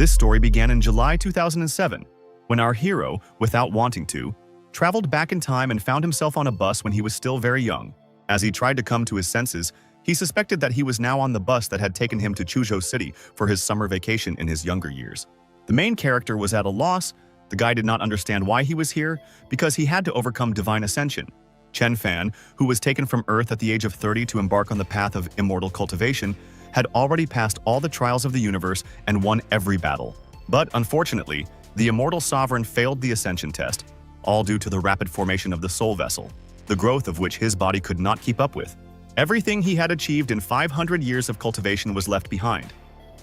This story began in July 2007, when our hero, without wanting to, traveled back in time and found himself on a bus when he was still very young. As he tried to come to his senses, he suspected that he was now on the bus that had taken him to Chuzhou City for his summer vacation in his younger years. The main character was at a loss. The guy did not understand why he was here, because he had to overcome divine ascension. Chen Fan, who was taken from Earth at the age of 30 to embark on the path of immortal cultivation, had already passed all the trials of the universe and won every battle. But unfortunately, the immortal sovereign failed the ascension test, all due to the rapid formation of the soul vessel, the growth of which his body could not keep up with. Everything he had achieved in 500 years of cultivation was left behind.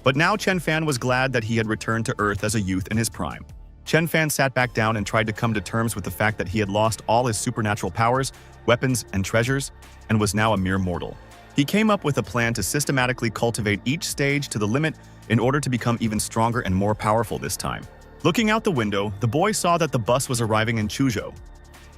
But now Chen Fan was glad that he had returned to Earth as a youth in his prime. Chen Fan sat back down and tried to come to terms with the fact that he had lost all his supernatural powers, weapons, and treasures, and was now a mere mortal. He came up with a plan to systematically cultivate each stage to the limit in order to become even stronger and more powerful this time. Looking out the window, the boy saw that the bus was arriving in Chuzhou.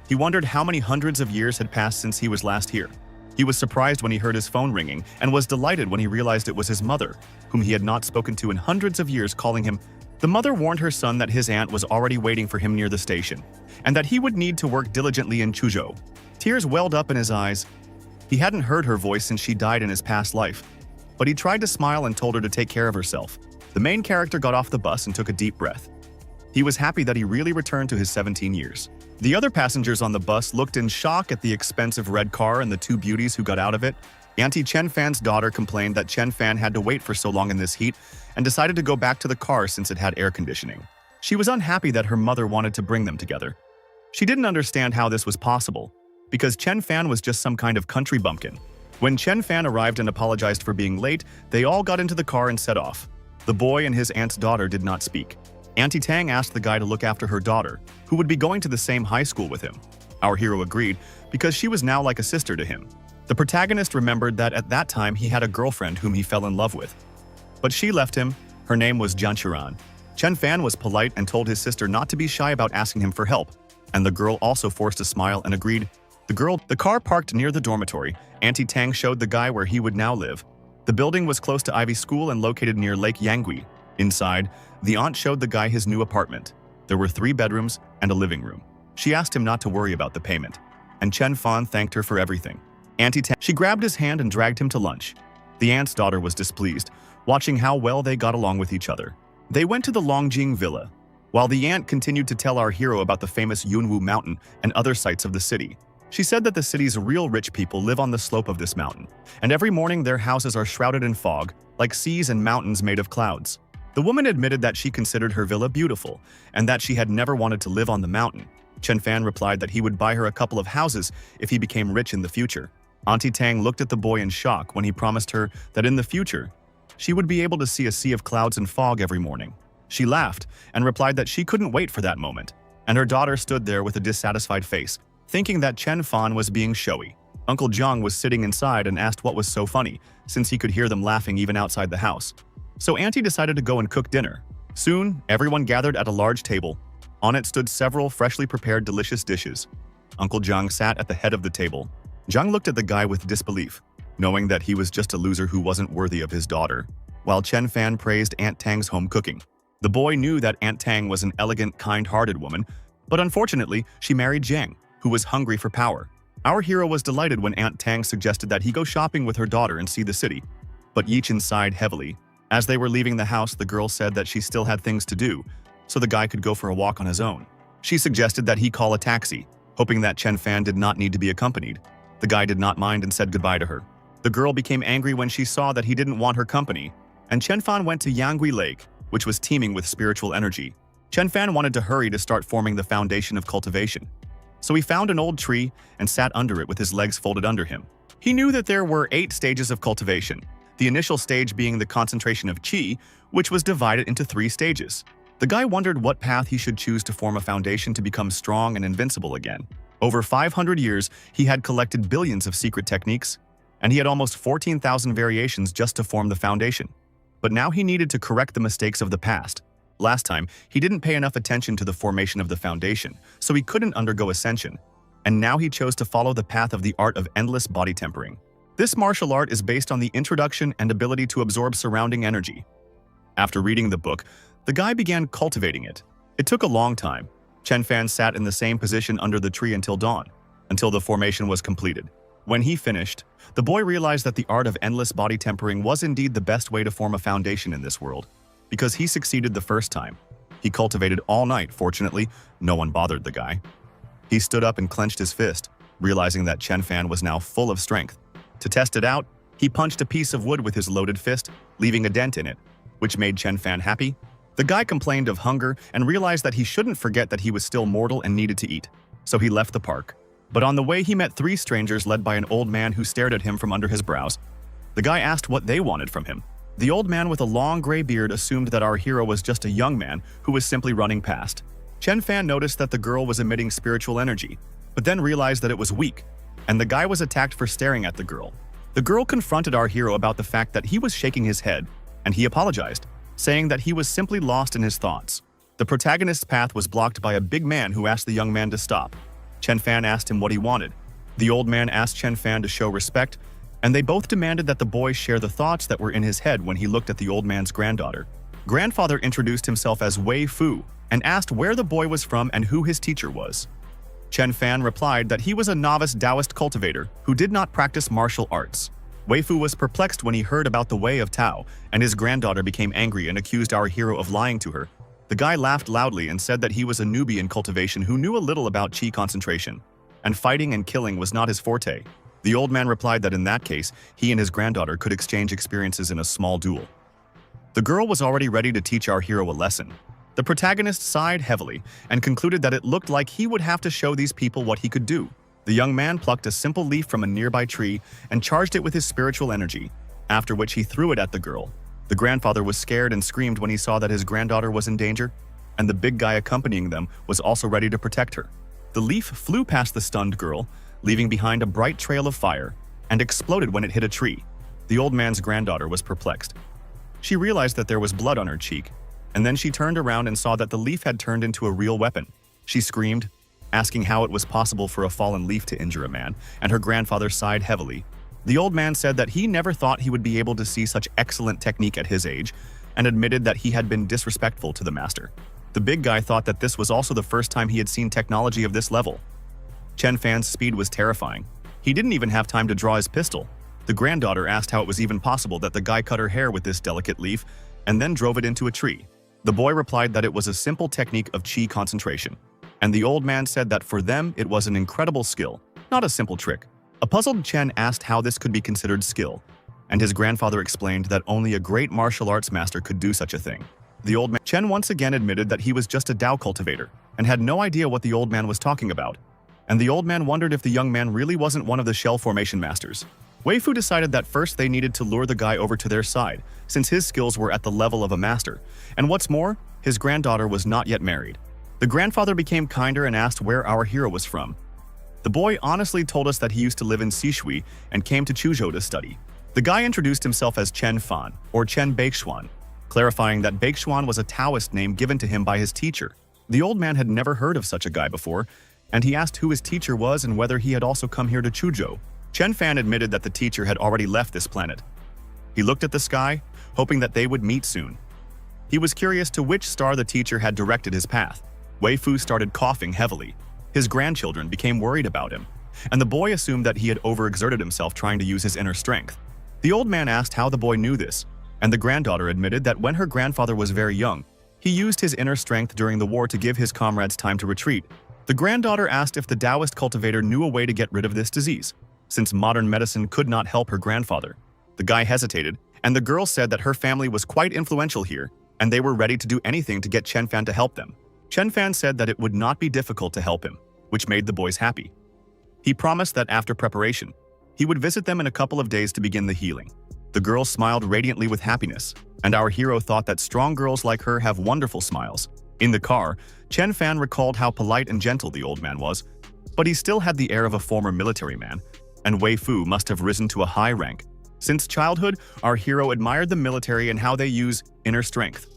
He wondered how many hundreds of years had passed since he was last here. He was surprised when he heard his phone ringing and was delighted when he realized it was his mother, whom he had not spoken to in hundreds of years, calling him. The mother warned her son that his aunt was already waiting for him near the station, and that he would need to work diligently in Chuzhou. Tears welled up in his eyes. He hadn't heard her voice since she died in his past life, but he tried to smile and told her to take care of herself. The main character got off the bus and took a deep breath. He was happy that he really returned to his 17 years. The other passengers on the bus looked in shock at the expensive red car and the two beauties who got out of it. Auntie Chen Fan's daughter complained that Chen Fan had to wait for so long in this heat and decided to go back to the car since it had air conditioning. She was unhappy that her mother wanted to bring them together. She didn't understand how this was possible, because Chen Fan was just some kind of country bumpkin. When Chen Fan arrived and apologized for being late, they all got into the car and set off. The boy and his aunt's daughter did not speak. Auntie Tang asked the guy to look after her daughter, who would be going to the same high school with him. Our hero agreed, because she was now like a sister to him. The protagonist remembered that at that time he had a girlfriend whom he fell in love with. But she left him. Her name was Jian Qiran. Chen Fan was polite and told his sister not to be shy about asking him for help, and the girl also forced a smile and agreed. The car parked near the dormitory. Auntie Tang showed the guy where he would now live. The building was close to Ivy School and located near Lake Yangui. Inside, the aunt showed the guy his new apartment. There were 3 bedrooms and a living room. She asked him not to worry about the payment, and Chen Fan thanked her for everything. She grabbed his hand and dragged him to lunch. The aunt's daughter was displeased, watching how well they got along with each other. They went to the Longjing Villa, while the aunt continued to tell our hero about the famous Yunwu Mountain and other sights of the city. She said that the city's real rich people live on the slope of this mountain, and every morning their houses are shrouded in fog, like seas and mountains made of clouds. The woman admitted that she considered her villa beautiful, and that she had never wanted to live on the mountain. Chen Fan replied that he would buy her a couple of houses if he became rich in the future. Auntie Tang looked at the boy in shock when he promised her that in the future, she would be able to see a sea of clouds and fog every morning. She laughed and replied that she couldn't wait for that moment, and her daughter stood there with a dissatisfied face, thinking that Chen Fan was being showy. Uncle Zhang was sitting inside and asked what was so funny, since he could hear them laughing even outside the house. So Auntie decided to go and cook dinner. Soon, everyone gathered at a large table. On it stood several freshly prepared delicious dishes. Uncle Zhang sat at the head of the table. Zhang looked at the guy with disbelief, knowing that he was just a loser who wasn't worthy of his daughter, while Chen Fan praised Aunt Tang's home cooking. The boy knew that Aunt Tang was an elegant, kind-hearted woman, but unfortunately, she married Zhang, who was hungry for power. Our hero was delighted when Aunt Tang suggested that he go shopping with her daughter and see the city, but Yichin sighed heavily. As they were leaving the house, the girl said that she still had things to do, so the guy could go for a walk on his own. She suggested that he call a taxi, hoping that Chen Fan did not need to be accompanied. The guy did not mind and said goodbye to her. The girl became angry when she saw that he didn't want her company, and Chen Fan went to Yangui Lake, which was teeming with spiritual energy. Chen Fan wanted to hurry to start forming the foundation of cultivation. So he found an old tree and sat under it with his legs folded under him. He knew that there were 8 stages of cultivation, the initial stage being the concentration of qi, which was divided into 3 stages. The guy wondered what path he should choose to form a foundation to become strong and invincible again. Over 500 years, he had collected billions of secret techniques, and he had almost 14,000 variations just to form the foundation. But now he needed to correct the mistakes of the past. Last time, he didn't pay enough attention to the formation of the foundation, so he couldn't undergo ascension. And now he chose to follow the path of the art of endless body tempering. This martial art is based on the introduction and ability to absorb surrounding energy. After reading the book, The guy began cultivating it. It took a long time. Chen Fan sat in the same position under the tree until dawn, until the formation was completed. When he finished, the boy realized that the art of endless body tempering was indeed the best way to form a foundation in this world, because he succeeded the first time. He cultivated all night. Fortunately, no one bothered the guy. He stood up and clenched his fist, realizing that Chen Fan was now full of strength. To test it out, he punched a piece of wood with his loaded fist, leaving a dent in it, which made Chen Fan happy. The guy complained of hunger and realized that he shouldn't forget that he was still mortal and needed to eat, so he left the park. But on the way, he met 3 strangers led by an old man who stared at him from under his brows. The guy asked what they wanted from him. The old man with a long gray beard assumed that our hero was just a young man who was simply running past. Chen Fan noticed that the girl was emitting spiritual energy, but then realized that it was weak, and the guy was attacked for staring at the girl. The girl confronted our hero about the fact that he was shaking his head, and he apologized, saying that he was simply lost in his thoughts. The protagonist's path was blocked by a big man who asked the young man to stop. Chen Fan asked him what he wanted. The old man asked Chen Fan to show respect, and they both demanded that the boy share the thoughts that were in his head when he looked at the old man's granddaughter. Grandfather introduced himself as Wei Fu and asked where the boy was from and who his teacher was. Chen Fan replied that he was a novice Taoist cultivator who did not practice martial arts. Wei Fu was perplexed when he heard about the way of Tao, and his granddaughter became angry and accused our hero of lying to her. The guy laughed loudly and said that he was a newbie in cultivation who knew a little about qi concentration, and fighting and killing was not his forte. The old man replied that in that case, he and his granddaughter could exchange experiences in a small duel. The girl was already ready to teach our hero a lesson. The protagonist sighed heavily and concluded that it looked like he would have to show these people what he could do. The young man plucked a simple leaf from a nearby tree and charged it with his spiritual energy, after which he threw it at the girl. The grandfather was scared and screamed when he saw that his granddaughter was in danger, and the big guy accompanying them was also ready to protect her. The leaf flew past the stunned girl, leaving behind a bright trail of fire, and exploded when it hit a tree. The old man's granddaughter was perplexed. She realized that there was blood on her cheek, and then she turned around and saw that the leaf had turned into a real weapon. She screamed, asking how it was possible for a fallen leaf to injure a man, and her grandfather sighed heavily. The old man said that he never thought he would be able to see such excellent technique at his age, and admitted that he had been disrespectful to the master. The big guy thought that this was also the first time he had seen technology of this level. Chen Fan's speed was terrifying. He didn't even have time to draw his pistol. The granddaughter asked how it was even possible that the guy cut her hair with this delicate leaf and then drove it into a tree. The boy replied that it was a simple technique of qi concentration, and the old man said that for them it was an incredible skill, not a simple trick. A puzzled Chen asked how this could be considered skill, and his grandfather explained that only a great martial arts master could do such a thing. The old man Chen once again admitted that he was just a Tao cultivator and had no idea what the old man was talking about, and the old man wondered if the young man really wasn't one of the shell formation masters. Wei Fu decided that first they needed to lure the guy over to their side, since his skills were at the level of a master, and what's more, his granddaughter was not yet married. The grandfather became kinder and asked where our hero was from. The boy honestly told us that he used to live in Xishui and came to Chuzhou to study. The guy introduced himself as Chen Fan, or Chen Baixuan, clarifying that Baixuan was a Taoist name given to him by his teacher. The old man had never heard of such a guy before, and he asked who his teacher was and whether he had also come here to Chuzhou. Chen Fan admitted that the teacher had already left this planet. He looked at the sky, hoping that they would meet soon. He was curious to which star the teacher had directed his path. Wei Fu started coughing heavily. His grandchildren became worried about him, and the boy assumed that he had overexerted himself trying to use his inner strength. The old man asked how the boy knew this, and the granddaughter admitted that when her grandfather was very young, he used his inner strength during the war to give his comrades time to retreat. The granddaughter asked if the Taoist cultivator knew a way to get rid of this disease, since modern medicine could not help her grandfather. The guy hesitated, and the girl said that her family was quite influential here, and they were ready to do anything to get Chen Fan to help them. Chen Fan said that it would not be difficult to help him, which made the boys happy. He promised that after preparation, he would visit them in a couple of days to begin the healing. The girl smiled radiantly with happiness, and our hero thought that strong girls like her have wonderful smiles. In the car, Chen Fan recalled how polite and gentle the old man was, but he still had the air of a former military man, and Wei Fu must have risen to a high rank. Since childhood, our hero admired the military and how they use inner strength.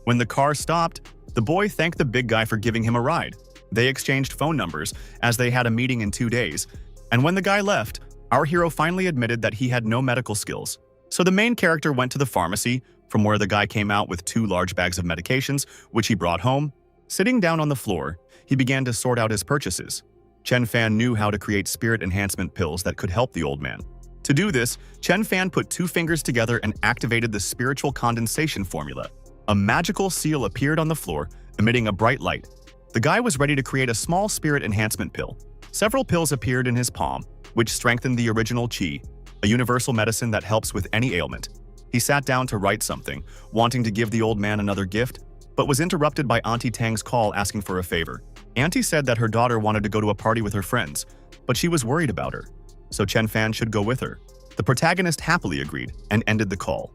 When the car stopped, the boy thanked the big guy for giving him a ride. They exchanged phone numbers, as they had a meeting in 2 days, and when the guy left, our hero finally admitted that he had no medical skills. So the main character went to the pharmacy, from where the guy came out with 2 large bags of medications, which he brought home. Sitting down on the floor, he began to sort out his purchases. Chen Fan knew how to create spirit enhancement pills that could help the old man. To do this, Chen Fan put 2 fingers together and activated the spiritual condensation formula. A magical seal appeared on the floor, emitting a bright light. The guy was ready to create a small spirit enhancement pill. Several pills appeared in his palm, which strengthened the original qi, a universal medicine that helps with any ailment. He sat down to write something, wanting to give the old man another gift, but was interrupted by Auntie Tang's call asking for a favor. Auntie said that her daughter wanted to go to a party with her friends, but she was worried about her, so Chen Fan should go with her. The protagonist happily agreed and ended the call.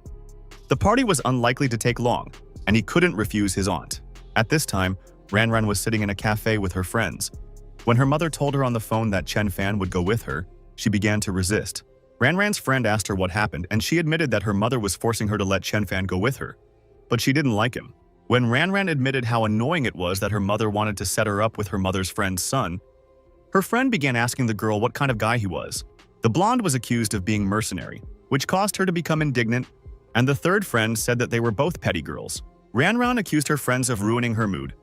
The party was unlikely to take long, and he couldn't refuse his aunt. At this time, Ran was sitting in a cafe with her friends. When her mother told her on the phone that Chen Fan would go with her, she began to resist. Ran's friend asked her what happened, and she admitted that her mother was forcing her to let Chen Fan go with her. But she didn't like him. When Ran admitted how annoying it was that her mother wanted to set her up with her mother's friend's son, her friend began asking the girl what kind of guy he was. The blonde was accused of being mercenary, which caused her to become indignant, and the third friend said that they were both petty girls. Ran accused her friends of ruining her mood.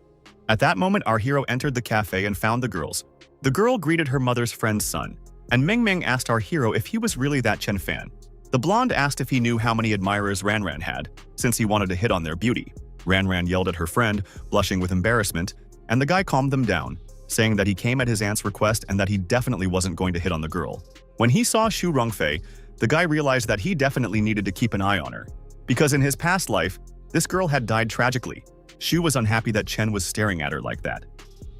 At that moment, our hero entered the cafe and found the girls. The girl greeted her mother's friend's son, and Meng asked our hero if he was really that Chen Fan. The blonde asked if he knew how many admirers Ran had, since he wanted to hit on their beauty. Ran yelled at her friend, blushing with embarrassment, and the guy calmed them down, saying that he came at his aunt's request and that he definitely wasn't going to hit on the girl. When he saw Xu Rongfei, the guy realized that he definitely needed to keep an eye on her, because in his past life, this girl had died tragically. Xu was unhappy that Chen was staring at her like that.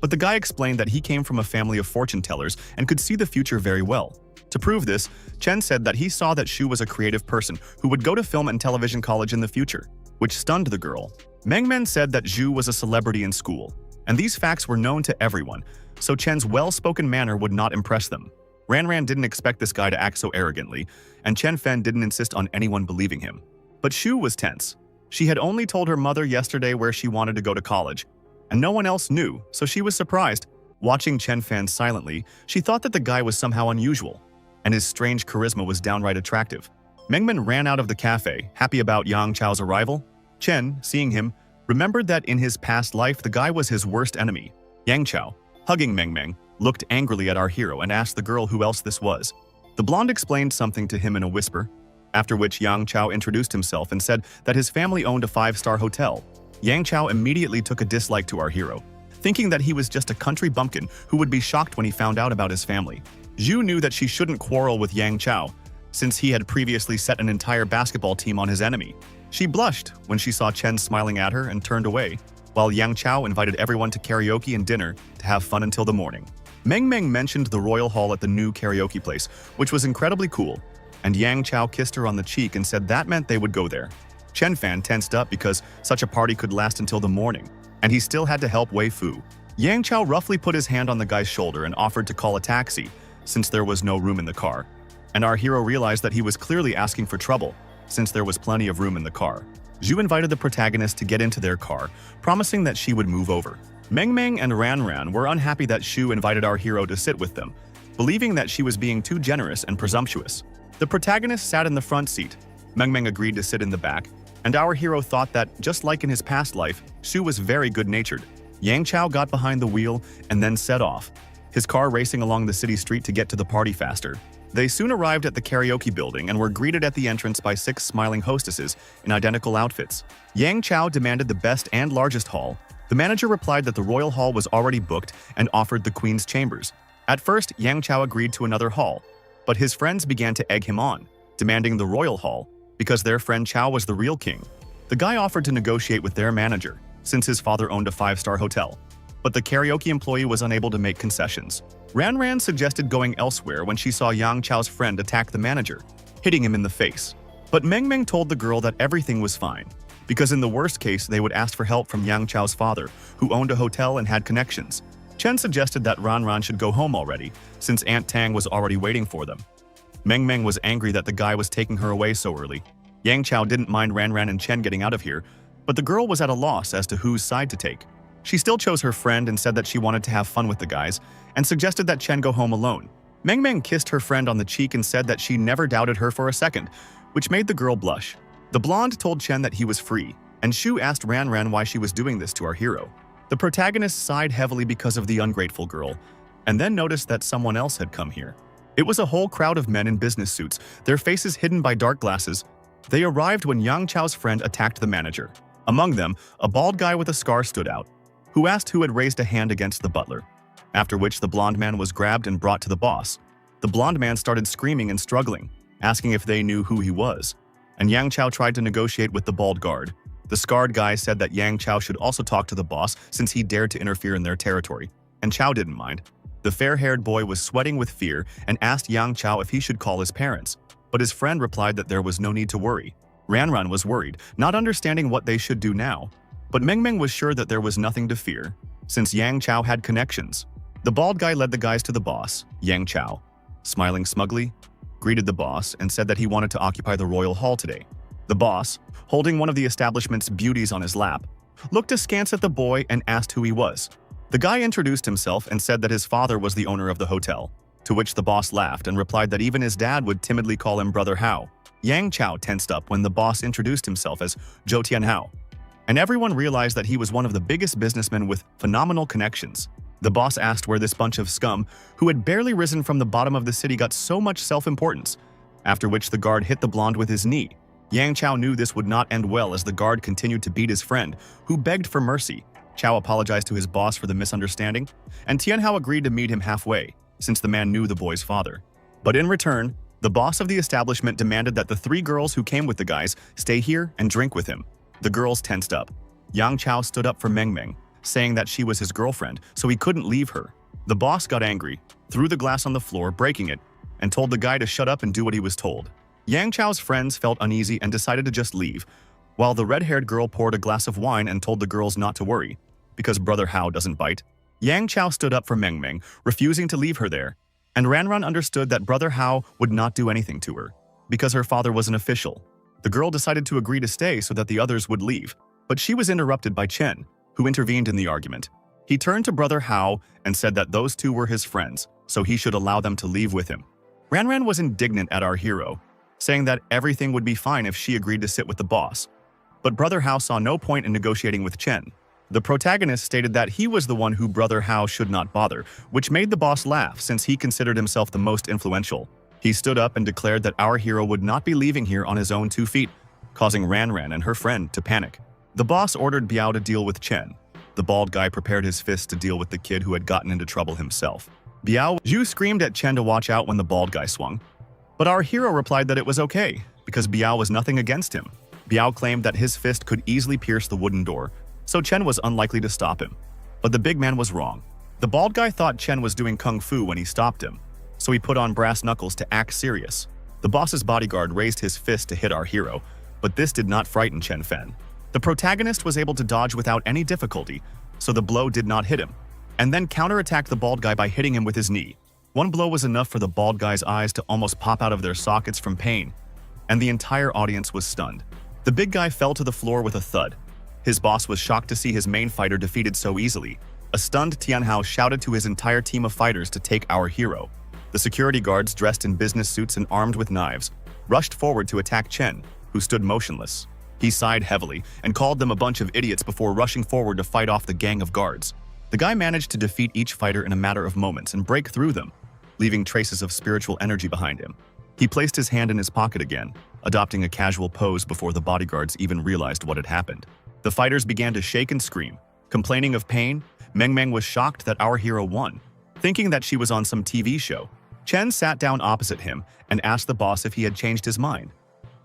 But the guy explained that he came from a family of fortune tellers and could see the future very well. To prove this, Chen said that he saw that Xu was a creative person who would go to film and television college in the future, which stunned the girl. Meng said that Xu was a celebrity in school, and these facts were known to everyone, so Chen's well-spoken manner would not impress them. Ran didn't expect this guy to act so arrogantly, and Chen Fan didn't insist on anyone believing him. But Xu was tense. She had only told her mother yesterday where she wanted to go to college, and no one else knew, so she was surprised. Watching Chen Fan silently, she thought that the guy was somehow unusual, and his strange charisma was downright attractive. Meng ran out of the cafe, happy about Yang Chao's arrival. Chen, seeing him, remembered that in his past life the guy was his worst enemy. Yang Chao, hugging Meng, looked angrily at our hero and asked the girl who else this was. The blonde explained something to him in a whisper, after which Yang Chao introduced himself and said that his family owned a 5-star hotel. Yang Chao immediately took a dislike to our hero, thinking that he was just a country bumpkin who would be shocked when he found out about his family. Zhu knew that she shouldn't quarrel with Yang Chao, since he had previously set an entire basketball team on his enemy. She blushed when she saw Chen smiling at her and turned away, while Yang Chao invited everyone to karaoke and dinner to have fun until the morning. Meng mentioned the royal hall at the new karaoke place, which was incredibly cool, and Yang Chao kissed her on the cheek and said that meant they would go there. Chen Fan tensed up because such a party could last until the morning, and he still had to help Wei Fu. Yang Chao roughly put his hand on the guy's shoulder and offered to call a taxi, since there was no room in the car. And our hero realized that he was clearly asking for trouble, since there was plenty of room in the car. Zhu invited the protagonist to get into their car, promising that she would move over. Meng and Ran were unhappy that Xu invited our hero to sit with them, believing that she was being too generous and presumptuous. The protagonist sat in the front seat. Meng agreed to sit in the back, and our hero thought that, just like in his past life, Xu was very good-natured. Yang Chao got behind the wheel and then set off, his car racing along the city street to get to the party faster. They soon arrived at the karaoke building and were greeted at the entrance by 6 smiling hostesses in identical outfits. Yang Chao demanded the best and largest hall. The manager replied that the royal hall was already booked and offered the queen's chambers. At first, Yang Chao agreed to another hall, but his friends began to egg him on, demanding the royal hall because their friend Chao was the real king. The guy offered to negotiate with their manager, since his father owned a 5-star hotel, but the karaoke employee was unable to make concessions. Ran suggested going elsewhere when she saw Yang Chao's friend attack the manager, hitting him in the face. But Meng told the girl that everything was fine, because in the worst case they would ask for help from Yang Chao's father, who owned a hotel and had connections. Chen suggested that Ran should go home already, since Aunt Tang was already waiting for them. Meng was angry that the guy was taking her away so early. Yang Chao didn't mind Ran and Chen getting out of here, but the girl was at a loss as to whose side to take. She still chose her friend and said that she wanted to have fun with the guys, and suggested that Chen go home alone. Meng kissed her friend on the cheek and said that she never doubted her for a second, which made the girl blush. The blonde told Chen that he was free, and Shu asked Ran Ran why she was doing this to our hero. The protagonist sighed heavily because of the ungrateful girl, and then noticed that someone else had come here. It was a whole crowd of men in business suits, their faces hidden by dark glasses. They arrived when Yang Chao's friend attacked the manager. Among them, a bald guy with a scar stood out, who asked who had raised a hand against the butler. After which the blonde man was grabbed and brought to the boss. The blonde man started screaming and struggling, asking if they knew who he was. And Yang Chao tried to negotiate with the bald guard. The scarred guy said that Yang Chao should also talk to the boss since he dared to interfere in their territory, and Chao didn't mind. The fair-haired boy was sweating with fear and asked Yang Chao if he should call his parents, but his friend replied that there was no need to worry. Ran Ran was worried, not understanding what they should do now, but Meng Meng was sure that there was nothing to fear, since Yang Chao had connections. The bald guy led the guys to the boss, Yang Chao. Smiling smugly, greeted the boss and said that he wanted to occupy the royal hall today. The boss, holding one of the establishment's beauties on his lap, looked askance at the boy and asked who he was. The guy introduced himself and said that his father was the owner of the hotel, to which the boss laughed and replied that even his dad would timidly call him Brother Hao. Yang Chao tensed up when the boss introduced himself as Zhou Tianhao, and everyone realized that he was one of the biggest businessmen with phenomenal connections. The boss asked where this bunch of scum, who had barely risen from the bottom of the city, got so much self-importance, after which the guard hit the blonde with his knee. Yang Chao knew this would not end well as the guard continued to beat his friend, who begged for mercy. Chao apologized to his boss for the misunderstanding, and Tianhao agreed to meet him halfway, since the man knew the boy's father. But in return, the boss of the establishment demanded that the 3 girls who came with the guys stay here and drink with him. The girls tensed up. Yang Chao stood up for Meng Meng, saying that she was his girlfriend, so he couldn't leave her. The boss got angry, threw the glass on the floor, breaking it, and told the guy to shut up and do what he was told. Yang Chao's friends felt uneasy and decided to just leave, while the red-haired girl poured a glass of wine and told the girls not to worry, because Brother Hao doesn't bite. Yang Chao stood up for Meng Meng, refusing to leave her there, and Ran Ran understood that Brother Hao would not do anything to her, because her father was an official. The girl decided to agree to stay so that the others would leave, but she was interrupted by Chen, who intervened in the argument. He turned to Brother Hao and said that those 2 were his friends, so he should allow them to leave with him. Ran Ran was indignant at our hero, saying that everything would be fine if she agreed to sit with the boss. But Brother Hao saw no point in negotiating with Chen. The protagonist stated that he was the one who Brother Hao should not bother, which made the boss laugh since he considered himself the most influential. He stood up and declared that our hero would not be leaving here on his own 2 feet, causing Ran Ran and her friend to panic. The boss ordered Biao to deal with Chen. The bald guy prepared his fist to deal with the kid who had gotten into trouble himself. Biao Zhu screamed at Chen to watch out when the bald guy swung. But our hero replied that it was okay, because Biao was nothing against him. Biao claimed that his fist could easily pierce the wooden door, so Chen was unlikely to stop him. But the big man was wrong. The bald guy thought Chen was doing kung fu when he stopped him, so he put on brass knuckles to act serious. The boss's bodyguard raised his fist to hit our hero, but this did not frighten Chen Fen. The protagonist was able to dodge without any difficulty, so the blow did not hit him, and then counterattacked the bald guy by hitting him with his knee. One blow was enough for the bald guy's eyes to almost pop out of their sockets from pain, and the entire audience was stunned. The big guy fell to the floor with a thud. His boss was shocked to see his main fighter defeated so easily. A stunned Tianhao shouted to his entire team of fighters to take our hero. The security guards, dressed in business suits and armed with knives, rushed forward to attack Chen, who stood motionless. He sighed heavily and called them a bunch of idiots before rushing forward to fight off the gang of guards. The guy managed to defeat each fighter in a matter of moments and break through them, leaving traces of spiritual energy behind him. He placed his hand in his pocket again, adopting a casual pose before the bodyguards even realized what had happened. The fighters began to shake and scream. Complaining of pain, Meng Meng was shocked that our hero won. Thinking that she was on some TV show, Chen sat down opposite him and asked the boss if he had changed his mind.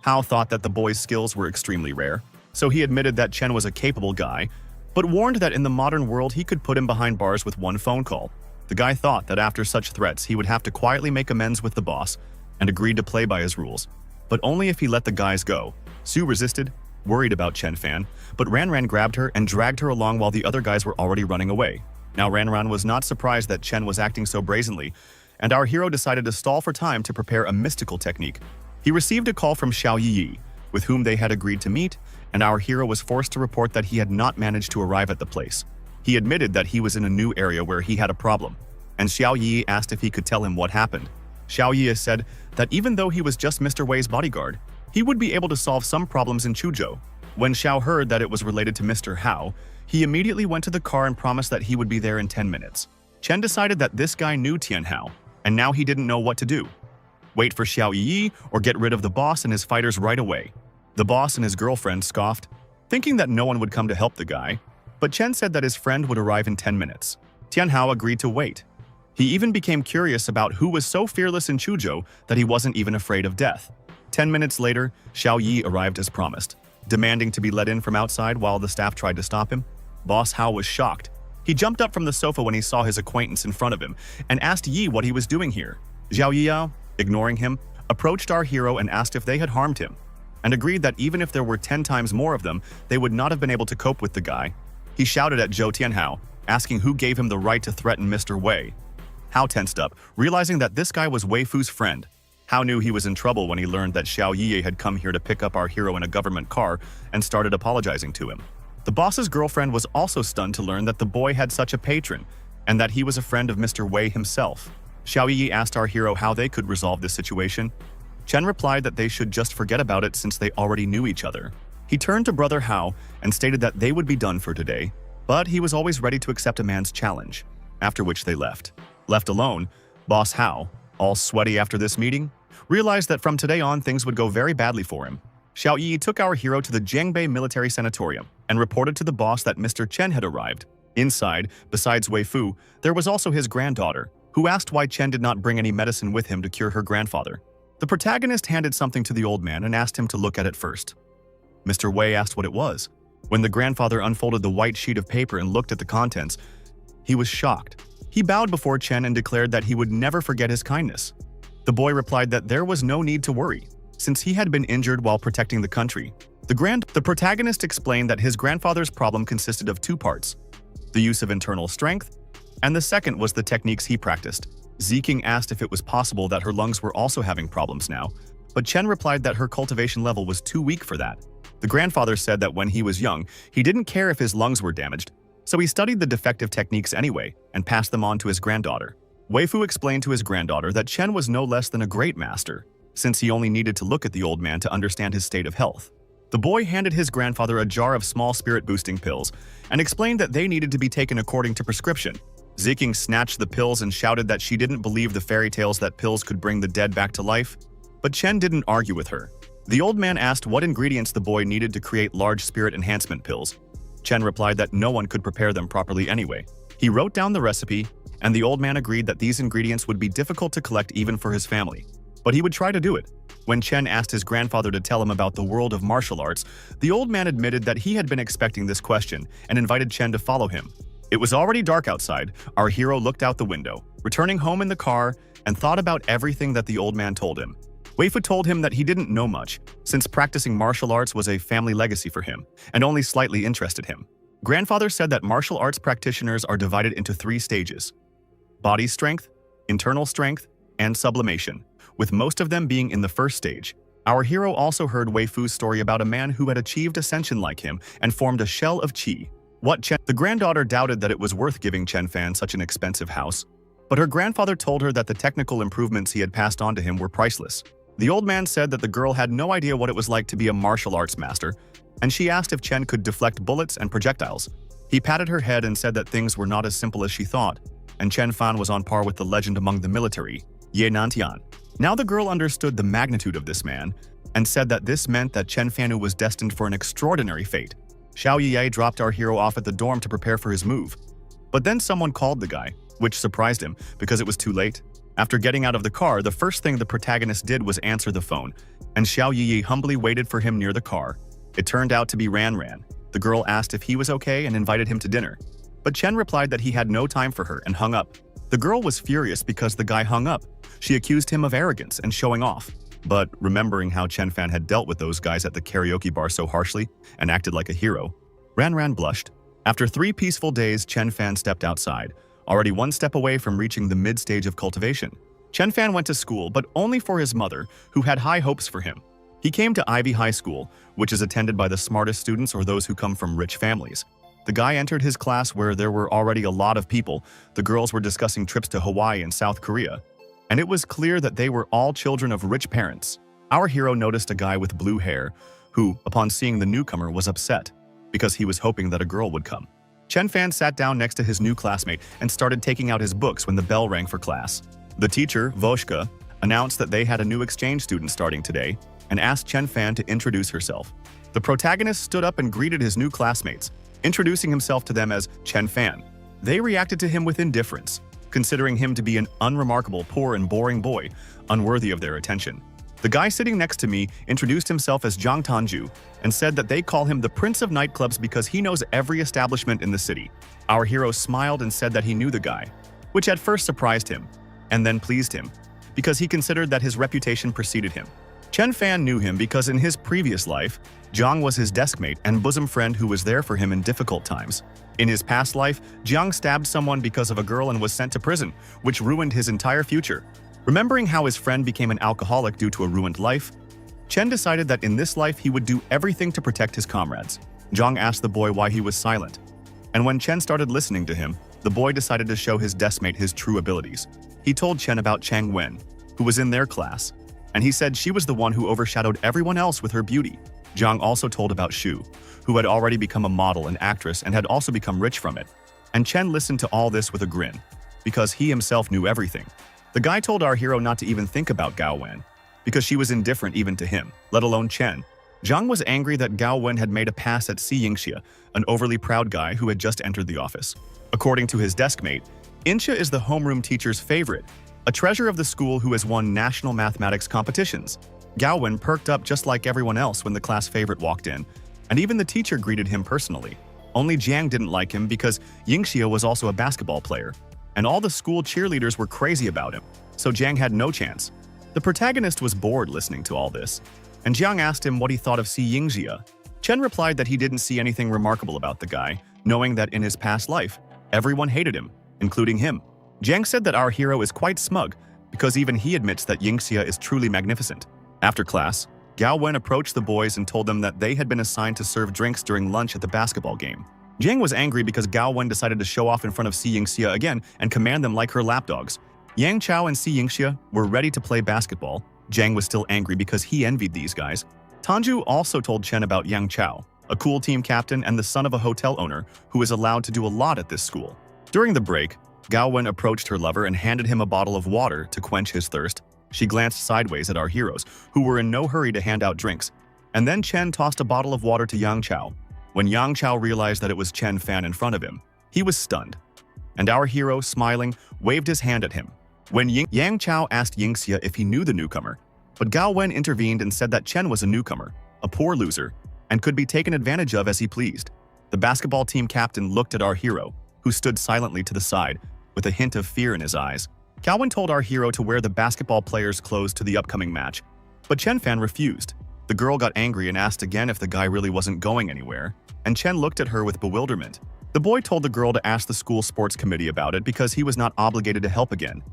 Hao thought that the boy's skills were extremely rare, so he admitted that Chen was a capable guy, but warned that in the modern world he could put him behind bars with one phone call. The guy thought that after such threats he would have to quietly make amends with the boss and agreed to play by his rules, but only if he let the guys go. Sue resisted, worried about Chen Fan, but Ran Ran grabbed her and dragged her along while the other guys were already running away. Now Ran Ran was not surprised that Chen was acting so brazenly, and our hero decided to stall for time to prepare a mystical technique. He received a call from Xiao Yi, with whom they had agreed to meet, and our hero was forced to report that he had not managed to arrive at the place. He admitted that he was in a new area where he had a problem, and Xiao Yi asked if he could tell him what happened. Xiao Yi said that even though he was just Mr. Wei's bodyguard, he would be able to solve some problems in Chuzhou. When Xiao heard that it was related to Mr. Hao, he immediately went to the car and promised that he would be there in 10 minutes. Chen decided that this guy knew Tian Hao, and now he didn't know what to do. Wait for Xiao Yi or get rid of the boss and his fighters right away. The boss and his girlfriend scoffed, thinking that no one would come to help the guy, but Chen said that his friend would arrive in 10 minutes. Tian Hao agreed to wait. He even became curious about who was so fearless in Chuzhou that he wasn't even afraid of death. 10 minutes later, Xiao Yi arrived as promised, demanding to be let in from outside while the staff tried to stop him. Boss Hao was shocked. He jumped up from the sofa when he saw his acquaintance in front of him and asked Yi what he was doing here. Zhao Yiyao, ignoring him, approached our hero and asked if they had harmed him, and agreed that even if there were 10 times more of them, they would not have been able to cope with the guy. He shouted at Zhou Tianhao, asking who gave him the right to threaten Mr. Wei. Hao tensed up, realizing that this guy was Wei Fu's friend. Hao knew he was in trouble when he learned that Xiao Yiye had come here to pick up our hero in a government car and started apologizing to him. The boss's girlfriend was also stunned to learn that the boy had such a patron and that he was a friend of Mr. Wei himself. Xiao Yi asked our hero how they could resolve this situation. Chen replied that they should just forget about it since they already knew each other. He turned to brother Hao and stated that they would be done for today, but he was always ready to accept a man's challenge, after which they left. Left alone, boss Hao, all sweaty after this meeting, realized that from today on things would go very badly for him. Xiao Yi took our hero to the Jiangbei military sanatorium and reported to the boss that Mr. Chen had arrived. Inside, besides Wei Fu, there was also his granddaughter, who asked why Chen did not bring any medicine with him to cure her grandfather. The protagonist handed something to the old man and asked him to look at it first. Mr. Wei asked what it was. When the grandfather unfolded the white sheet of paper and looked at the contents, he was shocked. He bowed before Chen and declared that he would never forget his kindness. The boy replied that there was no need to worry, since he had been injured while protecting the country. The protagonist explained that his grandfather's problem consisted of two parts: the use of internal strength, and the second was the techniques he practiced. Ziking asked if it was possible that her lungs were also having problems now, but Chen replied that her cultivation level was too weak for that. The grandfather said that when he was young, he didn't care if his lungs were damaged, so he studied the defective techniques anyway and passed them on to his granddaughter. Wei Fu explained to his granddaughter that Chen was no less than a great master, since he only needed to look at the old man to understand his state of health. The boy handed his grandfather a jar of small spirit-boosting pills and explained that they needed to be taken according to prescription. Ziking snatched the pills and shouted that she didn't believe the fairy tales that pills could bring the dead back to life, but Chen didn't argue with her. The old man asked what ingredients the boy needed to create large spirit enhancement pills. Chen replied that no one could prepare them properly anyway. He wrote down the recipe, and the old man agreed that these ingredients would be difficult to collect even for his family, but he would try to do it. When Chen asked his grandfather to tell him about the world of martial arts, the old man admitted that he had been expecting this question and invited Chen to follow him. It was already dark outside. Our hero looked out the window, returning home in the car, and thought about everything that the old man told him. Wei Fu told him that he didn't know much, since practicing martial arts was a family legacy for him, and only slightly interested him. Grandfather said that martial arts practitioners are divided into 3 stages: body strength, internal strength, and sublimation, with most of them being in the first stage. Our hero also heard Wei Fu's story about a man who had achieved ascension like him and formed a shell of qi. The granddaughter doubted that it was worth giving Chen Fan such an expensive house, but her grandfather told her that the technical improvements he had passed on to him were priceless. The old man said that the girl had no idea what it was like to be a martial arts master, and she asked if Chen could deflect bullets and projectiles. He patted her head and said that things were not as simple as she thought, and Chen Fan was on par with the legend among the military, Ye Nantian. Now the girl understood the magnitude of this man, and said that this meant that Chen Fanu was destined for an extraordinary fate. Xiao Yiye dropped our hero off at the dorm to prepare for his move. But then someone called the guy, which surprised him because it was too late. After getting out of the car, the first thing the protagonist did was answer the phone, and Xiao Yiye humbly waited for him near the car. It turned out to be Ran Ran. The girl asked if he was okay and invited him to dinner, but Chen replied that he had no time for her and hung up. The girl was furious because the guy hung up. She accused him of arrogance and showing off. But remembering how Chen Fan had dealt with those guys at the karaoke bar so harshly and acted like a hero, Ran Ran blushed. After 3 peaceful days, Chen Fan stepped outside, already 1 step away from reaching the mid-stage of cultivation. Chen Fan went to school, but only for his mother, who had high hopes for him. He came to Ivy High School, which is attended by the smartest students or those who come from rich families. The guy entered his class where there were already a lot of people. The girls were discussing trips to Hawaii and South Korea, and it was clear that they were all children of rich parents. Our hero noticed a guy with blue hair who, upon seeing the newcomer, was upset because he was hoping that a girl would come. Chen Fan sat down next to his new classmate and started taking out his books when the bell rang for class. The teacher, Voshka, announced that they had a new exchange student starting today and asked Chen Fan to introduce herself. The protagonist stood up and greeted his new classmates, introducing himself to them as Chen Fan. They reacted to him with indifference, considering him to be an unremarkable, poor and boring boy, unworthy of their attention. The guy sitting next to me introduced himself as Zhang Tanju and said that they call him the Prince of Nightclubs because he knows every establishment in the city. Our hero smiled and said that he knew the guy, which at first surprised him, and then pleased him, because he considered that his reputation preceded him. Chen Fan knew him because in his previous life, Jiang was his deskmate and bosom friend who was there for him in difficult times. In his past life, Jiang stabbed someone because of a girl and was sent to prison, which ruined his entire future. Remembering how his friend became an alcoholic due to a ruined life, Chen decided that in this life he would do everything to protect his comrades. Jiang asked the boy why he was silent, and when Chen started listening to him, the boy decided to show his deskmate his true abilities. He told Chen about Chang Wen, who was in their class, and he said she was the one who overshadowed everyone else with her beauty. Jiang also told about Shu, who had already become a model and actress and had also become rich from it. And Chen listened to all this with a grin, because he himself knew everything. The guy told our hero not to even think about Gao Wen, because she was indifferent even to him, let alone Chen. Jiang was angry that Gao Wen had made a pass at Si Yingxia, an overly proud guy who had just entered the office. According to his deskmate, Inxia is the homeroom teacher's favorite, a treasure of the school who has won national mathematics competitions. Gao Wen perked up just like everyone else when the class favorite walked in, and even the teacher greeted him personally. Only Jiang didn't like him because Yingxia was also a basketball player, and all the school cheerleaders were crazy about him, so Jiang had no chance. The protagonist was bored listening to all this, and Jiang asked him what he thought of Si Yingxia. Chen replied that he didn't see anything remarkable about the guy, knowing that in his past life, everyone hated him, including him. Jiang said that our hero is quite smug, because even he admits that Yingxia is truly magnificent. After class, Gao Wen approached the boys and told them that they had been assigned to serve drinks during lunch at the basketball game. Jiang was angry because Gao Wen decided to show off in front of Si Yingxia again and command them like her lapdogs. Yang Chao and Si Yingxia were ready to play basketball. Jiang was still angry because he envied these guys. Tanju also told Chen about Yang Chao, a cool team captain and the son of a hotel owner who is allowed to do a lot at this school. During the break, Gao Wen approached her lover and handed him a bottle of water to quench his thirst. She glanced sideways at our heroes, who were in no hurry to hand out drinks. And then Chen tossed a bottle of water to Yang Chao. When Yang Chao realized that it was Chen Fan in front of him, he was stunned. And our hero, smiling, waved his hand at him. When Yang Chao asked Yingxia if he knew the newcomer, but Gao Wen intervened and said that Chen was a newcomer, a poor loser, and could be taken advantage of as he pleased. The basketball team captain looked at our hero, who stood silently to the side, with a hint of fear in his eyes. Gao Wen told our hero to wear the basketball player's clothes to the upcoming match, but Chen Fan refused. The girl got angry and asked again if the guy really wasn't going anywhere, and Chen looked at her with bewilderment. The boy told the girl to ask the school sports committee about it because he was not obligated to help again.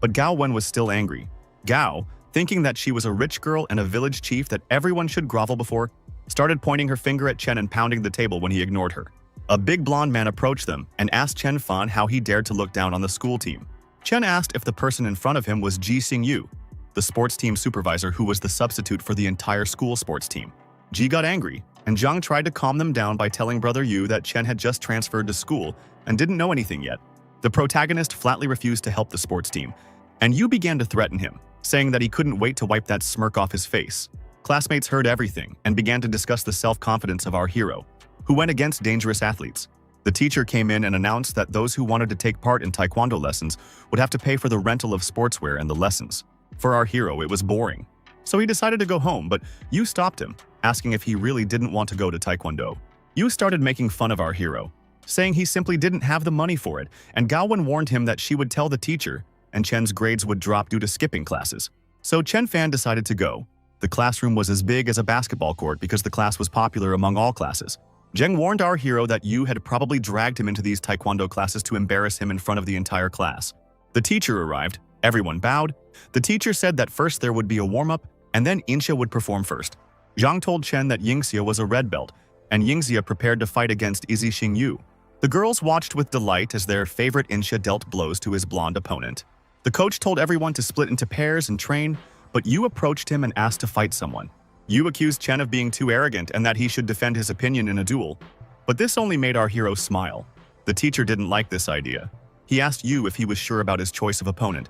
But Gao Wen was still angry. Gao, thinking that she was a rich girl and a village chief that everyone should grovel before, started pointing her finger at Chen and pounding the table when he ignored her. A big blonde man approached them and asked Chen Fan how he dared to look down on the school team. Chen asked if the person in front of him was Ji Xingyu, the sports team supervisor who was the substitute for the entire school sports team. Ji got angry, and Zhang tried to calm them down by telling Brother Yu that Chen had just transferred to school and didn't know anything yet. The protagonist flatly refused to help the sports team, and Yu began to threaten him, saying that he couldn't wait to wipe that smirk off his face. Classmates heard everything and began to discuss the self-confidence of our hero, who went against dangerous athletes. The teacher came in and announced that those who wanted to take part in taekwondo lessons would have to pay for the rental of sportswear and the lessons. For our hero, it was boring. So he decided to go home, but Yu stopped him, asking if he really didn't want to go to taekwondo. Yu started making fun of our hero, saying he simply didn't have the money for it, and Gao Wen warned him that she would tell the teacher, and Chen's grades would drop due to skipping classes. So Chen Fan decided to go. The classroom was as big as a basketball court because the class was popular among all classes. Zheng warned our hero that Yu had probably dragged him into these taekwondo classes to embarrass him in front of the entire class. The teacher arrived, everyone bowed. The teacher said that first there would be a warm-up, and then Inxia would perform first. Zhang told Chen that Yingxia was a red belt, and Yingxia prepared to fight against Izzy Xingyu. The girls watched with delight as their favorite Inxia dealt blows to his blonde opponent. The coach told everyone to split into pairs and train, but Yu approached him and asked to fight someone. Yu accused Chen of being too arrogant and that he should defend his opinion in a duel. But this only made our hero smile. The teacher didn't like this idea. He asked Yu if he was sure about his choice of opponent,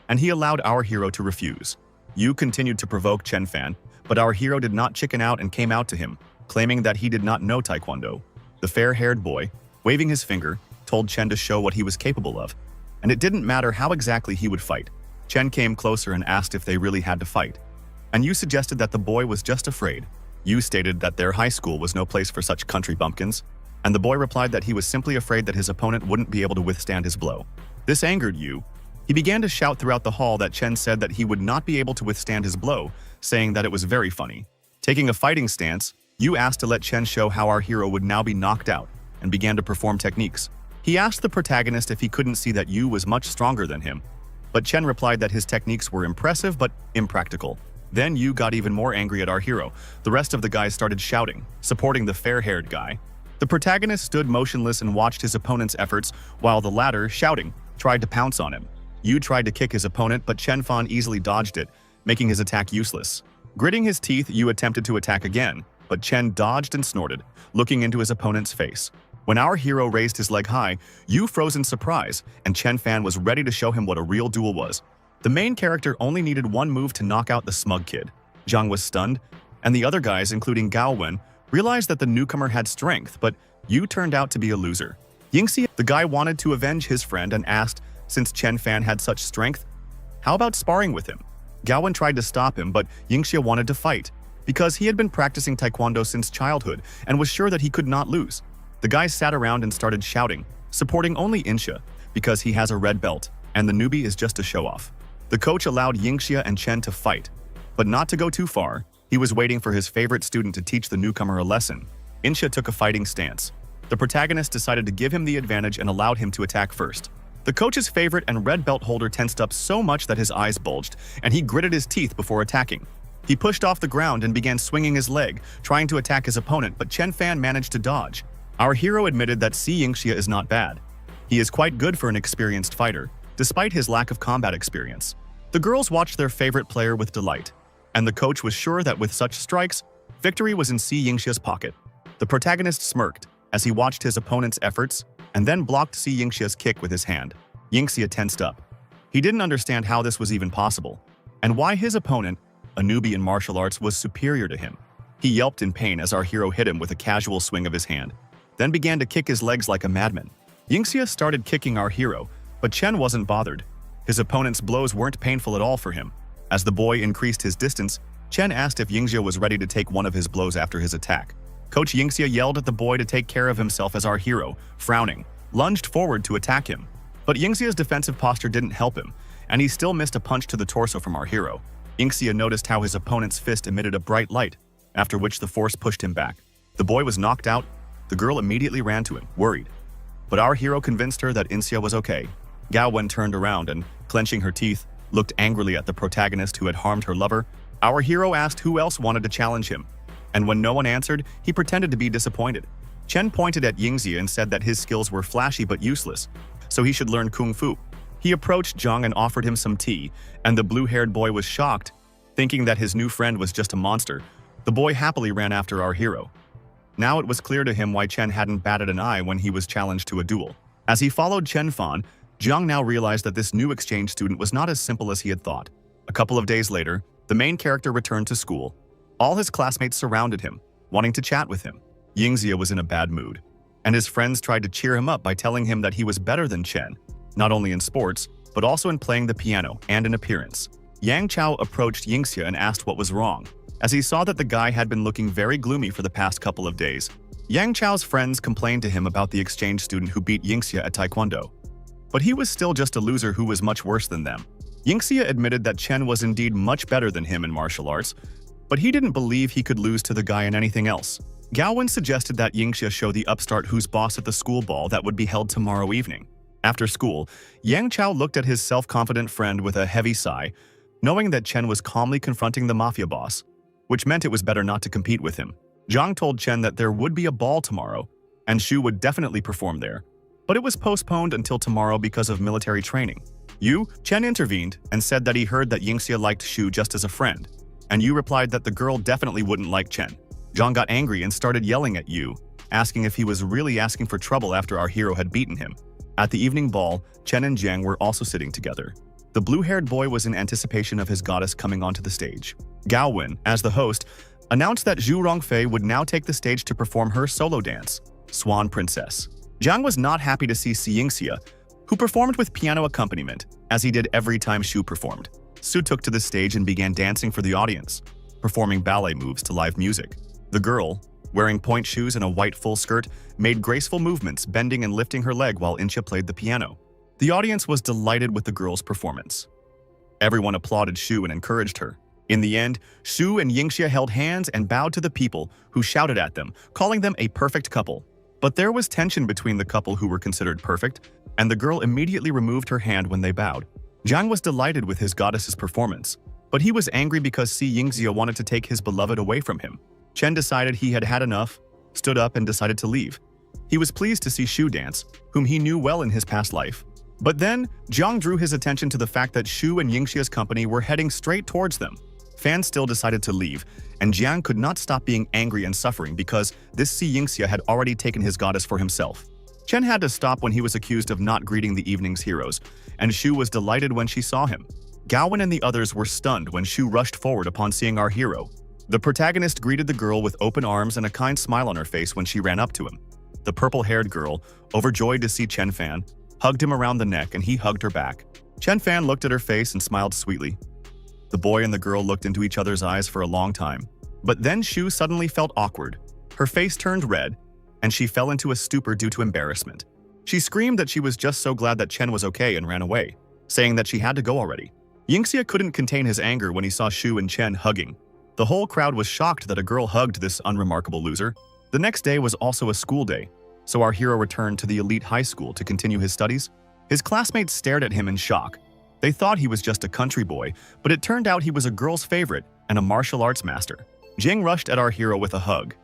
and he allowed our hero to refuse. Yu continued to provoke Chen Fan, but our hero did not chicken out and came out to him, claiming that he did not know Taekwondo. The fair-haired boy, waving his finger, told Chen to show what he was capable of, and it didn't matter how exactly he would fight. Chen came closer and asked if they really had to fight, and Yu suggested that the boy was just afraid. Yu stated that their high school was no place for such country bumpkins, and the boy replied that he was simply afraid that his opponent wouldn't be able to withstand his blow. This angered Yu. He began to shout throughout the hall that Chen said that he would not be able to withstand his blow, saying that it was very funny. Taking a fighting stance, Yu asked to let Chen show how our hero would now be knocked out, and began to perform techniques. He asked the protagonist if he couldn't see that Yu was much stronger than him, but Chen replied that his techniques were impressive but impractical. Then Yu got even more angry at our hero. The rest of the guys started shouting, supporting the fair-haired guy. The protagonist stood motionless and watched his opponent's efforts, while the latter, shouting, tried to pounce on him. Yu tried to kick his opponent, but Chen Fan easily dodged it, making his attack useless. Gritting his teeth, Yu attempted to attack again, but Chen dodged and snorted, looking into his opponent's face. When our hero raised his leg high, Yu froze in surprise, and Chen Fan was ready to show him what a real duel was. The main character only needed one move to knock out the smug kid. Zhang was stunned, and the other guys, including Gao Wen, realized that the newcomer had strength, but Yu turned out to be a loser. Yingxia, the guy, wanted to avenge his friend and asked, since Chen Fan had such strength, how about sparring with him? Gao Wen tried to stop him, but Yingxia wanted to fight, because he had been practicing Taekwondo since childhood and was sure that he could not lose. The guys sat around and started shouting, supporting only Yingxia, because he has a red belt, and the newbie is just a show-off. The coach allowed Yingxia and Chen to fight, but not to go too far. He was waiting for his favorite student to teach the newcomer a lesson. Yingxia took a fighting stance. The protagonist decided to give him the advantage and allowed him to attack first. The coach's favorite and red belt holder tensed up so much that his eyes bulged, and he gritted his teeth before attacking. He pushed off the ground and began swinging his leg, trying to attack his opponent, but Chen Fan managed to dodge. Our hero admitted that Si Yingxia is not bad. He is quite good for an experienced fighter, despite his lack of combat experience. The girls watched their favorite player with delight, and the coach was sure that with such strikes, victory was in Si Yingxia's pocket. The protagonist smirked as he watched his opponent's efforts and then blocked Si Yingxia's kick with his hand. Yingxia tensed up. He didn't understand how this was even possible, and why his opponent, a newbie in martial arts, was superior to him. He yelped in pain as our hero hit him with a casual swing of his hand, then began to kick his legs like a madman. Yingxia started kicking our hero, but Chen wasn't bothered. His opponent's blows weren't painful at all for him. As the boy increased his distance, Chen asked if Yingxia was ready to take one of his blows after his attack. Coach Yingxia yelled at the boy to take care of himself as our hero, frowning, lunged forward to attack him. But Yingxia's defensive posture didn't help him, and he still missed a punch to the torso from our hero. Yingxia noticed how his opponent's fist emitted a bright light, after which the force pushed him back. The boy was knocked out. The girl immediately ran to him, worried. But our hero convinced her that Yingxia was okay. Gao Wen turned around and, clenching her teeth, looked angrily at the protagonist who had harmed her lover. Our hero asked who else wanted to challenge him, and when no one answered, he pretended to be disappointed. Chen pointed at Yingxia and said that his skills were flashy but useless, so he should learn Kung Fu. He approached Zhang and offered him some tea, and the blue-haired boy was shocked, thinking that his new friend was just a monster. The boy happily ran after our hero. Now it was clear to him why Chen hadn't batted an eye when he was challenged to a duel. As he followed Chen Fan, Zhang now realized that this new exchange student was not as simple as he had thought. A couple of days later, the main character returned to school. All his classmates surrounded him, wanting to chat with him. Yingxia was in a bad mood, and his friends tried to cheer him up by telling him that he was better than Chen, not only in sports, but also in playing the piano and in appearance. Yang Chao approached Yingxia and asked what was wrong, as he saw that the guy had been looking very gloomy for the past couple of days. Yang Chao's friends complained to him about the exchange student who beat Yingxia at Taekwondo, but he was still just a loser who was much worse than them. Yingxia admitted that Chen was indeed much better than him in martial arts, but he didn't believe he could lose to the guy in anything else. Gao Wen suggested that Yingxia show the upstart who's boss at the school ball that would be held tomorrow evening. After school, Yang Chao looked at his self-confident friend with a heavy sigh, knowing that Chen was calmly confronting the mafia boss, which meant it was better not to compete with him. Zhang told Chen that there would be a ball tomorrow, and Shu would definitely perform there, but it was postponed until tomorrow because of military training. Chen intervened and said that he heard that Yingxia liked Shu just as a friend, and Yu replied that the girl definitely wouldn't like Chen. Zhang got angry and started yelling at Yu, asking if he was really asking for trouble after our hero had beaten him. At the evening ball, Chen and Jiang were also sitting together. The blue-haired boy was in anticipation of his goddess coming onto the stage. Gao Wen, as the host, announced that Zhu Rongfei would now take the stage to perform her solo dance, Swan Princess. Jiang was not happy to see Yingxia, who performed with piano accompaniment, as he did every time Shu performed. Su took to the stage and began dancing for the audience, performing ballet moves to live music. The girl, wearing point shoes and a white full skirt, made graceful movements, bending and lifting her leg while Inxia played the piano. The audience was delighted with the girl's performance. Everyone applauded Shu and encouraged her. In the end, Shu and Yingxia held hands and bowed to the people, who shouted at them, calling them a perfect couple. But there was tension between the couple who were considered perfect, and the girl immediately removed her hand when they bowed. Jiang was delighted with his goddess's performance, but he was angry because Yingxia wanted to take his beloved away from him. Chen decided he had had enough, stood up and decided to leave. He was pleased to see Shu dance, whom he knew well in his past life. But then, Jiang drew his attention to the fact that Shu and Yingxia's company were heading straight towards them. Fans still decided to leave, and Jiang could not stop being angry and suffering because this Yingxia had already taken his goddess for himself. Chen had to stop when he was accused of not greeting the evening's heroes, and Shu was delighted when she saw him. Gaowen and the others were stunned when Shu rushed forward upon seeing our hero. The protagonist greeted the girl with open arms and a kind smile on her face when she ran up to him. The purple-haired girl, overjoyed to see Chen Fan, hugged him around the neck and he hugged her back. Chen Fan looked at her face and smiled sweetly. The boy and the girl looked into each other's eyes for a long time. But then Shu suddenly felt awkward. Her face turned red, and she fell into a stupor due to embarrassment. She screamed that she was just so glad that Chen was okay and ran away, saying that she had to go already. Yingxia couldn't contain his anger when he saw Shu and Chen hugging. The whole crowd was shocked that a girl hugged this unremarkable loser. The next day was also a school day, so our hero returned to the elite high school to continue his studies. His classmates stared at him in shock. They thought he was just a country boy, but it turned out he was a girl's favorite and a martial arts master. Jing rushed at our hero with a hug.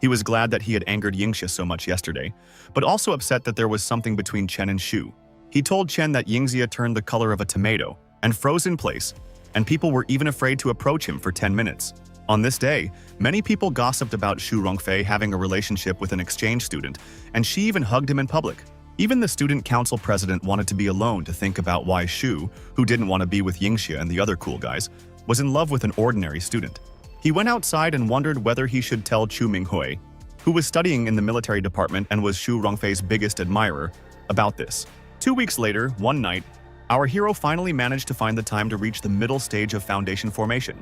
He was glad that he had angered Yingxia so much yesterday, but also upset that there was something between Chen and Shu. He told Chen that Yingxia turned the color of a tomato and froze in place, and people were even afraid to approach him for 10 minutes. On this day, many people gossiped about Shu Rongfei having a relationship with an exchange student, and she even hugged him in public. Even the student council president wanted to be alone to think about why Shu, who didn't want to be with Yingxia and the other cool guys, was in love with an ordinary student. He went outside and wondered whether he should tell Chu Minghui, who was studying in the military department and was Shu Rongfei's biggest admirer, about this. 2 weeks later, one night, our hero finally managed to find the time to reach the middle stage of foundation formation.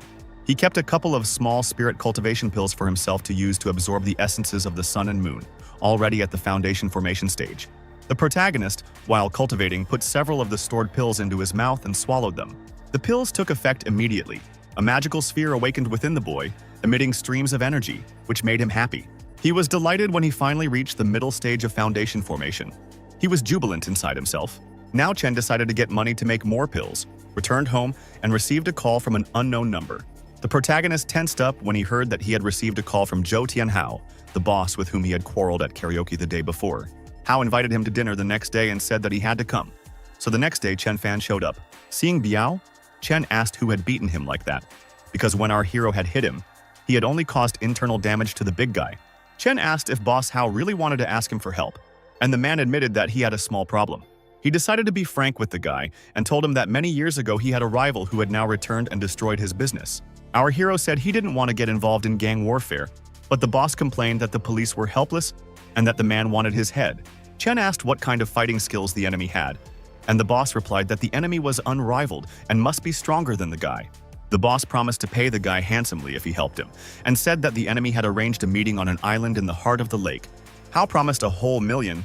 He kept a couple of small spirit cultivation pills for himself to use to absorb the essences of the sun and moon, already at the foundation formation stage. The protagonist, while cultivating, put several of the stored pills into his mouth and swallowed them. The pills took effect immediately. A magical sphere awakened within the boy, emitting streams of energy, which made him happy. He was delighted when he finally reached the middle stage of foundation formation. He was jubilant inside himself. Now Chen decided to get money to make more pills, returned home, and received a call from an unknown number. The protagonist tensed up when he heard that he had received a call from Zhou Tianhao, the boss with whom he had quarreled at karaoke the day before. Hao invited him to dinner the next day and said that he had to come. So the next day, Chen Fan showed up. Seeing Biao, Chen asked who had beaten him like that, because when our hero had hit him, he had only caused internal damage to the big guy. Chen asked if Boss Hao really wanted to ask him for help, and the man admitted that he had a small problem. He decided to be frank with the guy and told him that many years ago he had a rival who had now returned and destroyed his business. Our hero said he didn't want to get involved in gang warfare, but the boss complained that the police were helpless and that the man wanted his head. Chen asked what kind of fighting skills the enemy had, and the boss replied that the enemy was unrivaled and must be stronger than the guy. The boss promised to pay the guy handsomely if he helped him, and said that the enemy had arranged a meeting on an island in the heart of the lake. Hao promised a whole million.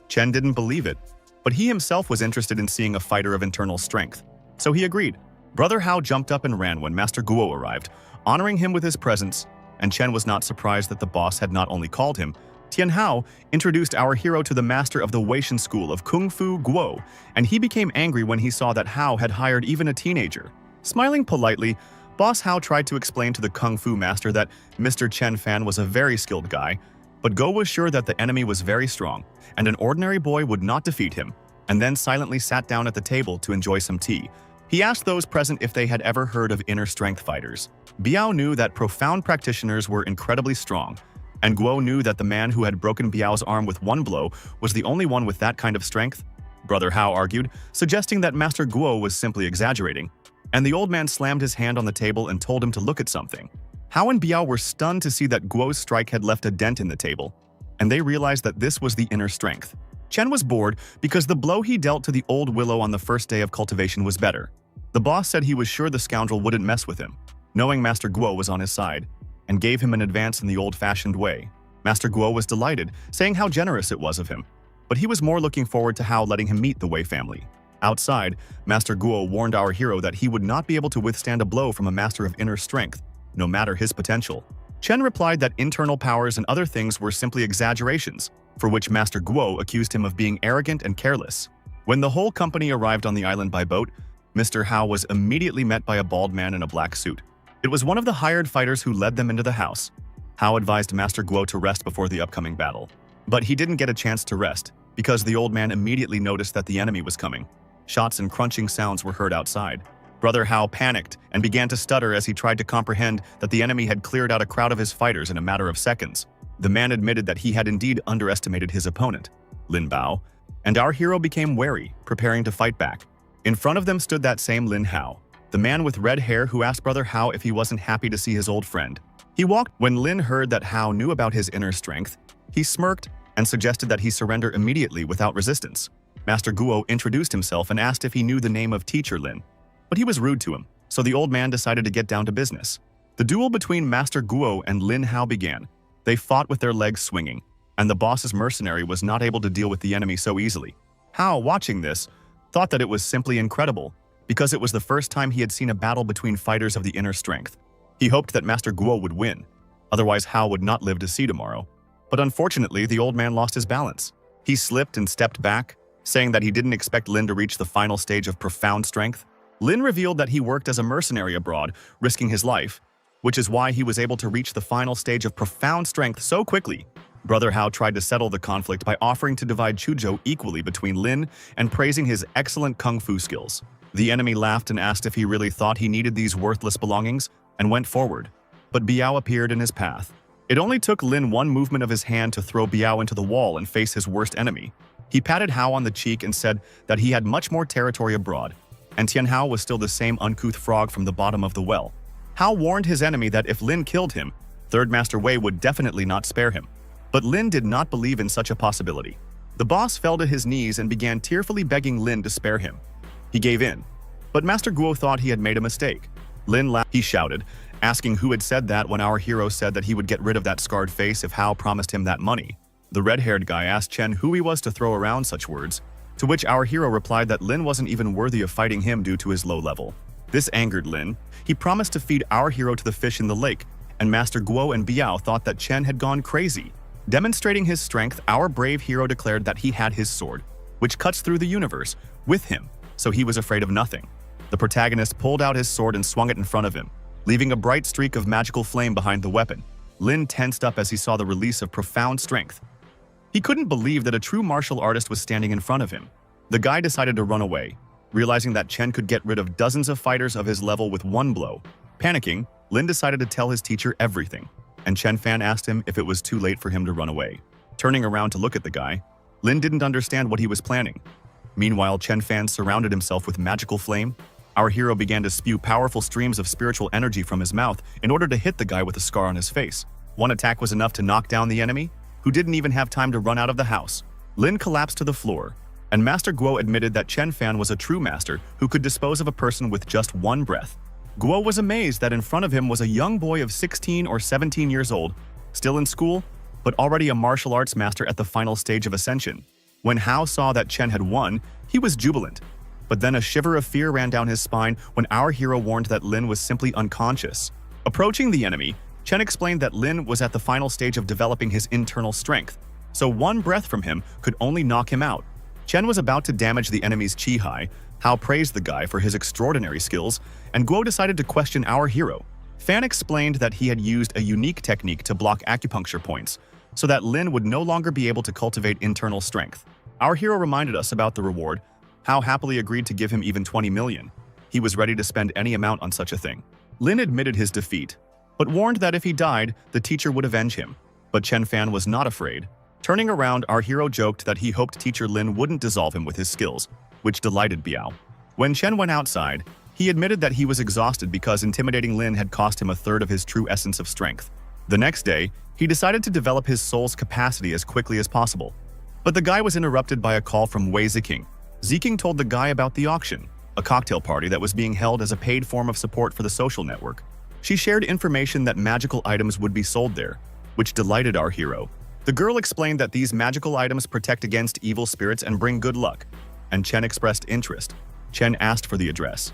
Chen didn't believe it, but he himself was interested in seeing a fighter of internal strength, so he agreed. Brother Hao jumped up and ran when Master Guo arrived, honoring him with his presence, and Chen was not surprised that the boss had not only called him. Tian Hao introduced our hero to the master of the Weishan school of Kung Fu Guo, and he became angry when he saw that Hao had hired even a teenager. Smiling politely, Boss Hao tried to explain to the Kung Fu master that Mr. Chen Fan was a very skilled guy, but Guo was sure that the enemy was very strong, and an ordinary boy would not defeat him, and then silently sat down at the table to enjoy some tea. He asked those present if they had ever heard of inner strength fighters. Biao knew that profound practitioners were incredibly strong, and Guo knew that the man who had broken Biao's arm with one blow was the only one with that kind of strength. Brother Hao argued, suggesting that Master Guo was simply exaggerating, and the old man slammed his hand on the table and told him to look at something. Hao and Biao were stunned to see that Guo's strike had left a dent in the table, and they realized that this was the inner strength. Chen was bored because the blow he dealt to the old willow on the first day of cultivation was better. The boss said he was sure the scoundrel wouldn't mess with him, knowing Master Guo was on his side, and gave him an advance in the old-fashioned way. Master Guo was delighted, saying how generous it was of him, but he was more looking forward to Hao letting him meet the Wei family. Outside, Master Guo warned our hero that he would not be able to withstand a blow from a master of inner strength, no matter his potential. Chen replied that internal powers and other things were simply exaggerations, for which Master Guo accused him of being arrogant and careless. When the whole company arrived on the island by boat, Mr. Hao was immediately met by a bald man in a black suit. It was one of the hired fighters who led them into the house. Hao advised Master Guo to rest before the upcoming battle. But he didn't get a chance to rest, because the old man immediately noticed that the enemy was coming. Shots and crunching sounds were heard outside. Brother Hao panicked and began to stutter as he tried to comprehend that the enemy had cleared out a crowd of his fighters in a matter of seconds. The man admitted that he had indeed underestimated his opponent, Lin Bao, and our hero became wary, preparing to fight back. In front of them stood that same Lin Hao, the man with red hair who asked Brother Hao if he wasn't happy to see his old friend. He walked. When Lin heard that Hao knew about his inner strength, he smirked and suggested that he surrender immediately without resistance. Master Guo introduced himself and asked if he knew the name of Teacher Lin, but he was rude to him, so the old man decided to get down to business. The duel between Master Guo and Lin Hao began. They fought with their legs swinging, and the boss's mercenary was not able to deal with the enemy so easily. Hao, watching this, thought that it was simply incredible, because it was the first time he had seen a battle between fighters of the inner strength. He hoped that Master Guo would win, otherwise Hao would not live to see tomorrow. But unfortunately, the old man lost his balance. He slipped and stepped back, saying that he didn't expect Lin to reach the final stage of profound strength. Lin revealed that he worked as a mercenary abroad, risking his life, which is why he was able to reach the final stage of profound strength so quickly. Brother Hao tried to settle the conflict by offering to divide Chuzhou equally between Lin and praising his excellent kung fu skills. The enemy laughed and asked if he really thought he needed these worthless belongings, and went forward. But Biao appeared in his path. It only took Lin one movement of his hand to throw Biao into the wall and face his worst enemy. He patted Hao on the cheek and said that he had much more territory abroad, and Tian Hao was still the same uncouth frog from the bottom of the well. Hao warned his enemy that if Lin killed him, Third Master Wei would definitely not spare him. But Lin did not believe in such a possibility. The boss fell to his knees and began tearfully begging Lin to spare him. He gave in, but Master Guo thought he had made a mistake. Lin laughed. He shouted, asking who had said that when our hero said that he would get rid of that scarred face if Hao promised him that money. The red-haired guy asked Chen who he was to throw around such words, to which our hero replied that Lin wasn't even worthy of fighting him due to his low level. This angered Lin. He promised to feed our hero to the fish in the lake, and Master Guo and Biao thought that Chen had gone crazy. Demonstrating his strength, our brave hero declared that he had his sword, which cuts through the universe, with him, so he was afraid of nothing. The protagonist pulled out his sword and swung it in front of him, leaving a bright streak of magical flame behind the weapon. Lin tensed up as he saw the release of profound strength. He couldn't believe that a true martial artist was standing in front of him. The guy decided to run away, realizing that Chen could get rid of dozens of fighters of his level with one blow. Panicking, Lin decided to tell his teacher everything, and Chen Fan asked him if it was too late for him to run away. Turning around to look at the guy, Lin didn't understand what he was planning. Meanwhile, Chen Fan surrounded himself with magical flame. Our hero began to spew powerful streams of spiritual energy from his mouth in order to hit the guy with a scar on his face. One attack was enough to knock down the enemy, who didn't even have time to run out of the house. Lin collapsed to the floor, and Master Guo admitted that Chen Fan was a true master who could dispose of a person with just one breath. Guo was amazed that in front of him was a young boy of 16 or 17 years old, still in school, but already a martial arts master at the final stage of ascension. When Hao saw that Chen had won, he was jubilant. But then a shiver of fear ran down his spine when our hero warned that Lin was simply unconscious. Approaching the enemy, Chen explained that Lin was at the final stage of developing his internal strength, so one breath from him could only knock him out. Chen was about to damage the enemy's chi hai. Hao praised the guy for his extraordinary skills, and Guo decided to question our hero. Fan explained that he had used a unique technique to block acupuncture points, so that Lin would no longer be able to cultivate internal strength. Our hero reminded us about the reward, how happily agreed to give him even 20 million. He was ready to spend any amount on such a thing. Lin admitted his defeat, but warned that if he died, the teacher would avenge him. But Chen Fan was not afraid. Turning around, our hero joked that he hoped teacher Lin wouldn't dissolve him with his skills, which delighted Biao. When Chen went outside, he admitted that he was exhausted because intimidating Lin had cost him a third of his true essence of strength. The next day, he decided to develop his soul's capacity as quickly as possible. But the guy was interrupted by a call from Wei Ziking. Ziking told the guy about the auction, a cocktail party that was being held as a paid form of support for the social network. She shared information that magical items would be sold there, which delighted our hero. The girl explained that these magical items protect against evil spirits and bring good luck, and Chen expressed interest. Chen asked for the address.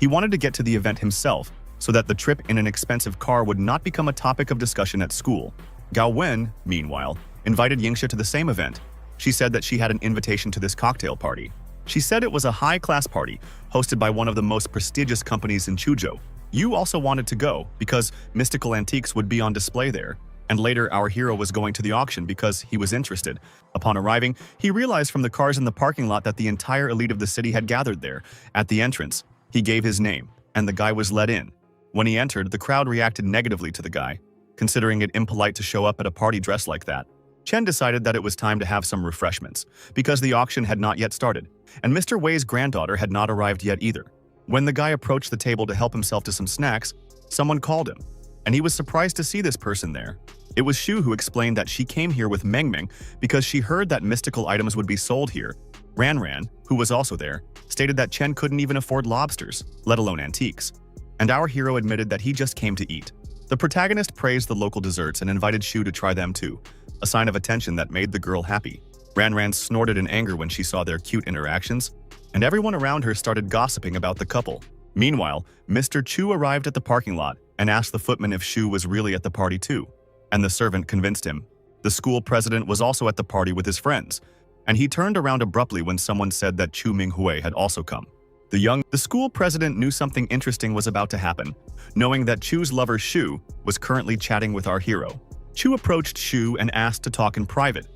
He wanted to get to the event himself, so that the trip in an expensive car would not become a topic of discussion at school. Gao Wen, meanwhile, invited Yingxia to the same event. She said that she had an invitation to this cocktail party. She said it was a high-class party, hosted by one of the most prestigious companies in Chuzhou. Yu also wanted to go, because mystical antiques would be on display there. And later, our hero was going to the auction because he was interested. Upon arriving, he realized from the cars in the parking lot that the entire elite of the city had gathered there. At the entrance, he gave his name, and the guy was let in. When he entered, the crowd reacted negatively to the guy, considering it impolite to show up at a party dressed like that. Chen decided that it was time to have some refreshments, because the auction had not yet started, and Mr. Wei's granddaughter had not arrived yet either. When the guy approached the table to help himself to some snacks, someone called him, and he was surprised to see this person there. It was Shu who explained that she came here with Meng Meng because she heard that mystical items would be sold here. Ran Ran, who was also there, stated that Chen couldn't even afford lobsters, let alone antiques. And our hero admitted that he just came to eat. The protagonist praised the local desserts and invited Shu to try them too, a sign of attention that made the girl happy. Ran Ran snorted in anger when she saw their cute interactions, and everyone around her started gossiping about the couple. Meanwhile, Mr. Chu arrived at the parking lot and asked the footman if Shu was really at the party too, and the servant convinced him. The school president was also at the party with his friends, and he turned around abruptly when someone said that Chu Minghui had also come. The school president knew something interesting was about to happen, knowing that Chu's lover Shu was currently chatting with our hero. Chu approached Shu and asked to talk in private.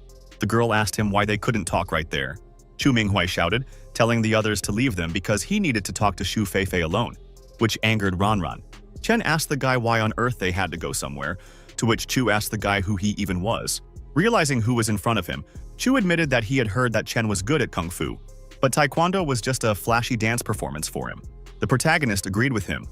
The girl asked him why they couldn't talk right there. Chu Minghui shouted, telling the others to leave them because he needed to talk to Shu Feifei alone, which angered Ran Ran. Chen asked the guy why on earth they had to go somewhere, to which Chu asked the guy who he even was. Realizing who was in front of him, Chu admitted that he had heard that Chen was good at kung fu, but taekwondo was just a flashy dance performance for him. The protagonist agreed with him,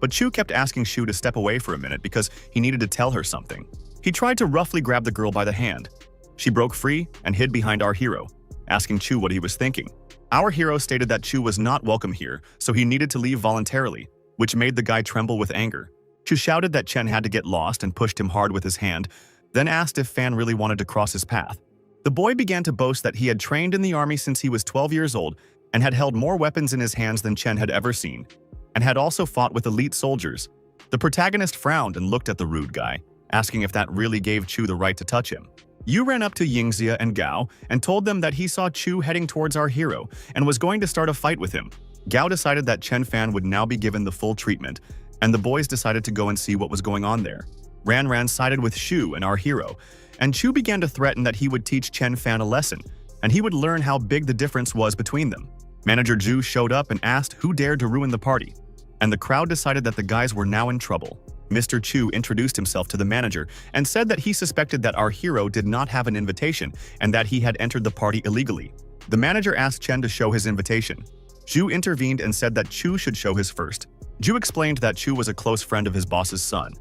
but Chu kept asking Shu to step away for a minute because he needed to tell her something. He tried to roughly grab the girl by the hand. She broke free and hid behind our hero, asking Chu what he was thinking. Our hero stated that Chu was not welcome here, so he needed to leave voluntarily, which made the guy tremble with anger. Chu shouted that Chen had to get lost and pushed him hard with his hand, then asked if Fan really wanted to cross his path. The boy began to boast that he had trained in the army since he was 12 years old and had held more weapons in his hands than Chen had ever seen, and had also fought with elite soldiers. The protagonist frowned and looked at the rude guy, asking if that really gave Chu the right to touch him. Yu ran up to Yingxia and Gao and told them that he saw Chu heading towards our hero and was going to start a fight with him. Gao decided that Chen Fan would now be given the full treatment, and the boys decided to go and see what was going on there. Ran Ran sided with Shu and our hero, and Chu began to threaten that he would teach Chen Fan a lesson, and he would learn how big the difference was between them. Manager Zhu showed up and asked who dared to ruin the party, and the crowd decided that the guys were now in trouble. Mr. Chu introduced himself to the manager and said that he suspected that our hero did not have an invitation and that he had entered the party illegally. The manager asked Chen to show his invitation. Zhu intervened and said that Chu should show his first. Zhu explained that Chu was a close friend of his boss's son,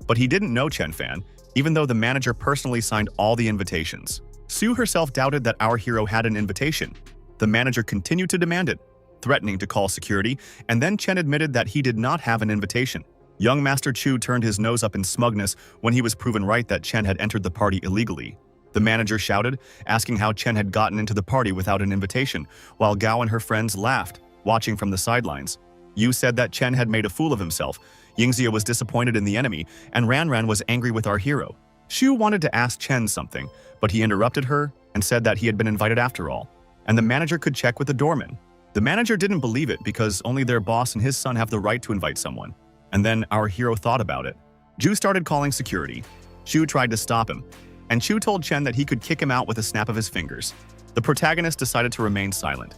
but he didn't know Chen Fan, even though the manager personally signed all the invitations. Sue herself doubted that our hero had an invitation. The manager continued to demand it, threatening to call security, and then Chen admitted that he did not have an invitation. Young Master Chu turned his nose up in smugness when he was proven right that Chen had entered the party illegally. The manager shouted, asking how Chen had gotten into the party without an invitation, while Gao and her friends laughed, watching from the sidelines. Yu said that Chen had made a fool of himself. Yingxia was disappointed in the enemy, and Ran Ran was angry with our hero. Shu wanted to ask Chen something, but he interrupted her and said that he had been invited after all, and the manager could check with the doorman. The manager didn't believe it because only their boss and his son have the right to invite someone. And then our hero thought about it. Zhu started calling security. Shu tried to stop him, and Shu told Chen that he could kick him out with a snap of his fingers. The protagonist decided to remain silent.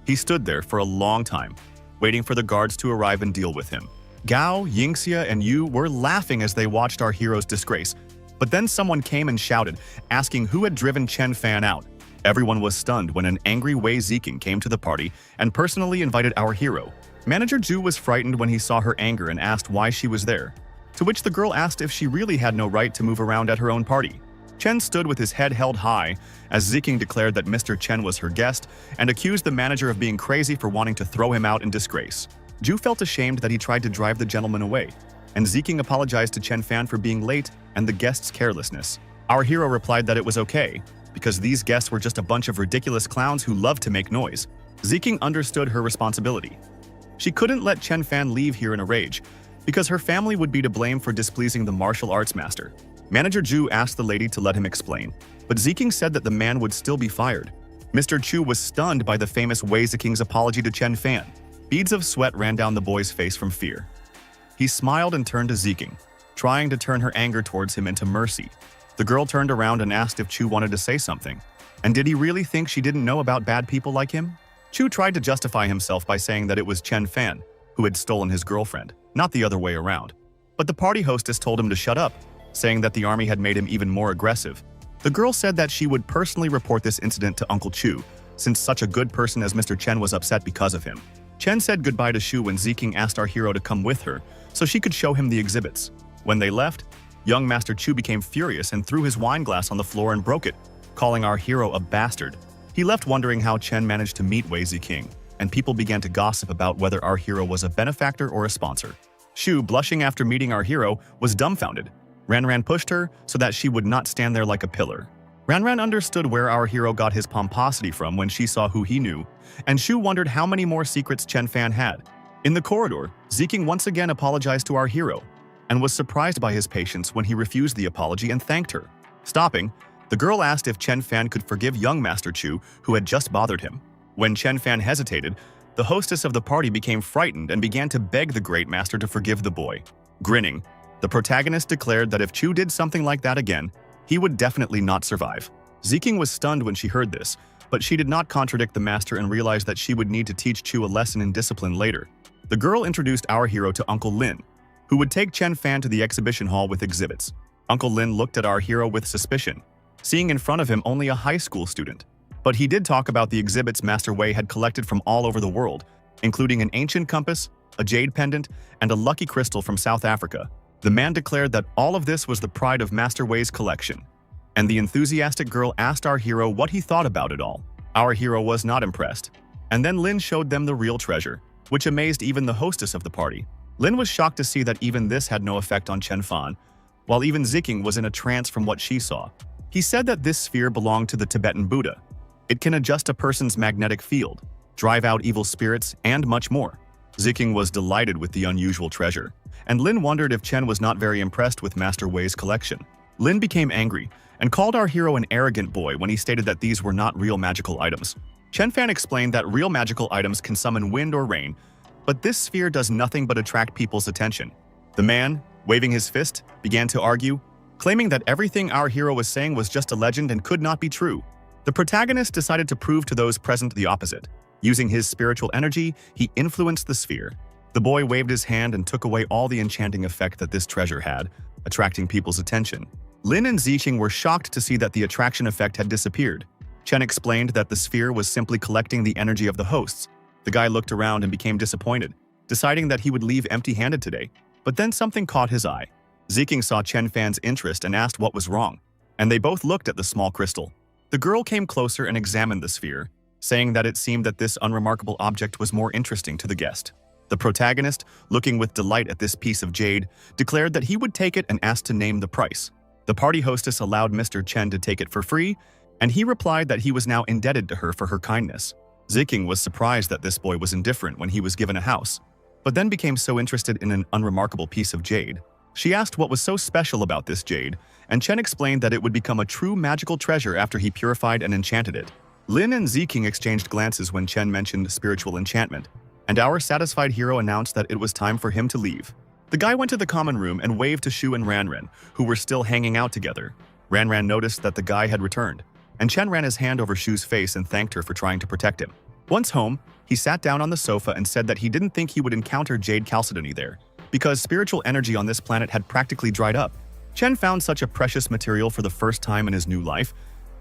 He stood there for a long time, waiting for the guards to arrive and deal with him. Gao, Yingxia, and Yu were laughing as they watched our hero's disgrace, but then someone came and shouted, asking who had driven Chen Fan out. Everyone was stunned when an angry Wei Ziking came to the party and personally invited our hero. Manager Zhu was frightened when he saw her anger and asked why she was there, to which the girl asked if she really had no right to move around at her own party. Chen stood with his head held high as Ziking declared that Mr. Chen was her guest and accused the manager of being crazy for wanting to throw him out in disgrace. Zhu felt ashamed that he tried to drive the gentleman away, and Ziking apologized to Chen Fan for being late and the guest's carelessness. Our hero replied that it was okay, because these guests were just a bunch of ridiculous clowns who loved to make noise. Ziking understood her responsibility. She couldn't let Chen Fan leave here in a rage, because her family would be to blame for displeasing the martial arts master. Manager Zhu asked the lady to let him explain, but Ziking said that the man would still be fired. Mr. Chu was stunned by the famous Wei Ziking's apology to Chen Fan. Beads of sweat ran down the boy's face from fear. He smiled and turned to Ziking, trying to turn her anger towards him into mercy. The girl turned around and asked if Chu wanted to say something. And did he really think she didn't know about bad people like him? Chu tried to justify himself by saying that it was Chen Fan who had stolen his girlfriend, not the other way around. But the party hostess told him to shut up, saying that the army had made him even more aggressive. The girl said that she would personally report this incident to Uncle Chu, since such a good person as Mr. Chen was upset because of him. Chen said goodbye to Shu when Ziking asked our hero to come with her, so she could show him the exhibits. When they left, young Master Chu became furious and threw his wine glass on the floor and broke it, calling our hero a bastard. He left wondering how Chen managed to meet Wei Ziking, and people began to gossip about whether our hero was a benefactor or a sponsor. Shu, blushing after meeting our hero, was dumbfounded. Ranran pushed her so that she would not stand there like a pillar. Ranran understood where our hero got his pomposity from when she saw who he knew, and Shu wondered how many more secrets Chen Fan had. In the corridor, Ziking once again apologized to our hero, and was surprised by his patience when he refused the apology and thanked her. Stopping, the girl asked if Chen Fan could forgive young Master Chu, who had just bothered him. When Chen Fan hesitated, the hostess of the party became frightened and began to beg the great master to forgive the boy. Grinning, the protagonist declared that if Chu did something like that again, he would definitely not survive. Ziking was stunned when she heard this, but she did not contradict the master and realized that she would need to teach Chu a lesson in discipline later. The girl introduced our hero to Uncle Lin, who would take Chen Fan to the exhibition hall with exhibits. Uncle Lin looked at our hero with suspicion, seeing in front of him only a high school student. But he did talk about the exhibits Master Wei had collected from all over the world, including an ancient compass, a jade pendant, and a lucky crystal from South Africa. The man declared that all of this was the pride of Master Wei's collection, and the enthusiastic girl asked our hero what he thought about it all. Our hero was not impressed, and then Lin showed them the real treasure, which amazed even the hostess of the party. Lin was shocked to see that even this had no effect on Chen Fan, while even Ziking was in a trance from what she saw. He said that this sphere belonged to the Tibetan Buddha. It can adjust a person's magnetic field, drive out evil spirits, and much more. Ziking was delighted with the unusual treasure, and Lin wondered if Chen was not very impressed with Master Wei's collection. Lin became angry and called our hero an arrogant boy when he stated that these were not real magical items. Chen Fan explained that real magical items can summon wind or rain, but this sphere does nothing but attract people's attention. The man, waving his fist, began to argue, claiming that everything our hero was saying was just a legend and could not be true. The protagonist decided to prove to those present the opposite. Using his spiritual energy, he influenced the sphere. The boy waved his hand and took away all the enchanting effect that this treasure had, attracting people's attention. Lin and Ziqing were shocked to see that the attraction effect had disappeared. Chen explained that the sphere was simply collecting the energy of the hosts. The guy looked around and became disappointed, deciding that he would leave empty-handed today. But then something caught his eye. Ziqing saw Chen Fan's interest and asked what was wrong, and they both looked at the small crystal. The girl came closer and examined the sphere, saying that it seemed that this unremarkable object was more interesting to the guest. The protagonist, looking with delight at this piece of jade, declared that he would take it and asked to name the price. The party hostess allowed Mr. Chen to take it for free, and he replied that he was now indebted to her for her kindness. Ziqing was surprised that this boy was indifferent when he was given a house, but then became so interested in an unremarkable piece of jade. She asked what was so special about this jade, and Chen explained that it would become a true magical treasure after he purified and enchanted it. Lin and Ziqing exchanged glances when Chen mentioned spiritual enchantment, and our satisfied hero announced that it was time for him to leave. The guy went to the common room and waved to Shu and Ranran, who were still hanging out together. Ranran noticed that the guy had returned. and Chen ran his hand over Shu's face and thanked her for trying to protect him. Once home, he sat down on the sofa and said that he didn't think he would encounter Jade Chalcedony there, because spiritual energy on this planet had practically dried up. Chen found such a precious material for the first time in his new life,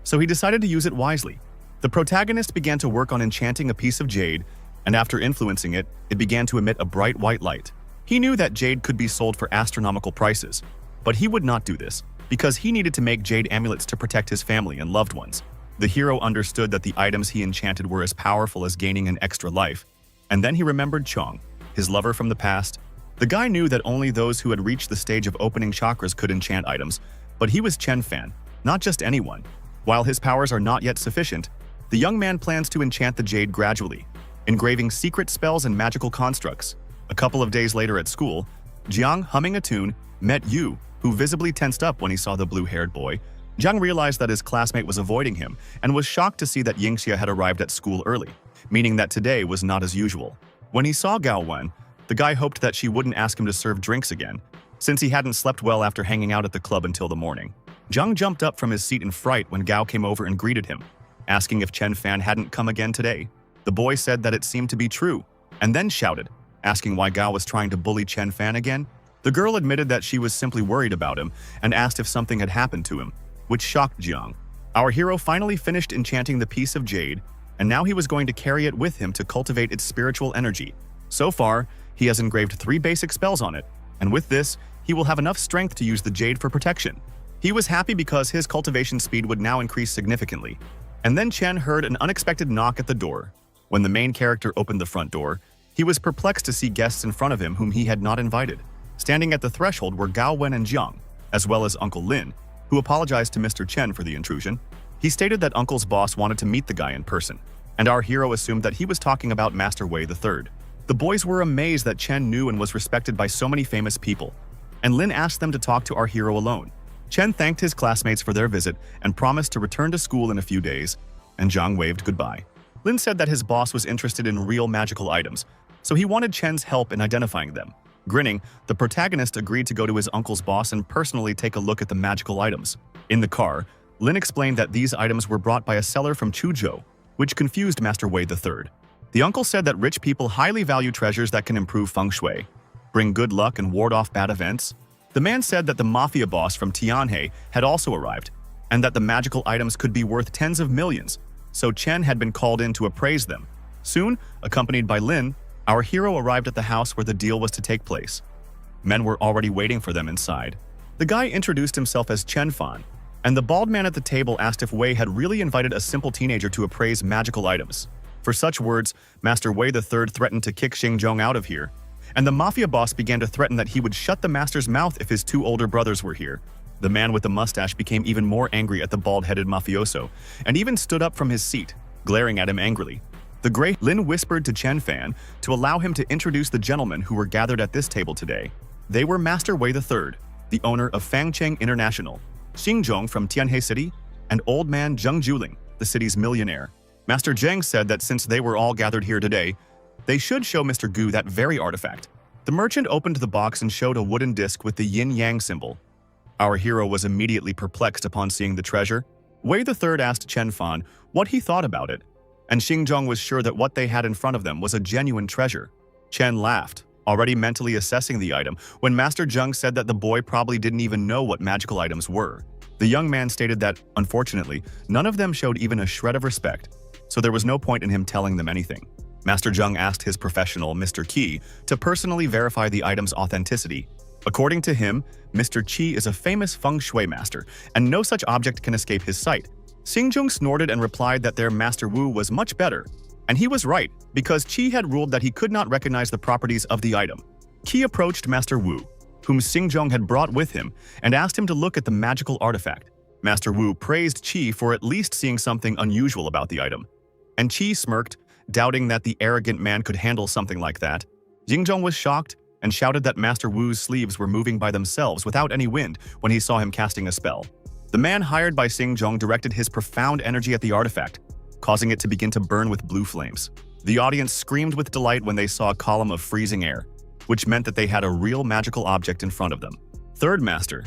so he decided to use it wisely. The protagonist began to work on enchanting a piece of jade, and after influencing it, it began to emit a bright white light. He knew that jade could be sold for astronomical prices, but he would not do this, because he needed to make jade amulets to protect his family and loved ones. The hero understood that the items he enchanted were as powerful as gaining an extra life, and then he remembered Chong, his lover from the past. The guy knew that only those who had reached the stage of opening chakras could enchant items, but he was Chen Fan, not just anyone. While his powers are not yet sufficient, the young man plans to enchant the jade gradually, engraving secret spells and magical constructs. A couple of days later at school, Jiang, humming a tune, met Yu, who visibly tensed up when he saw the blue-haired boy. Jiang realized that his classmate was avoiding him and was shocked to see that Yingxia had arrived at school early, meaning that today was not as usual. When he saw Gao Wen, the guy hoped that she wouldn't ask him to serve drinks again, since he hadn't slept well after hanging out at the club until the morning. Jiang jumped up from his seat in fright when Gao came over and greeted him, asking if Chen Fan hadn't come again today. The boy said that it seemed to be true, and then shouted, asking why Gao was trying to bully Chen Fan again. The girl admitted that she was simply worried about him and asked if something had happened to him, which shocked Jiang. Our hero finally finished enchanting the piece of jade, and now he was going to carry it with him to cultivate its spiritual energy. So far, he has engraved 3 basic spells on it, and with this, he will have enough strength to use the jade for protection. He was happy because his cultivation speed would now increase significantly. And then Chen heard an unexpected knock at the door. When the main character opened the front door, he was perplexed to see guests in front of him whom he had not invited. Standing at the threshold were Gao Wen and Jiang, as well as Uncle Lin, who apologized to Mr. Chen for the intrusion. He stated that Uncle's boss wanted to meet the guy in person, and our hero assumed that he was talking about Master Wei III. The boys were amazed that Chen knew and was respected by so many famous people, and Lin asked them to talk to our hero alone. Chen thanked his classmates for their visit and promised to return to school in a few days, and Jiang waved goodbye. Lin said that his boss was interested in real magical items, so he wanted Chen's help in identifying them. Grinning, the protagonist agreed to go to his uncle's boss and personally take a look at the magical items. In the car, Lin explained that these items were brought by a seller from Chuzhou, which confused Master Wei III. The uncle said that rich people highly value treasures that can improve feng shui, bring good luck and ward off bad events. The man said that the mafia boss from Tianhe had also arrived, and that the magical items could be worth tens of millions, so Chen had been called in to appraise them. Soon, accompanied by Lin, our hero arrived at the house where the deal was to take place. Men were already waiting for them inside. The guy introduced himself as Chen Fan, and the bald man at the table asked if Wei had really invited a simple teenager to appraise magical items. For such words, Master Wei III threatened to kick Xingzhong out of here, and the mafia boss began to threaten that he would shut the master's mouth if his 2 older brothers were here. The man with the mustache became even more angry at the bald-headed mafioso, and even stood up from his seat, glaring at him angrily. The gray Lin whispered to Chen Fan to allow him to introduce the gentlemen who were gathered at this table today. They were Master Wei III, the owner of Fangcheng International, Xingzhong from Tianhe City, and old man Zheng Juling, the city's millionaire. Master Zheng said that since they were all gathered here today, they should show Mr. Gu that very artifact. The merchant opened the box and showed a wooden disc with the yin-yang symbol. Our hero was immediately perplexed upon seeing the treasure. Wei III asked Chen Fan what he thought about it, and Xingzhong was sure that what they had in front of them was a genuine treasure. Chen laughed, already mentally assessing the item, when Master Zheng said that the boy probably didn't even know what magical items were. The young man stated that, unfortunately, none of them showed even a shred of respect, so there was no point in him telling them anything. Master Zheng asked his professional, Mr. Qi, to personally verify the item's authenticity. According to him, Mr. Qi is a famous feng shui master, and no such object can escape his sight. Xingzhong snorted and replied that their Master Wu was much better, and he was right, because Qi had ruled that he could not recognize the properties of the item. Qi approached Master Wu, whom Xingzhong had brought with him, and asked him to look at the magical artifact. Master Wu praised Qi for at least seeing something unusual about the item, and Qi smirked, doubting that the arrogant man could handle something like that. Xingzhong was shocked and shouted that Master Wu's sleeves were moving by themselves without any wind when he saw him casting a spell. The man hired by Xingzhong directed his profound energy at the artifact, causing it to begin to burn with blue flames. The audience screamed with delight when they saw a column of freezing air, which meant that they had a real magical object in front of them. Third Master.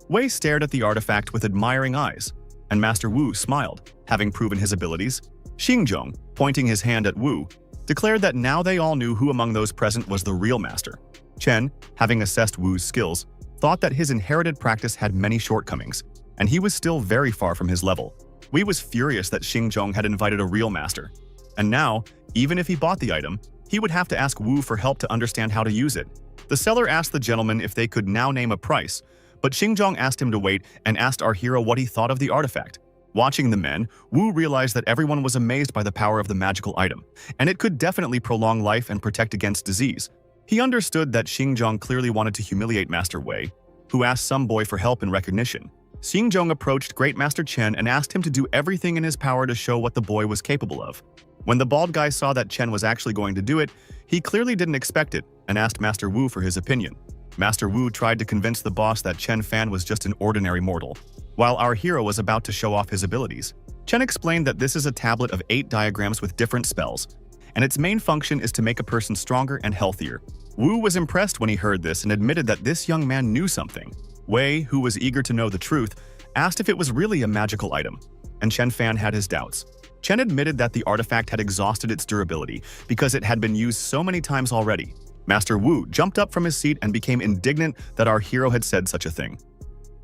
Wei stared at the artifact with admiring eyes, and Master Wu smiled, having proven his abilities. Xinjiang, pointing his hand at Wu, declared that now they all knew who among those present was the real master. Chen, having assessed Wu's skills, thought that his inherited practice had many shortcomings, and he was still very far from his level. Wei was furious that Xinjiang had invited a real master. And now, even if he bought the item, he would have to ask Wu for help to understand how to use it. The seller asked the gentleman if they could now name a price, but Xinjiang asked him to wait and asked our hero what he thought of the artifact. Watching the men, Wu realized that everyone was amazed by the power of the magical item, and it could definitely prolong life and protect against disease. He understood that Xinjiang clearly wanted to humiliate Master Wei, who asked some boy for help and recognition. Xinjiang approached Great Master Chen and asked him to do everything in his power to show what the boy was capable of. When the bald guy saw that Chen was actually going to do it, he clearly didn't expect it and asked Master Wu for his opinion. Master Wu tried to convince the boss that Chen Fan was just an ordinary mortal, while our hero was about to show off his abilities. Chen explained that this is a tablet of 8 diagrams with different spells, and its main function is to make a person stronger and healthier. Wu was impressed when he heard this and admitted that this young man knew something. Wei, who was eager to know the truth, asked if it was really a magical item, and Chen Fan had his doubts. Chen admitted that the artifact had exhausted its durability because it had been used so many times already. Master Wu jumped up from his seat and became indignant that our hero had said such a thing.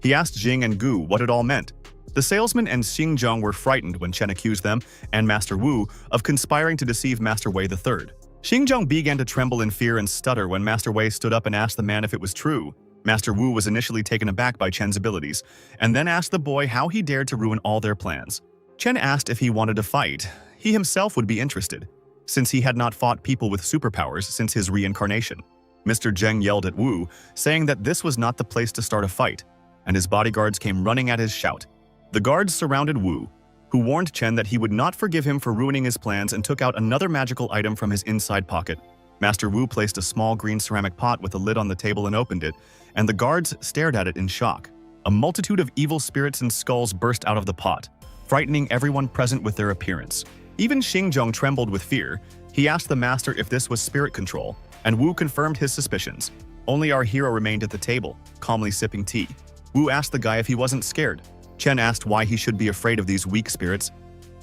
He asked Jing and Gu what it all meant. The salesman and Xinjiang were frightened when Chen accused them, and Master Wu, of conspiring to deceive Master Wei III. Xinjiang began to tremble in fear and stutter when Master Wei stood up and asked the man if it was true. Master Wu was initially taken aback by Chen's abilities, and then asked the boy how he dared to ruin all their plans. Chen asked if he wanted to fight. He himself would be interested, since he had not fought people with superpowers since his reincarnation. Mr. Zheng yelled at Wu, saying that this was not the place to start a fight, and his bodyguards came running at his shout. The guards surrounded Wu, who warned Chen that he would not forgive him for ruining his plans and took out another magical item from his inside pocket. Master Wu placed a small green ceramic pot with a lid on the table and opened it, and the guards stared at it in shock. A multitude of evil spirits and skulls burst out of the pot, frightening everyone present with their appearance. Even Xinjiang trembled with fear. He asked the master if this was spirit control, and Wu confirmed his suspicions. Only our hero remained at the table, calmly sipping tea. Wu asked the guy if he wasn't scared. Chen asked why he should be afraid of these weak spirits,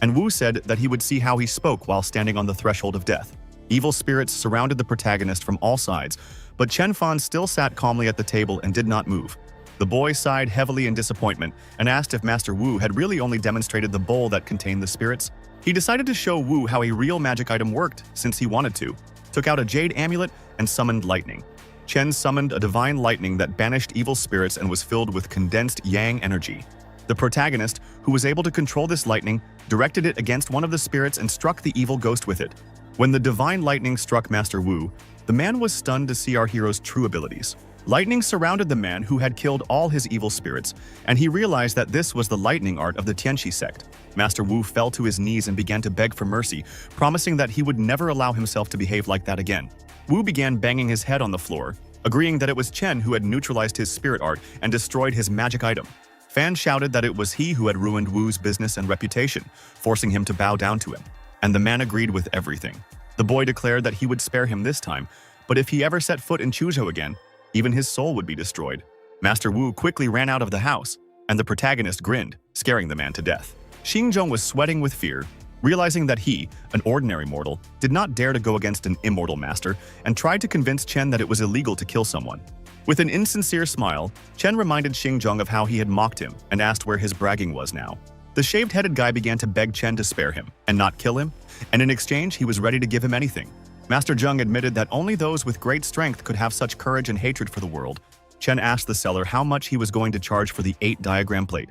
and Wu said that he would see how he spoke while standing on the threshold of death. Evil spirits surrounded the protagonist from all sides, but Chen Fan still sat calmly at the table and did not move. The boy sighed heavily in disappointment and asked if Master Wu had really only demonstrated the bowl that contained the spirits. He decided to show Wu how a real magic item worked since he wanted to, took out a jade amulet and summoned lightning. Chen summoned a divine lightning that banished evil spirits and was filled with condensed yang energy. The protagonist, who was able to control this lightning, directed it against one of the spirits and struck the evil ghost with it. When the divine lightning struck Master Wu, the man was stunned to see our hero's true abilities. Lightning surrounded the man who had killed all his evil spirits, and he realized that this was the lightning art of the Tianxi sect. Master Wu fell to his knees and began to beg for mercy, promising that he would never allow himself to behave like that again. Wu began banging his head on the floor, agreeing that it was Chen who had neutralized his spirit art and destroyed his magic item. Fan shouted that it was he who had ruined Wu's business and reputation, forcing him to bow down to him. And the man agreed with everything. The boy declared that he would spare him this time, but if he ever set foot in Chuzhou again, even his soul would be destroyed. Master Wu quickly ran out of the house, and the protagonist grinned, scaring the man to death. Xinjiang was sweating with fear, realizing that he, an ordinary mortal, did not dare to go against an immortal master, and tried to convince Chen that it was illegal to kill someone. With an insincere smile, Chen reminded Xinjiang of how he had mocked him and asked where his bragging was now. The shaved-headed guy began to beg Chen to spare him and not kill him, and in exchange he was ready to give him anything. Master Zheng admitted that only those with great strength could have such courage and hatred for the world. Chen asked the seller how much he was going to charge for the 8-diagram plate,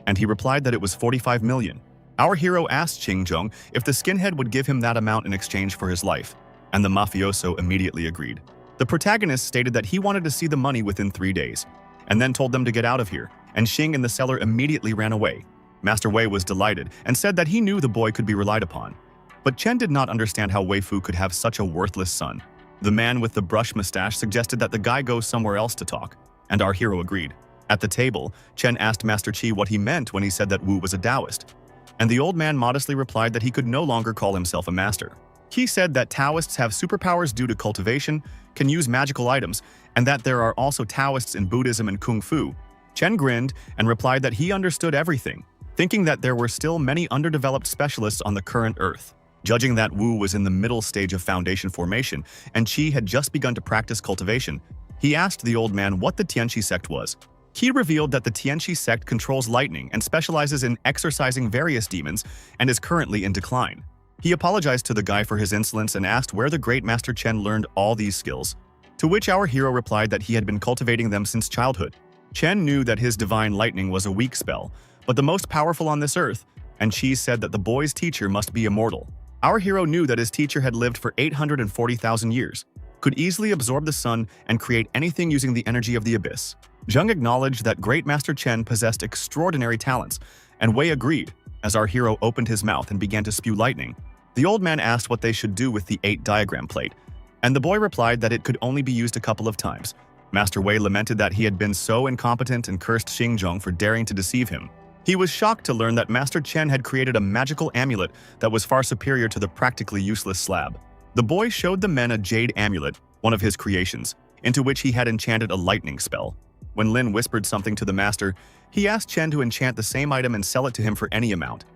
and he replied that it was 45 million. Our hero asked Xinjiang if the skinhead would give him that amount in exchange for his life, and the mafioso immediately agreed. The protagonist stated that he wanted to see the money within 3 days, and then told them to get out of here, and Xing and the seller immediately ran away. Master Wei was delighted and said that he knew the boy could be relied upon. But Chen did not understand how Wei Fu could have such a worthless son. The man with the brush mustache suggested that the guy go somewhere else to talk, and our hero agreed. At the table, Chen asked Master Qi what he meant when he said that Wu was a Taoist, and the old man modestly replied that he could no longer call himself a master. Qi said that Taoists have superpowers due to cultivation, can use magical items, and that there are also Taoists in Buddhism and Kung Fu. Chen grinned and replied that he understood everything. thinking that there were still many underdeveloped specialists on the current Earth. Judging that Wu was in the middle stage of foundation formation and Qi had just begun to practice cultivation, he asked the old man what the Tianqi sect was. Qi revealed that the Tianqi sect controls lightning and specializes in exorcising various demons and is currently in decline. He apologized to the guy for his insolence and asked where the great Master Chen learned all these skills, to which our hero replied that he had been cultivating them since childhood. Chen knew that his divine lightning was a weak spell, but the most powerful on this earth, and Qi said that the boy's teacher must be immortal. Our hero knew that his teacher had lived for 840,000 years, could easily absorb the sun and create anything using the energy of the abyss. Zheng acknowledged that Great Master Chen possessed extraordinary talents, and Wei agreed, as our hero opened his mouth and began to spew lightning. The old man asked what they should do with the 8 diagram plate, and the boy replied that it could only be used a couple of times. Master Wei lamented that he had been so incompetent and cursed Xingzhong for daring to deceive him. He was shocked to learn that Master Chen had created a magical amulet that was far superior to the practically useless slab. The boy showed the men a jade amulet, one of his creations, into which he had enchanted a lightning spell. When Lin whispered something to the master, he asked Chen to enchant the same item and sell it to him for any amount.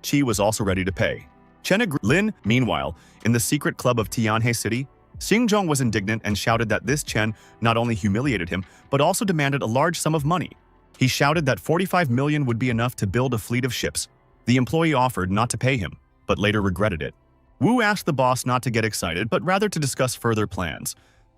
Qi was also ready to pay. Chen agreed. Lin, meanwhile, in the secret club of Tianhe City, Xingzhong was indignant and shouted that this Chen not only humiliated him, but also demanded a large sum of money. He shouted that 45 million would be enough to build a fleet of ships. The employee offered not to pay him, but later regretted it. Wu asked the boss not to get excited, but rather to discuss further plans.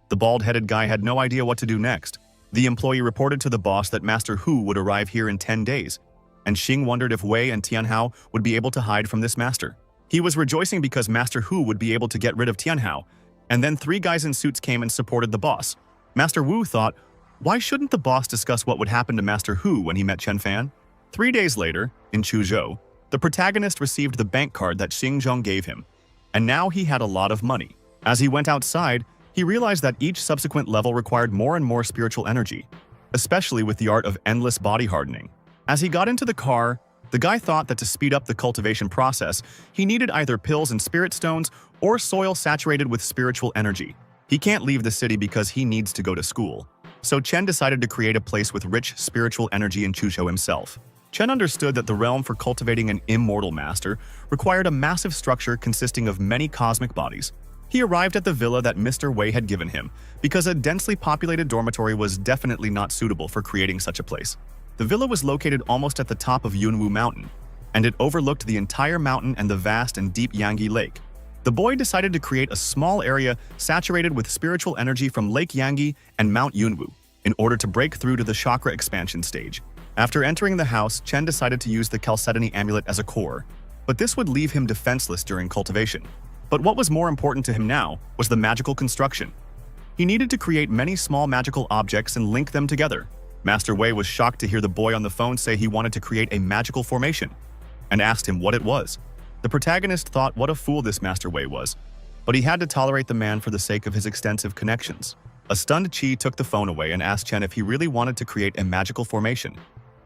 The bald-headed guy had no idea what to do next. The employee reported to the boss that Master Hu would arrive here in 10 days, and Xing wondered if Wei and Tianhao would be able to hide from this master. He was rejoicing because Master Hu would be able to get rid of Tianhao, and then 3 guys in suits came and supported the boss. Master Wu thought, why shouldn't the boss discuss what would happen to Master Hu when he met Chen Fan? 3 days later, in Chuzhou, the protagonist received the bank card that Xingzhong gave him, and now he had a lot of money. As he went outside, he realized that each subsequent level required more and more spiritual energy, especially with the art of endless body hardening. As he got into the car, the guy thought that to speed up the cultivation process, he needed either pills and spirit stones or soil saturated with spiritual energy. He can't leave the city because he needs to go to school. So Chen decided to create a place with rich spiritual energy in Chuzhou himself. Chen understood that the realm for cultivating an immortal master required a massive structure consisting of many cosmic bodies. He arrived at the villa that Mr. Wei had given him, because a densely populated dormitory was definitely not suitable for creating such a place. The villa was located almost at the top of Yunwu Mountain, and it overlooked the entire mountain and the vast and deep Yanggi Lake. The boy decided to create a small area saturated with spiritual energy from Lake Yanggi and Mount Yunwu in order to break through to the chakra expansion stage. After entering the house, Chen decided to use the Chalcedony amulet as a core, but this would leave him defenseless during cultivation. But what was more important to him now was the magical construction. He needed to create many small magical objects and link them together. Master Wei was shocked to hear the boy on the phone say he wanted to create a magical formation, and asked him what it was. The protagonist thought what a fool this Master Wei was, but he had to tolerate the man for the sake of his extensive connections. A stunned Qi took the phone away and asked Chen if he really wanted to create a magical formation.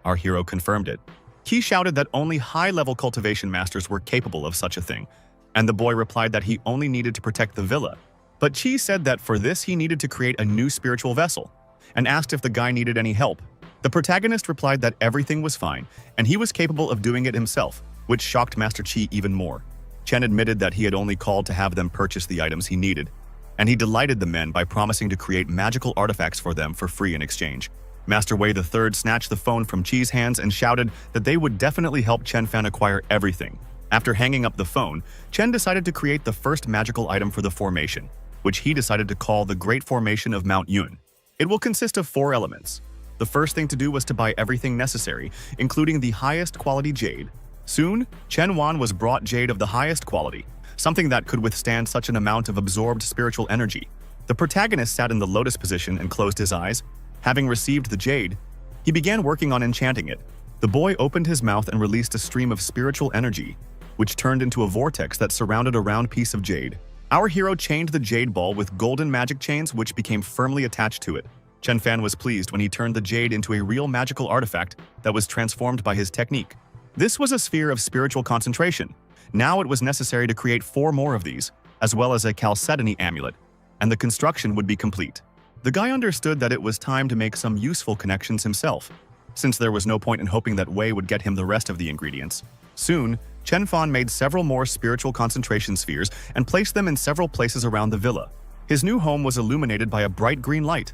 Our hero confirmed it. Qi shouted that only high-level cultivation masters were capable of such a thing, and the boy replied that he only needed to protect the villa. But Qi said that for this he needed to create a new spiritual vessel, and asked if the guy needed any help. The protagonist replied that everything was fine, and he was capable of doing it himself, which shocked Master Qi even more. Chen admitted that he had only called to have them purchase the items he needed, and he delighted the men by promising to create magical artifacts for them for free in exchange. Master Wei III snatched the phone from Qi's hands and shouted that they would definitely help Chen Fan acquire everything. After hanging up the phone, Chen decided to create the first magical item for the formation, which he decided to call the Great Formation of Mount Yun. It will consist of 4 elements. The first thing to do was to buy everything necessary, including the highest quality jade. Soon, Chen Wan was brought jade of the highest quality, something that could withstand such an amount of absorbed spiritual energy. The protagonist sat in the lotus position and closed his eyes. Having received the jade, he began working on enchanting it. The boy opened his mouth and released a stream of spiritual energy, which turned into a vortex that surrounded a round piece of jade. Our hero chained the jade ball with golden magic chains which became firmly attached to it. Chen Fan was pleased when he turned the jade into a real magical artifact that was transformed by his technique. This was a sphere of spiritual concentration. Now it was necessary to create 4 more of these, as well as a Chalcedony amulet, and the construction would be complete. The guy understood that it was time to make some useful connections himself, since there was no point in hoping that Wei would get him the rest of the ingredients. Soon, Chen Fan made several more spiritual concentration spheres and placed them in several places around the villa. His new home was illuminated by a bright green light.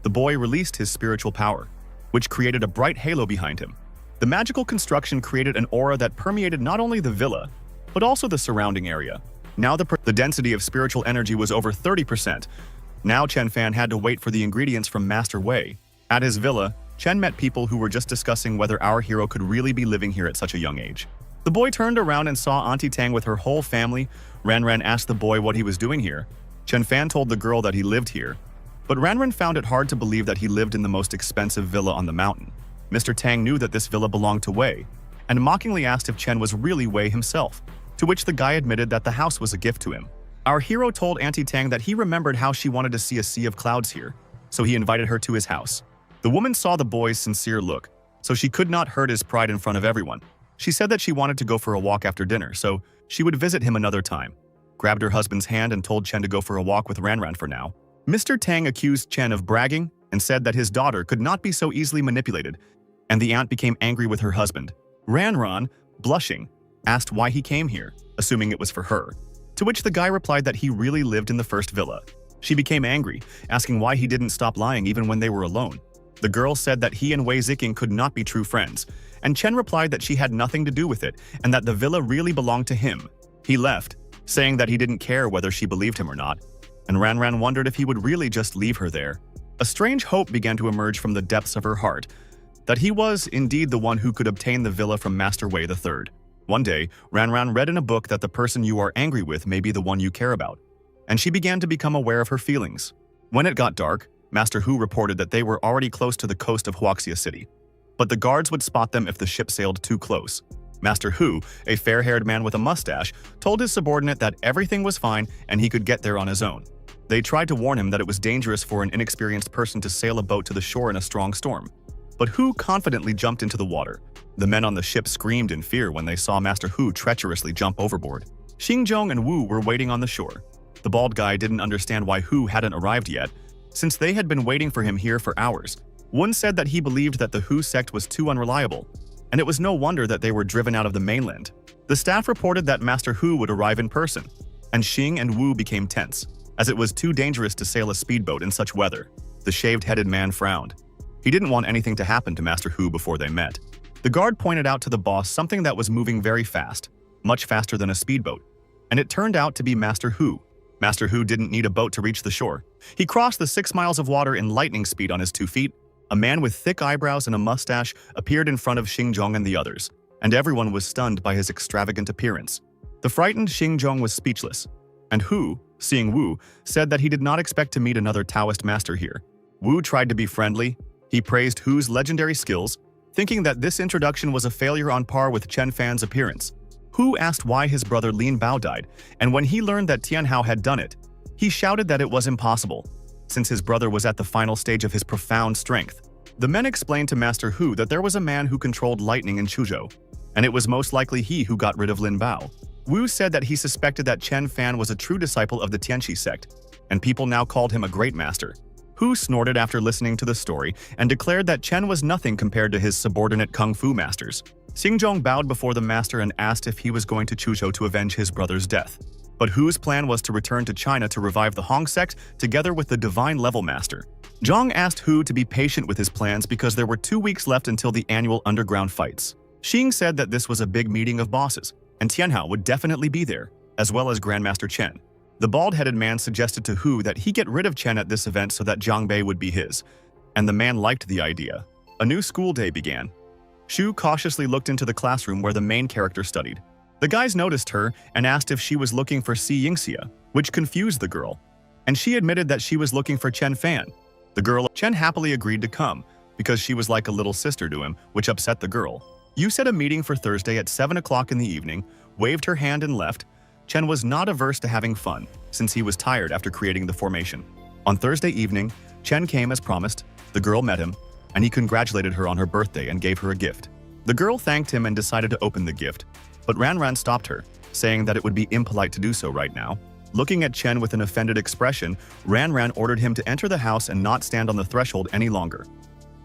The boy released his spiritual power, which created a bright halo behind him. The magical construction created an aura that permeated not only the villa, but also the surrounding area. Now the density of spiritual energy was over 30%. Now Chen Fan had to wait for the ingredients from Master Wei. At his villa, Chen met people who were just discussing whether our hero could really be living here at such a young age. The boy turned around and saw Auntie Tang with her whole family. Ran asked the boy what he was doing here. Chen Fan told the girl that he lived here, but Ran found it hard to believe that he lived in the most expensive villa on the mountain. Mr. Tang knew that this villa belonged to Wei, and mockingly asked if Chen was really Wei himself, to which the guy admitted that the house was a gift to him. Our hero told Auntie Tang that he remembered how she wanted to see a sea of clouds here, so he invited her to his house. The woman saw the boy's sincere look, so she could not hurt his pride in front of everyone. She said that she wanted to go for a walk after dinner, so she would visit him another time. Grabbed her husband's hand and told Chen to go for a walk with Ran for now. Mr. Tang accused Chen of bragging and said that his daughter could not be so easily manipulated, and the aunt became angry with her husband. Ran, blushing, asked why he came here, assuming it was for her, to which the guy replied that he really lived in the first villa. She became angry, asking why he didn't stop lying even when they were alone. The girl said that he and Wei Ziking could not be true friends, and Chen replied that she had nothing to do with it and that the villa really belonged to him. He left, saying that he didn't care whether she believed him or not, and Ran wondered if he would really just leave her there. A strange hope began to emerge from the depths of her heart, that he was indeed the one who could obtain the villa from Master Wei III. One day, Ran read in a book that the person you are angry with may be the one you care about, and she began to become aware of her feelings. When it got dark, Master Hu reported that they were already close to the coast of Huaxia City, but the guards would spot them if the ship sailed too close. Master Hu, a fair-haired man with a mustache, told his subordinate that everything was fine and he could get there on his own. They tried to warn him that it was dangerous for an inexperienced person to sail a boat to the shore in a strong storm, but Hu confidently jumped into the water. The men on the ship screamed in fear when they saw Master Hu treacherously jump overboard. Xingzhong and Wu were waiting on the shore. The bald guy didn't understand why Hu hadn't arrived yet, since they had been waiting for him here for hours. One said that he believed that the Hu sect was too unreliable, and it was no wonder that they were driven out of the mainland. The staff reported that Master Hu would arrive in person, and Xing and Wu became tense, as it was too dangerous to sail a speedboat in such weather. The shaved-headed man frowned. He didn't want anything to happen to Master Hu before they met. The guard pointed out to the boss something that was moving very fast, much faster than a speedboat, and it turned out to be Master Hu. Master Hu didn't need a boat to reach the shore. He crossed the 6 miles of water in lightning speed on his 2 feet. A man with thick eyebrows and a mustache appeared in front of Xingzhong and the others, and everyone was stunned by his extravagant appearance. The frightened Xingzhong was speechless, and Hu, seeing Wu, said that he did not expect to meet another Taoist master here. Wu tried to be friendly. He praised Hu's legendary skills, thinking that this introduction was a failure on par with Chen Fan's appearance. Hu asked why his brother Lin Bao died, and when he learned that Tian Hao had done it, he shouted that it was impossible, since his brother was at the final stage of his profound strength. The men explained to Master Hu that there was a man who controlled lightning in Chuzhou, and it was most likely he who got rid of Lin Bao. Wu said that he suspected that Chen Fan was a true disciple of the Tianqi sect, and people now called him a great master. Hu snorted after listening to the story and declared that Chen was nothing compared to his subordinate kung fu masters. Xingzhong bowed before the master and asked if he was going to Chuzhou to avenge his brother's death. But Hu's plan was to return to China to revive the Hong sect together with the divine level master. Zhang asked Hu to be patient with his plans because there were 2 weeks left until the annual underground fights. Xing said that this was a big meeting of bosses, and Tianhao would definitely be there, as well as Grandmaster Chen. The bald-headed man suggested to Hu that he get rid of Chen at this event so that Zhang Bei would be his, and the man liked the idea. A new school day began. Shu cautiously looked into the classroom where the main character studied. The guys noticed her and asked if she was looking for Si Yingxia, which confused the girl, and she admitted that she was looking for Chen Fan. The girl, Chen, happily agreed to come, because she was like a little sister to him, which upset the girl. Yu set a meeting for Thursday at 7 o'clock in the evening, waved her hand and left. Chen was not averse to having fun, since he was tired after creating the formation. On Thursday evening, Chen came as promised. The girl met him, and he congratulated her on her birthday and gave her a gift. The girl thanked him and decided to open the gift, but Ran stopped her, saying that it would be impolite to do so right now. Looking at Chen with an offended expression, Ran ordered him to enter the house and not stand on the threshold any longer.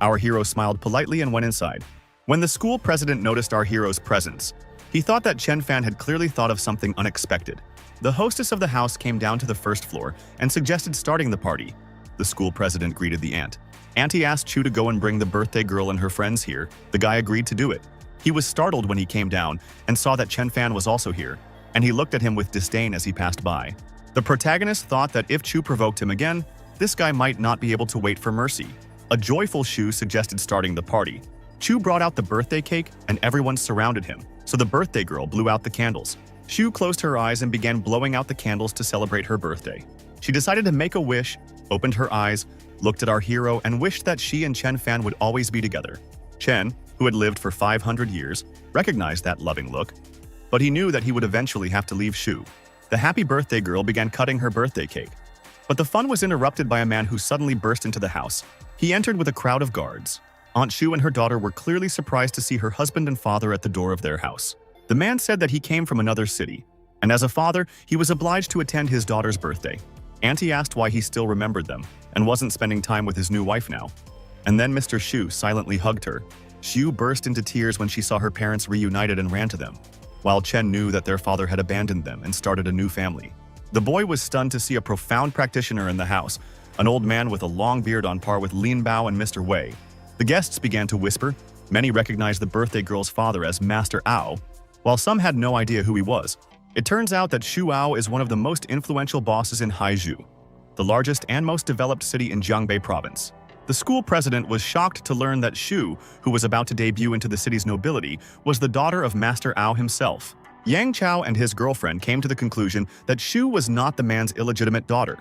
Our hero smiled politely and went inside. When the school president noticed our hero's presence, he thought that Chen Fan had clearly thought of something unexpected. The hostess of the house came down to the first floor and suggested starting the party. The school president greeted the aunt. Auntie asked Chu to go and bring the birthday girl and her friends here. The guy agreed to do it. He was startled when he came down and saw that Chen Fan was also here, and he looked at him with disdain as he passed by. The protagonist thought that if Chu provoked him again, this guy might not be able to wait for mercy. A joyful Shu suggested starting the party. Chu brought out the birthday cake and everyone surrounded him, so the birthday girl blew out the candles. Shu closed her eyes and began blowing out the candles to celebrate her birthday. She decided to make a wish, opened her eyes, looked at our hero, and wished that she and Chen Fan would always be together. Chen, who had lived for 500 years, recognized that loving look, but he knew that he would eventually have to leave Shu. The happy birthday girl began cutting her birthday cake, but the fun was interrupted by a man who suddenly burst into the house. He entered with a crowd of guards. Aunt Shu and her daughter were clearly surprised to see her husband and father at the door of their house. The man said that he came from another city, and as a father, he was obliged to attend his daughter's birthday. Auntie asked why he still remembered them and wasn't spending time with his new wife now. And then Mr. Shu silently hugged her. Shu burst into tears when she saw her parents reunited and ran to them, while Chen knew that their father had abandoned them and started a new family. The boy was stunned to see a profound practitioner in the house, an old man with a long beard on par with Lin Bao and Mr. Wei. The guests began to whisper. Many recognized the birthday girl's father as Master Ao, while some had no idea who he was. It turns out that Shu Ao is one of the most influential bosses in Haizhu, the largest and most developed city in Jiangbei province. The school president was shocked to learn that Shu, who was about to debut into the city's nobility, was the daughter of Master Ao himself. Yang Chao and his girlfriend came to the conclusion that Shu was not the man's illegitimate daughter,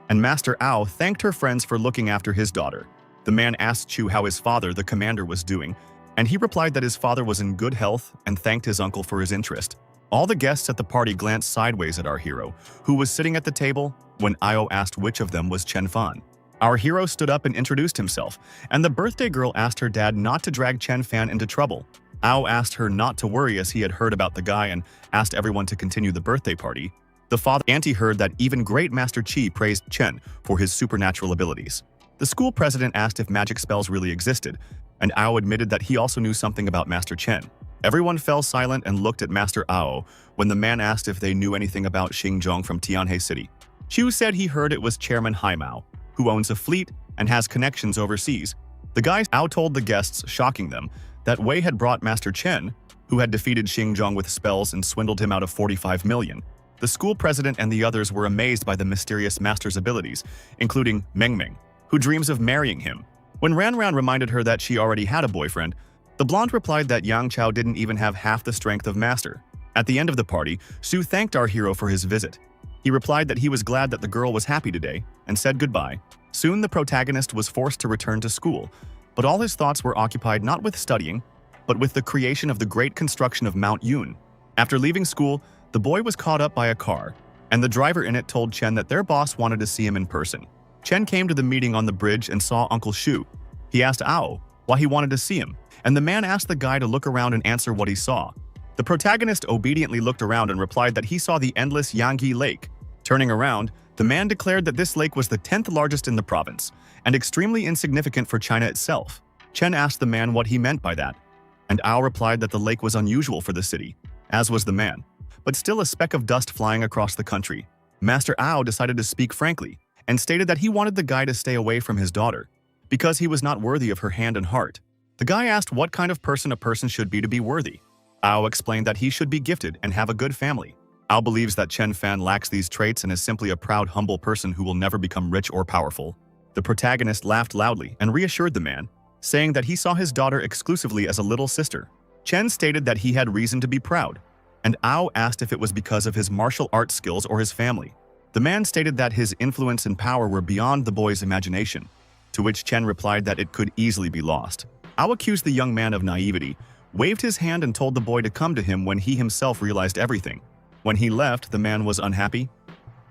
and Master Ao thanked her friends for looking after his daughter. The man asked Shu how his father, the commander, was doing, and he replied that his father was in good health and thanked his uncle for his interest. All the guests at the party glanced sideways at our hero, who was sitting at the table, when Ao asked which of them was Chen Fan. Our hero stood up and introduced himself, and the birthday girl asked her dad not to drag Chen Fan into trouble. Ao asked her not to worry as he had heard about the guy and asked everyone to continue the birthday party. The father auntie heard that even great Master Qi praised Chen for his supernatural abilities. The school president asked if magic spells really existed, and Ao admitted that he also knew something about Master Chen. Everyone fell silent and looked at Master Ao when the man asked if they knew anything about Xinjiang from Tianhe City. Qiu said he heard it was Chairman Haimao, who owns a fleet and has connections overseas. The guy Ao told the guests, shocking them, that Wei had brought Master Chen, who had defeated Xinjiang with spells and swindled him out of 45 million. The school president and the others were amazed by the mysterious master's abilities, including Meng Meng, who dreams of marrying him. When Ran Ran reminded her that she already had a boyfriend, the blonde replied that Yang Chao didn't even have half the strength of Master. At the end of the party, Su thanked our hero for his visit. He replied that he was glad that the girl was happy today and said goodbye. Soon the protagonist was forced to return to school, but all his thoughts were occupied not with studying, but with the creation of the great construction of Mount Yun. After leaving school, the boy was caught up by a car, and the driver in it told Chen that their boss wanted to see him in person. Chen came to the meeting on the bridge and saw Uncle Shu. He asked Ao why he wanted to see him, and the man asked the guy to look around and answer what he saw. The protagonist obediently looked around and replied that he saw the endless Yanggi Lake. Turning around, the man declared that this lake was the 10th largest in the province and extremely insignificant for China itself. Chen asked the man what he meant by that, and Ao replied that the lake was unusual for the city, as was the man, but still a speck of dust flying across the country. Master Ao decided to speak frankly and stated that he wanted the guy to stay away from his daughter because he was not worthy of her hand and heart. The guy asked what kind of person a person should be to be worthy. Ao explained that he should be gifted and have a good family. Ao believes that Chen Fan lacks these traits and is simply a proud, humble person who will never become rich or powerful. The protagonist laughed loudly and reassured the man, saying that he saw his daughter exclusively as a little sister. Chen stated that he had reason to be proud, and Ao asked if it was because of his martial arts skills or his family. The man stated that his influence and power were beyond the boy's imagination, to which Chen replied that it could easily be lost. Ao accused the young man of naivety, waved his hand and told the boy to come to him when he himself realized everything. When he left, the man was unhappy.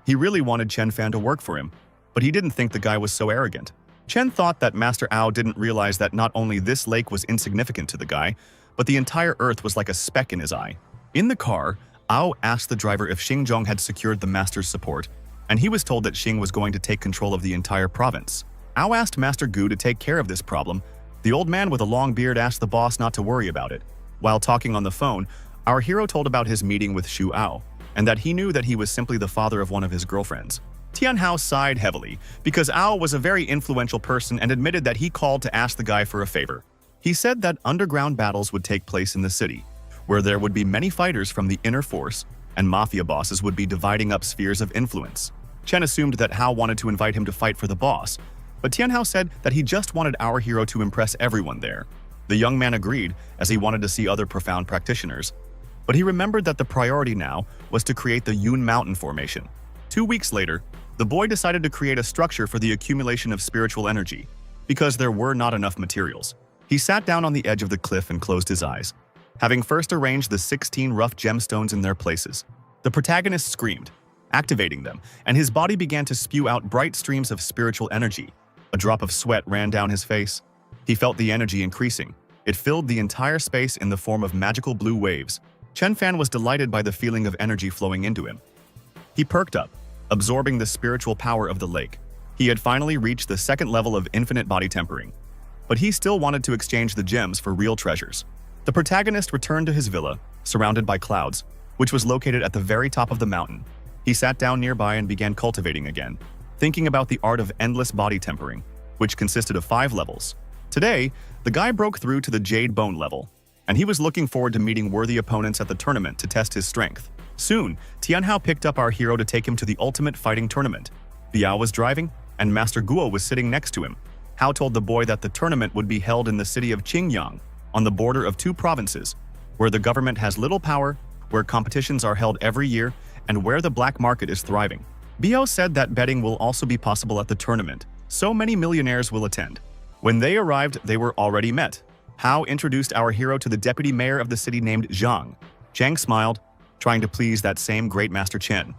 He really wanted Chen Fan to work for him, but he didn't think the guy was so arrogant. Chen thought that Master Ao didn't realize that not only this lake was insignificant to the guy, but the entire earth was like a speck in his eye. In the car, Ao asked the driver if Xinjiang had secured the master's support, and he was told that Xing was going to take control of the entire province. Ao asked Master Gu to take care of this problem, The old man with a long beard asked the boss not to worry about it. While talking on the phone, our hero told about his meeting with Xu Ao, and that he knew that he was simply the father of one of his girlfriends. Tian Hao sighed heavily, because Ao was a very influential person and admitted that he called to ask the guy for a favor. He said that underground battles would take place in the city, where there would be many fighters from the inner force, and mafia bosses would be dividing up spheres of influence. Chen assumed that Hao wanted to invite him to fight for the boss, but Tian Hao said that he just wanted our hero to impress everyone there. The young man agreed, as he wanted to see other profound practitioners. But he remembered that the priority now was to create the Yun Mountain formation. 2 weeks later, the boy decided to create a structure for the accumulation of spiritual energy, because there were not enough materials. He sat down on the edge of the cliff and closed his eyes, having first arranged the 16 rough gemstones in their places. The protagonist screamed, activating them, and his body began to spew out bright streams of spiritual energy. A drop of sweat ran down his face. He felt the energy increasing. It filled the entire space in the form of magical blue waves. Chen Fan was delighted by the feeling of energy flowing into him. He perked up, absorbing the spiritual power of the lake. He had finally reached the second level of infinite body tempering. But he still wanted to exchange the gems for real treasures. The protagonist returned to his villa, surrounded by clouds, which was located at the very top of the mountain. He sat down nearby and began cultivating again, thinking about the art of endless body tempering, which consisted of 5 levels. Today, the guy broke through to the Jade Bone level, and he was looking forward to meeting worthy opponents at the tournament to test his strength. Soon, Tian Hao picked up our hero to take him to the ultimate fighting tournament. Biao was driving, and Master Guo was sitting next to him. Hao told the boy that the tournament would be held in the city of Qingyang, on the border of 2 provinces, where the government has little power, where competitions are held every year, and where the black market is thriving. Biao said that betting will also be possible at the tournament, so many millionaires will attend. When they arrived, they were already met. Hao introduced our hero to the deputy mayor of the city named Zhang. Zhang smiled, trying to please that same great master Chen.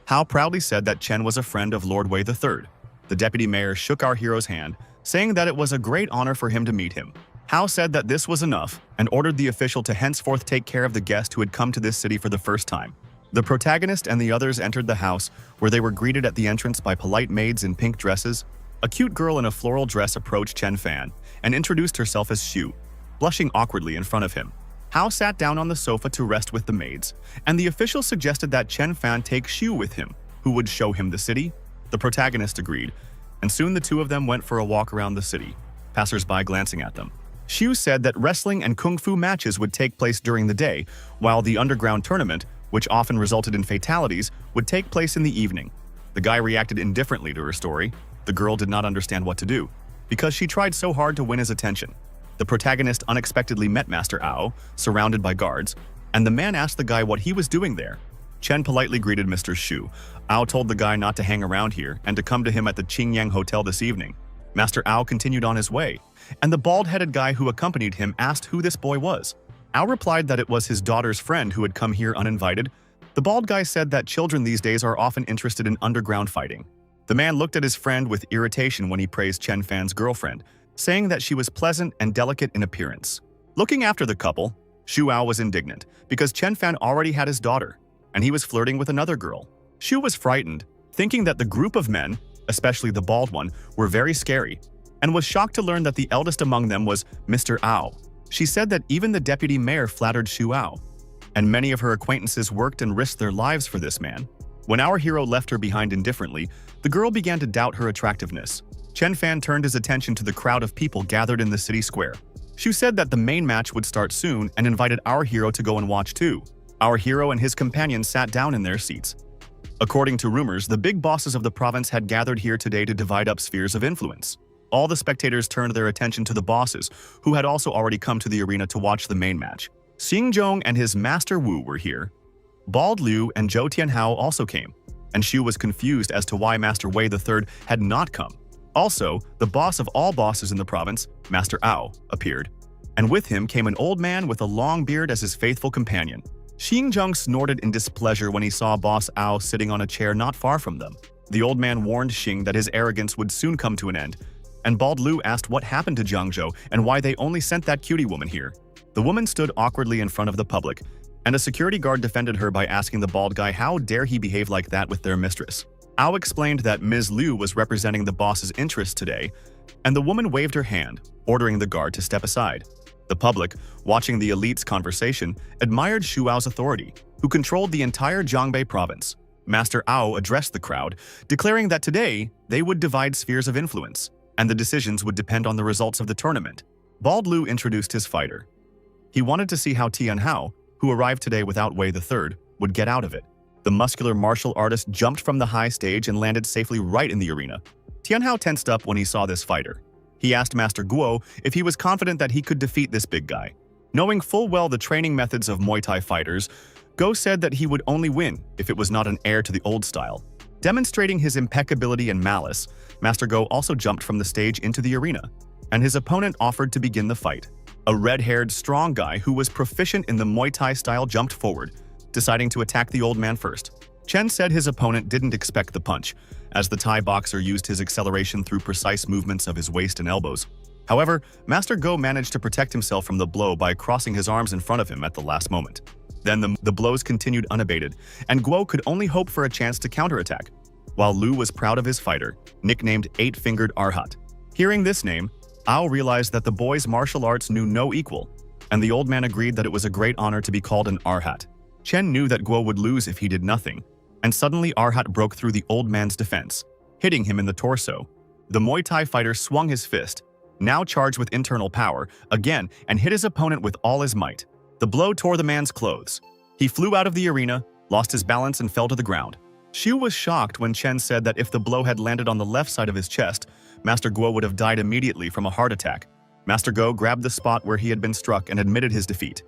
Hao proudly said that Chen was a friend of Lord Wei III. The deputy mayor shook our hero's hand, saying that it was a great honor for him to meet him. Hao said that this was enough and ordered the official to henceforth take care of the guest who had come to this city for the first time. The protagonist and the others entered the house, where they were greeted at the entrance by polite maids in pink dresses. A cute girl in a floral dress approached Chen Fan and introduced herself as Xu, blushing awkwardly in front of him. Hao sat down on the sofa to rest with the maids, and the official suggested that Chen Fan take Xu with him, who would show him the city. The protagonist agreed, and soon the two of them went for a walk around the city, passers-by glancing at them. Xu said that wrestling and kung fu matches would take place during the day, while the underground tournament, which often resulted in fatalities, would take place in the evening. The guy reacted indifferently to her story. The girl did not understand what to do, because she tried so hard to win his attention. The protagonist unexpectedly met Master Ao, surrounded by guards, and the man asked the guy what he was doing there. Chen politely greeted Mr. Xu. Ao told the guy not to hang around here and to come to him at the Qingyang Hotel this evening. Master Ao continued on his way, and the bald-headed guy who accompanied him asked who this boy was. Ao replied that it was his daughter's friend who had come here uninvited. The bald guy said that children these days are often interested in underground fighting. The man looked at his friend with irritation when he praised Chen Fan's girlfriend, saying that she was pleasant and delicate in appearance. Looking after the couple, Xu Ao was indignant because Chen Fan already had his daughter, and he was flirting with another girl. Xu was frightened, thinking that the group of men, especially the bald one, were very scary, and was shocked to learn that the eldest among them was Mr. Ao. She said that even the deputy mayor flattered Xu Ao, and many of her acquaintances worked and risked their lives for this man. When our hero left her behind indifferently, the girl began to doubt her attractiveness. Chen Fan turned his attention to the crowd of people gathered in the city square. Xu said that the main match would start soon and invited our hero to go and watch too. Our hero and his companions sat down in their seats. According to rumors, the big bosses of the province had gathered here today to divide up spheres of influence. All the spectators turned their attention to the bosses, who had also already come to the arena to watch the main match. Xing Zhong and his master Wu were here. Bald Liu and Zhou Tianhao also came, and Xu was confused as to why Master Wei III had not come. Also, the boss of all bosses in the province, Master Ao, appeared, and with him came an old man with a long beard as his faithful companion. Xing Zhong snorted in displeasure when he saw Boss Ao sitting on a chair not far from them. The old man warned Xing that his arrogance would soon come to an end, and Bald Liu asked what happened to Jiangzhou and why they only sent that cutie woman here. The woman stood awkwardly in front of the public, and a security guard defended her by asking the bald guy how dare he behave like that with their mistress. Ao explained that Ms. Liu was representing the boss's interests today, and the woman waved her hand, ordering the guard to step aside. The public, watching the elite's conversation, admired Xu Ao's authority, who controlled the entire Jiangbei province. Master Ao addressed the crowd, declaring that today they would divide spheres of influence, and the decisions would depend on the results of the tournament. Bald Lu introduced his fighter. He wanted to see how Tian Hao, who arrived today without Wei III, would get out of it. The muscular martial artist jumped from the high stage and landed safely right in the arena. Tian Hao tensed up when he saw this fighter. He asked Master Guo if he was confident that he could defeat this big guy. Knowing full well the training methods of Muay Thai fighters, Guo said that he would only win if it was not an heir to the old style. Demonstrating his impeccability and malice, Master Guo also jumped from the stage into the arena, and his opponent offered to begin the fight. A red-haired, strong guy who was proficient in the Muay Thai style jumped forward, deciding to attack the old man first. Chen said his opponent didn't expect the punch, as the Thai boxer used his acceleration through precise movements of his waist and elbows. However, Master Guo managed to protect himself from the blow by crossing his arms in front of him at the last moment. Then the blows continued unabated, and Guo could only hope for a chance to counterattack. While Lu was proud of his fighter, nicknamed Eight-Fingered Arhat. Hearing this name, Ao realized that the boy's martial arts knew no equal, and the old man agreed that it was a great honor to be called an Arhat. Chen knew that Guo would lose if he did nothing, and suddenly Arhat broke through the old man's defense, hitting him in the torso. The Muay Thai fighter swung his fist, now charged with internal power, again and hit his opponent with all his might. The blow tore the man's clothes. He flew out of the arena, lost his balance and fell to the ground. Xu was shocked when Chen said that if the blow had landed on the left side of his chest, Master Guo would have died immediately from a heart attack. Master Guo grabbed the spot where he had been struck and admitted his defeat,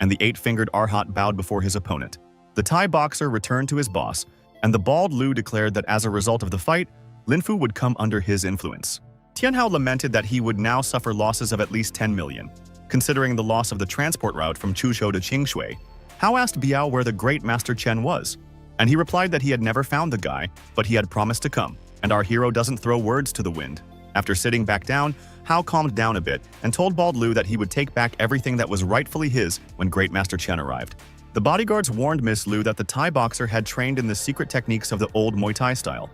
and the Eight-Fingered Arhat bowed before his opponent. The Thai boxer returned to his boss, and the bald Lu declared that as a result of the fight, Linfu would come under his influence. Tian Hao lamented that he would now suffer losses of at least 10 million, considering the loss of the transport route from Chuzhou to Qingshui. Hao asked Biao where the great Master Chen was, and he replied that he had never found the guy, but he had promised to come, and our hero doesn't throw words to the wind. After sitting back down, Hao calmed down a bit and told Bald Lu that he would take back everything that was rightfully his when Great Master Chen arrived. The bodyguards warned Miss Liu that the Thai boxer had trained in the secret techniques of the old Muay Thai style,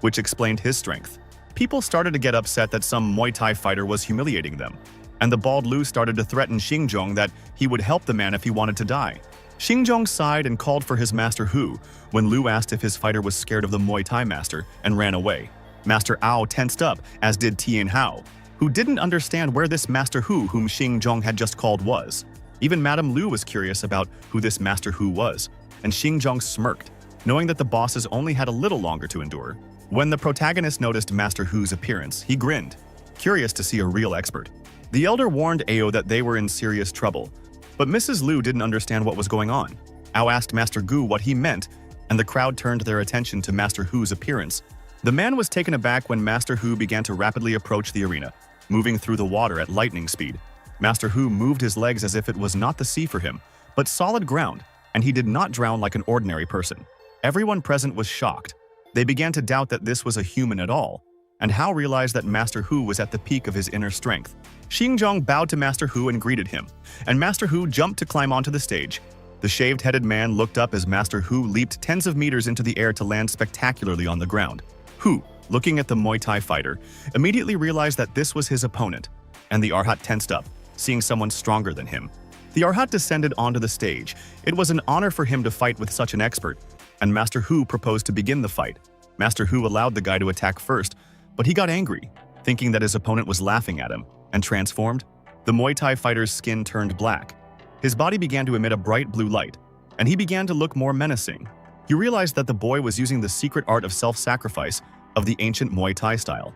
which explained his strength. People started to get upset that some Muay Thai fighter was humiliating them, and the bald Lu started to threaten Xingzhong that he would help the man if he wanted to die. Xingzhong sighed and called for his Master Hu when Lu asked if his fighter was scared of the Muay Thai master and ran away. Master Ao tensed up, as did Tian Hao, who didn't understand where this Master Hu whom Xingzhong had just called was. Even Madame Liu was curious about who this Master Hu was, and Xingzhong smirked, knowing that the bosses only had a little longer to endure. When the protagonist noticed Master Hu's appearance, he grinned, curious to see a real expert. The elder warned Ao that they were in serious trouble, but Mrs. Liu didn't understand what was going on. Ao asked Master Gu what he meant, and the crowd turned their attention to Master Hu's appearance. The man was taken aback when Master Hu began to rapidly approach the arena, moving through the water at lightning speed. Master Hu moved his legs as if it was not the sea for him, but solid ground, and he did not drown like an ordinary person. Everyone present was shocked. They began to doubt that this was a human at all, and Hao realized that Master Hu was at the peak of his inner strength. Xingzhong bowed to Master Hu and greeted him, and Master Hu jumped to climb onto the stage. The shaved-headed man looked up as Master Hu leaped tens of meters into the air to land spectacularly on the ground. Hu, looking at the Muay Thai fighter, immediately realized that this was his opponent, and the Arhat tensed up, seeing someone stronger than him. The Arhat descended onto the stage. It was an honor for him to fight with such an expert, and Master Hu proposed to begin the fight. Master Hu allowed the guy to attack first, but he got angry, thinking that his opponent was laughing at him, and transformed. The Muay Thai fighter's skin turned black. His body began to emit a bright blue light, and he began to look more menacing. He realized that the boy was using the secret art of self-sacrifice of the ancient Muay Thai style.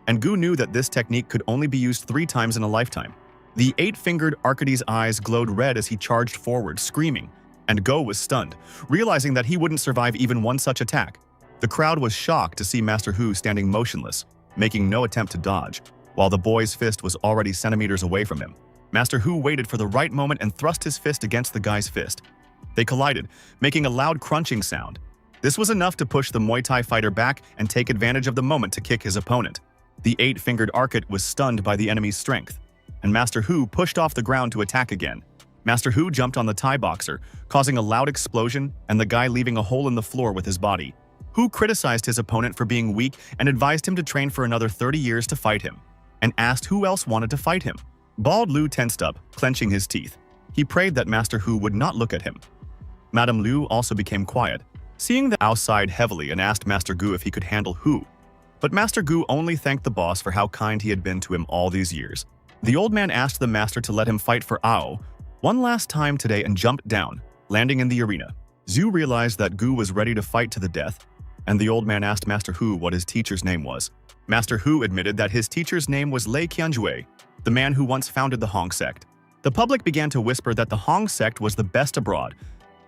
And Gu knew that this technique could only be used 3 times in a lifetime. The eight-fingered Arcady's eyes glowed red as he charged forward, screaming, and Go was stunned, realizing that he wouldn't survive even one such attack. The crowd was shocked to see Master Hu standing motionless, making no attempt to dodge, while the boy's fist was already centimeters away from him. Master Hu waited for the right moment and thrust his fist against the guy's fist. They collided, making a loud crunching sound. This was enough to push the Muay Thai fighter back and take advantage of the moment to kick his opponent. The eight-fingered Arcot was stunned by the enemy's strength, and Master Hu pushed off the ground to attack again. Master Hu jumped on the Thai boxer, causing a loud explosion and the guy leaving a hole in the floor with his body. Hu criticized his opponent for being weak and advised him to train for another 30 years to fight him, and asked who else wanted to fight him. Bald Liu tensed up, clenching his teeth. He prayed that Master Hu would not look at him. Madame Liu also became quiet, seeing that Ao sighed heavily and asked Master Gu if he could handle Hu. But Master Gu only thanked the boss for how kind he had been to him all these years. The old man asked the master to let him fight for Ao one last time today and jumped down, landing in the arena. Zhu realized that Gu was ready to fight to the death, and the old man asked Master Hu what his teacher's name was. Master Hu admitted that his teacher's name was Lei Qianjue, the man who once founded the Hong sect. The public began to whisper that the Hong sect was the best abroad,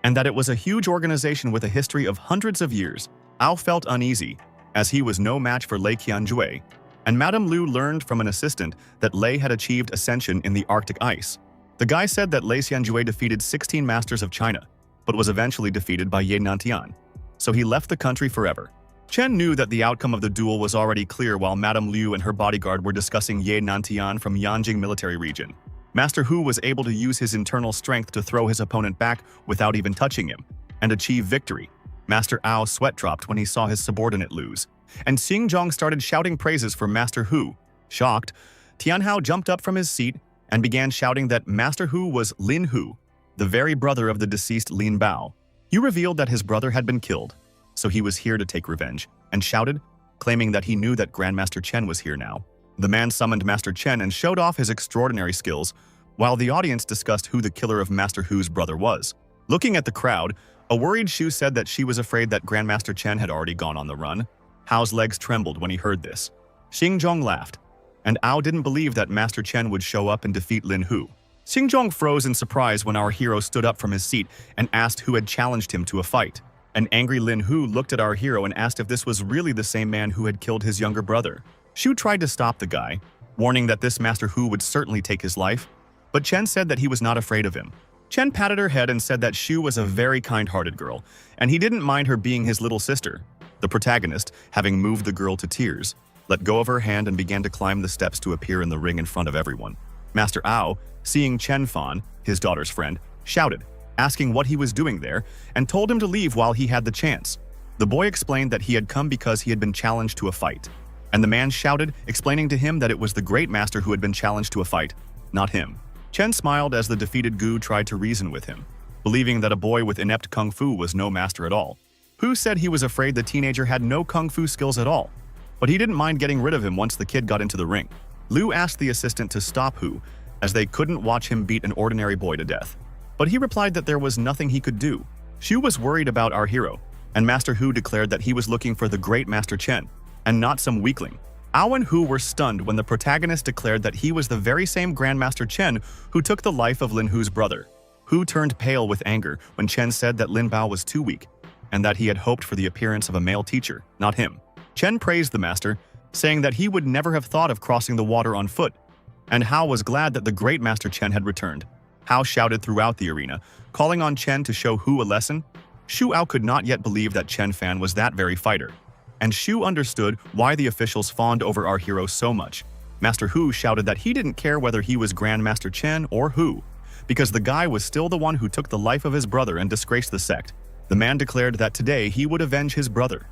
and that it was a huge organization with a history of hundreds of years. Ao felt uneasy, as he was no match for Lei Qianjue, and Madame Liu learned from an assistant that Lei had achieved ascension in the Arctic ice. The guy said that Lei Qianjue defeated 16 masters of China, but was eventually defeated by Ye Nantian, so he left the country forever. Chen knew that the outcome of the duel was already clear while Madame Liu and her bodyguard were discussing Ye Nantian from Yanjing military region. Master Hu was able to use his internal strength to throw his opponent back without even touching him, and achieve victory. Master Ao's sweat dropped when he saw his subordinate lose, and Xinjiang started shouting praises for Master Hu. Shocked, Tianhao jumped up from his seat and began shouting that Master Hu was Lin Hu, the very brother of the deceased Lin Bao. He revealed that his brother had been killed, so he was here to take revenge, and shouted, claiming that he knew that Grandmaster Chen was here now. The man summoned Master Chen and showed off his extraordinary skills, while the audience discussed who the killer of Master Hu's brother was. Looking at the crowd, a worried Shu said that she was afraid that Grandmaster Chen had already gone on the run. Hao's legs trembled when he heard this. Xinjiang laughed, and Ao didn't believe that Master Chen would show up and defeat Lin Hu. Xinjiang froze in surprise when our hero stood up from his seat and asked who had challenged him to a fight. An angry Lin Hu looked at our hero and asked if this was really the same man who had killed his younger brother. Shu tried to stop the guy, warning that this Master Hu would certainly take his life, but Chen said that he was not afraid of him. Chen patted her head and said that Shu was a very kind-hearted girl, and he didn't mind her being his little sister. The protagonist, having moved the girl to tears, let go of her hand and began to climb the steps to appear in the ring in front of everyone. Master Ao, seeing Chen Fan, his daughter's friend, shouted, asking what he was doing there, and told him to leave while he had the chance. The boy explained that he had come because he had been challenged to a fight, and the man shouted, explaining to him that it was the great master who had been challenged to a fight, not him. Chen smiled as the defeated Gu tried to reason with him, believing that a boy with inept kung fu was no master at all. Hu said he was afraid the teenager had no kung fu skills at all, but he didn't mind getting rid of him once the kid got into the ring. Liu asked the assistant to stop Hu, as they couldn't watch him beat an ordinary boy to death. But he replied that there was nothing he could do. Shu was worried about our hero, and Master Hu declared that he was looking for the great Master Chen, and not some weakling. Ao and Hu were stunned when the protagonist declared that he was the very same Grandmaster Chen who took the life of Lin Hu's brother. Hu turned pale with anger when Chen said that Lin Bao was too weak, and that he had hoped for the appearance of a male teacher, not him. Chen praised the master, saying that he would never have thought of crossing the water on foot, and Hao was glad that the great Master Chen had returned. Hao shouted throughout the arena, calling on Chen to show Hu a lesson. Shu Ao could not yet believe that Chen Fan was that very fighter, and Shu understood why the officials fawned over our hero so much. Master Hu shouted that he didn't care whether he was Grandmaster Chen or Hu, because the guy was still the one who took the life of his brother and disgraced the sect. The man declared that today he would avenge his brother.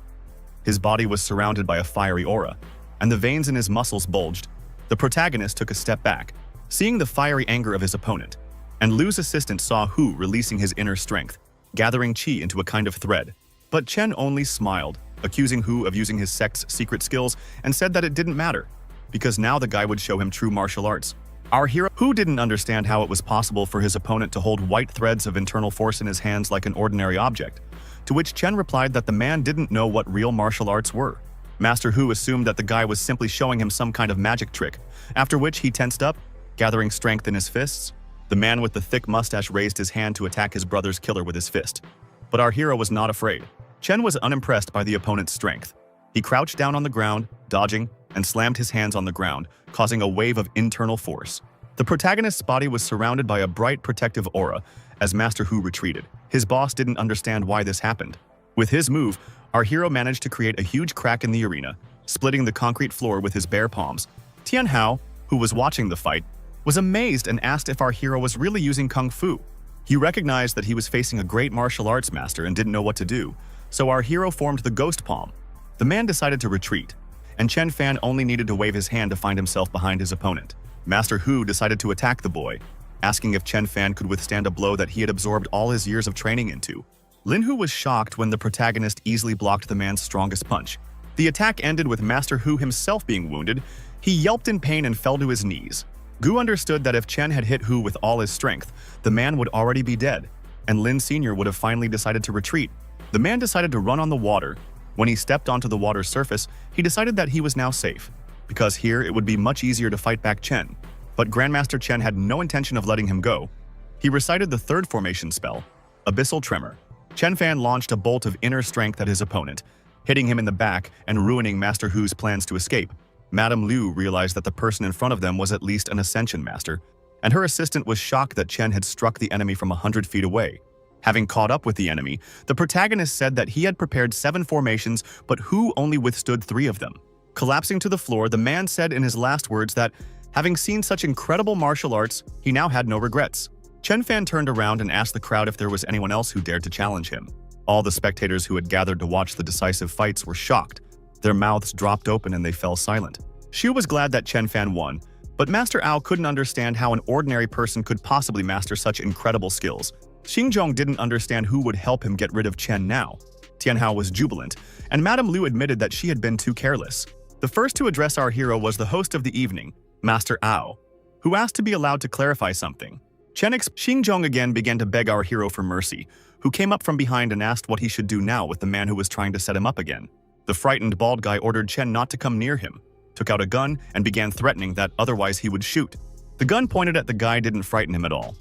His body was surrounded by a fiery aura, and the veins in his muscles bulged. The protagonist took a step back, seeing the fiery anger of his opponent, and Liu's assistant saw Hu releasing his inner strength, gathering qi into a kind of thread. But Chen only smiled, accusing Hu of using his sect's secret skills, and said that it didn't matter, because now the guy would show him true martial arts. Our hero, Hu didn't understand how it was possible for his opponent to hold white threads of internal force in his hands like an ordinary object, to which Chen replied that the man didn't know what real martial arts were. Master Hu assumed that the guy was simply showing him some kind of magic trick, after which he tensed up, gathering strength in his fists. The man with the thick mustache raised his hand to attack his brother's killer with his fist. But our hero was not afraid. Chen was unimpressed by the opponent's strength. He crouched down on the ground, dodging, and slammed his hands on the ground, causing a wave of internal force. The protagonist's body was surrounded by a bright protective aura as Master Hu retreated. His boss didn't understand why this happened. With his move, our hero managed to create a huge crack in the arena, splitting the concrete floor with his bare palms. Tianhao, who was watching the fight, was amazed and asked if our hero was really using kung fu. He recognized that he was facing a great martial arts master and didn't know what to do, So our hero formed the ghost palm. The man decided to retreat, and Chen Fan only needed to wave his hand to find himself behind his opponent. Master Hu decided to attack the boy, asking if Chen Fan could withstand a blow that he had absorbed all his years of training into. Lin Hu was shocked when the protagonist easily blocked the man's strongest punch. The attack ended with Master Hu himself being wounded. He yelped in pain and fell to his knees. Gu understood that if Chen had hit Hu with all his strength, the man would already be dead, and Lin Sr. would have finally decided to retreat. The man decided to run on the water. When he stepped onto the water's surface, he decided that he was now safe, because here it would be much easier to fight back Chen. But Grandmaster Chen had no intention of letting him go. He recited the third formation spell, Abyssal Tremor. Chen Fan launched a bolt of inner strength at his opponent, hitting him in the back and ruining Master Hu's plans to escape. Madame Liu realized that the person in front of them was at least an Ascension Master, and her assistant was shocked that Chen had struck the enemy from 100 feet away. Having caught up with the enemy, the protagonist said that he had prepared 7 formations, but Hu only withstood 3 of them. Collapsing to the floor, the man said in his last words that, having seen such incredible martial arts, he now had no regrets. Chen Fan turned around and asked the crowd if there was anyone else who dared to challenge him. All the spectators who had gathered to watch the decisive fights were shocked. Their mouths dropped open and they fell silent. Xu was glad that Chen Fan won, but Master Ao couldn't understand how an ordinary person could possibly master such incredible skills. Xingzhong didn't understand who would help him get rid of Chen now. Tianhao was jubilant, and Madame Liu admitted that she had been too careless. The first to address our hero was the host of the evening, Master Ao, who asked to be allowed to clarify something. Xingzhong again began to beg our hero for mercy, who came up from behind and asked what he should do now with the man who was trying to set him up again. The frightened bald guy ordered Chen not to come near him, took out a gun, and began threatening that otherwise he would shoot. The gun pointed at the guy didn't frighten him at all.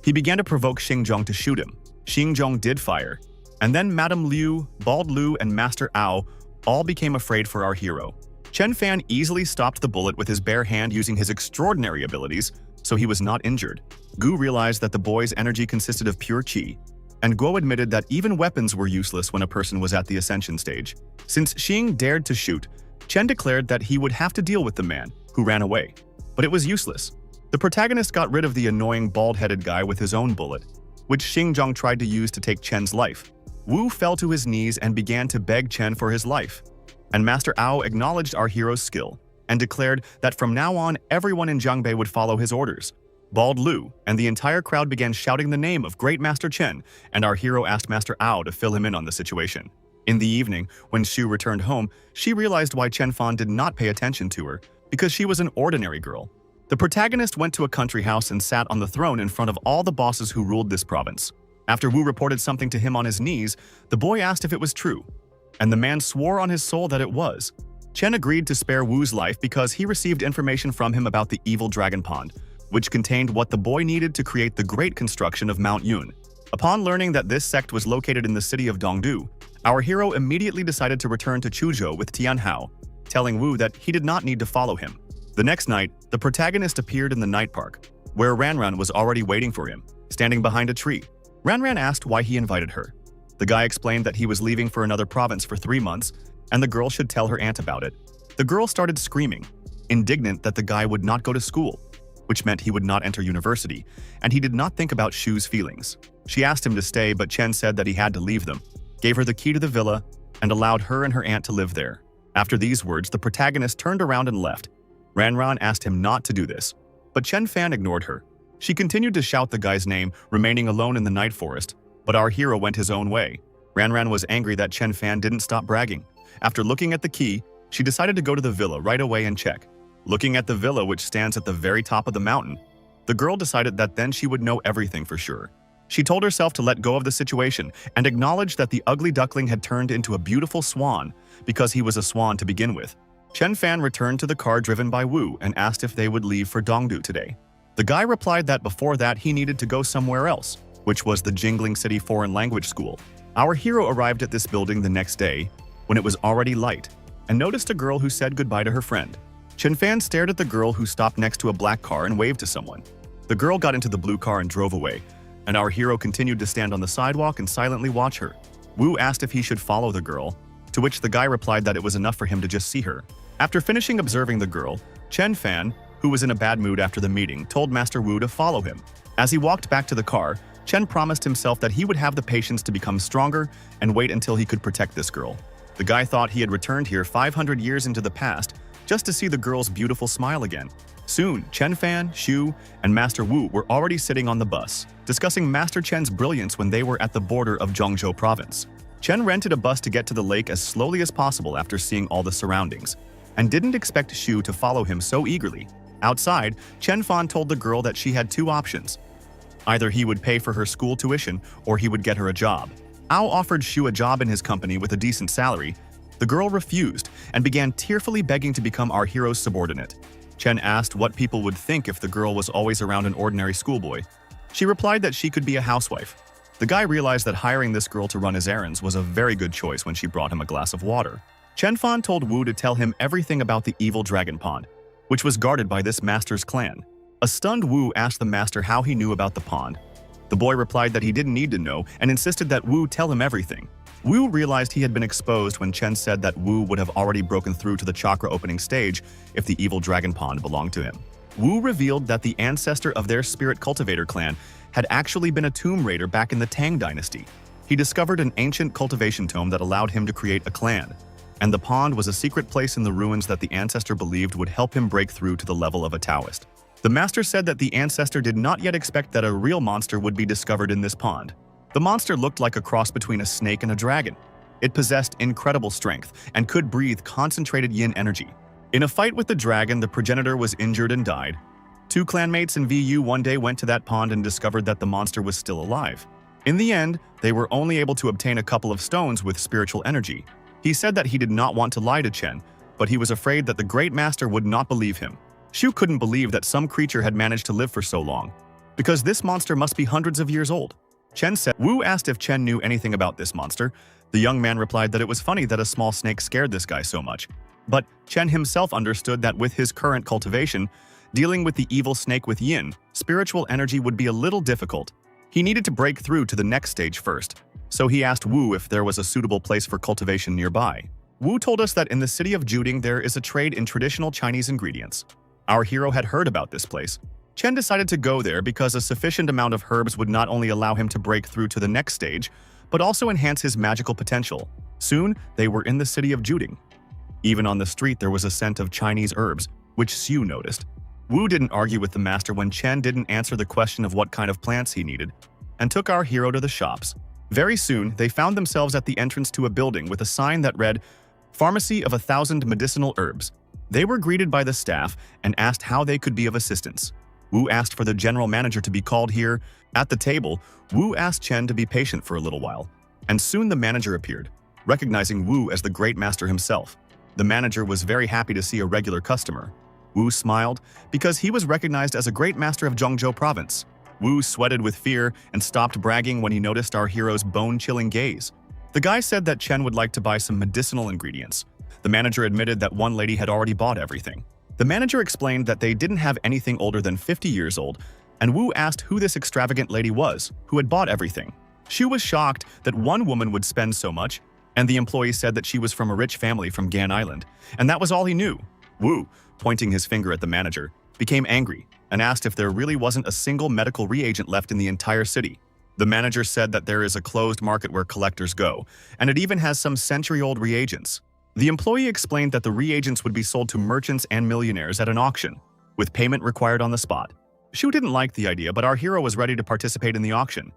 He began to provoke Xingzhong to shoot him. Xingzhong did fire, and then Madame Liu, Bald Liu, and Master Ao all became afraid for our hero. Chen Fan easily stopped the bullet with his bare hand using his extraordinary abilities, so he was not injured. Gu realized that the boy's energy consisted of pure qi, and Guo admitted that even weapons were useless when a person was at the ascension stage. Since Xing dared to shoot, Chen declared that he would have to deal with the man, who ran away. But it was useless. The protagonist got rid of the annoying bald-headed guy with his own bullet, which Xingzhong tried to use to take Chen's life. Wu fell to his knees and began to beg Chen for his life. And Master Ao acknowledged our hero's skill, and declared that from now on everyone in Jiangbei would follow his orders. Bald Liu and the entire crowd began shouting the name of Great Master Chen, and our hero asked Master Ao to fill him in on the situation. In the evening, when Xu returned home, she realized why Chen Fan did not pay attention to her, because she was an ordinary girl. The protagonist went to a country house and sat on the throne in front of all the bosses who ruled this province. After Wu reported something to him on his knees, the boy asked if it was true, and the man swore on his soul that it was. Chen agreed to spare Wu's life because he received information from him about the evil dragon pond, which contained what the boy needed to create the great construction of Mount Yun. Upon learning that this sect was located in the city of Dongdu, our hero immediately decided to return to Chuzhou with Tianhao, telling Wu that he did not need to follow him. The next night, the protagonist appeared in the night park, where Ranran was already waiting for him, standing behind a tree. Ranran asked why he invited her. The guy explained that he was leaving for another province for 3 months, and the girl should tell her aunt about it. The girl started screaming, indignant that the guy would not go to school, which meant he would not enter university, and he did not think about Shu's feelings. She asked him to stay, but Chen said that he had to leave them, gave her the key to the villa, and allowed her and her aunt to live there. After these words, the protagonist turned around and left. Ranran asked him not to do this, but Chen Fan ignored her. She continued to shout the guy's name, remaining alone in the night forest, but our hero went his own way. Ranran was angry that Chen Fan didn't stop bragging. After looking at the key, she decided to go to the villa right away and check. Looking at the villa, which stands at the very top of the mountain, the girl decided that then she would know everything for sure. She told herself to let go of the situation and acknowledge that the ugly duckling had turned into a beautiful swan because he was a swan to begin with. Chen Fan returned to the car driven by Wu and asked if they would leave for Dongdu today. The guy replied that before that he needed to go somewhere else, which was the Jingling City Foreign Language School. Our hero arrived at this building the next day when it was already light and noticed a girl who said goodbye to her friend. Chen Fan stared at the girl who stopped next to a black car and waved to someone. The girl got into the blue car and drove away, and our hero continued to stand on the sidewalk and silently watch her. Wu asked if he should follow the girl, to which the guy replied that it was enough for him to just see her. After finishing observing the girl, Chen Fan, who was in a bad mood after the meeting, told Master Wu to follow him. As he walked back to the car, Chen promised himself that he would have the patience to become stronger and wait until he could protect this girl. The guy thought he had returned here 500 years into the past just to see the girl's beautiful smile again. Soon, Chen Fan, Xu, and Master Wu were already sitting on the bus, discussing Master Chen's brilliance when they were at the border of Zhongzhou province. Chen rented a bus to get to the lake as slowly as possible after seeing all the surroundings, and didn't expect Xu to follow him so eagerly. Outside, Chen Fan told the girl that she had two options. Either he would pay for her school tuition or he would get her a job. Ao offered Xu a job in his company with a decent salary. The girl refused and began tearfully begging to become our hero's subordinate. Chen asked what people would think if the girl was always around an ordinary schoolboy. She replied that she could be a housewife. The guy realized that hiring this girl to run his errands was a very good choice when she brought him a glass of water. Chen Fan told Wu to tell him everything about the evil dragon pond, which was guarded by this master's clan. A stunned Wu asked the master how he knew about the pond. The boy replied that he didn't need to know and insisted that Wu tell him everything. Wu realized he had been exposed when Chen said that Wu would have already broken through to the chakra opening stage if the evil dragon pond belonged to him. Wu revealed that the ancestor of their spirit cultivator clan had actually been a tomb raider back in the Tang dynasty. He discovered an ancient cultivation tome that allowed him to create a clan, and the pond was a secret place in the ruins that the ancestor believed would help him break through to the level of a Taoist. The master said that the ancestor did not yet expect that a real monster would be discovered in this pond. The monster looked like a cross between a snake and a dragon. It possessed incredible strength and could breathe concentrated yin energy. In a fight with the dragon, the progenitor was injured and died. Two clanmates in VU one day went to that pond and discovered that the monster was still alive. In the end, they were only able to obtain a couple of stones with spiritual energy. He said that he did not want to lie to Chen, but he was afraid that the great master would not believe him. Xu couldn't believe that some creature had managed to live for so long, because this monster must be hundreds of years old. Chen said. Wu asked if Chen knew anything about this monster. The young man replied that it was funny that a small snake scared this guy so much. But Chen himself understood that with his current cultivation, dealing with the evil snake with yin, spiritual energy would be a little difficult. He needed to break through to the next stage first, so he asked Wu if there was a suitable place for cultivation nearby. Wu told us that in the city of Juding there is a trade in traditional Chinese ingredients. Our hero had heard about this place. Chen decided to go there because a sufficient amount of herbs would not only allow him to break through to the next stage, but also enhance his magical potential. Soon, they were in the city of Juding. Even on the street there was a scent of Chinese herbs, which Xu noticed. Wu didn't argue with the master when Chen didn't answer the question of what kind of plants he needed, and took our hero to the shops. Very soon, they found themselves at the entrance to a building with a sign that read, "Pharmacy of 1,000 Medicinal Herbs." They were greeted by the staff and asked how they could be of assistance. Wu asked for the general manager to be called here. At the table, Wu asked Chen to be patient for a little while, and soon the manager appeared, recognizing Wu as the great master himself. The manager was very happy to see a regular customer. Wu smiled because he was recognized as a great master of Zhongzhou province. Wu sweated with fear and stopped bragging when he noticed our hero's bone-chilling gaze. The guy said that Chen would like to buy some medicinal ingredients. The manager admitted that one lady had already bought everything. The manager explained that they didn't have anything older than 50 years old, and Wu asked who this extravagant lady was, who had bought everything. Xu was shocked that one woman would spend so much, and the employee said that she was from a rich family from Gan Island, and that was all he knew. Wu, pointing his finger at the manager, became angry and asked if there really wasn't a single medical reagent left in the entire city. The manager said that there is a closed market where collectors go, and it even has some century-old reagents. The employee explained that the reagents would be sold to merchants and millionaires at an auction, with payment required on the spot. Xu didn't like the idea, but our hero was ready to participate in the auction.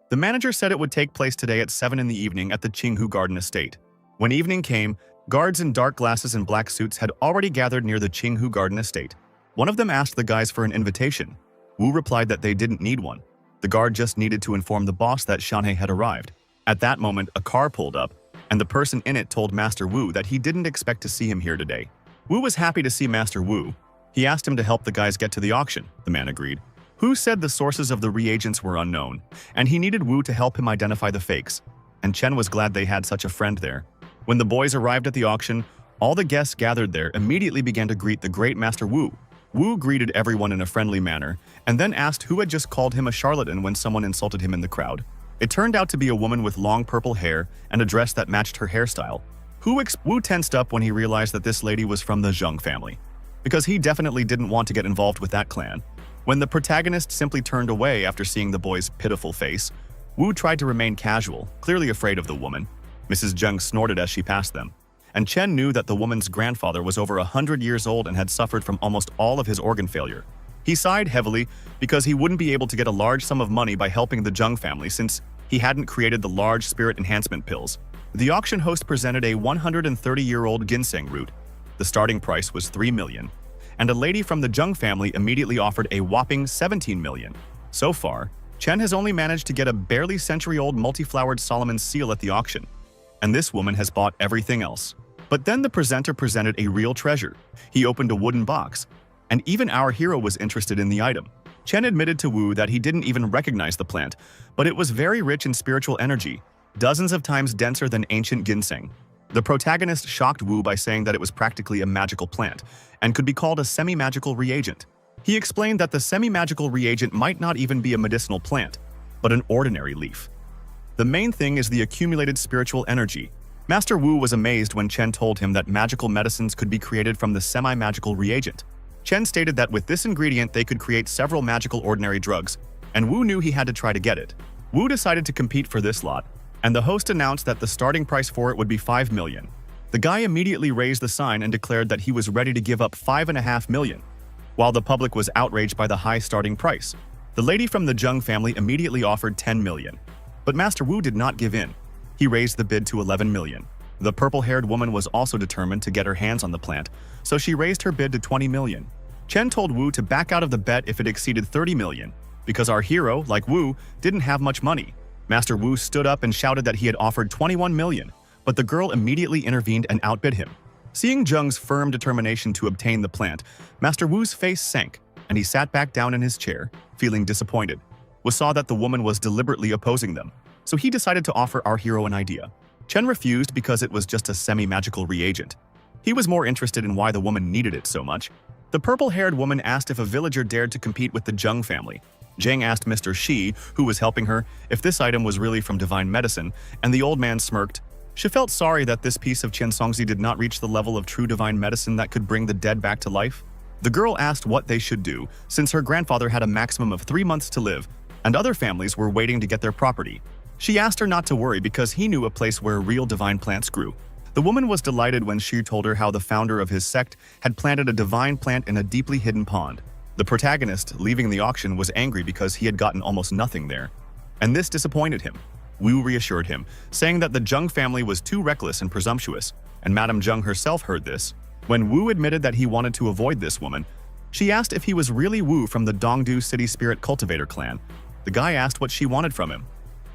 The manager said it would take place today at 7 in the evening at the Qinghu Garden Estate. When evening came, guards in dark glasses and black suits had already gathered near the Qinghu Garden Estate. One of them asked the guys for an invitation. Wu replied that they didn't need one. The guard just needed to inform the boss that Shanhei had arrived. At that moment, a car pulled up, and the person in it told Master Wu that he didn't expect to see him here today. Wu was happy to see Master Wu. He asked him to help the guys get to the auction. The man agreed. Wu said the sources of the reagents were unknown, and he needed Wu to help him identify the fakes, and Chen was glad they had such a friend there. When the boys arrived at the auction, all the guests gathered there immediately began to greet the great Master Wu. Wu greeted everyone in a friendly manner, and then asked who had just called him a charlatan when someone insulted him in the crowd. It turned out to be a woman with long purple hair and a dress that matched her hairstyle. Wu tensed up when he realized that this lady was from the Zheng family, because he definitely didn't want to get involved with that clan. When the protagonist simply turned away after seeing the boy's pitiful face, Wu tried to remain casual, clearly afraid of the woman. Mrs. Jung snorted as she passed them, and Chen knew that the woman's grandfather was over 100 years old and had suffered from almost all of his organ failure. He sighed heavily because he wouldn't be able to get a large sum of money by helping the Jung family since he hadn't created the large spirit enhancement pills. The auction host presented a 130-year-old ginseng root. The starting price was 3 million, and a lady from the Jung family immediately offered a whopping 17 million. So far, Chen has only managed to get a barely century-old multi-flowered Solomon's seal at the auction, and this woman has bought everything else. But then the presenter presented a real treasure. He opened a wooden box, and even our hero was interested in the item. Chen admitted to Wu that he didn't even recognize the plant, but it was very rich in spiritual energy, dozens of times denser than ancient ginseng. The protagonist shocked Wu by saying that it was practically a magical plant and could be called a semi-magical reagent. He explained that the semi-magical reagent might not even be a medicinal plant, but an ordinary leaf. The main thing is the accumulated spiritual energy. Master Wu was amazed when Chen told him that magical medicines could be created from the semi-magical reagent. Chen stated that with this ingredient they could create several magical ordinary drugs, and Wu knew he had to try to get it. Wu decided to compete for this lot, and the host announced that the starting price for it would be 5 million. The guy immediately raised the sign and declared that he was ready to give up 5.5 million. While the public was outraged by the high starting price, the lady from the Jung family immediately offered 10 million. But Master Wu did not give in. He raised the bid to 11 million. The purple-haired woman was also determined to get her hands on the plant, so she raised her bid to 20 million. Chen told Wu to back out of the bet if it exceeded 30 million, because our hero, like Wu, didn't have much money. Master Wu stood up and shouted that he had offered 21 million, but the girl immediately intervened and outbid him. Seeing Jung's firm determination to obtain the plant, Master Wu's face sank, and he sat back down in his chair, feeling disappointed. Wu saw that the woman was deliberately opposing them, so he decided to offer our hero an idea. Chen refused because it was just a semi-magical reagent. He was more interested in why the woman needed it so much. The purple-haired woman asked if a villager dared to compete with the Jung family. Zhang asked Mr. Shi, who was helping her, if this item was really from divine medicine, and the old man smirked. She felt sorry that this piece of Qiansongzi did not reach the level of true divine medicine that could bring the dead back to life. The girl asked what they should do, since her grandfather had a maximum of 3 months to live, and other families were waiting to get their property. She asked her not to worry because he knew a place where real divine plants grew. The woman was delighted when Shi told her how the founder of his sect had planted a divine plant in a deeply hidden pond. The protagonist, leaving the auction, was angry because he had gotten almost nothing there, and this disappointed him. Wu reassured him, saying that the Jung family was too reckless and presumptuous, and Madame Jung herself heard this. When Wu admitted that he wanted to avoid this woman, she asked if he was really Wu from the Dongdu City Spirit Cultivator clan. The guy asked what she wanted from him.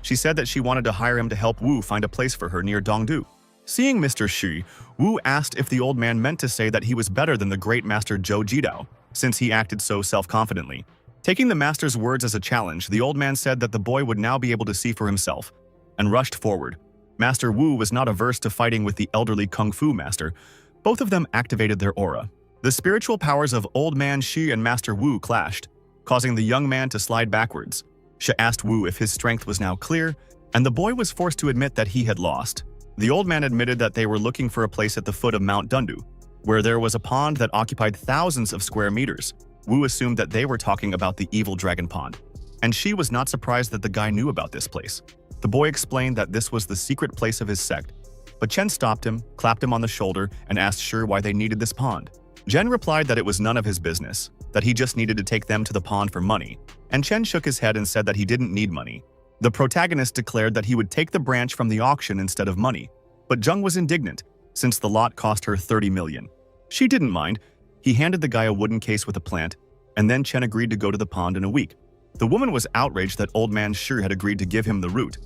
She said that she wanted to hire him to help Wu find a place for her near Dongdu. Seeing Mr. Shi, Wu asked if the old man meant to say that he was better than the great master Zhou Jidao, since he acted so self-confidently. Taking the master's words as a challenge, the old man said that the boy would now be able to see for himself, and rushed forward. Master Wu was not averse to fighting with the elderly Kung Fu master. Both of them activated their aura. The spiritual powers of Old Man Shi and Master Wu clashed, causing the young man to slide backwards. Shi asked Wu if his strength was now clear, and the boy was forced to admit that he had lost. The old man admitted that they were looking for a place at the foot of Mount Dundu, where there was a pond that occupied thousands of square meters. Wu assumed that they were talking about the evil dragon pond, and Shi was not surprised that the guy knew about this place. The boy explained that this was the secret place of his sect, but Chen stopped him, clapped him on the shoulder, and asked Shi why they needed this pond. Chen replied that it was none of his business, that he just needed to take them to the pond for money, and Chen shook his head and said that he didn't need money. The protagonist declared that he would take the branch from the auction instead of money, but Zheng was indignant, since the lot cost her 30 million. She didn't mind. He handed the guy a wooden case with a plant, and then Chen agreed to go to the pond in a week. The woman was outraged that Old Man Shi had agreed to give him the root,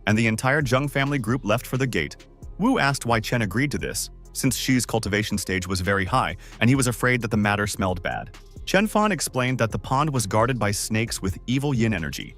and the entire Zheng family group left for the gate. Wu asked why Chen agreed to this, since Shi's cultivation stage was very high, and he was afraid that the matter smelled bad. Chen Fan explained that the pond was guarded by snakes with evil yin energy,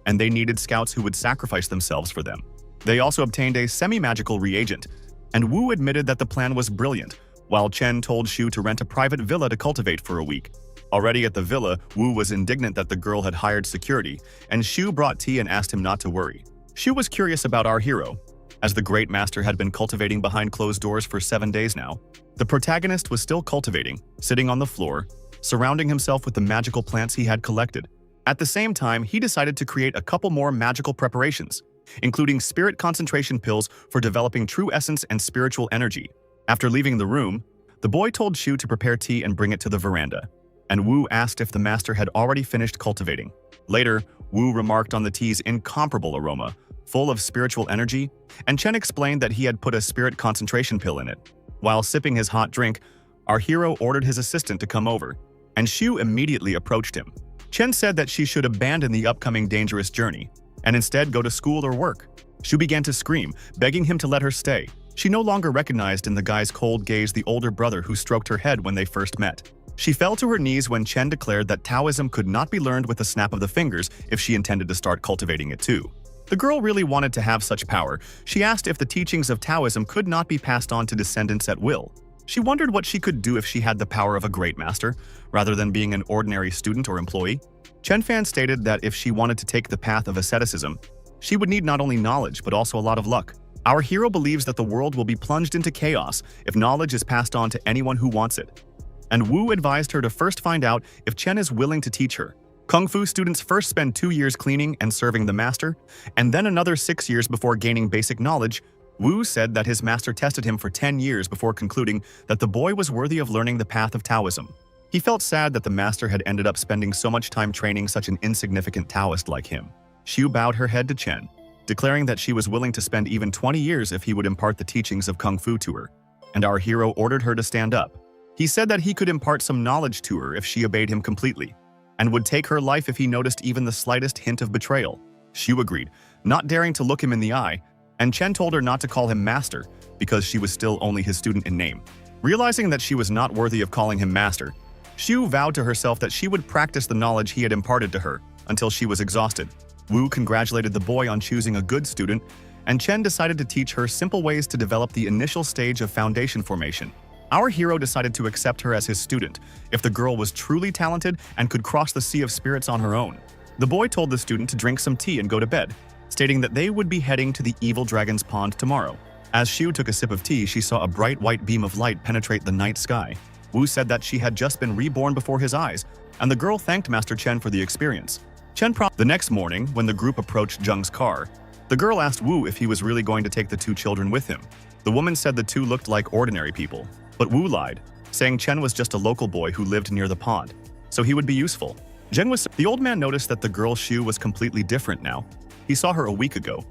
and they needed scouts who would sacrifice themselves for them. They also obtained a semi-magical reagent, and Wu admitted that the plan was brilliant, while Chen told Shu to rent a private villa to cultivate for a week. Already at the villa, Wu was indignant that the girl had hired security, and Shu brought tea and asked him not to worry. Shu was curious about our hero, as the great master had been cultivating behind closed doors for 7 days now. The protagonist was still cultivating, sitting on the floor, surrounding himself with the magical plants he had collected. At the same time, he decided to create a couple more magical preparations, including spirit concentration pills for developing true essence and spiritual energy. After leaving the room, the boy told Shu to prepare tea and bring it to the veranda, and Wu asked if the master had already finished cultivating. Later, Wu remarked on the tea's incomparable aroma, full of spiritual energy, and Chen explained that he had put a spirit concentration pill in it. While sipping his hot drink, our hero ordered his assistant to come over, and Shu immediately approached him. Chen said that she should abandon the upcoming dangerous journey and instead go to school or work. Shu began to scream, begging him to let her stay. She no longer recognized in the guy's cold gaze the older brother who stroked her head when they first met. She fell to her knees when Chen declared that Taoism could not be learned with a snap of the fingers if she intended to start cultivating it too. The girl really wanted to have such power. She asked if the teachings of Taoism could not be passed on to descendants at will. She wondered what she could do if she had the power of a great master, rather than being an ordinary student or employee. Chen Fan stated that if she wanted to take the path of asceticism, she would need not only knowledge but also a lot of luck. Our hero believes that the world will be plunged into chaos if knowledge is passed on to anyone who wants it. And Wu advised her to first find out if Chen is willing to teach her. Kung Fu students first spend 2 years cleaning and serving the master, and then another 6 years before gaining basic knowledge. Wu said that his master tested him for 10 years before concluding that the boy was worthy of learning the path of Taoism. He felt sad that the master had ended up spending so much time training such an insignificant Taoist like him. Shu bowed her head to Chen, declaring that she was willing to spend even 20 years if he would impart the teachings of Kung Fu to her, and our hero ordered her to stand up. He said that he could impart some knowledge to her if she obeyed him completely, and would take her life if he noticed even the slightest hint of betrayal. Shu agreed, not daring to look him in the eye, and Chen told her not to call him master because she was still only his student in name. Realizing that she was not worthy of calling him master, Shu vowed to herself that she would practice the knowledge he had imparted to her until she was exhausted. Wu congratulated the boy on choosing a good student, and Chen decided to teach her simple ways to develop the initial stage of foundation formation. Our hero decided to accept her as his student if the girl was truly talented and could cross the sea of spirits on her own. The boy told the student to drink some tea and go to bed, stating that they would be heading to the evil dragon's pond tomorrow. As Shu took a sip of tea, she saw a bright white beam of light penetrate the night sky. Wu said that she had just been reborn before his eyes, and the girl thanked Master Chen for the experience. The next morning, when the group approached Zheng's car, the girl asked Wu if he was really going to take the 2 children with him. The woman said the 2 looked like ordinary people, but Wu lied, saying Chen was just a local boy who lived near the pond, so he would be useful. The old man noticed that the girl Shu was completely different now. He saw her a week ago,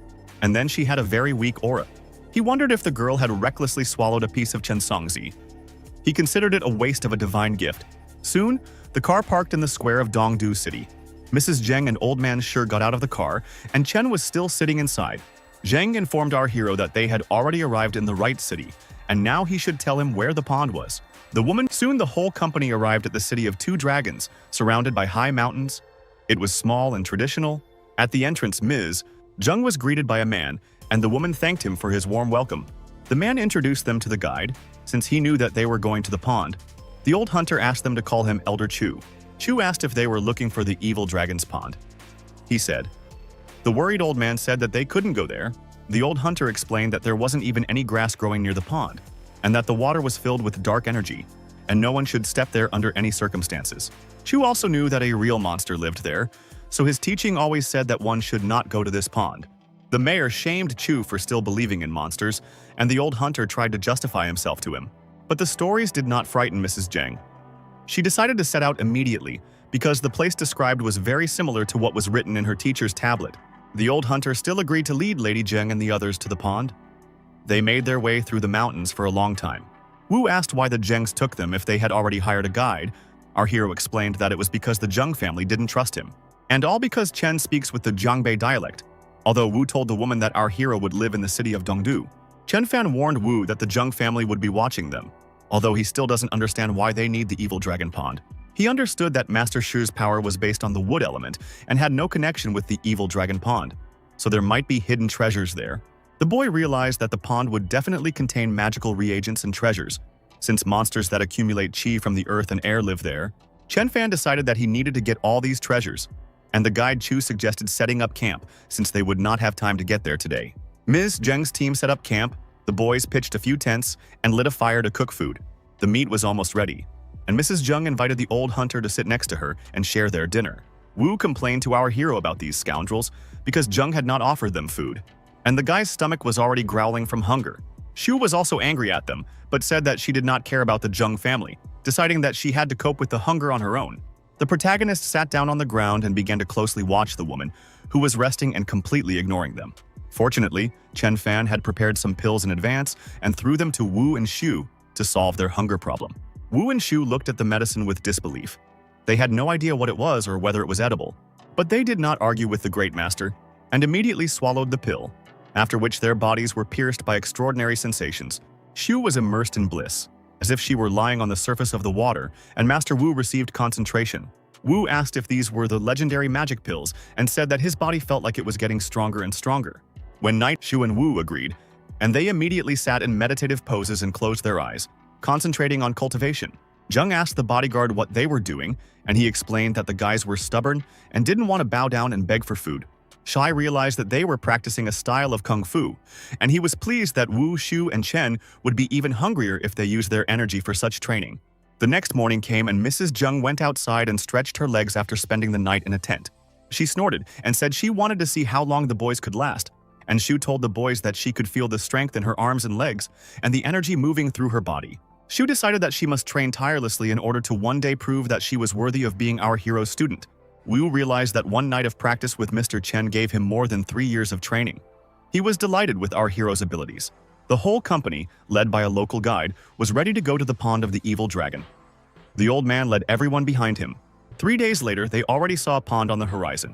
and then she had a very weak aura. He wondered if the girl had recklessly swallowed a piece of Chen Songzi. He considered it a waste of a divine gift. Soon, the car parked in the square of Dongdu City. Mrs. Zheng and Old Man Shi got out of the car, and Chen was still sitting inside. Zheng informed our hero that they had already arrived in the right city, and now he should tell him where the pond was. Soon the whole company arrived at the city of 2 dragons, surrounded by high mountains. It was small and traditional. At the entrance, Ms. Zheng was greeted by a man, and the woman thanked him for his warm welcome. The man introduced them to the guide, since he knew that they were going to the pond. The old hunter asked them to call him Elder Chu. Chu asked if they were looking for the evil dragon's pond. He said. The worried old man said that they couldn't go there. The old hunter explained that there wasn't even any grass growing near the pond, and that the water was filled with dark energy, and no one should step there under any circumstances. Chu also knew that a real monster lived there, so his teaching always said that one should not go to this pond. The mayor shamed Chu for still believing in monsters, and the old hunter tried to justify himself to him. But the stories did not frighten Mrs. Zheng. She decided to set out immediately because the place described was very similar to what was written in her teacher's tablet. The old hunter still agreed to lead Lady Zheng and the others to the pond. They made their way through the mountains for a long time. Wu asked why the Zhengs took them if they had already hired a guide. Our hero explained that it was because the Zheng family didn't trust him, and all because Chen speaks with the Jiangbei dialect. Although Wu told the woman that our hero would live in the city of Dongdu, Chen Fan warned Wu that the Zheng family would be watching them, although he still doesn't understand why they need the evil dragon pond. He understood that Master Shu's power was based on the wood element and had no connection with the evil dragon pond, so there might be hidden treasures there. The boy realized that the pond would definitely contain magical reagents and treasures, since monsters that accumulate qi from the earth and air live there. Chen Fan decided that he needed to get all these treasures, and the guide Chu suggested setting up camp since they would not have time to get there today. Ms. Zheng's team set up camp, the boys pitched a few tents and lit a fire to cook food. The meat was almost ready, and Mrs. Jung invited the old hunter to sit next to her and share their dinner. Wu complained to our hero about these scoundrels because Jung had not offered them food, and the guy's stomach was already growling from hunger. Shu was also angry at them, but said that she did not care about the Jung family, deciding that she had to cope with the hunger on her own. The protagonist sat down on the ground and began to closely watch the woman, who was resting and completely ignoring them. Fortunately, Chen Fan had prepared some pills in advance and threw them to Wu and Shu to solve their hunger problem. Wu and Shu looked at the medicine with disbelief. They had no idea what it was or whether it was edible, but they did not argue with the great master and immediately swallowed the pill, after which their bodies were pierced by extraordinary sensations. Shu was immersed in bliss, as if she were lying on the surface of the water, and Master Wu received concentration. Wu asked if these were the legendary magic pills and said that his body felt like it was getting stronger and stronger. When night, Shu and Wu agreed, and they immediately sat in meditative poses and closed their eyes, concentrating on cultivation. Jung asked the bodyguard what they were doing, and he explained that the guys were stubborn and didn't want to bow down and beg for food. Shai realized that they were practicing a style of kung fu, and he was pleased that Wu, Shu, and Chen would be even hungrier if they used their energy for such training. The next morning came and Mrs. Jung went outside and stretched her legs after spending the night in a tent. She snorted and said she wanted to see how long the boys could last, and Shu told the boys that she could feel the strength in her arms and legs and the energy moving through her body. Shu decided that she must train tirelessly in order to one day prove that she was worthy of being our hero's student. Wu realized that one night of practice with Mr. Chen gave him more than 3 years of training. He was delighted with our hero's abilities. The whole company, led by a local guide, was ready to go to the pond of the evil dragon. The old man led everyone behind him. 3 days later, they already saw a pond on the horizon.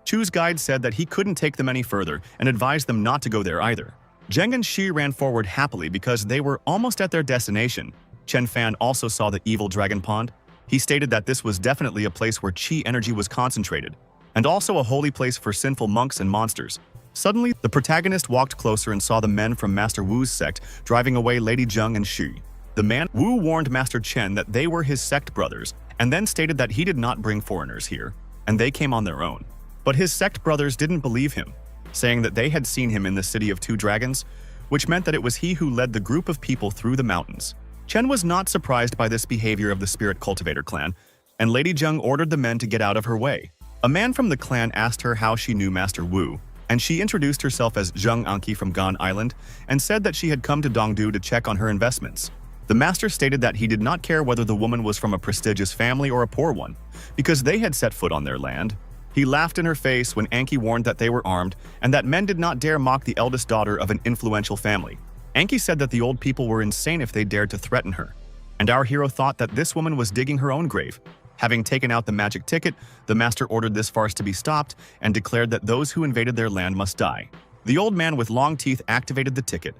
Chu's guide said that he couldn't take them any further and advised them not to go there either. Zheng and Shi ran forward happily because they were almost at their destination. Chen Fan also saw the evil dragon pond. He stated that this was definitely a place where qi energy was concentrated, and also a holy place for sinful monks and monsters. Suddenly, the protagonist walked closer and saw the men from Master Wu's sect driving away Lady Zheng and Shi. The man Wu warned Master Chen that they were his sect brothers, and then stated that he did not bring foreigners here, and they came on their own. But his sect brothers didn't believe him, saying that they had seen him in the City of Two Dragons, which meant that it was he who led the group of people through the mountains. Chen was not surprised by this behavior of the Spirit Cultivator clan, and Lady Zheng ordered the men to get out of her way. A man from the clan asked her how she knew Master Wu, and she introduced herself as Zheng Anqi from Gan Island and said that she had come to Dongdu to check on her investments. The master stated that he did not care whether the woman was from a prestigious family or a poor one, because they had set foot on their land. He laughed in her face when Anki warned that they were armed and that men did not dare mock the eldest daughter of an influential family. Anki said that the old people were insane if they dared to threaten her, and our hero thought that this woman was digging her own grave. Having taken out the magic ticket, the master ordered this farce to be stopped and declared that those who invaded their land must die. The old man with long teeth activated the ticket,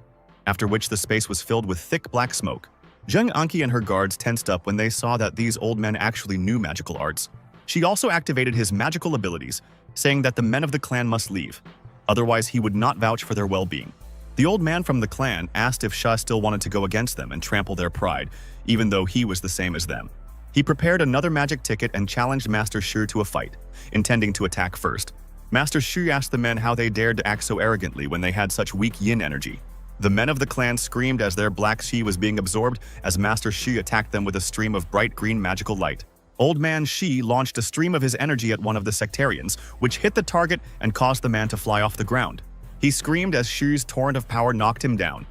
after which the space was filled with thick black smoke. Zheng Anqi and her guards tensed up when they saw that these old men actually knew magical arts. She also activated his magical abilities, saying that the men of the clan must leave, otherwise he would not vouch for their well-being. The old man from the clan asked if Sha still wanted to go against them and trample their pride, even though he was the same as them. He prepared another magic ticket and challenged Master Shu to a fight, intending to attack first. Master Shu asked the men how they dared to act so arrogantly when they had such weak yin energy. The men of the clan screamed as their black Shi was being absorbed as Master Shi attacked them with a stream of bright green magical light. Old Man Shi launched a stream of his energy at one of the sectarians, which hit the target and caused the man to fly off the ground. He screamed as Shi's torrent of power knocked him down,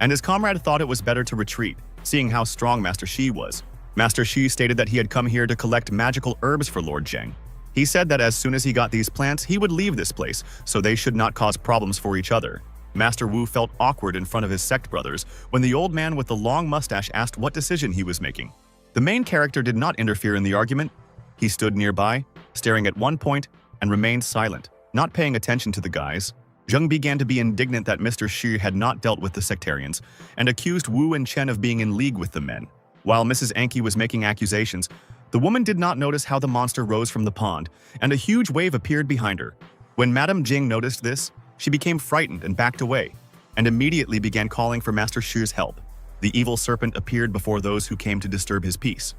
and his comrade thought it was better to retreat, seeing how strong Master Shi was. Master Shi stated that he had come here to collect magical herbs for Lord Zheng. He said that as soon as he got these plants, he would leave this place, so they should not cause problems for each other. Master Wu felt awkward in front of his sect brothers when the old man with the long mustache asked what decision he was making. The main character did not interfere in the argument. He stood nearby, staring at one point, and remained silent, not paying attention to the guys. Zheng began to be indignant that Mr. Shi had not dealt with the sectarians, and accused Wu and Chen of being in league with the men. While Mrs. Anki was making accusations, the woman did not notice how the monster rose from the pond, and a huge wave appeared behind her. When Madame Jing noticed this, she became frightened and backed away, and immediately began calling for Master Shu's help. The evil serpent appeared before those who came to disturb his peace.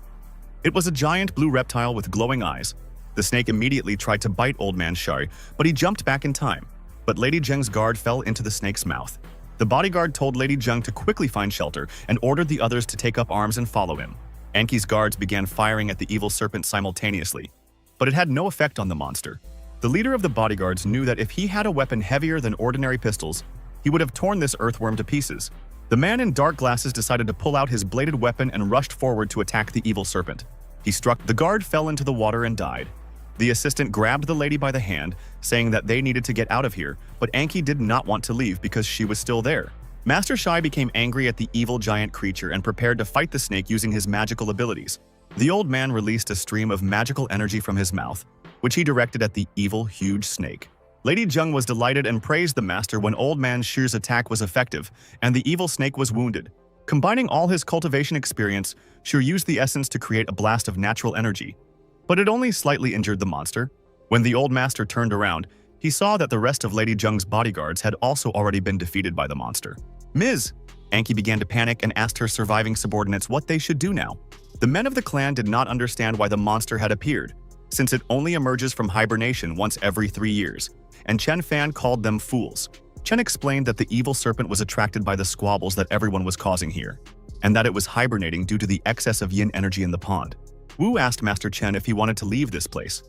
It was a giant blue reptile with glowing eyes. The snake immediately tried to bite Old Man Shari, but he jumped back in time. But Lady Zheng's guard fell into the snake's mouth. The bodyguard told Lady Zheng to quickly find shelter and ordered the others to take up arms and follow him. Anki's guards began firing at the evil serpent simultaneously, but it had no effect on the monster. The leader of the bodyguards knew that if he had a weapon heavier than ordinary pistols, he would have torn this earthworm to pieces. The man in dark glasses decided to pull out his bladed weapon and rushed forward to attack the evil serpent. He struck. The guard fell into the water and died. The assistant grabbed the lady by the hand, saying that they needed to get out of here, but Anki did not want to leave because she was still there. Master Shai became angry at the evil giant creature and prepared to fight the snake using his magical abilities. The old man released a stream of magical energy from his mouth, which he directed at the evil, huge snake. Lady Jung was delighted and praised the master when Old Man Shi's attack was effective and the evil snake was wounded. Combining all his cultivation experience, Shi used the essence to create a blast of natural energy. But it only slightly injured the monster. When the old master turned around, he saw that the rest of Lady Jung's bodyguards had also already been defeated by the monster. Ms. Anki began to panic and asked her surviving subordinates what they should do now. The men of the clan did not understand why the monster had appeared, since it only emerges from hibernation once every 3 years, and Chen Fan called them fools. Chen explained that the evil serpent was attracted by the squabbles that everyone was causing here, and that it was hibernating due to the excess of yin energy in the pond. Wu asked Master Chen if he wanted to leave this place.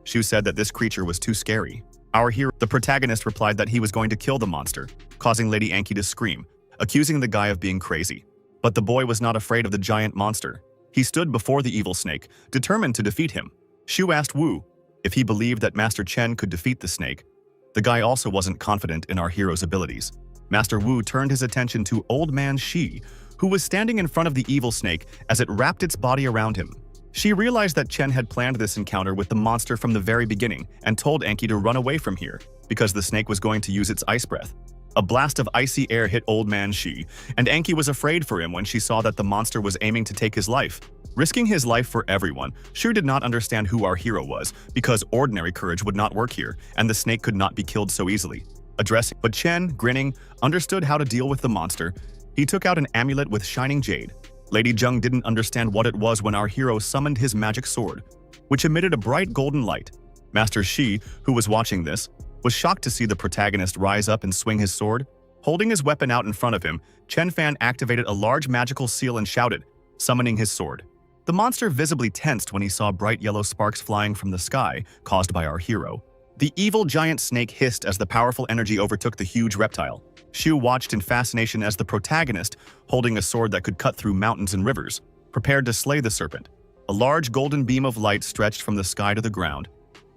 Shu said that this creature was too scary. Our hero, the protagonist, replied that he was going to kill the monster, causing Lady Anki to scream, accusing the guy of being crazy. But the boy was not afraid of the giant monster. He stood before the evil snake, determined to defeat him. Shu asked Wu if he believed that Master Chen could defeat the snake. The guy also wasn't confident in our hero's abilities. Master Wu turned his attention to Old Man Shi, who was standing in front of the evil snake as it wrapped its body around him. She realized that Chen had planned this encounter with the monster from the very beginning and told Anki to run away from here because the snake was going to use its ice breath. A blast of icy air hit Old Man Shi, and Anki was afraid for him when she saw that the monster was aiming to take his life. Risking his life for everyone, Shu did not understand who our hero was because ordinary courage would not work here and the snake could not be killed so easily. But Chen, grinning, understood how to deal with the monster. He took out an amulet with shining jade. Lady Jung didn't understand what it was when our hero summoned his magic sword, which emitted a bright golden light. Master Shi, who was watching this, was shocked to see the protagonist rise up and swing his sword. Holding his weapon out in front of him, Chen Fan activated a large magical seal and shouted, summoning his sword. The monster visibly tensed when he saw bright yellow sparks flying from the sky, caused by our hero. The evil giant snake hissed as the powerful energy overtook the huge reptile. Shu watched in fascination as the protagonist, holding a sword that could cut through mountains and rivers, prepared to slay the serpent. A large golden beam of light stretched from the sky to the ground,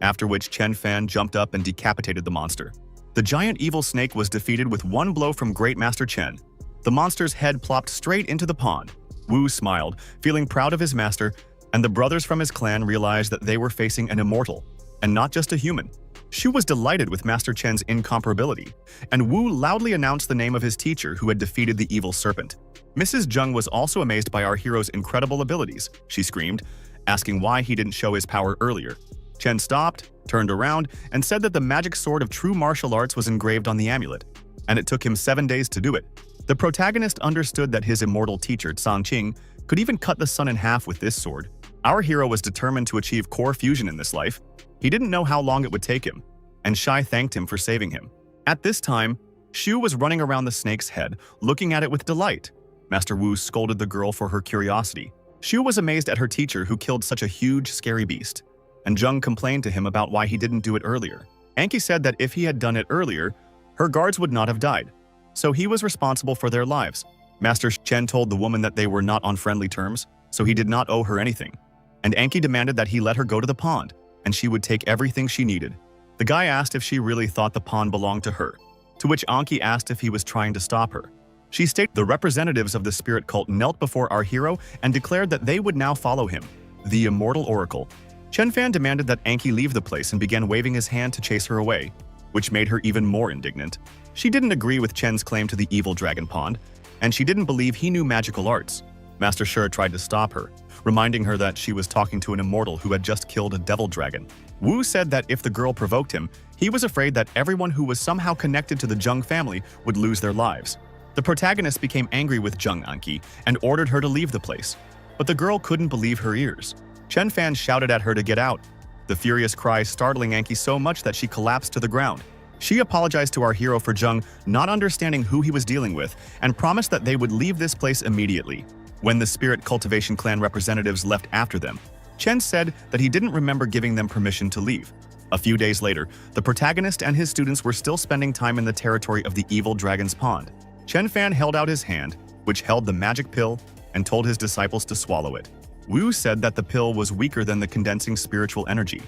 after which Chen Fan jumped up and decapitated the monster. The giant evil snake was defeated with one blow from Great Master Chen. The monster's head plopped straight into the pond. Wu smiled, feeling proud of his master, and the brothers from his clan realized that they were facing an immortal, and not just a human. Shu was delighted with Master Chen's incomparability, and Wu loudly announced the name of his teacher who had defeated the evil serpent. Mrs. Jung was also amazed by our hero's incredible abilities, she screamed, asking why he didn't show his power earlier. Chen stopped, turned around, and said that the magic sword of true martial arts was engraved on the amulet, and it took him 7 days to do it. The protagonist understood that his immortal teacher, Tsangqing, could even cut the sun in half with this sword. Our hero was determined to achieve core fusion in this life. He didn't know how long it would take him, and Shai thanked him for saving him. At this time, Shu was running around the snake's head, looking at it with delight. Master Wu scolded the girl for her curiosity. Shu was amazed at her teacher who killed such a huge, scary beast, and Jung complained to him about why he didn't do it earlier. Anki said that if he had done it earlier, her guards would not have died, so he was responsible for their lives. Master Chen told the woman that they were not on friendly terms, so he did not owe her anything, and Anki demanded that he let her go to the pond, and she would take everything she needed. The guy asked if she really thought the pond belonged to her, to which Anki asked if he was trying to stop her. She stated the representatives of the spirit cult knelt before our hero and declared that they would now follow him, the immortal oracle. Chen Fan demanded that Anki leave the place and began waving his hand to chase her away, which made her even more indignant. She didn't agree with Chen's claim to the evil dragon pond, and she didn't believe he knew magical arts. Master Shi tried to stop her, reminding her that she was talking to an immortal who had just killed a devil dragon. Wu said that if the girl provoked him, he was afraid that everyone who was somehow connected to the Jung family would lose their lives. The protagonist became angry with Jung Anki and ordered her to leave the place, but the girl couldn't believe her ears. Chen Fan shouted at her to get out, the furious cry startling Anki so much that she collapsed to the ground. She apologized to our hero for Jung not understanding who he was dealing with and promised that they would leave this place immediately. When the spirit cultivation clan representatives left after them, Chen said that he didn't remember giving them permission to leave. A few days later, the protagonist and his students were still spending time in the territory of the evil dragon's pond. Chen Fan held out his hand, which held the magic pill, and told his disciples to swallow it. Wu said that the pill was weaker than the condensing spiritual energy,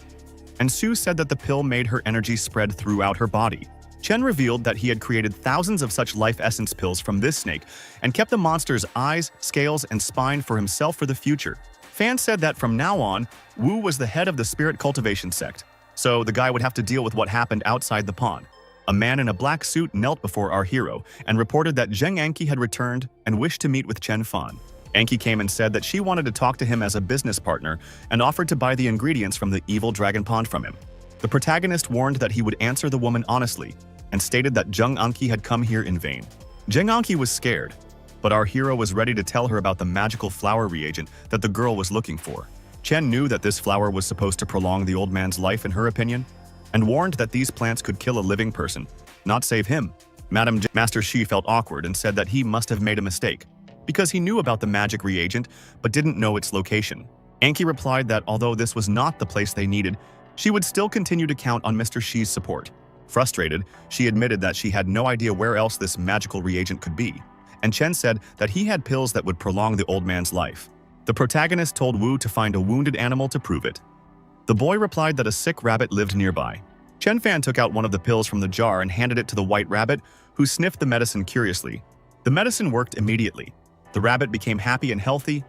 and Su said that the pill made her energy spread throughout her body. Chen revealed that he had created thousands of such life essence pills from this snake and kept the monster's eyes, scales, and spine for himself for the future. Fan said that from now on, Wu was the head of the spirit cultivation sect, so the guy would have to deal with what happened outside the pond. A man in a black suit knelt before our hero and reported that Zheng Anqi had returned and wished to meet with Chen Fan. Anqi came and said that she wanted to talk to him as a business partner and offered to buy the ingredients from the evil dragon pond from him. The protagonist warned that he would answer the woman honestly and stated that Zheng Anqi had come here in vain. Zheng Anqi was scared, but our hero was ready to tell her about the magical flower reagent that the girl was looking for. Chen knew that this flower was supposed to prolong the old man's life in her opinion, and warned that these plants could kill a living person, not save him. Master Shi felt awkward and said that he must have made a mistake, because he knew about the magic reagent but didn't know its location. Anqi replied that although this was not the place they needed, she would still continue to count on Mr. Shi's support. Frustrated, she admitted that she had no idea where else this magical reagent could be, and Chen said that he had pills that would prolong the old man's life. The protagonist told Wu to find a wounded animal to prove it. The boy replied that a sick rabbit lived nearby. Chen Fan took out one of the pills from the jar and handed it to the white rabbit, who sniffed the medicine curiously. The medicine worked immediately. The rabbit became happy and healthy.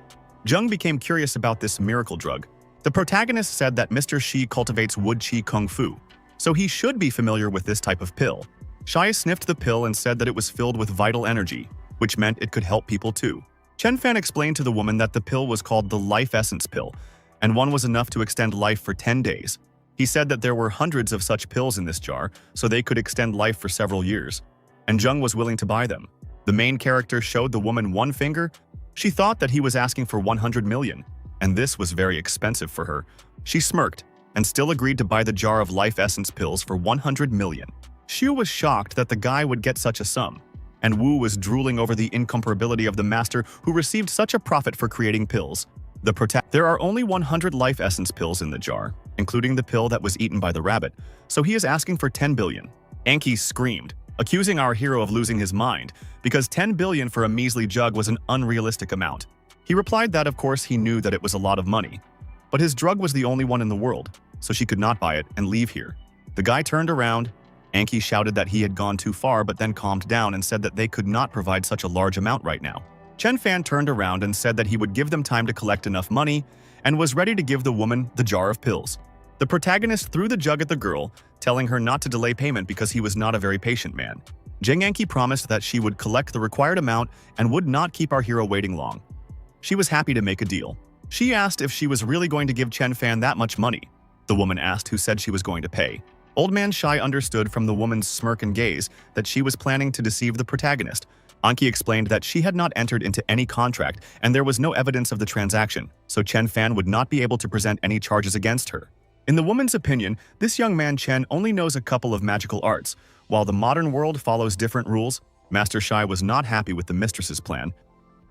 Zheng became curious about this miracle drug. The protagonist said that Mr. Shi cultivates wood chi kung fu, so he should be familiar with this type of pill. Shai sniffed the pill and said that it was filled with vital energy, which meant it could help people too. Chen Fan explained to the woman that the pill was called the Life Essence Pill, and one was enough to extend life for 10 days. He said that there were hundreds of such pills in this jar, so they could extend life for several years, and Zheng was willing to buy them. The main character showed the woman one finger. She thought that he was asking for 100 million, and this was very expensive for her. She smirked and still agreed to buy the jar of Life Essence pills for 100 million. Xu was shocked that the guy would get such a sum, and Wu was drooling over the incomparability of the master who received such a profit for creating pills. There are only 100 Life Essence pills in the jar, including the pill that was eaten by the rabbit, so he is asking for 10 billion. Anqi screamed, accusing our hero of losing his mind, because 10 billion for a measly jug was an unrealistic amount. He replied that of course he knew that it was a lot of money, but his drug was the only one in the world, so she could not buy it and leave here. The guy turned around. Anqi shouted that he had gone too far but then calmed down and said that they could not provide such a large amount right now. Chen Fan turned around and said that he would give them time to collect enough money and was ready to give the woman the jar of pills. The protagonist threw the jug at the girl, telling her not to delay payment because he was not a very patient man. Zheng Anqi promised that she would collect the required amount and would not keep our hero waiting long. She was happy to make a deal. She asked if she was really going to give Chen Fan that much money. The woman asked who said she was going to pay. Old Man Shai understood from the woman's smirk and gaze that she was planning to deceive the protagonist. Anqi explained that she had not entered into any contract and there was no evidence of the transaction, so Chen Fan would not be able to present any charges against her. In the woman's opinion, this young man Chen only knows a couple of magical arts. While the modern world follows different rules, Master Shai was not happy with the mistress's plan.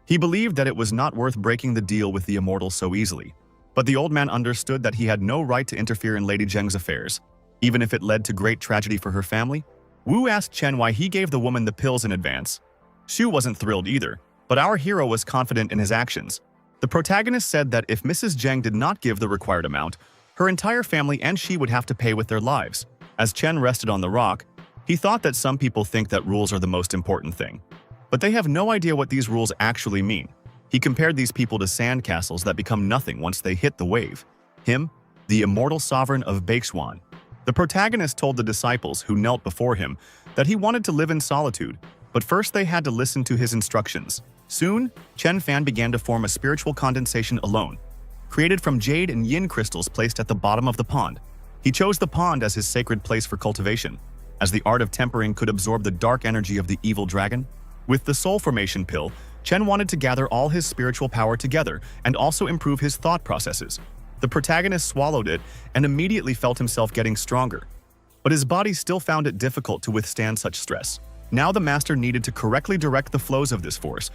He believed that it was not worth breaking the deal with the immortal so easily. But the old man understood that he had no right to interfere in Lady Zheng's affairs, even if it led to great tragedy for her family. Wu asked Chen why he gave the woman the pills in advance. Xu wasn't thrilled either, but our hero was confident in his actions. The protagonist said that if Mrs. Zheng did not give the required amount, her entire family and she would have to pay with their lives. As Chen rested on the rock, he thought that some people think that rules are the most important thing, but they have no idea what these rules actually mean. He compared these people to sand castles that become nothing once they hit the wave. Him, the immortal sovereign of Baixuan. The protagonist told the disciples who knelt before him that he wanted to live in solitude, but first they had to listen to his instructions. Soon, Chen Fan began to form a spiritual condensation alone, created from jade and yin crystals placed at the bottom of the pond. He chose the pond as his sacred place for cultivation, as the art of tempering could absorb the dark energy of the evil dragon. With the soul formation pill, Chen wanted to gather all his spiritual power together and also improve his thought processes. The protagonist swallowed it and immediately felt himself getting stronger, but his body still found it difficult to withstand such stress. Now the master needed to correctly direct the flows of this force,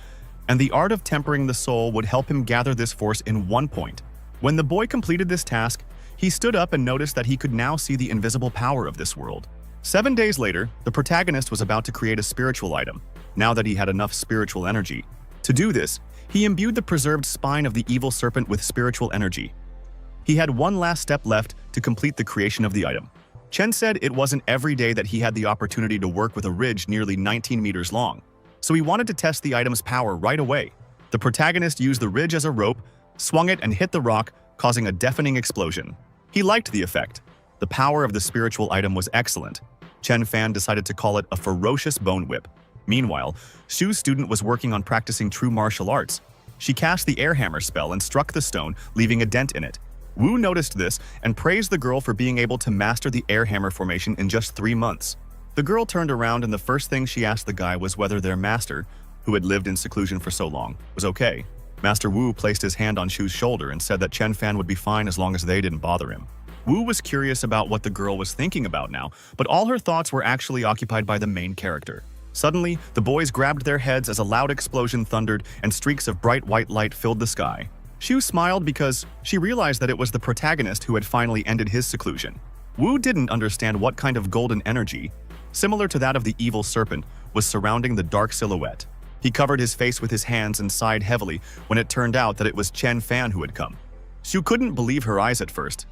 and the art of tempering the soul would help him gather this force in one point. When the boy completed this task, he stood up and noticed that he could now see the invisible power of this world. 7 days later, the protagonist was about to create a spiritual item, now that he had enough spiritual energy. To do this, he imbued the preserved spine of the evil serpent with spiritual energy. He had one last step left to complete the creation of the item. Chen said it wasn't every day that he had the opportunity to work with a ridge nearly 19 meters long, so he wanted to test the item's power right away. The protagonist used the ridge as a rope, swung it and hit the rock, causing a deafening explosion. He liked the effect. The power of the spiritual item was excellent. Chen Fan decided to call it a ferocious bone whip. Meanwhile, Shu's student was working on practicing true martial arts. She cast the air hammer spell and struck the stone, leaving a dent in it. Wu noticed this and praised the girl for being able to master the air hammer formation in just 3 months. The girl turned around and the first thing she asked the guy was whether their master, who had lived in seclusion for so long, was okay. Master Wu placed his hand on Shu's shoulder and said that Chen Fan would be fine as long as they didn't bother him. Wu was curious about what the girl was thinking about now, but all her thoughts were actually occupied by the main character. Suddenly, the boys grabbed their heads as a loud explosion thundered and streaks of bright white light filled the sky. Shu smiled because she realized that it was the protagonist who had finally ended his seclusion. Wu didn't understand what kind of golden energy, similar to that of the evil serpent, was surrounding the dark silhouette. He covered his face with his hands and sighed heavily when it turned out that it was Chen Fan who had come. Shu couldn't believe her eyes at first.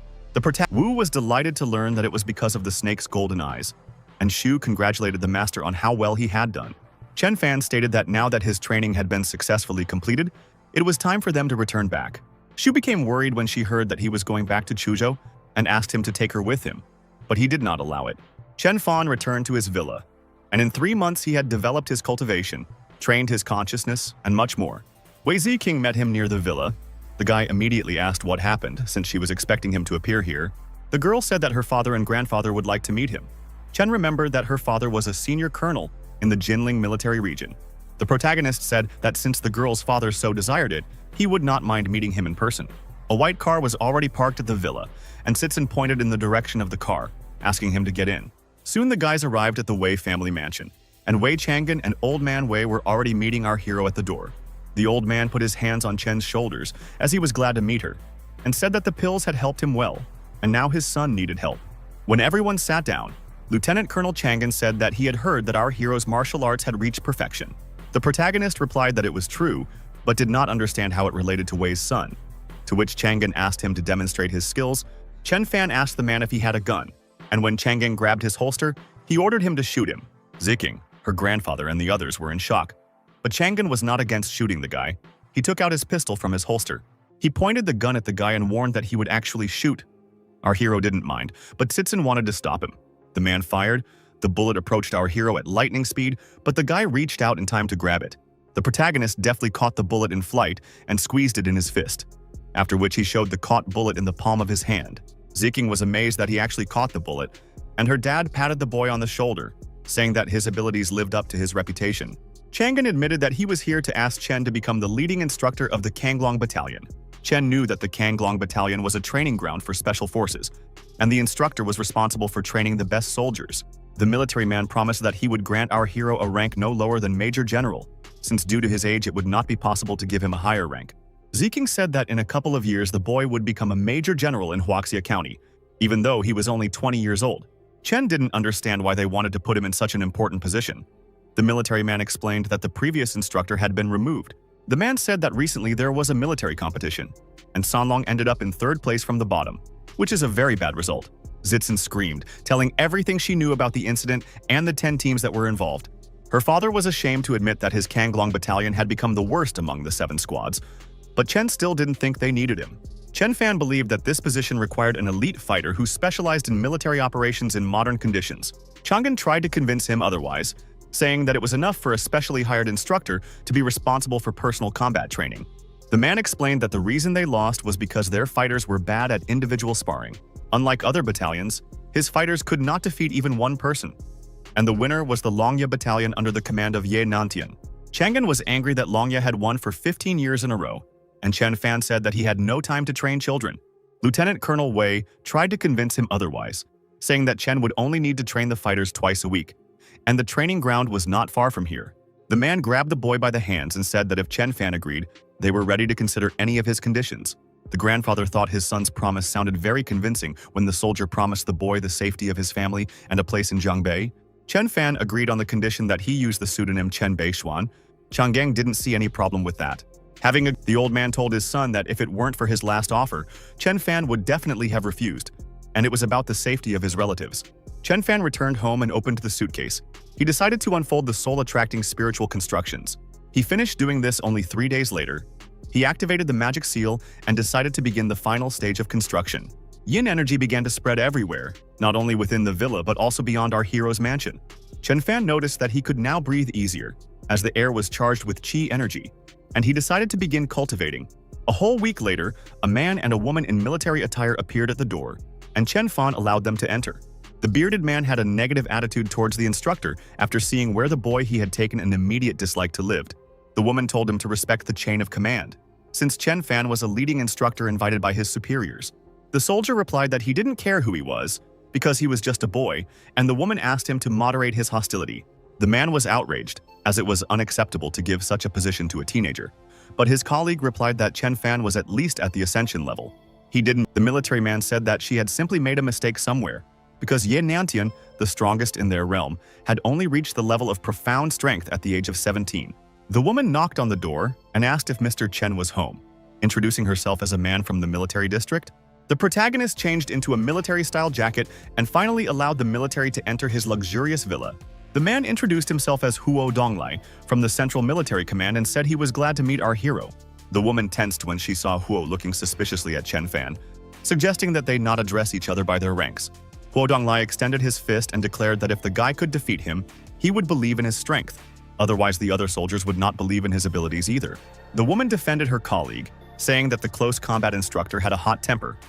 Wu was delighted to learn that it was because of the snake's golden eyes, and Shu congratulated the master on how well he had done. Chen Fan stated that now that his training had been successfully completed, it was time for them to return back. Shu became worried when she heard that he was going back to Chuzhou and asked him to take her with him, but he did not allow it. Chen Fan returned to his villa, and in 3 months he had developed his cultivation, trained his consciousness, and much more. Wei Ziking met him near the villa. The guy immediately asked what happened, since she was expecting him to appear here. The girl said that her father and grandfather would like to meet him. Chen remembered that her father was a senior colonel in the Jinling military region. The protagonist said that since the girl's father so desired it, he would not mind meeting him in person. A white car was already parked at the villa, and Sitson pointed in the direction of the car, asking him to get in. Soon the guys arrived at the Wei family mansion, and Wei Chang'an and Old Man Wei were already meeting our hero at the door. The old man put his hands on Chen's shoulders as he was glad to meet her, and said that the pills had helped him well, and now his son needed help. When everyone sat down, Lieutenant Colonel Chang'an said that he had heard that our hero's martial arts had reached perfection. The protagonist replied that it was true, but did not understand how it related to Wei's son, to which Chang'an asked him to demonstrate his skills. Chen Fan asked the man if he had a gun, and when Chang'an grabbed his holster, he ordered him to shoot him. Ziking, her grandfather, and the others were in shock. But Chang'an was not against shooting the guy. He took out his pistol from his holster. He pointed the gun at the guy and warned that he would actually shoot. Our hero didn't mind, but Sitson wanted to stop him. The man fired. The bullet approached our hero at lightning speed, but the guy reached out in time to grab it. The protagonist deftly caught the bullet in flight and squeezed it in his fist, after which he showed the caught bullet in the palm of his hand. Ziking was amazed that he actually caught the bullet, and her dad patted the boy on the shoulder, saying that his abilities lived up to his reputation. Chang'an admitted that he was here to ask Chen to become the leading instructor of the Kanglong Battalion. Chen knew that the Kanglong Battalion was a training ground for special forces, and the instructor was responsible for training the best soldiers. The military man promised that he would grant our hero a rank no lower than Major General, since due to his age it would not be possible to give him a higher rank. Ziking said that in a couple of years the boy would become a Major General in Huaxia County, even though he was only 20 years old. Chen didn't understand why they wanted to put him in such an important position. The military man explained that the previous instructor had been removed. The man said that recently there was a military competition, and Sanlong ended up in 3rd place from the bottom, which is a very bad result. Zitzen screamed, telling everything she knew about the incident and the 10 teams that were involved. Her father was ashamed to admit that his Kanglong battalion had become the worst among the 7 squads, but Chen still didn't think they needed him. Chen Fan believed that this position required an elite fighter who specialized in military operations in modern conditions. Chang'an tried to convince him otherwise, saying that it was enough for a specially hired instructor to be responsible for personal combat training. The man explained that the reason they lost was because their fighters were bad at individual sparring. Unlike other battalions, his fighters could not defeat even one person, and the winner was the Longya battalion under the command of Ye Nantian. Chang'an was angry that Longya had won for 15 years in a row, and Chen Fan said that he had no time to train children. Lieutenant Colonel Wei tried to convince him otherwise, saying that Chen would only need to train the fighters twice a week, and the training ground was not far from here. The man grabbed the boy by the hands and said that if Chen Fan agreed, they were ready to consider any of his conditions. The grandfather thought his son's promise sounded very convincing when the soldier promised the boy the safety of his family and a place in Jiangbei. Chen Fan agreed on the condition that he use the pseudonym Chen Beishuan. Changgang didn't see any problem with that. The old man told his son that if it weren't for his last offer, Chen Fan would definitely have refused, and it was about the safety of his relatives. Chen Fan returned home and opened the suitcase. He decided to unfold the soul-attracting spiritual constructions. He finished doing this only 3 days later. He activated the magic seal and decided to begin the final stage of construction. Yin energy began to spread everywhere, not only within the villa but also beyond our hero's mansion. Chen Fan noticed that he could now breathe easier, as the air was charged with qi energy, and he decided to begin cultivating. A whole week later, a man and a woman in military attire appeared at the door, and Chen Fan allowed them to enter. The bearded man had a negative attitude towards the instructor after seeing where the boy he had taken an immediate dislike to lived. The woman told him to respect the chain of command, since Chen Fan was a leading instructor invited by his superiors. The soldier replied that he didn't care who he was, because he was just a boy, and the woman asked him to moderate his hostility. The man was outraged, as it was unacceptable to give such a position to a teenager. But his colleague replied that Chen Fan was at least at the ascension level. He didn't. The military man said that she had simply made a mistake somewhere, because Ye Niantian, the strongest in their realm, had only reached the level of profound strength at the age of 17. The woman knocked on the door and asked if Mr. Chen was home, introducing herself as a man from the military district. The protagonist changed into a military-style jacket and finally allowed the military to enter his luxurious villa. The man introduced himself as Huo Donglai from the Central Military Command and said he was glad to meet our hero. The woman tensed when she saw Huo looking suspiciously at Chen Fan, suggesting that they not address each other by their ranks. Huo Donglai extended his fist and declared that if the guy could defeat him, he would believe in his strength. Otherwise, the other soldiers would not believe in his abilities either. The woman defended her colleague, saying that the close combat instructor had a hot temper,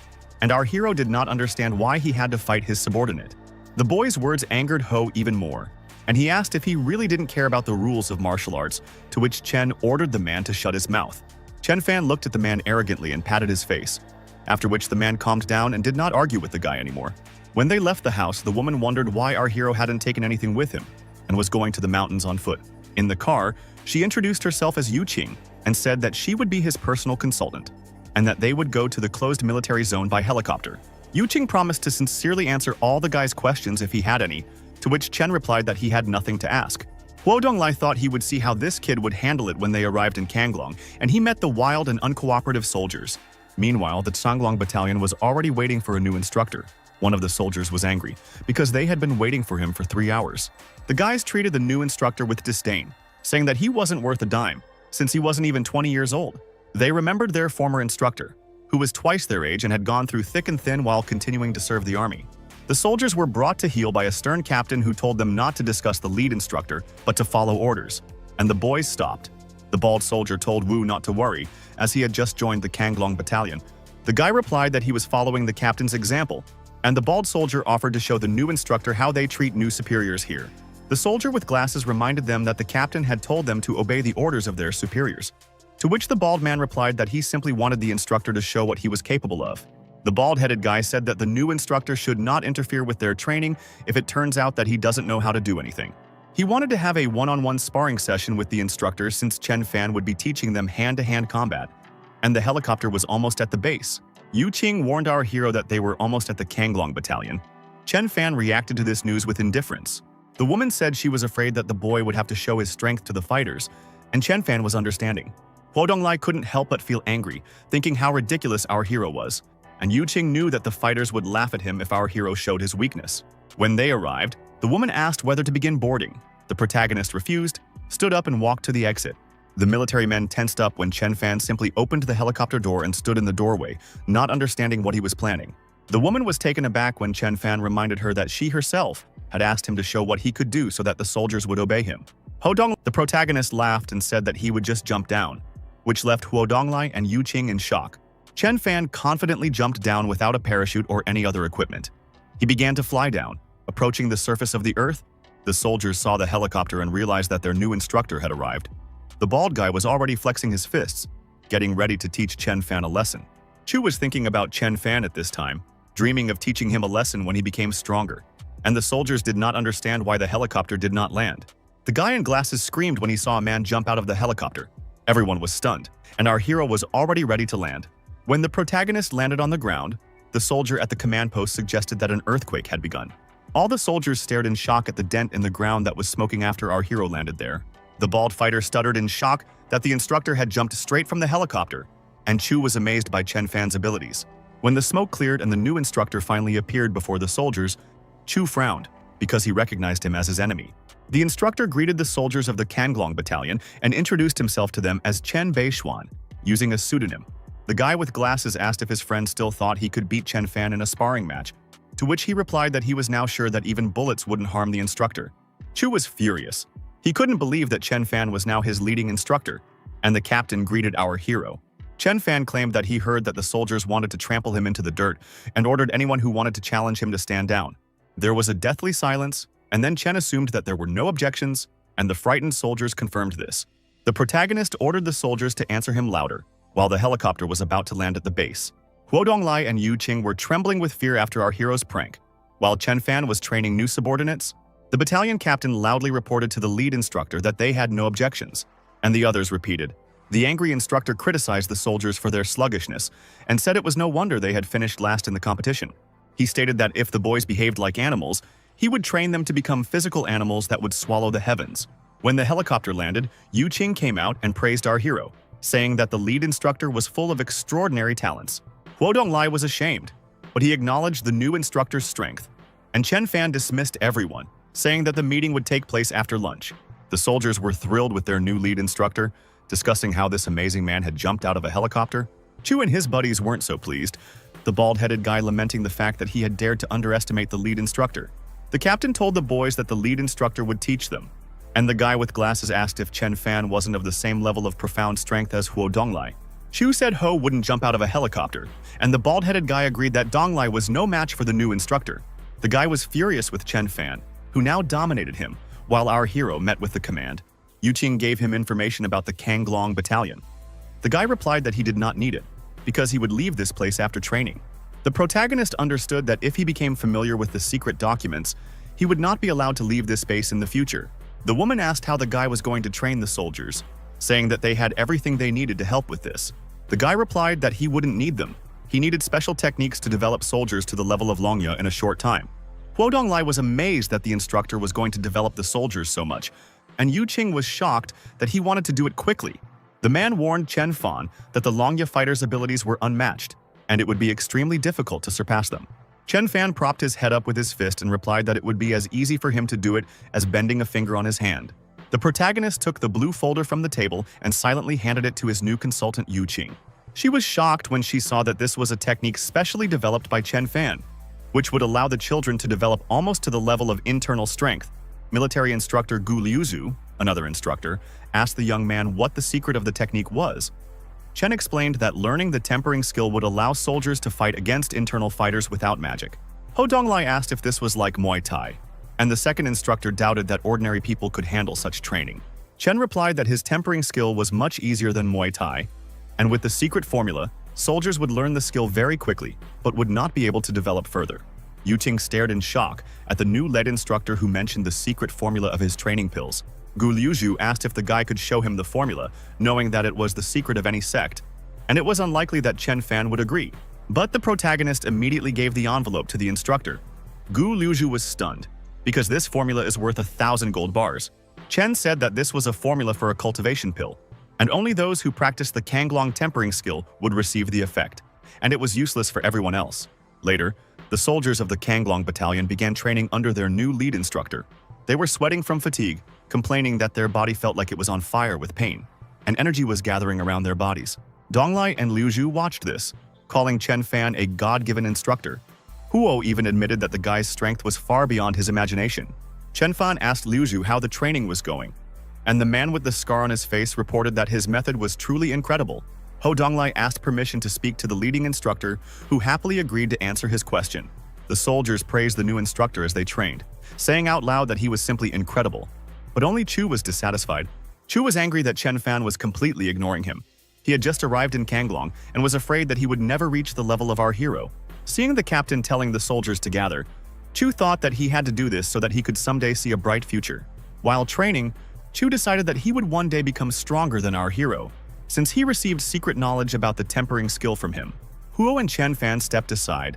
and our hero did not understand why he had to fight his subordinate. The boy's words angered Ho even more, and he asked if he really didn't care about the rules of martial arts, to which Chen ordered the man to shut his mouth. Chen Fan looked at the man arrogantly and patted his face, after which the man calmed down and did not argue with the guy anymore. When they left the house, the woman wondered why our hero hadn't taken anything with him and was going to the mountains on foot. In the car, she introduced herself as Yu Qing and said that she would be his personal consultant and that they would go to the closed military zone by helicopter. Yu Qing promised to sincerely answer all the guy's questions if he had any, to which Chen replied that he had nothing to ask. Huo Donglai thought he would see how this kid would handle it when they arrived in Kanglong, and he met the wild and uncooperative soldiers. Meanwhile, the Sanglong battalion was already waiting for a new instructor. One of the soldiers was angry, because they had been waiting for him for 3 hours. The guys treated the new instructor with disdain, saying that he wasn't worth a dime, since he wasn't even 20 years old. They remembered their former instructor, who was twice their age and had gone through thick and thin while continuing to serve the army. The soldiers were brought to heel by a stern captain who told them not to discuss the lead instructor, but to follow orders, and the boys stopped. The bald soldier told Wu not to worry, as he had just joined the Kanglong battalion. The guy replied that he was following the captain's example, and the bald soldier offered to show the new instructor how they treat new superiors here. The soldier with glasses reminded them that the captain had told them to obey the orders of their superiors, to which the bald man replied that he simply wanted the instructor to show what he was capable of. The bald-headed guy said that the new instructor should not interfere with their training if it turns out that he doesn't know how to do anything. He wanted to have a one-on-one sparring session with the instructor since Chen Fan would be teaching them hand-to-hand combat, and the helicopter was almost at the base. Yu Qing warned our hero that they were almost at the Kanglong battalion. Chen Fan reacted to this news with indifference. The woman said she was afraid that the boy would have to show his strength to the fighters, and Chen Fan was understanding. Huo Donglai couldn't help but feel angry, thinking how ridiculous our hero was, and Yu Qing knew that the fighters would laugh at him if our hero showed his weakness. When they arrived, the woman asked whether to begin boarding. The protagonist refused, stood up and walked to the exit. The military men tensed up when Chen Fan simply opened the helicopter door and stood in the doorway, not understanding what he was planning. The woman was taken aback when Chen Fan reminded her that she herself had asked him to show what he could do so that the soldiers would obey him. The protagonist laughed and said that he would just jump down, which left Huo Donglai and Yu Qing in shock. Chen Fan confidently jumped down without a parachute or any other equipment. He began to fly down, approaching the surface of the earth. The soldiers saw the helicopter and realized that their new instructor had arrived. The bald guy was already flexing his fists, getting ready to teach Chen Fan a lesson. Chu was thinking about Chen Fan at this time, dreaming of teaching him a lesson when he became stronger, and the soldiers did not understand why the helicopter did not land. The guy in glasses screamed when he saw a man jump out of the helicopter. Everyone was stunned, and our hero was already ready to land. When the protagonist landed on the ground, the soldier at the command post suggested that an earthquake had begun. All the soldiers stared in shock at the dent in the ground that was smoking after our hero landed there. The bald fighter stuttered in shock that the instructor had jumped straight from the helicopter, and Chu was amazed by Chen Fan's abilities. When the smoke cleared and the new instructor finally appeared before the soldiers, Chu frowned because he recognized him as his enemy. The instructor greeted the soldiers of the Kanglong battalion and introduced himself to them as Chen Beishuan, using a pseudonym. The guy with glasses asked if his friend still thought he could beat Chen Fan in a sparring match, to which he replied that he was now sure that even bullets wouldn't harm the instructor. Chu was furious. He couldn't believe that Chen Fan was now his leading instructor, and the captain greeted our hero. Chen Fan claimed that he heard that the soldiers wanted to trample him into the dirt and ordered anyone who wanted to challenge him to stand down. There was a deathly silence, and then Chen assumed that there were no objections, and the frightened soldiers confirmed this. The protagonist ordered the soldiers to answer him louder, while the helicopter was about to land at the base. Huo Donglai and Yu Qing were trembling with fear after our hero's prank. While Chen Fan was training new subordinates, the battalion captain loudly reported to the lead instructor that they had no objections, and the others repeated. The angry instructor criticized the soldiers for their sluggishness and said it was no wonder they had finished last in the competition. He stated that if the boys behaved like animals, he would train them to become physical animals that would swallow the heavens. When the helicopter landed, Yu Qing came out and praised our hero, saying that the lead instructor was full of extraordinary talents. Huo Donglai was ashamed, but he acknowledged the new instructor's strength, and Chen Fan dismissed everyone, saying that the meeting would take place after lunch. The soldiers were thrilled with their new lead instructor, discussing how this amazing man had jumped out of a helicopter. Chu and his buddies weren't so pleased, the bald-headed guy lamenting the fact that he had dared to underestimate the lead instructor. The captain told the boys that the lead instructor would teach them, and the guy with glasses asked if Chen Fan wasn't of the same level of profound strength as Huo Donglai. Chu said Ho wouldn't jump out of a helicopter, and the bald-headed guy agreed that Donglai was no match for the new instructor. The guy was furious with Chen Fan, who now dominated him, while our hero met with the command. Yu Qing gave him information about the Kanglong battalion. The guy replied that he did not need it, because he would leave this place after training. The protagonist understood that if he became familiar with the secret documents, he would not be allowed to leave this space in the future. The woman asked how the guy was going to train the soldiers, saying that they had everything they needed to help with this. The guy replied that he wouldn't need them. He needed special techniques to develop soldiers to the level of Longya in a short time. Huo Donglai was amazed that the instructor was going to develop the soldiers so much, and Yu Qing was shocked that he wanted to do it quickly. The man warned Chen Fan that the Longya fighter's abilities were unmatched, and it would be extremely difficult to surpass them. Chen Fan propped his head up with his fist and replied that it would be as easy for him to do it as bending a finger on his hand. The protagonist took the blue folder from the table and silently handed it to his new consultant Yu Qing. She was shocked when she saw that this was a technique specially developed by Chen Fan, which would allow the children to develop almost to the level of internal strength. Military instructor Gu Liuzhu, another instructor, asked the young man what the secret of the technique was. Chen explained that learning the tempering skill would allow soldiers to fight against internal fighters without magic. Huo Donglai asked if this was like Muay Thai, and the second instructor doubted that ordinary people could handle such training. Chen replied that his tempering skill was much easier than Muay Thai, and with the secret formula, soldiers would learn the skill very quickly, but would not be able to develop further. Yu Qing stared in shock at the new lead instructor who mentioned the secret formula of his training pills. Gu Liuzhu asked if the guy could show him the formula, knowing that it was the secret of any sect, and it was unlikely that Chen Fan would agree. But the protagonist immediately gave the envelope to the instructor. Gu Liuzhu was stunned, because this formula is worth 1,000 gold bars. Chen said that this was a formula for a cultivation pill, and only those who practiced the Kanglong tempering skill would receive the effect, and it was useless for everyone else. Later, the soldiers of the Kanglong battalion began training under their new lead instructor. They were sweating from fatigue, complaining that their body felt like it was on fire with pain, and energy was gathering around their bodies. Donglai and Liuzhu watched this, calling Chen Fan a God-given instructor. Huo even admitted that the guy's strength was far beyond his imagination. Chen Fan asked Liuzhu how the training was going, and the man with the scar on his face reported that his method was truly incredible. Huo Donglai asked permission to speak to the leading instructor, who happily agreed to answer his question. The soldiers praised the new instructor as they trained, saying out loud that he was simply incredible. But only Chu was dissatisfied. Chu was angry that Chen Fan was completely ignoring him. He had just arrived in Kanglong and was afraid that he would never reach the level of our hero. Seeing the captain telling the soldiers to gather, Chu thought that he had to do this so that he could someday see a bright future. While training, Chu decided that he would one day become stronger than our hero, since he received secret knowledge about the tempering skill from him. Huo and Chen Fan stepped aside,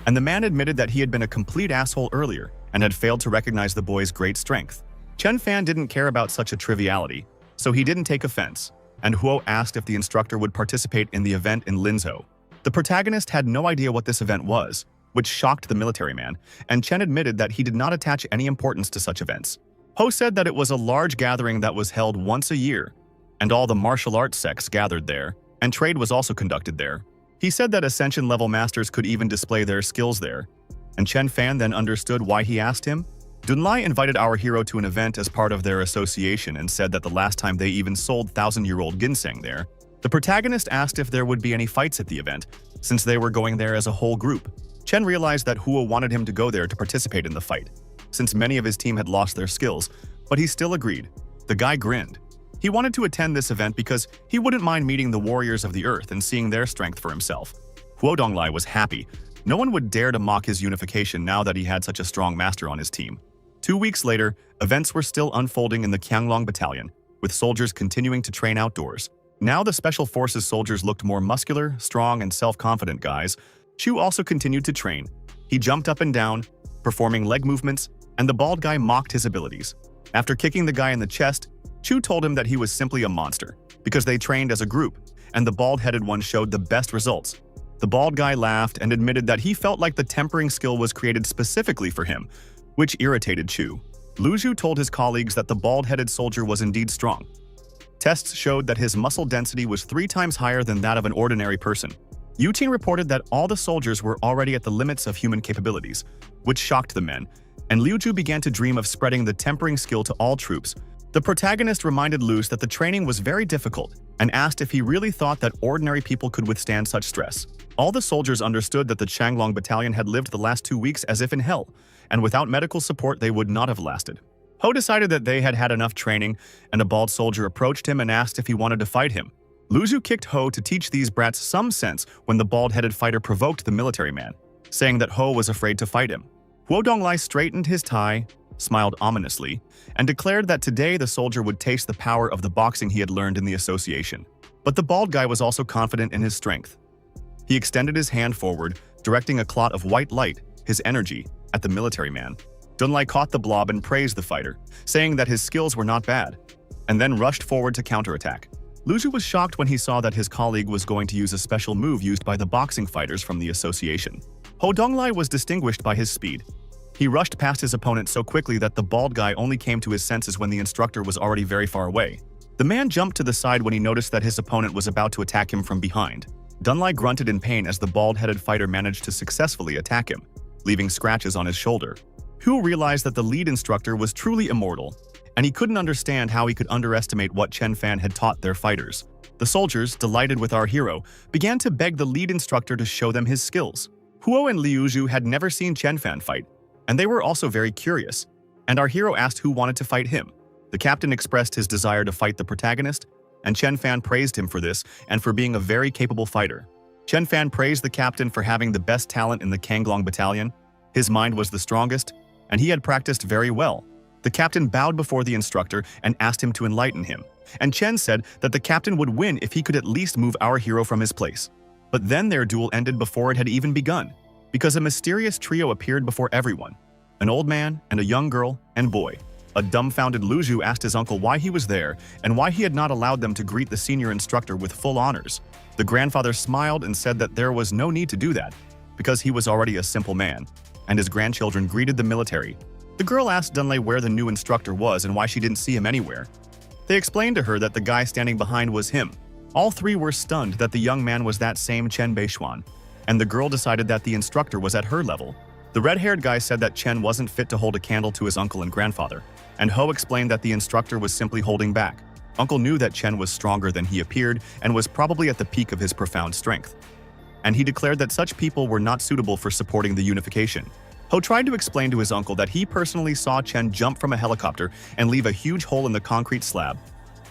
and the man admitted that he had been a complete asshole earlier and had failed to recognize the boy's great strength. Chen Fan didn't care about such a triviality, so he didn't take offense, and Huo asked if the instructor would participate in the event in Linzhou. The protagonist had no idea what this event was, which shocked the military man, and Chen admitted that he did not attach any importance to such events. Ho said that it was a large gathering that was held once a year, and all the martial arts sects gathered there, and trade was also conducted there. He said that Ascension-level masters could even display their skills there, and Chen Fan then understood why he asked him. Dunlai invited our hero to an event as part of their association and said that the last time they even sold thousand-year-old ginseng there. The protagonist asked if there would be any fights at the event, since they were going there as a whole group. Chen realized that Huo wanted him to go there to participate in the fight, since many of his team had lost their skills, but he still agreed. The guy grinned. He wanted to attend this event because he wouldn't mind meeting the warriors of the earth and seeing their strength for himself. Huo Donglai was happy. No one would dare to mock his unification now that he had such a strong master on his team. 2 weeks later, events were still unfolding in the Qianglong Battalion, with soldiers continuing to train outdoors. Now the Special Forces soldiers looked more muscular, strong, and self-confident guys. Chu also continued to train. He jumped up and down, performing leg movements, and the bald guy mocked his abilities. After kicking the guy in the chest, Chu told him that he was simply a monster, because they trained as a group, and the bald-headed one showed the best results. The bald guy laughed and admitted that he felt like the tempering skill was created specifically for him, which irritated Chu. Lu Zhu told his colleagues that the bald-headed soldier was indeed strong. Tests showed that his muscle density was 3 times higher than that of an ordinary person. Yu Qing reported that all the soldiers were already at the limits of human capabilities, which shocked the men, and Liu Zhu began to dream of spreading the tempering skill to all troops. The protagonist reminded Luz that the training was very difficult and asked if he really thought that ordinary people could withstand such stress. All the soldiers understood that the Qianglong Battalion had lived the last 2 weeks as if in hell, and without medical support they would not have lasted. Ho decided that they had had enough training, and a bald soldier approached him and asked if he wanted to fight him. Lu Zhu kicked Ho to teach these brats some sense when the bald-headed fighter provoked the military man, saying that Ho was afraid to fight him. Huo Donglai straightened his tie, smiled ominously, and declared that today the soldier would taste the power of the boxing he had learned in the association. But the bald guy was also confident in his strength. He extended his hand forward, directing a clot of white light, his energy, at the military man. Dunlai caught the blob and praised the fighter, saying that his skills were not bad, and then rushed forward to counterattack. Lu Zhu was shocked when he saw that his colleague was going to use a special move used by the boxing fighters from the association. Ho Donglai was distinguished by his speed. He rushed past his opponent so quickly that the bald guy only came to his senses when the instructor was already very far away. The man jumped to the side when he noticed that his opponent was about to attack him from behind. Dunlai grunted in pain as the bald-headed fighter managed to successfully attack him, leaving scratches on his shoulder. Hu realized that the lead instructor was truly immortal, and he couldn't understand how he could underestimate what Chen Fan had taught their fighters. The soldiers, delighted with our hero, began to beg the lead instructor to show them his skills. Huo and Liu Zhu had never seen Chen Fan fight, and they were also very curious, and our hero asked who wanted to fight him. The captain expressed his desire to fight the protagonist, and Chen Fan praised him for this and for being a very capable fighter. Chen Fan praised the captain for having the best talent in the Qianglong Battalion. His mind was the strongest, and he had practiced very well. The captain bowed before the instructor and asked him to enlighten him, and Chen said that the captain would win if he could at least move our hero from his place. But then their duel ended before it had even begun, because a mysterious trio appeared before everyone, an old man and a young girl and boy. A dumbfounded Lu Zhu asked his uncle why he was there and why he had not allowed them to greet the senior instructor with full honors. The grandfather smiled and said that there was no need to do that, because he was already a simple man, and his grandchildren greeted the military. The girl asked Dunlai where the new instructor was and why she didn't see him anywhere. They explained to her that the guy standing behind was him. All three were stunned that the young man was that same Chen Beishuan, and the girl decided that the instructor was at her level. The red-haired guy said that Chen wasn't fit to hold a candle to his uncle and grandfather, and Ho explained that the instructor was simply holding back. Uncle knew that Chen was stronger than he appeared and was probably at the peak of his profound strength, and he declared that such people were not suitable for supporting the unification. Ho tried to explain to his uncle that he personally saw Chen jump from a helicopter and leave a huge hole in the concrete slab,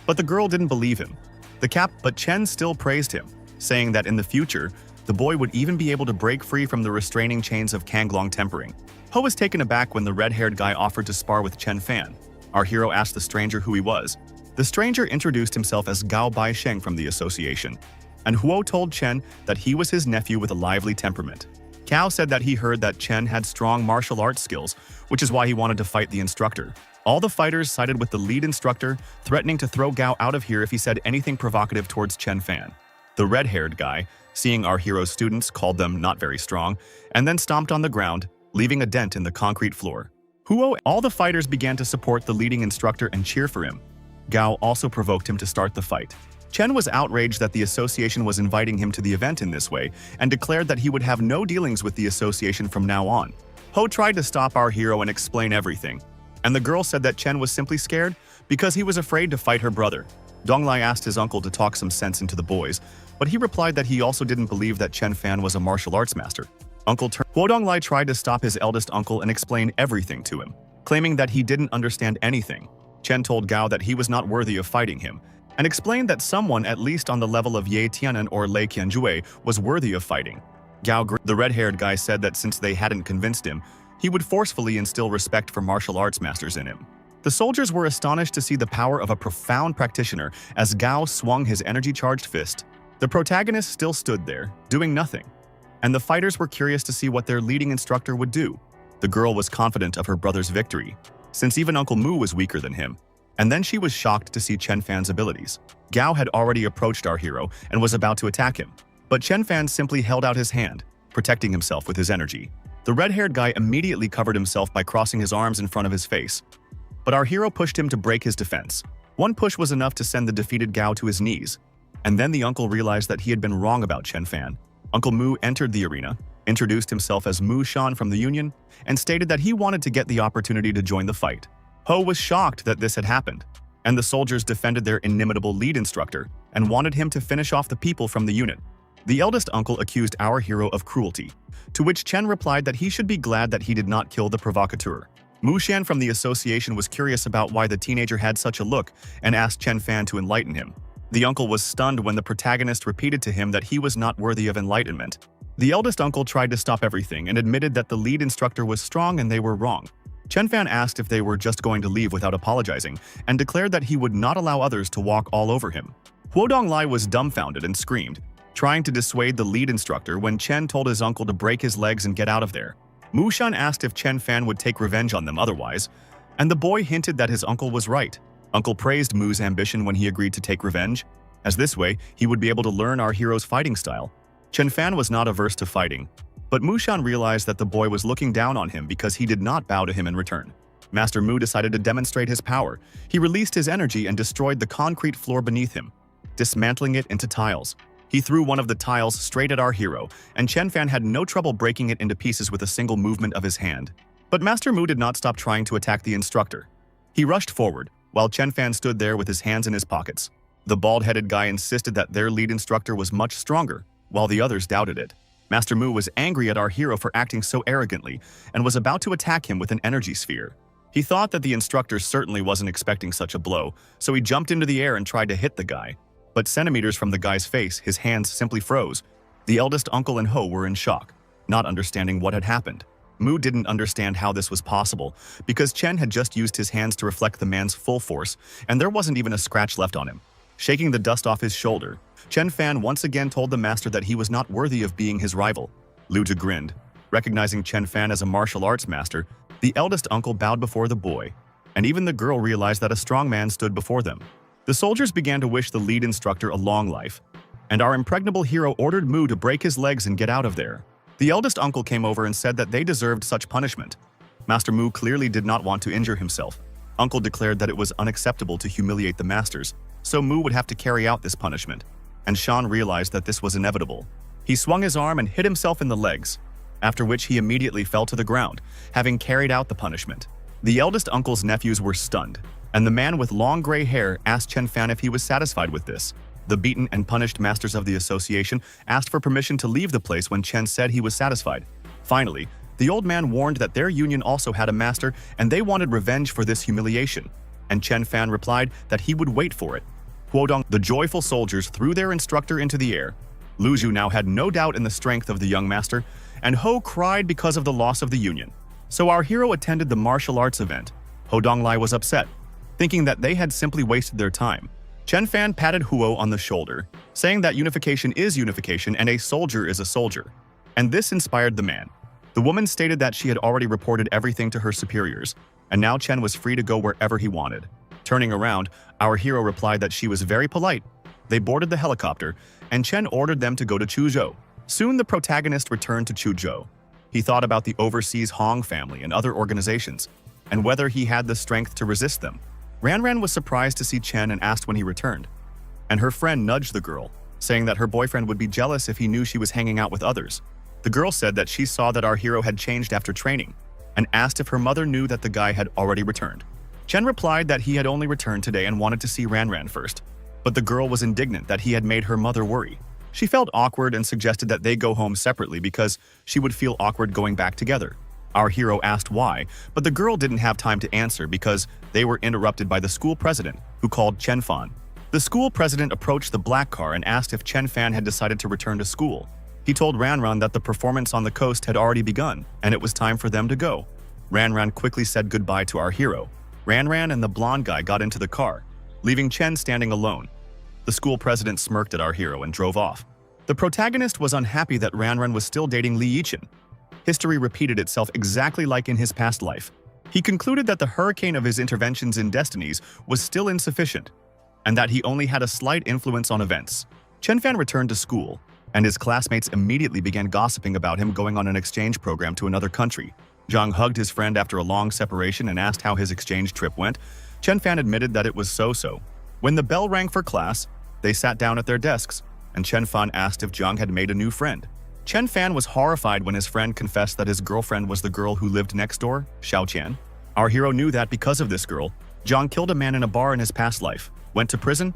but the girl didn't believe him. But Chen still praised him, saying that in the future, the boy would even be able to break free from the restraining chains of Qianglong tempering. Ho was taken aback when the red-haired guy offered to spar with Chen Fan. Our hero asked the stranger who he was. The stranger introduced himself as Gao Baisheng from the association, and Huo told Chen that he was his nephew with a lively temperament. Cao said that he heard that Chen had strong martial arts skills, which is why he wanted to fight the instructor. All the fighters sided with the lead instructor, threatening to throw Gao out of here if he said anything provocative towards Chen Fan. The red-haired guy, seeing our hero's students, called them not very strong, and then stomped on the ground, leaving a dent in the concrete floor. All the fighters began to support the leading instructor and cheer for him. Gao also provoked him to start the fight. Chen was outraged that the association was inviting him to the event in this way and declared that he would have no dealings with the association from now on. Ho tried to stop our hero and explain everything, and the girl said that Chen was simply scared because he was afraid to fight her brother. Donglai asked his uncle to talk some sense into the boys, but he replied that he also didn't believe that Chen Fan was a martial arts master. Huo Donglai tried to stop his eldest uncle and explain everything to him, claiming that he didn't understand anything. Chen told Gao that he was not worthy of fighting him, and explained that someone at least on the level of Ye Tianan or Lei Qianjue was worthy of fighting. Gao, the red-haired guy, said that since they hadn't convinced him, he would forcefully instill respect for martial arts masters in him. The soldiers were astonished to see the power of a profound practitioner as Gao swung his energy-charged fist. The protagonist still stood there, doing nothing, and the fighters were curious to see what their leading instructor would do. The girl was confident of her brother's victory, since even Uncle Mu was weaker than him. And then she was shocked to see Chen Fan's abilities. Gao had already approached our hero and was about to attack him, but Chen Fan simply held out his hand, protecting himself with his energy. The red-haired guy immediately covered himself by crossing his arms in front of his face, but our hero pushed him to break his defense. One push was enough to send the defeated Gao to his knees, and then the uncle realized that he had been wrong about Chen Fan. Uncle Mu entered the arena, introduced himself as Mu Shan from the Union, and stated that he wanted to get the opportunity to join the fight. Ho was shocked that this had happened, and the soldiers defended their inimitable lead instructor and wanted him to finish off the people from the unit. The eldest uncle accused our hero of cruelty, to which Chen replied that he should be glad that he did not kill the provocateur. Mu Shan from the association was curious about why the teenager had such a look and asked Chen Fan to enlighten him. The uncle was stunned when the protagonist repeated to him that he was not worthy of enlightenment. The eldest uncle tried to stop everything and admitted that the lead instructor was strong and they were wrong. Chen Fan asked if they were just going to leave without apologizing and declared that he would not allow others to walk all over him. Huo Donglai was dumbfounded and screamed, trying to dissuade the lead instructor when Chen told his uncle to break his legs and get out of there. Mu Shan asked if Chen Fan would take revenge on them otherwise, and the boy hinted that his uncle was right. Uncle praised Mu's ambition when he agreed to take revenge, as this way he would be able to learn our hero's fighting style. Chen Fan was not averse to fighting, but Mu Shan realized that the boy was looking down on him because he did not bow to him in return. Master Mu decided to demonstrate his power. He released his energy and destroyed the concrete floor beneath him, dismantling it into tiles. He threw one of the tiles straight at our hero, and Chen Fan had no trouble breaking it into pieces with a single movement of his hand. But Master Mu did not stop trying to attack the instructor. He rushed forward, while Chen Fan stood there with his hands in his pockets. The bald-headed guy insisted that their lead instructor was much stronger, while the others doubted it. Master Mu was angry at our hero for acting so arrogantly and was about to attack him with an energy sphere. He thought that the instructor certainly wasn't expecting such a blow, so he jumped into the air and tried to hit the guy. But centimeters from the guy's face, his hands simply froze. The eldest uncle and Ho were in shock, not understanding what had happened. Mu didn't understand how this was possible, because Chen had just used his hands to reflect the man's full force, and there wasn't even a scratch left on him. Shaking the dust off his shoulder, Chen Fan once again told the master that he was not worthy of being his rival. Lu Zhi grinned. Recognizing Chen Fan as a martial arts master, the eldest uncle bowed before the boy, and even the girl realized that a strong man stood before them. The soldiers began to wish the lead instructor a long life, and our impregnable hero ordered Mu to break his legs and get out of there. The eldest uncle came over and said that they deserved such punishment. Master Mu clearly did not want to injure himself. Uncle declared that it was unacceptable to humiliate the masters, so Mu would have to carry out this punishment, and Shan realized that this was inevitable. He swung his arm and hit himself in the legs, after which he immediately fell to the ground, having carried out the punishment. The eldest uncle's nephews were stunned, and the man with long gray hair asked Chen Fan if he was satisfied with this. The beaten and punished masters of the association asked for permission to leave the place when Chen said he was satisfied. Finally, the old man warned that their union also had a master and they wanted revenge for this humiliation, and Chen Fan replied that he would wait for it. Huodong, the joyful soldiers threw their instructor into the air. Lu Zhu now had no doubt in the strength of the young master, and Ho cried because of the loss of the union. So our hero attended the martial arts event. Ho Donglai was upset, thinking that they had simply wasted their time. Chen Fan patted Huo on the shoulder, saying that unification is unification and a soldier is a soldier. And this inspired the man. The woman stated that she had already reported everything to her superiors, and now Chen was free to go wherever he wanted. Turning around, our hero replied that she was very polite. They boarded the helicopter, and Chen ordered them to go to Chuzhou. Soon the protagonist returned to Chuzhou. He thought about the overseas Hong family and other organizations, and whether he had the strength to resist them. Ran was surprised to see Chen and asked when he returned. And her friend nudged the girl, saying that her boyfriend would be jealous if he knew she was hanging out with others. The girl said that she saw that our hero had changed after training, and asked if her mother knew that the guy had already returned. Chen replied that he had only returned today and wanted to see Ran first. But the girl was indignant that he had made her mother worry. She felt awkward and suggested that they go home separately because she would feel awkward going back together. Our hero asked why, but the girl didn't have time to answer because they were interrupted by the school president, who called Chen Fan. The school president approached the black car and asked if Chen Fan had decided to return to school. He told Ran that the performance on the coast had already begun, and it was time for them to go. Ran quickly said goodbye to our hero. Ran and the blonde guy got into the car, leaving Chen standing alone. The school president smirked at our hero and drove off. The protagonist was unhappy that Ran was still dating Li Yichen. History repeated itself exactly like in his past life. He concluded that the hurricane of his interventions in destinies was still insufficient, and that he only had a slight influence on events. Chen Fan returned to school, and his classmates immediately began gossiping about him going on an exchange program to another country. Zhang hugged his friend after a long separation and asked how his exchange trip went. Chen Fan admitted that it was so-so. When the bell rang for class, they sat down at their desks, and Chen Fan asked if Zhang had made a new friend. Chen Fan was horrified when his friend confessed that his girlfriend was the girl who lived next door, Xiao Qian. Our hero knew that because of this girl, Zhang killed a man in a bar in his past life, went to prison,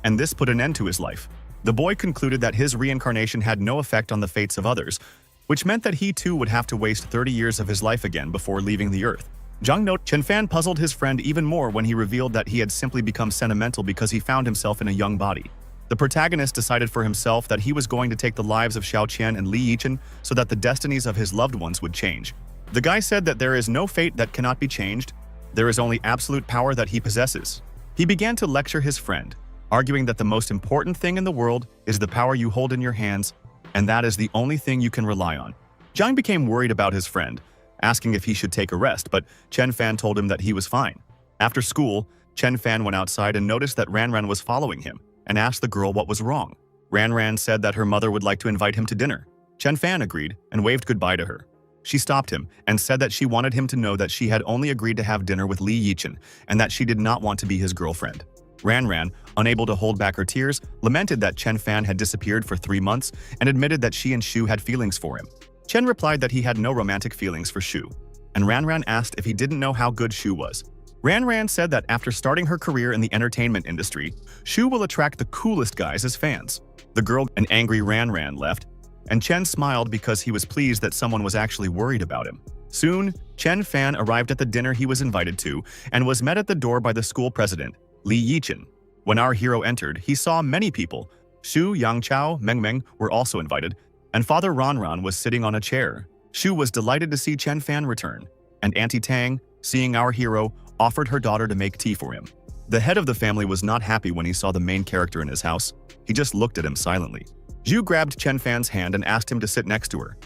and this put an end to his life. The boy concluded that his reincarnation had no effect on the fates of others, which meant that he too would have to waste 30 years of his life again before leaving the earth. Zhang noted Chen Fan puzzled his friend even more when he revealed that he had simply become sentimental because he found himself in a young body. The protagonist decided for himself that he was going to take the lives of Xiao Qian and Li Yichen so that the destinies of his loved ones would change. The guy said that there is no fate that cannot be changed, there is only absolute power that he possesses. He began to lecture his friend, arguing that the most important thing in the world is the power you hold in your hands, and that is the only thing you can rely on. Zhang became worried about his friend, asking if he should take a rest, but Chen Fan told him that he was fine. After school, Chen Fan went outside and noticed that Ran was following him, and asked the girl what was wrong. Ran said that her mother would like to invite him to dinner. Chen Fan agreed and waved goodbye to her. She stopped him and said that she wanted him to know that she had only agreed to have dinner with Li Yichen and that she did not want to be his girlfriend. Ran, unable to hold back her tears, lamented that Chen Fan had disappeared for 3 months and admitted that she and Shu had feelings for him. Chen replied that he had no romantic feelings for Shu, and Ran asked if he didn't know how good Shu was. Ran said that after starting her career in the entertainment industry, Shu will attract the coolest guys as fans. The girl and angry Ran left, and Chen smiled because he was pleased that someone was actually worried about him. Soon, Chen Fan arrived at the dinner he was invited to and was met at the door by the school president, Li Yichen. When our hero entered, he saw many people. Shu, Yangchao, Meng were also invited, and Father Ran was sitting on a chair. Shu was delighted to see Chen Fan return, and Auntie Tang, seeing our hero, offered her daughter to make tea for him. The head of the family was not happy when he saw the main character in his house. He just looked at him silently. Zhu grabbed Chen Fan's hand and asked him to sit next to her.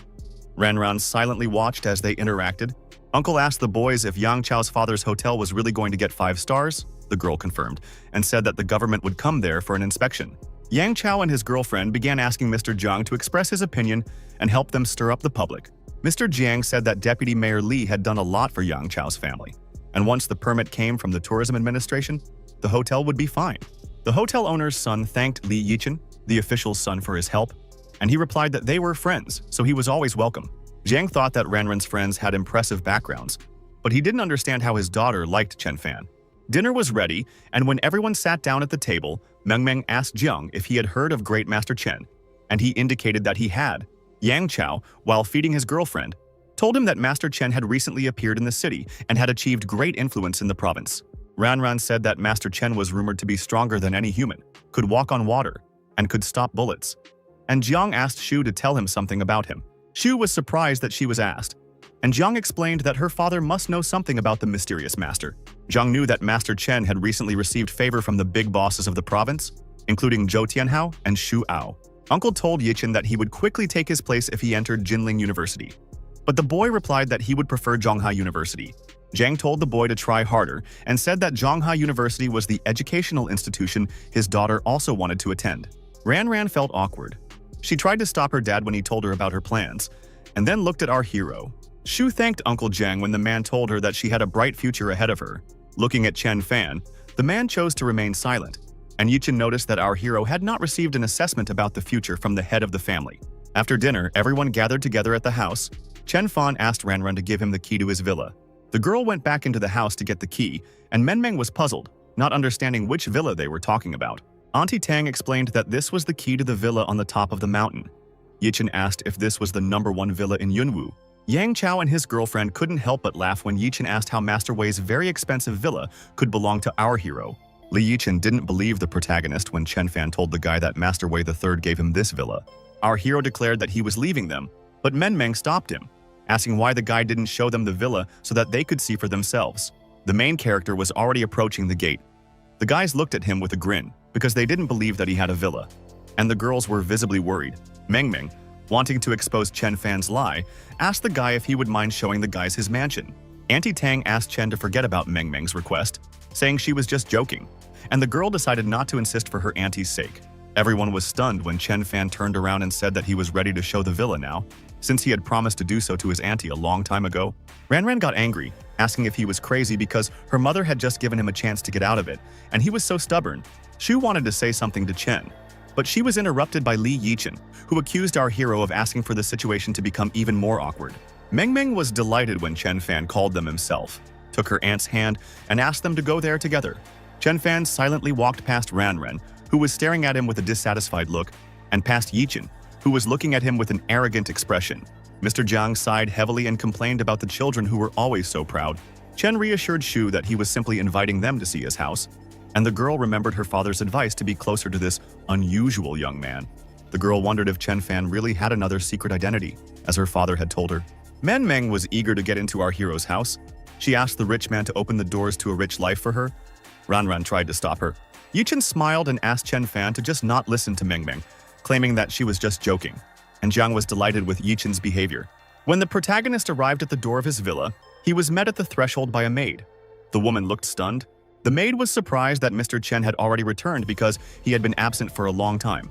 Ran silently watched as they interacted. Uncle asked the boys if Yang Chao's father's hotel was really going to get 5 stars. The girl confirmed, and said that the government would come there for an inspection. Yang Chao and his girlfriend began asking Mr. Zhang to express his opinion and help them stir up the public. Mr. Jiang said that Deputy Mayor Li had done a lot for Yang Chao's family, and once the permit came from the tourism administration, the hotel would be fine. The hotel owner's son thanked Li Yichen, the official's son, for his help, and he replied that they were friends, so he was always welcome. Jiang thought that Ran's friends had impressive backgrounds, but he didn't understand how his daughter liked Chen Fan. Dinner was ready, and when everyone sat down at the table, Meng asked Jiang if he had heard of Great Master Chen, and he indicated that he had. Yang Chao, while feeding his girlfriend, told him that Master Chen had recently appeared in the city and had achieved great influence in the province. Ran said that Master Chen was rumored to be stronger than any human, could walk on water, and could stop bullets. And Jiang asked Shu to tell him something about him. Shu was surprised that she was asked. and Jiang explained that her father must know something about the mysterious master. Jiang knew that Master Chen had recently received favor from the big bosses of the province, including Zhou Tianhao and Xu Ao. Uncle told Yichen that he would quickly take his place if he entered Jinling University. But the boy replied that he would prefer Zhonghai University. Jiang told the boy to try harder and said that Zhonghai University was the educational institution his daughter also wanted to attend. Ran felt awkward. She tried to stop her dad when he told her about her plans, and then looked at our hero. Shu thanked Uncle Jiang when the man told her that she had a bright future ahead of her. Looking at Chen Fan, the man chose to remain silent, and Yichen noticed that our hero had not received an assessment about the future from the head of the family. After dinner, everyone gathered together at the house. Chen Fan asked Ran to give him the key to his villa. The girl went back into the house to get the key, and Meng was puzzled, not understanding which villa they were talking about. Auntie Tang explained that this was the key to the villa on the top of the mountain. Yichen asked if this was the #1 villa in Yunwu. Yang Chao and his girlfriend couldn't help but laugh when Yichen asked how Master Wei's very expensive villa could belong to our hero. Li Yichen didn't believe the protagonist when Chen Fan told the guy that Master Wei III gave him this villa. Our hero declared that he was leaving them, but Meng stopped him, asking why the guy didn't show them the villa so that they could see for themselves. The main character was already approaching the gate. The guys looked at him with a grin, because they didn't believe that he had a villa. And the girls were visibly worried. Meng, wanting to expose Chen Fan's lie, asked the guy if he would mind showing the guys his mansion. Auntie Tang asked Chen to forget about Meng's request, saying she was just joking, and the girl decided not to insist for her auntie's sake. Everyone was stunned when Chen Fan turned around and said that he was ready to show the villa now, since he had promised to do so to his auntie a long time ago. Ran got angry, asking if he was crazy because her mother had just given him a chance to get out of it, and he was so stubborn. Shu wanted to say something to Chen, but she was interrupted by Li Yichen, who accused our hero of asking for the situation to become even more awkward. Meng was delighted when Chen Fan called them himself, took her aunt's hand, and asked them to go there together. Chen Fan silently walked past Ran, who was staring at him with a dissatisfied look, and past Yichen, who was looking at him with an arrogant expression. Mr. Jiang sighed heavily and complained about the children who were always so proud. Chen reassured Shu that he was simply inviting them to see his house, and the girl remembered her father's advice to be closer to this unusual young man. The girl wondered if Chen Fan really had another secret identity, as her father had told her. Meng was eager to get into our hero's house. She asked the rich man to open the doors to a rich life for her. Ran tried to stop her. Yichen smiled and asked Chen Fan to just not listen to Meng, claiming that she was just joking, and Jiang was delighted with Yichen's behavior. When the protagonist arrived at the door of his villa, he was met at the threshold by a maid. The woman looked stunned. The maid was surprised that Mr. Chen had already returned because he had been absent for a long time,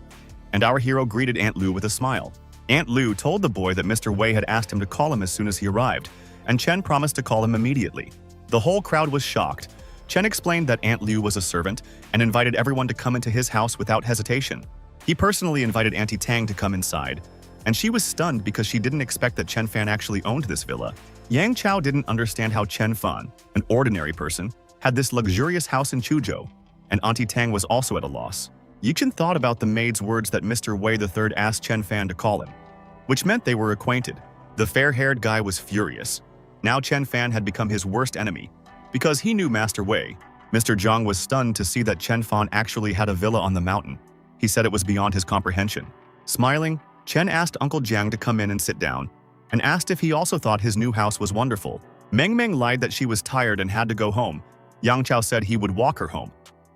and our hero greeted Aunt Lu with a smile. Aunt Lu told the boy that Mr. Wei had asked him to call him as soon as he arrived, and Chen promised to call him immediately. The whole crowd was shocked. Chen explained that Aunt Lu was a servant and invited everyone to come into his house without hesitation. He personally invited Auntie Tang to come inside, and she was stunned because she didn't expect that Chen Fan actually owned this villa. Yang Chao didn't understand how Chen Fan, an ordinary person, had this luxurious house in Chuzhou, and Auntie Tang was also at a loss. Yichen thought about the maid's words that Mr. Wei III asked Chen Fan to call him, which meant they were acquainted. The fair-haired guy was furious. Now Chen Fan had become his worst enemy, because he knew Master Wei. Mr. Zhang was stunned to see that Chen Fan actually had a villa on the mountain. He said it was beyond his comprehension. Smiling, Chen asked Uncle Jiang to come in and sit down, and asked if he also thought his new house was wonderful. Meng lied that she was tired and had to go home. Yang Chao said he would walk her home,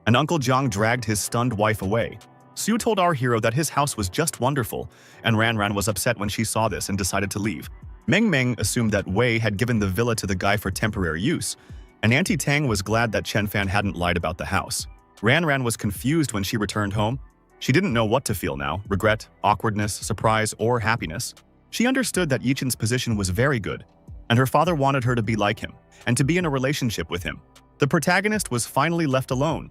and Uncle Jiang dragged his stunned wife away. Su told our hero that his house was just wonderful, and Ran was upset when she saw this and decided to leave. Meng assumed that Wei had given the villa to the guy for temporary use, and Auntie Tang was glad that Chen Fan hadn't lied about the house. Ran was confused when she returned home. She didn't know what to feel now: regret, awkwardness, surprise, or happiness. She understood that Yichen's position was very good, and her father wanted her to be like him, and to be in a relationship with him. The protagonist was finally left alone.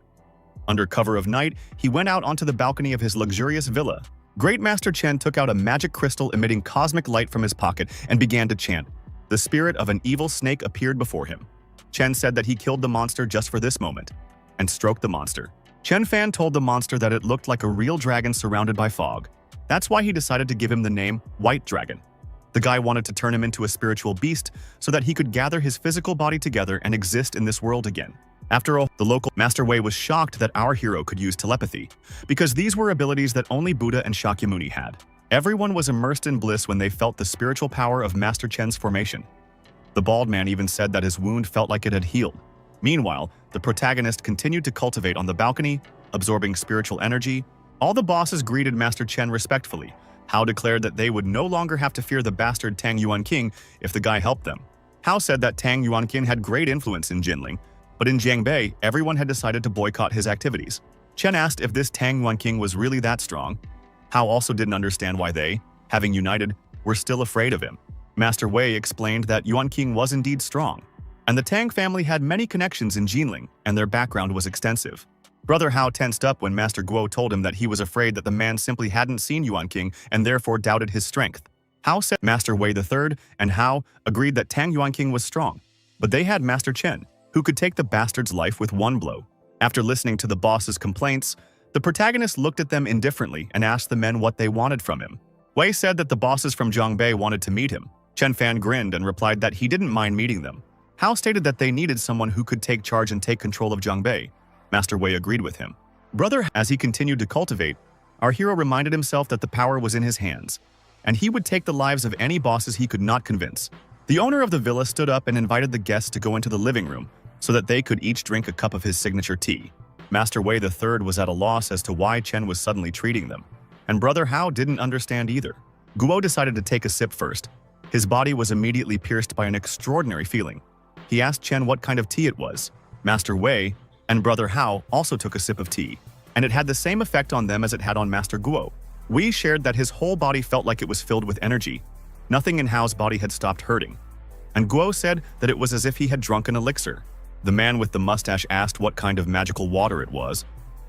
Under cover of night, he went out onto the balcony of his luxurious villa. Great Master Chen took out a magic crystal emitting cosmic light from his pocket and began to chant. The spirit of an evil snake appeared before him. Chen said that he killed the monster just for this moment, and stroked the monster. Chen Fan told the monster that it looked like a real dragon surrounded by fog. That's why he decided to give him the name White Dragon. The guy wanted to turn him into a spiritual beast so that he could gather his physical body together and exist in this world again. After all, the local Master Wei was shocked that our hero could use telepathy, because these were abilities that only Buddha and Shakyamuni had. Everyone was immersed in bliss when they felt the spiritual power of Master Chen's formation. The bald man even said that his wound felt like it had healed. Meanwhile, the protagonist continued to cultivate on the balcony, absorbing spiritual energy. All the bosses greeted Master Chen respectfully. Hao declared that they would no longer have to fear the bastard Tang Yuanqing if the guy helped them. Hao said that Tang Yuanqing had great influence in Jinling, but in Jiangbei, everyone had decided to boycott his activities. Chen asked if this Tang Yuanqing was really that strong. Hao also didn't understand why they, having united, were still afraid of him. Master Wei explained that Yuanqing was indeed strong, and the Tang family had many connections in Jinling, and their background was extensive. Brother Hao tensed up when Master Guo told him that he was afraid that the man simply hadn't seen Yuanqing and therefore doubted his strength. Hao said Master Wei III and Hao agreed that Tang Yuanqing was strong, but they had Master Chen, who could take the bastard's life with one blow. After listening to the boss's complaints, the protagonist looked at them indifferently and asked the men what they wanted from him. Wei said that the bosses from Jiangbei wanted to meet him. Chen Fan grinned and replied that he didn't mind meeting them. Hao stated that they needed someone who could take charge and take control of Jiangbei. Master Wei agreed with him. As he continued to cultivate, our hero reminded himself that the power was in his hands, and he would take the lives of any bosses he could not convince. The owner of the villa stood up and invited the guests to go into the living room so that they could each drink a cup of his signature tea. Master Wei III was at a loss as to why Chen was suddenly treating them, and Brother Hao didn't understand either. Guo decided to take a sip first. His body was immediately pierced by an extraordinary feeling. He asked Chen what kind of tea it was. Master Wei and Brother Hao also took a sip of tea, and it had the same effect on them as it had on Master Guo. Wei shared that his whole body felt like it was filled with energy. Nothing in Hao's body had stopped hurting, and Guo said that it was as if he had drunk an elixir. The man with the mustache asked what kind of magical water it was.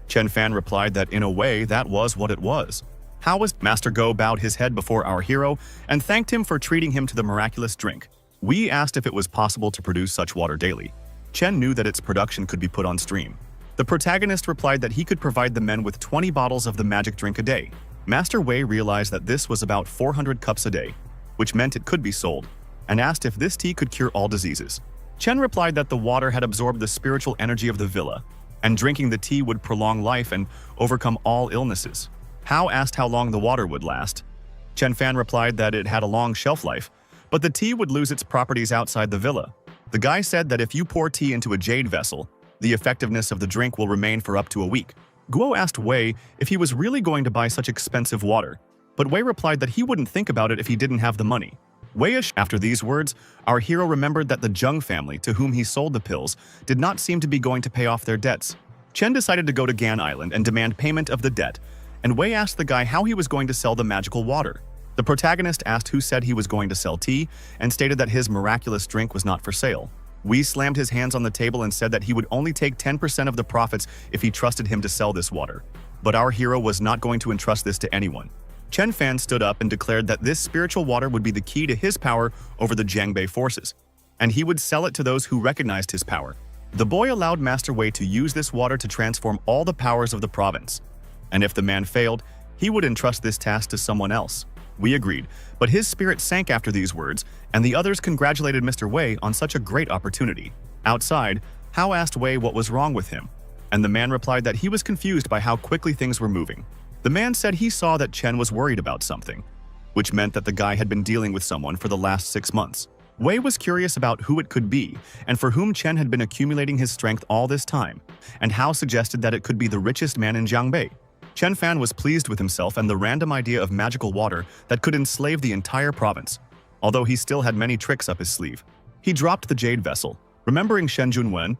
Chen Fan replied that in a way that was what it was. Hao was Master Guo bowed his head before our hero and thanked him for treating him to the miraculous drink. Wei asked if it was possible to produce such water daily. Chen knew that its production could be put on stream. The protagonist replied that he could provide the men with 20 bottles of the magic drink a day. Master Wei realized that this was about 400 cups a day, which meant it could be sold, and asked if this tea could cure all diseases. Chen replied that the water had absorbed the spiritual energy of the villa, and drinking the tea would prolong life and overcome all illnesses. Hao asked how long the water would last. Chen Fan replied that it had a long shelf life, but the tea would lose its properties outside the villa. The guy said that if you pour tea into a jade vessel, the effectiveness of the drink will remain for up to a week. Guo asked Wei if he was really going to buy such expensive water, but Wei replied that he wouldn't think about it if he didn't have the money. After these words, our hero remembered that the Zheng family, to whom he sold the pills, did not seem to be going to pay off their debts. Chen decided to go to Gan Island and demand payment of the debt, and Wei asked the guy how he was going to sell the magical water. The protagonist asked who said he was going to sell tea and stated that his miraculous drink was not for sale. Wei slammed his hands on the table and said that he would only take 10% of the profits if he trusted him to sell this water. But our hero was not going to entrust this to anyone. Chen Fan stood up and declared that this spiritual water would be the key to his power over the Jiangbei forces, and he would sell it to those who recognized his power. The boy allowed Master Wei to use this water to transform all the powers of the province, and if the man failed, he would entrust this task to someone else. We agreed, but his spirit sank after these words, and the others congratulated Mr. Wei on such a great opportunity. Outside, Hao asked Wei what was wrong with him, and the man replied that he was confused by how quickly things were moving. The man said he saw that Chen was worried about something, which meant that the guy had been dealing with someone for the last 6 months. Wei was curious about who it could be and for whom Chen had been accumulating his strength all this time, and Hao suggested that it could be the richest man in Jiangbei. Chen Fan was pleased with himself and the random idea of magical water that could enslave the entire province, although he still had many tricks up his sleeve. He dropped the jade vessel, remembering Shen Junwen,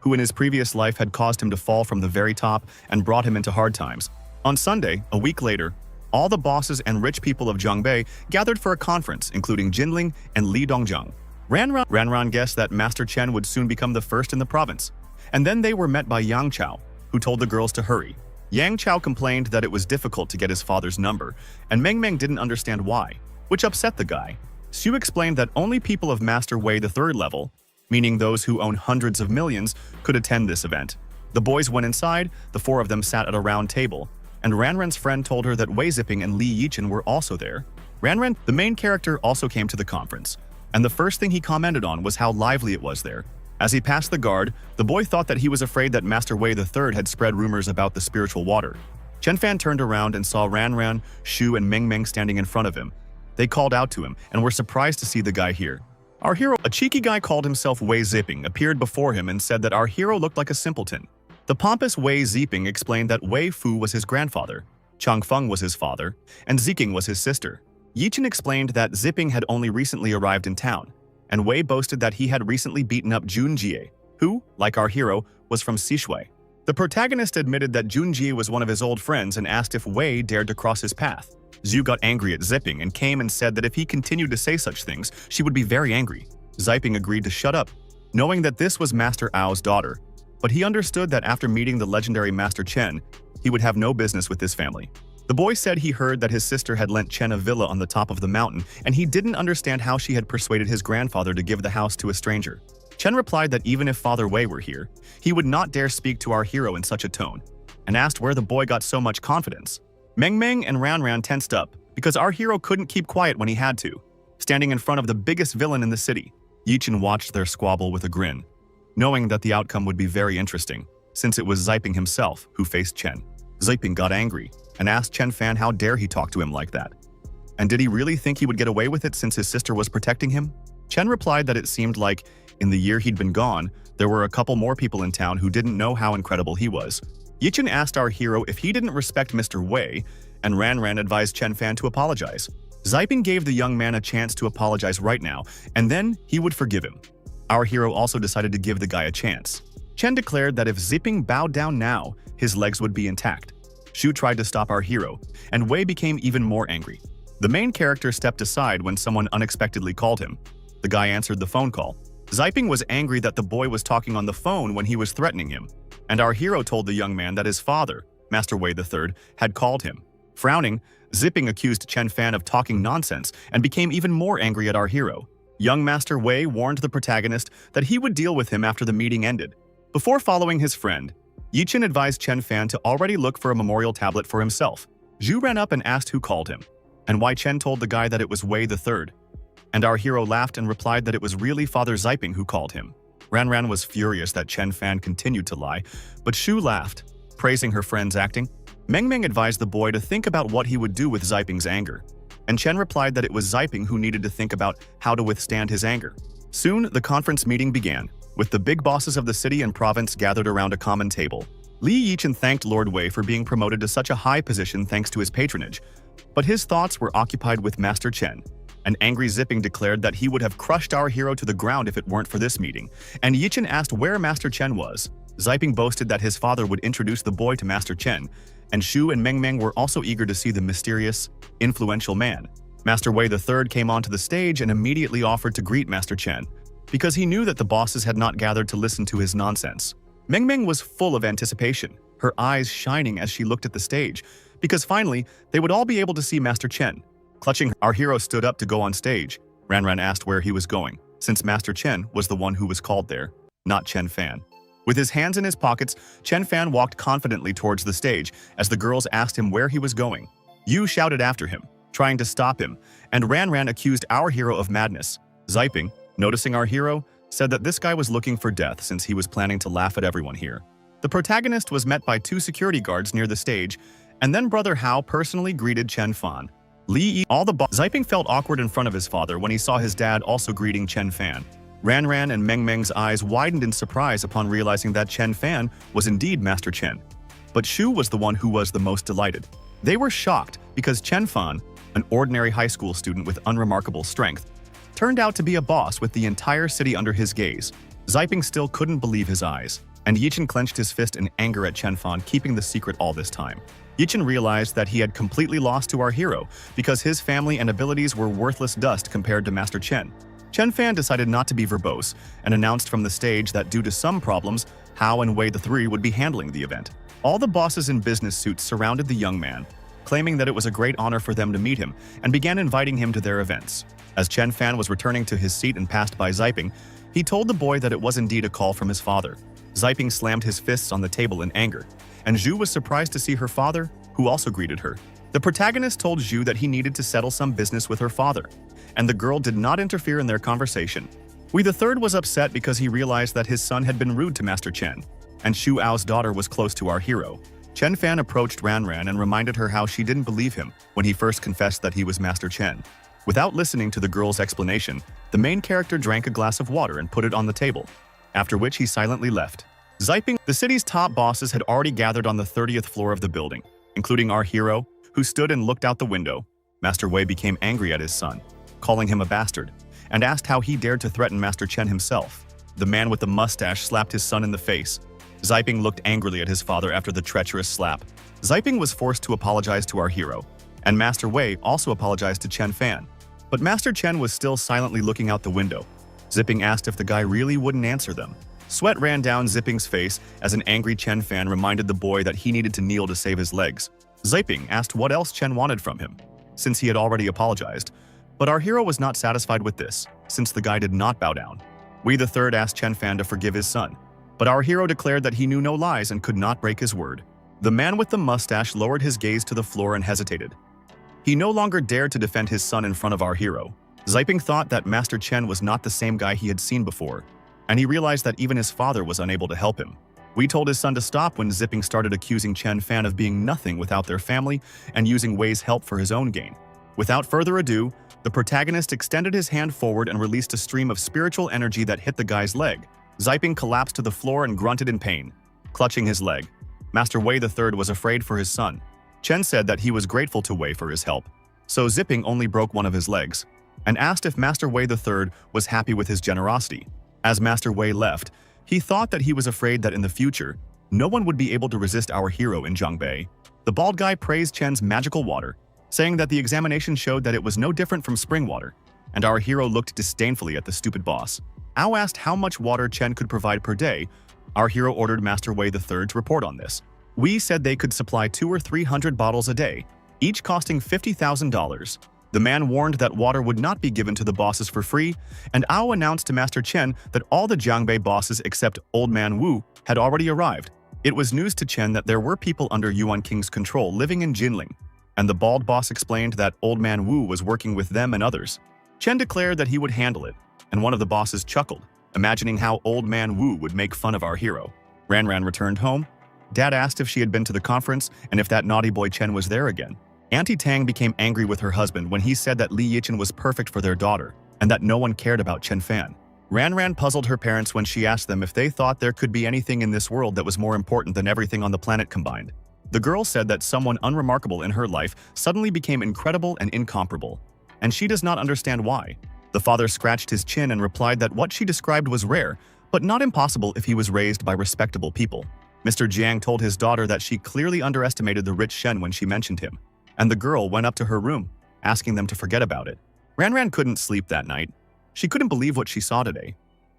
who in his previous life had caused him to fall from the very top and brought him into hard times. On Sunday, a week later, all the bosses and rich people of Jiangbei gathered for a conference, including Jinling and Li Dongzhang. Ranran guessed that Master Chen would soon become the first in the province, and then they were met by Yang Chao, who told the girls to hurry. Yang Chao complained that it was difficult to get his father's number, and Meng Meng didn't understand why, which upset the guy. Xu explained that only people of Master Wei the third level, meaning those who own hundreds of millions, could attend this event. The boys went inside, the 4 of them sat at a round table, and Ranran's friend told her that Wei Zipping and Li Yichen were also there. Ranran, the main character, also came to the conference, and the first thing he commented on was how lively it was there. As he passed the guard, the boy thought that he was afraid that Master Wei III had spread rumors about the spiritual water. Chen Fan turned around and saw Ranran, Xu, and Meng Meng standing in front of him. They called out to him and were surprised to see the guy here. Our hero, a cheeky guy called himself Wei Zipping, appeared before him and said that our hero looked like a simpleton. The pompous Wei Zipping explained that Wei Fu was his grandfather, Chang Feng was his father, and Ziking was his sister. Yichen explained that Zipping had only recently arrived in town, and Wei boasted that he had recently beaten up Jun Jie, who, like our hero, was from Sishui. The protagonist admitted that Jun Jie was one of his old friends and asked if Wei dared to cross his path. Zhu got angry at Zipping and came and said that if he continued to say such things, she would be very angry. Zipping agreed to shut up, knowing that this was Master Ao's daughter, but he understood that after meeting the legendary Master Chen, he would have no business with this family. The boy said he heard that his sister had lent Chen a villa on the top of the mountain, and he didn't understand how she had persuaded his grandfather to give the house to a stranger. Chen replied that even if Father Wei were here, he would not dare speak to our hero in such a tone, and asked where the boy got so much confidence. Meng Meng and Ran Ran tensed up, because our hero couldn't keep quiet when he had to. Standing in front of the biggest villain in the city, Yichen watched their squabble with a grin, knowing that the outcome would be very interesting, since it was Zipping himself who faced Chen. Zipping got angry and asked Chen Fan how dare he talk to him like that. And did he really think he would get away with it since his sister was protecting him? Chen replied that it seemed like, in the year he'd been gone, there were a couple more people in town who didn't know how incredible he was. Yichen asked our hero if he didn't respect Mr. Wei, and Ran Ran advised Chen Fan to apologize. Zipping gave the young man a chance to apologize right now, and then he would forgive him. Our hero also decided to give the guy a chance. Chen declared that if Zipping bowed down now, his legs would be intact. Shu tried to stop our hero, and Wei became even more angry. The main character stepped aside when someone unexpectedly called him. The guy answered the phone call. Zipping was angry that the boy was talking on the phone when he was threatening him, and our hero told the young man that his father, Master Wei III, had called him. Frowning, Zipping accused Chen Fan of talking nonsense and became even more angry at our hero. Young Master Wei warned the protagonist that he would deal with him after the meeting ended. Before following his friend, Yichen advised Chen Fan to already look for a memorial tablet for himself. Zhu ran up and asked who called him, and why Chen told the guy that it was Wei III. And our hero laughed and replied that it was really Father Zipping who called him. Ran Ran was furious that Chen Fan continued to lie, but Shu laughed, praising her friend's acting. Meng Meng advised the boy to think about what he would do with Zipping's anger, and Chen replied that it was Zipping who needed to think about how to withstand his anger. Soon, the conference meeting began, with the big bosses of the city and province gathered around a common table. Li Yichen thanked Lord Wei for being promoted to such a high position thanks to his patronage, but his thoughts were occupied with Master Chen. An angry Zipping declared that he would have crushed our hero to the ground if it weren't for this meeting, and Yichen asked where Master Chen was. Zipping boasted that his father would introduce the boy to Master Chen, and Shu and Meng Meng were also eager to see the mysterious, influential man. Master Wei III came onto the stage and immediately offered to greet Master Chen, because he knew that the bosses had not gathered to listen to his nonsense. Meng Meng was full of anticipation, her eyes shining as she looked at the stage, because finally, they would all be able to see Master Chen. Clutching, our hero stood up to go on stage. Ran Ran asked where he was going, since Master Chen was the one who was called there, not Chen Fan. With his hands in his pockets, Chen Fan walked confidently towards the stage as the girls asked him where he was going. Yu shouted after him, trying to stop him, and Ran Ran accused our hero of madness. Zipping, noticing our hero, said that this guy was looking for death since he was planning to laugh at everyone here. The protagonist was met by 2 security guards near the stage, and then Brother Hao personally greeted Chen Fan. Zipping felt awkward in front of his father when he saw his dad also greeting Chen Fan. Ran Ran and Meng Meng's eyes widened in surprise upon realizing that Chen Fan was indeed Master Chen. But Shu was the one who was the most delighted. They were shocked because Chen Fan, an ordinary high school student with unremarkable strength, turned out to be a boss with the entire city under his gaze. Zipping still couldn't believe his eyes, and Yichen clenched his fist in anger at Chen Fan keeping the secret all this time. Yichen realized that he had completely lost to our hero because his family and abilities were worthless dust compared to Master Chen. Chen Fan decided not to be verbose and announced from the stage that due to some problems, Hao and Wei III would be handling the event. All the bosses in business suits surrounded the young man, claiming that it was a great honor for them to meet him, and began inviting him to their events. As Chen Fan was returning to his seat and passed by Zipping, he told the boy that it was indeed a call from his father. Zipping slammed his fists on the table in anger, and Zhu was surprised to see her father, who also greeted her. The protagonist told Zhu that he needed to settle some business with her father, and the girl did not interfere in their conversation. Wei III was upset because he realized that his son had been rude to Master Chen, and Shu Ao's daughter was close to our hero. Chen Fan approached Ran Ran and reminded her how she didn't believe him when he first confessed that he was Master Chen. Without listening to the girl's explanation, the main character drank a glass of water and put it on the table, after which he silently left. Ziping, the city's top bosses had already gathered on the 30th floor of the building, including our hero, who stood and looked out the window. Master Wei became angry at his son, calling him a bastard, and asked how he dared to threaten Master Chen himself. The man with the mustache slapped his son in the face. Ziping looked angrily at his father after the treacherous slap. Ziping was forced to apologize to our hero, and Master Wei also apologized to Chen Fan. But Master Chen was still silently looking out the window. Ziping asked if the guy really wouldn't answer them. Sweat ran down Ziping's face as an angry Chen Fan reminded the boy that he needed to kneel to save his legs. Ziping asked what else Chen wanted from him, since he had already apologized. But our hero was not satisfied with this, since the guy did not bow down. We the third asked Chen Fan to forgive his son, but our hero declared that he knew no lies and could not break his word. The man with the mustache lowered his gaze to the floor and hesitated. He no longer dared to defend his son in front of our hero. Ziping thought that Master Chen was not the same guy he had seen before, and he realized that even his father was unable to help him. We told his son to stop when Ziping started accusing Chen Fan of being nothing without their family and using Wei's help for his own gain. Without further ado, the protagonist extended his hand forward and released a stream of spiritual energy that hit the guy's leg. Ziping collapsed to the floor and grunted in pain, clutching his leg. Master Wei III was afraid for his son. Chen said that he was grateful to Wei for his help, so Ziping only broke one of his legs, and asked if Master Wei III was happy with his generosity. As Master Wei left, he thought that he was afraid that in the future, no one would be able to resist our hero in Zhangbei. The bald guy praised Chen's magical water, saying that the examination showed that it was no different from spring water, and our hero looked disdainfully at the stupid boss. Ao asked how much water Chen could provide per day. Our hero ordered Master Wei III to report on this. We said they could supply 200 or 300 bottles a day, each costing $50,000. The man warned that water would not be given to the bosses for free, and Ao announced to Master Chen that all the Zhangbei bosses except Old Man Wu had already arrived. It was news to Chen that there were people under Yuan King's control living in Jinling, and the bald boss explained that Old Man Wu was working with them and others. Chen declared that he would handle it, and one of the bosses chuckled, imagining how Old Man Wu would make fun of our hero. Ran returned home. Dad asked if she had been to the conference and if that naughty boy Chen was there again. Auntie Tang became angry with her husband when he said that Li Yichen was perfect for their daughter and that no one cared about Chen Fan. Ran puzzled her parents when she asked them if they thought there could be anything in this world that was more important than everything on the planet combined. The girl said that someone unremarkable in her life suddenly became incredible and incomparable, and she does not understand why. The father scratched his chin and replied that what she described was rare, but not impossible if he was raised by respectable people. Mr. Jiang told his daughter that she clearly underestimated the rich Shen when she mentioned him, and the girl went up to her room, asking them to forget about it. Ran couldn't sleep that night. She couldn't believe what she saw today,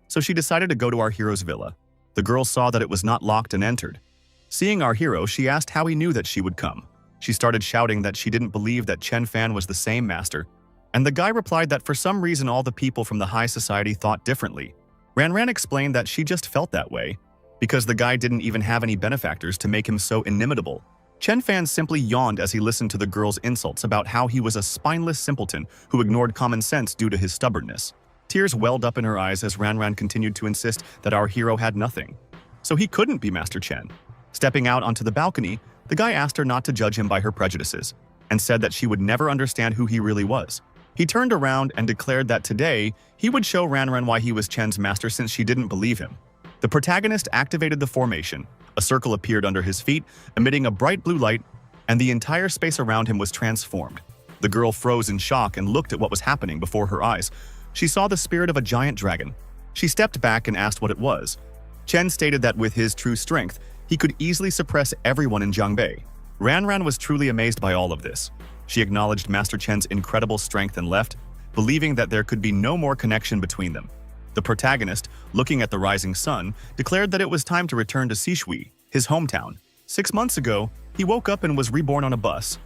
so she decided to go to our hero's villa. The girl saw that it was not locked and entered. Seeing our hero, she asked how he knew that she would come. She started shouting that she didn't believe that Chen Fan was the same master, and the guy replied that for some reason all the people from the high society thought differently. Ran explained that she just felt that way, because the guy didn't even have any benefactors to make him so inimitable. Chen Fan simply yawned as he listened to the girl's insults about how he was a spineless simpleton who ignored common sense due to his stubbornness. Tears welled up in her eyes as Ran continued to insist that our hero had nothing, so he couldn't be Master Chen. Stepping out onto the balcony, the guy asked her not to judge him by her prejudices, and said that she would never understand who he really was. He turned around and declared that today he would show Ran why he was Chen's master since she didn't believe him. The protagonist activated the formation. A circle appeared under his feet, emitting a bright blue light, and the entire space around him was transformed. The girl froze in shock and looked at what was happening before her eyes. She saw the spirit of a giant dragon. She stepped back and asked what it was. Chen stated that with his true strength, he could easily suppress everyone in Zhangbei. Ran was truly amazed by all of this. She acknowledged Master Chen's incredible strength and left, believing that there could be no more connection between them. The protagonist, looking at the rising sun, declared that it was time to return to Sishui, his hometown. 6 months ago, he woke up and was reborn on a bus.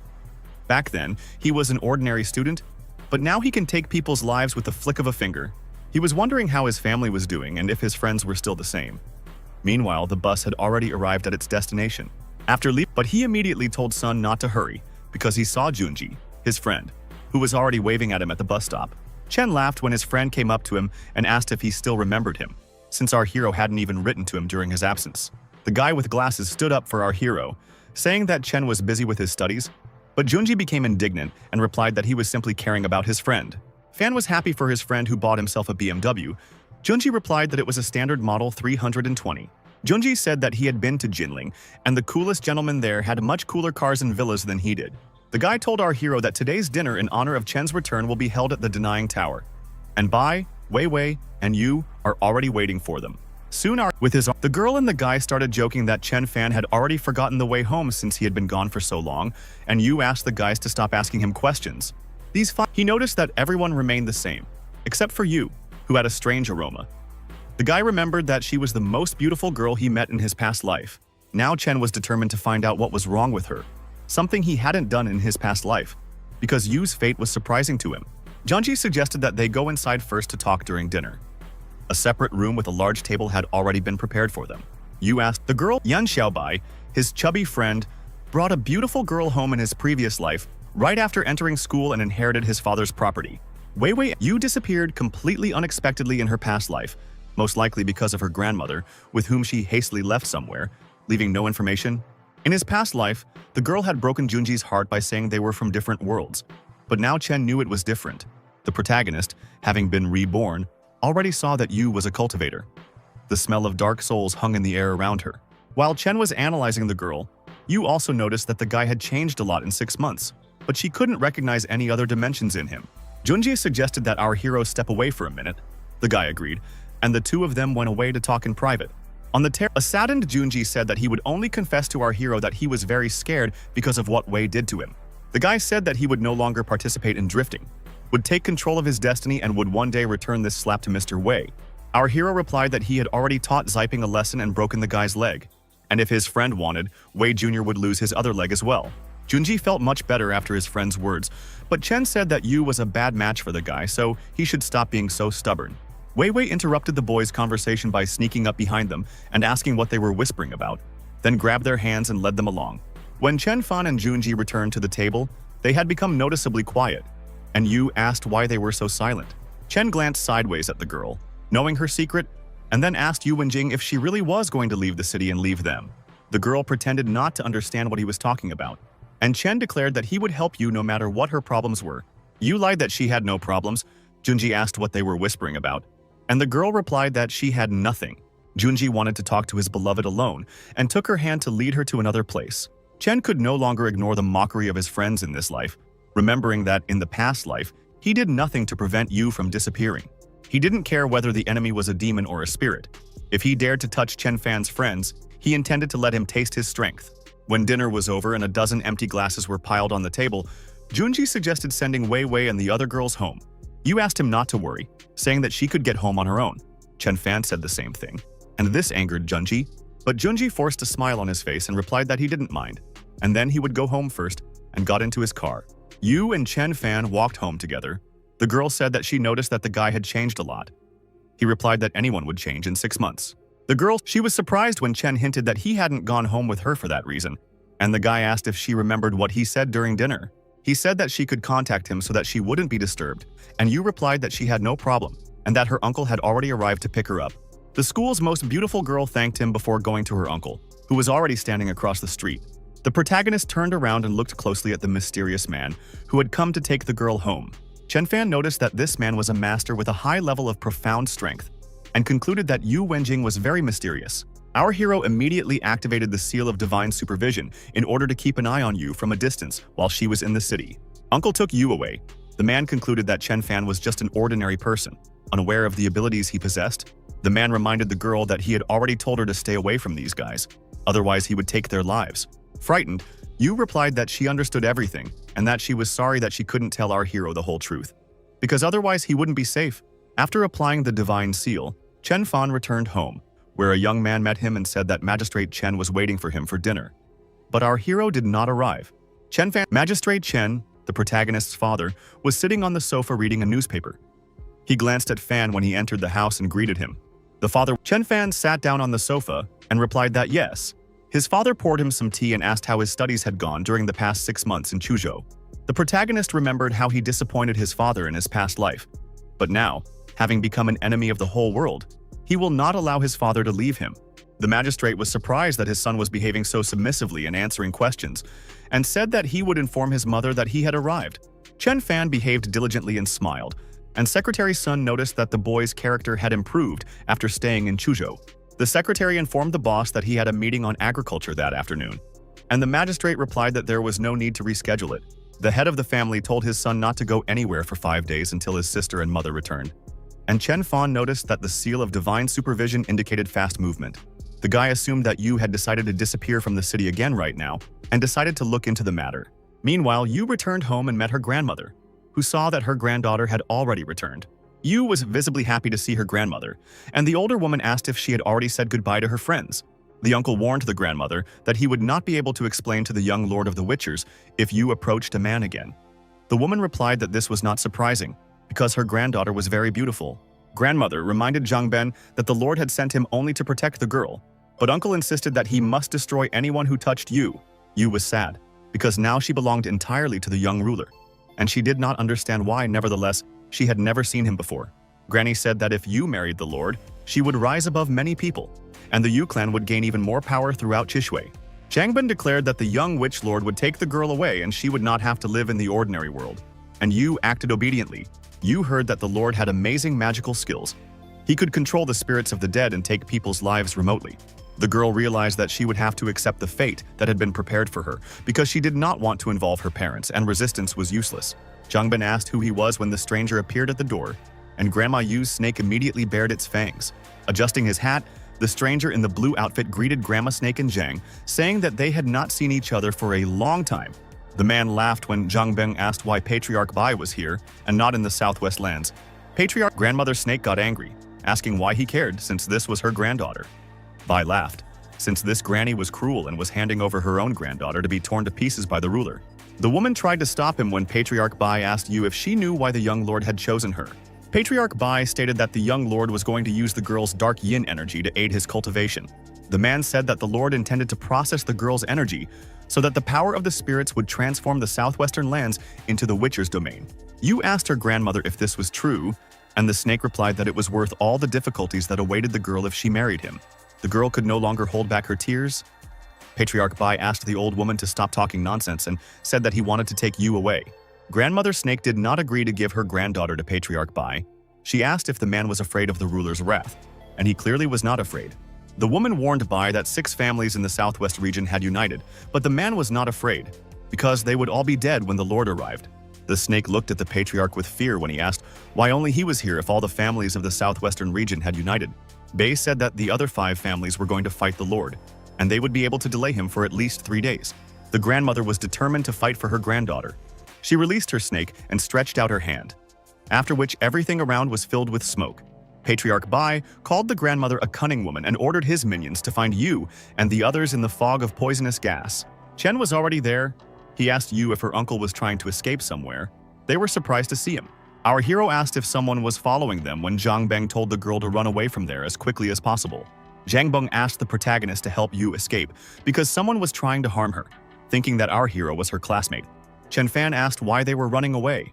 Back then, he was an ordinary student, but now he can take people's lives with the flick of a finger. He was wondering how his family was doing and if his friends were still the same. Meanwhile, the bus had already arrived at its destination. But he immediately told Sun not to hurry because he saw Junji, his friend, who was already waving at him at the bus stop. Chen laughed when his friend came up to him and asked if he still remembered him, since our hero hadn't even written to him during his absence. The guy with glasses stood up for our hero, saying that Chen was busy with his studies. But Junji became indignant and replied that he was simply caring about his friend. Fan was happy for his friend who bought himself a BMW. Junji replied that it was a standard model 320. Junji said that he had been to Jinling, and the coolest gentleman there had much cooler cars and villas than he did. The guy told our hero that today's dinner in honor of Chen's return will be held at the Denying Tower. And Bai, Wei Wei, and Yu are already waiting for them. Soon the girl and the guy started joking that Chen Fan had already forgotten the way home since he had been gone for so long, and Yu asked the guys to stop asking him questions. He noticed that everyone remained the same, except for Yu, who had a strange aroma. The guy remembered that she was the most beautiful girl he met in his past life. Now Chen was determined to find out what was wrong with her, something he hadn't done in his past life, because Yu's fate was surprising to him. Junji suggested that they go inside first to talk during dinner. A separate room with a large table had already been prepared for them. Yu asked the girl Yan Xiaobai, his chubby friend, brought a beautiful girl home in his previous life, right after entering school and inherited his father's property. Wei Wei Yu disappeared completely unexpectedly in her past life, most likely because of her grandmother, with whom she hastily left somewhere, leaving no information. In his past life, the girl had broken Junji's heart by saying they were from different worlds. But now Chen knew it was different. The protagonist, having been reborn, already saw that Yu was a cultivator. The smell of dark souls hung in the air around her. While Chen was analyzing the girl, Yu also noticed that the guy had changed a lot in 6 months, but she couldn't recognize any other dimensions in him. Junji suggested that our hero step away for a minute. The guy agreed, and the two of them went away to talk in private. A saddened Junji said that he would only confess to our hero that he was very scared because of what Wei did to him. The guy said that he would no longer participate in drifting, would take control of his destiny, and would one day return this slap to Mr. Wei. Our hero replied that he had already taught Ziping a lesson and broken the guy's leg, and if his friend wanted, Wei Jr. would lose his other leg as well. Junji felt much better after his friend's words, but Chen said that Yu was a bad match for the guy, so he should stop being so stubborn. Wei Wei interrupted the boys' conversation by sneaking up behind them and asking what they were whispering about, then grabbed their hands and led them along. When Chen Fan and Junji returned to the table, they had become noticeably quiet, and Yu asked why they were so silent. Chen glanced sideways at the girl, knowing her secret, and then asked Yu Wenjing if she really was going to leave the city and leave them. The girl pretended not to understand what he was talking about, and Chen declared that he would help Yu no matter what her problems were. Yu lied that she had no problems. Junji asked what they were whispering about, and the girl replied that she had nothing. Junji wanted to talk to his beloved alone and took her hand to lead her to another place. Chen could no longer ignore the mockery of his friends in this life, remembering that in the past life, he did nothing to prevent Yu from disappearing. He didn't care whether the enemy was a demon or a spirit. If he dared to touch Chen Fan's friends, he intended to let him taste his strength. When dinner was over and a dozen empty glasses were piled on the table, Junji suggested sending Wei Wei and the other girls home. Yu asked him not to worry, saying that she could get home on her own. Chen Fan said the same thing, and this angered Junji, but Junji forced a smile on his face and replied that he didn't mind, and then he would go home first and got into his car. Yu and Chen Fan walked home together. The girl said that she noticed that the guy had changed a lot. He replied that anyone would change in 6 months. She was surprised when Chen hinted that he hadn't gone home with her for that reason, and the guy asked if she remembered what he said during dinner. He said that she could contact him so that she wouldn't be disturbed, and Yu replied that she had no problem, and that her uncle had already arrived to pick her up. The school's most beautiful girl thanked him before going to her uncle, who was already standing across the street. The protagonist turned around and looked closely at the mysterious man who had come to take the girl home. Chen Fan noticed that this man was a master with a high level of profound strength, and concluded that Yu Wenjing was very mysterious. Our hero immediately activated the seal of divine supervision in order to keep an eye on Yu from a distance while she was in the city. Uncle took Yu away. The man concluded that Chen Fan was just an ordinary person, unaware of the abilities he possessed. The man reminded the girl that he had already told her to stay away from these guys, otherwise he would take their lives. Frightened, Yu replied that she understood everything and that she was sorry that she couldn't tell our hero the whole truth, because otherwise he wouldn't be safe. After applying the divine seal, Chen Fan returned home, where a young man met him and said that Magistrate Chen was waiting for him for dinner. But our hero did not arrive. Magistrate Chen, the protagonist's father, was sitting on the sofa reading a newspaper. He glanced at Fan when he entered the house and greeted him. The father, Chen Fan, sat down on the sofa and replied that yes. His father poured him some tea and asked how his studies had gone during the past 6 months in Chuzhou. The protagonist remembered how he disappointed his father in his past life. But now, having become an enemy of the whole world, he will not allow his father to leave him. The magistrate was surprised that his son was behaving so submissively and answering questions, and said that he would inform his mother that he had arrived. Chen Fan behaved diligently and smiled, and Secretary Sun noticed that the boy's character had improved after staying in Chuzhou. The secretary informed the boss that he had a meeting on agriculture that afternoon, and the magistrate replied that there was no need to reschedule it. The head of the family told his son not to go anywhere for 5 days until his sister and mother returned. And Chen Fan noticed that the seal of divine supervision indicated fast movement. The guy assumed that Yu had decided to disappear from the city again right now, and decided to look into the matter. Meanwhile, Yu returned home and met her grandmother, who saw that her granddaughter had already returned. Yu was visibly happy to see her grandmother, and the older woman asked if she had already said goodbye to her friends. The uncle warned the grandmother that he would not be able to explain to the young lord of the Witchers if Yu approached a man again. The woman replied that this was not surprising, because her granddaughter was very beautiful. Grandmother reminded Zhang Ben that the lord had sent him only to protect the girl, but uncle insisted that he must destroy anyone who touched Yu. Yu was sad, because now she belonged entirely to the young ruler, and she did not understand why. Nevertheless, she had never seen him before. Granny said that if Yu married the lord, she would rise above many people, and the Yu clan would gain even more power throughout Chishui. Zhangbin declared that the young witch lord would take the girl away and she would not have to live in the ordinary world. And Yu acted obediently. Yu heard that the lord had amazing magical skills. He could control the spirits of the dead and take people's lives remotely. The girl realized that she would have to accept the fate that had been prepared for her because she did not want to involve her parents, and resistance was useless. Zhangbin asked who he was when the stranger appeared at the door, and Grandma Yu's snake immediately bared its fangs. Adjusting his hat, the stranger in the blue outfit greeted Grandma Snake and Zhang, saying that they had not seen each other for a long time. The man laughed when Zhang Beng asked why Patriarch Bai was here and not in the Southwest lands. Patriarch Grandmother Snake got angry, asking why he cared since this was her granddaughter. Bai laughed, since this granny was cruel and was handing over her own granddaughter to be torn to pieces by the ruler. The woman tried to stop him when Patriarch Bai asked Yu if she knew why the young lord had chosen her. Patriarch Bai stated that the young lord was going to use the girl's dark yin energy to aid his cultivation. The man said that the lord intended to process the girl's energy so that the power of the spirits would transform the southwestern lands into the Witcher's domain. Yu asked her grandmother if this was true, and the snake replied that it was worth all the difficulties that awaited the girl if she married him. The girl could no longer hold back her tears. Patriarch Bai asked the old woman to stop talking nonsense and said that he wanted to take Yu away. Grandmother Snake did not agree to give her granddaughter to Patriarch Bai. She asked if the man was afraid of the ruler's wrath, and he clearly was not afraid. The woman warned Bai that 6 families in the southwest region had united, but the man was not afraid, because they would all be dead when the lord arrived. The snake looked at the patriarch with fear when he asked why only he was here if all the families of the southwestern region had united. Bai said that the other 5 families were going to fight the lord, and they would be able to delay him for at least 3 days. The grandmother was determined to fight for her granddaughter. She released her snake and stretched out her hand, after which everything around was filled with smoke. Patriarch Bai called the grandmother a cunning woman and ordered his minions to find Yu and the others in the fog of poisonous gas. Chen was already there. He asked Yu if her uncle was trying to escape somewhere. They were surprised to see him. Our hero asked if someone was following them when Zhang Beng told the girl to run away from there as quickly as possible. Zhang Beng asked the protagonist to help Yu escape because someone was trying to harm her, thinking that our hero was her classmate. Chen Fan asked why they were running away.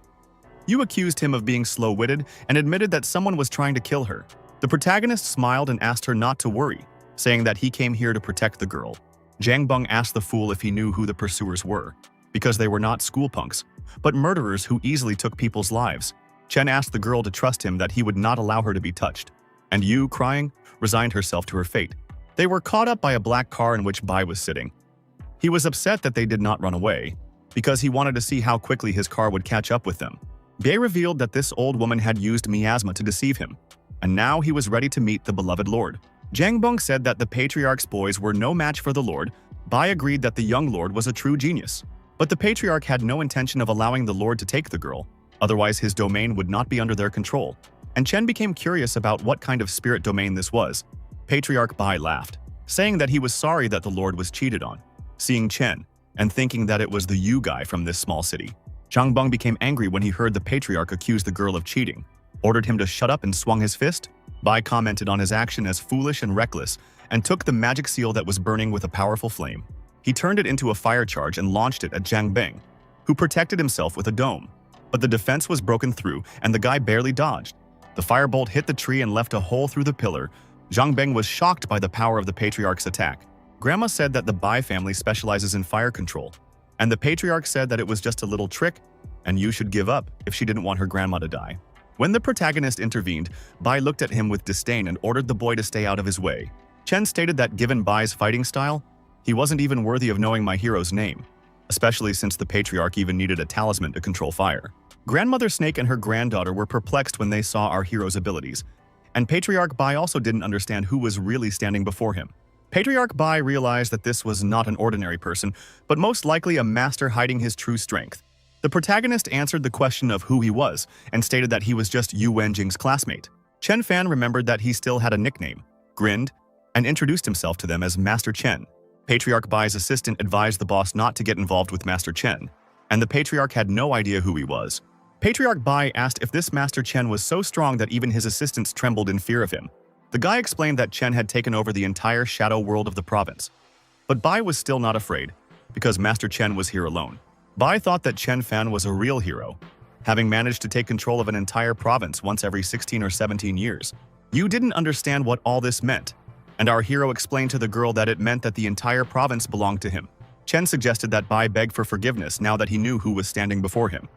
Yu accused him of being slow-witted and admitted that someone was trying to kill her. The protagonist smiled and asked her not to worry, saying that he came here to protect the girl. Zhang Beng asked the fool if he knew who the pursuers were, because they were not school punks, but murderers who easily took people's lives. Chen asked the girl to trust him that he would not allow her to be touched, and Yu, crying, resigned herself to her fate. They were caught up by a black car in which Bai was sitting. He was upset that they did not run away, because he wanted to see how quickly his car would catch up with them. Bai revealed that this old woman had used miasma to deceive him, and now he was ready to meet the beloved lord. Zhang Beng said that the patriarch's boys were no match for the lord. Bai agreed that the young lord was a true genius, but the patriarch had no intention of allowing the lord to take the girl, otherwise his domain would not be under their control. And Chen became curious about what kind of spirit domain this was. Patriarch Bai laughed, saying that he was sorry that the lord was cheated on. Seeing Chen, and thinking that it was the Yu guy from this small city, Zhang Beng became angry when he heard the patriarch accuse the girl of cheating, ordered him to shut up and swung his fist. Bai commented on his action as foolish and reckless, and took the magic seal that was burning with a powerful flame. He turned it into a fire charge and launched it at Zhang Beng, who protected himself with a dome. But the defense was broken through, and the guy barely dodged. The firebolt hit the tree and left a hole through the pillar. Zhang Beng was shocked by the power of the patriarch's attack. Grandma said that the Bai family specializes in fire control, and the patriarch said that it was just a little trick and you should give up if she didn't want her grandma to die. When the protagonist intervened, Bai looked at him with disdain and ordered the boy to stay out of his way. Chen stated that given Bai's fighting style, he wasn't even worthy of knowing my hero's name, especially since the patriarch even needed a talisman to control fire. Grandmother Snake and her granddaughter were perplexed when they saw our hero's abilities, and Patriarch Bai also didn't understand who was really standing before him. Patriarch Bai realized that this was not an ordinary person, but most likely a master hiding his true strength. The protagonist answered the question of who he was and stated that he was just Yu Wenjing's classmate. Chen Fan remembered that he still had a nickname, grinned, and introduced himself to them as Master Chen. Patriarch Bai's assistant advised the boss not to get involved with Master Chen, and the patriarch had no idea who he was. Patriarch Bai asked if this Master Chen was so strong that even his assistants trembled in fear of him. The guy explained that Chen had taken over the entire shadow world of the province. But Bai was still not afraid, because Master Chen was here alone. Bai thought that Chen Fan was a real hero, having managed to take control of an entire province once every 16 or 17 years. You didn't understand what all this meant, and our hero explained to the girl that it meant that the entire province belonged to him. Chen suggested that Bai beg for forgiveness now that he knew who was standing before him,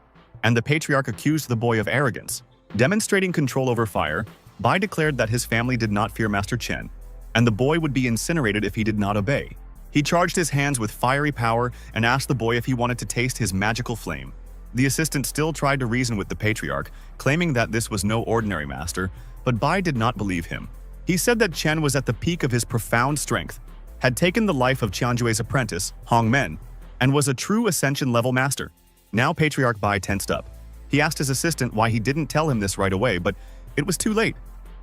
and the patriarch accused the boy of arrogance. Demonstrating control over fire, Bai declared that his family did not fear Master Chen, and the boy would be incinerated if he did not obey. He charged his hands with fiery power and asked the boy if he wanted to taste his magical flame. The assistant still tried to reason with the patriarch, claiming that this was no ordinary master, but Bai did not believe him. He said that Chen was at the peak of his profound strength, had taken the life of Qianjue's apprentice, Hong Men, and was a true ascension-level master. Now Patriarch Bai tensed up. He asked his assistant why he didn't tell him this right away, but it was too late.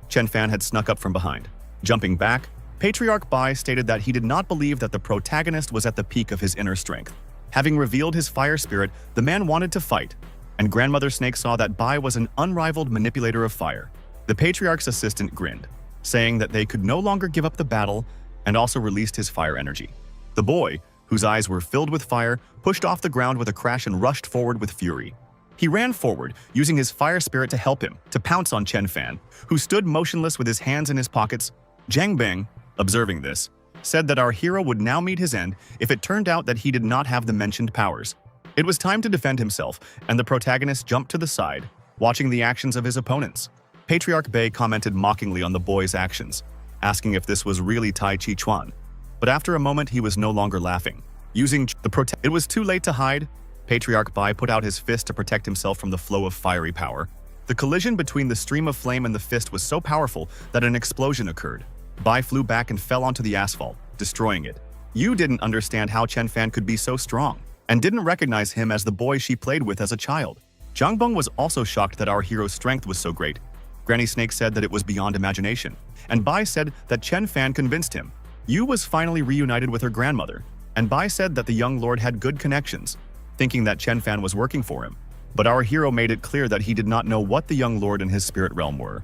Chen Fan had snuck up from behind. Jumping back, Patriarch Bai stated that he did not believe that the protagonist was at the peak of his inner strength. Having revealed his fire spirit, the man wanted to fight, and Grandmother Snake saw that Bai was an unrivaled manipulator of fire. The Patriarch's assistant grinned, saying that they could no longer give up the battle, and also released his fire energy. The boy, whose eyes were filled with fire, pushed off the ground with a crash and rushed forward with fury. He ran forward, using his fire spirit to help him, to pounce on Chen Fan, who stood motionless with his hands in his pockets. Zhang Beng, observing this, said that our hero would now meet his end if it turned out that he did not have the mentioned powers. It was time to defend himself, and the protagonist jumped to the side, watching the actions of his opponents. Patriarch Bei commented mockingly on the boy's actions, asking if this was really Tai Chi Chuan. But after a moment, he was no longer laughing. It was too late to hide. Patriarch Bai put out his fist to protect himself from the flow of fiery power. The collision between the stream of flame and the fist was so powerful that an explosion occurred. Bai flew back and fell onto the asphalt, destroying it. You didn't understand how Chen Fan could be so strong, and didn't recognize him as the boy she played with as a child. Zhang Beng was also shocked that our hero's strength was so great. Granny Snake said that it was beyond imagination, and Bai said that Chen Fan convinced him. Yu was finally reunited with her grandmother, and Bai said that the young lord had good connections, thinking that Chen Fan was working for him. But our hero made it clear that he did not know what the young lord and his spirit realm were,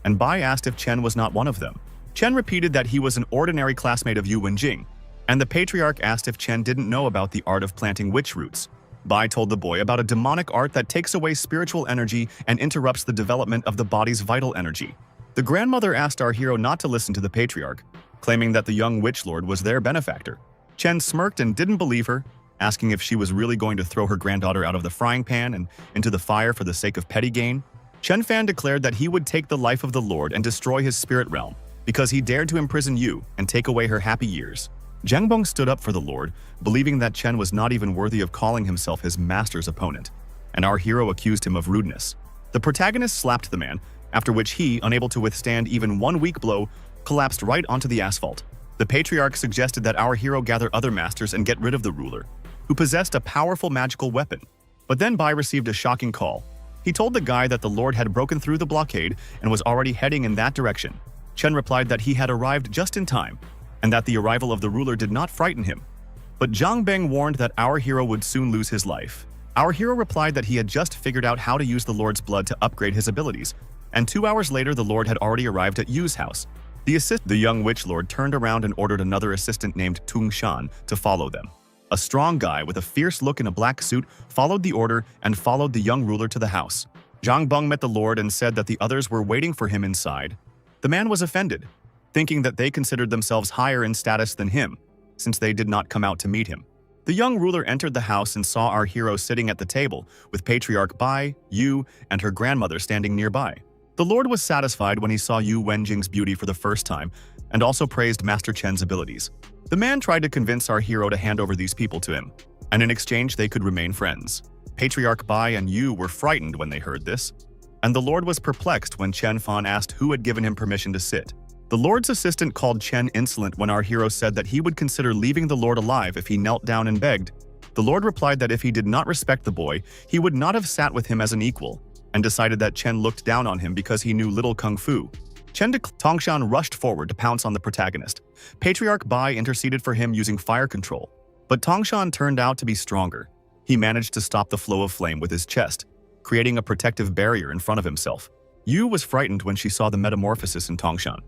and Bai asked if Chen was not one of them. Chen repeated that he was an ordinary classmate of Yu Wenjing, and the patriarch asked if Chen didn't know about the art of planting witch roots. Bai told the boy about a demonic art that takes away spiritual energy and interrupts the development of the body's vital energy. The grandmother asked our hero not to listen to the patriarch, claiming that the young witch lord was their benefactor. Chen smirked and didn't believe her, asking if she was really going to throw her granddaughter out of the frying pan and into the fire for the sake of petty gain. Chen Fan declared that he would take the life of the lord and destroy his spirit realm, because he dared to imprison Yu and take away her happy years. Zhang Beng stood up for the lord, believing that Chen was not even worthy of calling himself his master's opponent, and our hero accused him of rudeness. The protagonist slapped the man, after which he, unable to withstand even one weak blow, collapsed right onto the asphalt. The patriarch suggested that our hero gather other masters and get rid of the ruler, who possessed a powerful magical weapon. But then Bai received a shocking call. He told the guy that the lord had broken through the blockade and was already heading in that direction. Chen replied that he had arrived just in time, and that the arrival of the ruler did not frighten him. But Zhang Beng warned that our hero would soon lose his life. Our hero replied that he had just figured out how to use the lord's blood to upgrade his abilities, and 2 hours later the lord had already arrived at Yu's house. The young witch lord turned around and ordered another assistant named Tung Shan to follow them. A strong guy with a fierce look in a black suit followed the order and followed the young ruler to the house. Zhang Beng met the lord and said that the others were waiting for him inside. The man was offended. thinking that they considered themselves higher in status than him, since they did not come out to meet him. The young ruler entered the house and saw our hero sitting at the table, with Patriarch Bai, Yu, and her grandmother standing nearby. The Lord was satisfied when he saw Yu Wenjing's beauty for the first time, and also praised Master Chen's abilities. The man tried to convince our hero to hand over these people to him, and in exchange they could remain friends. Patriarch Bai and Yu were frightened when they heard this, and the Lord was perplexed when Chen Fan asked who had given him permission to sit. The Lord's assistant called Chen insolent when our hero said that he would consider leaving the Lord alive if he knelt down and begged. The Lord replied that if he did not respect the boy, he would not have sat with him as an equal, and decided that Chen looked down on him because he knew little kung fu. Tongshan rushed forward to pounce on the protagonist. Patriarch Bai interceded for him using fire control, but Tongshan turned out to be stronger. He managed to stop the flow of flame with his chest, creating a protective barrier in front of himself. Yu was frightened when she saw the metamorphosis in Tongshan.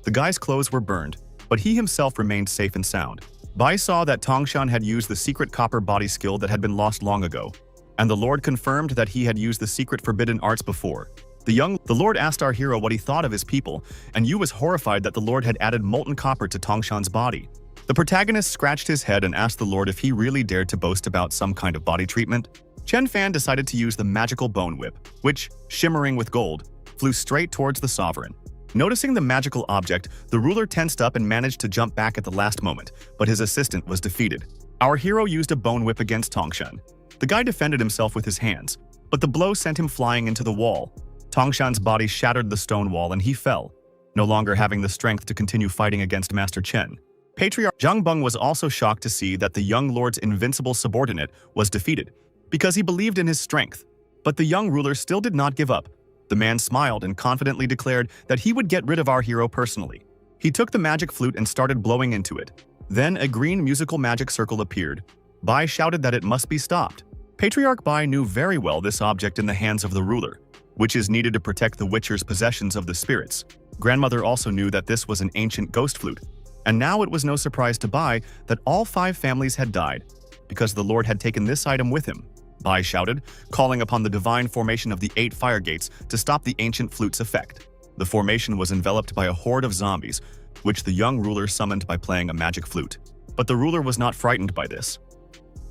The guy's clothes were burned, but he himself remained safe and sound. Bai saw that Tongshan had used the secret copper body skill that had been lost long ago, and the Lord confirmed that he had used the secret forbidden arts before. The Lord asked our hero what he thought of his people, and Yu was horrified that the Lord had added molten copper to Tongshan's body. The protagonist scratched his head and asked the Lord if he really dared to boast about some kind of body treatment. Chen Fan decided to use the magical bone whip, which, shimmering with gold, flew straight towards the sovereign. Noticing the magical object, the ruler tensed up and managed to jump back at the last moment, but his assistant was defeated. Our hero used a bone whip against Tongshan. The guy defended himself with his hands, but the blow sent him flying into the wall. Tongshan's body shattered the stone wall and he fell, no longer having the strength to continue fighting against Master Chen. Patriarch Zhang Beng was also shocked to see that the young lord's invincible subordinate was defeated, because he believed in his strength. But the young ruler still did not give up. The man smiled and confidently declared that he would get rid of our hero personally. He took the magic flute and started blowing into it. Then a green musical magic circle appeared. Bai shouted that it must be stopped. Patriarch Bai knew very well this object in the hands of the ruler, which is needed to protect the Witcher's possessions of the spirits. Grandmother also knew that this was an ancient ghost flute, and now it was no surprise to Bai that all 5 families had died, because the Lord had taken this item with him. Bai shouted, calling upon the divine formation of the 8 fire gates to stop the ancient flute's effect. The formation was enveloped by a horde of zombies, which the young ruler summoned by playing a magic flute. But the ruler was not frightened by this.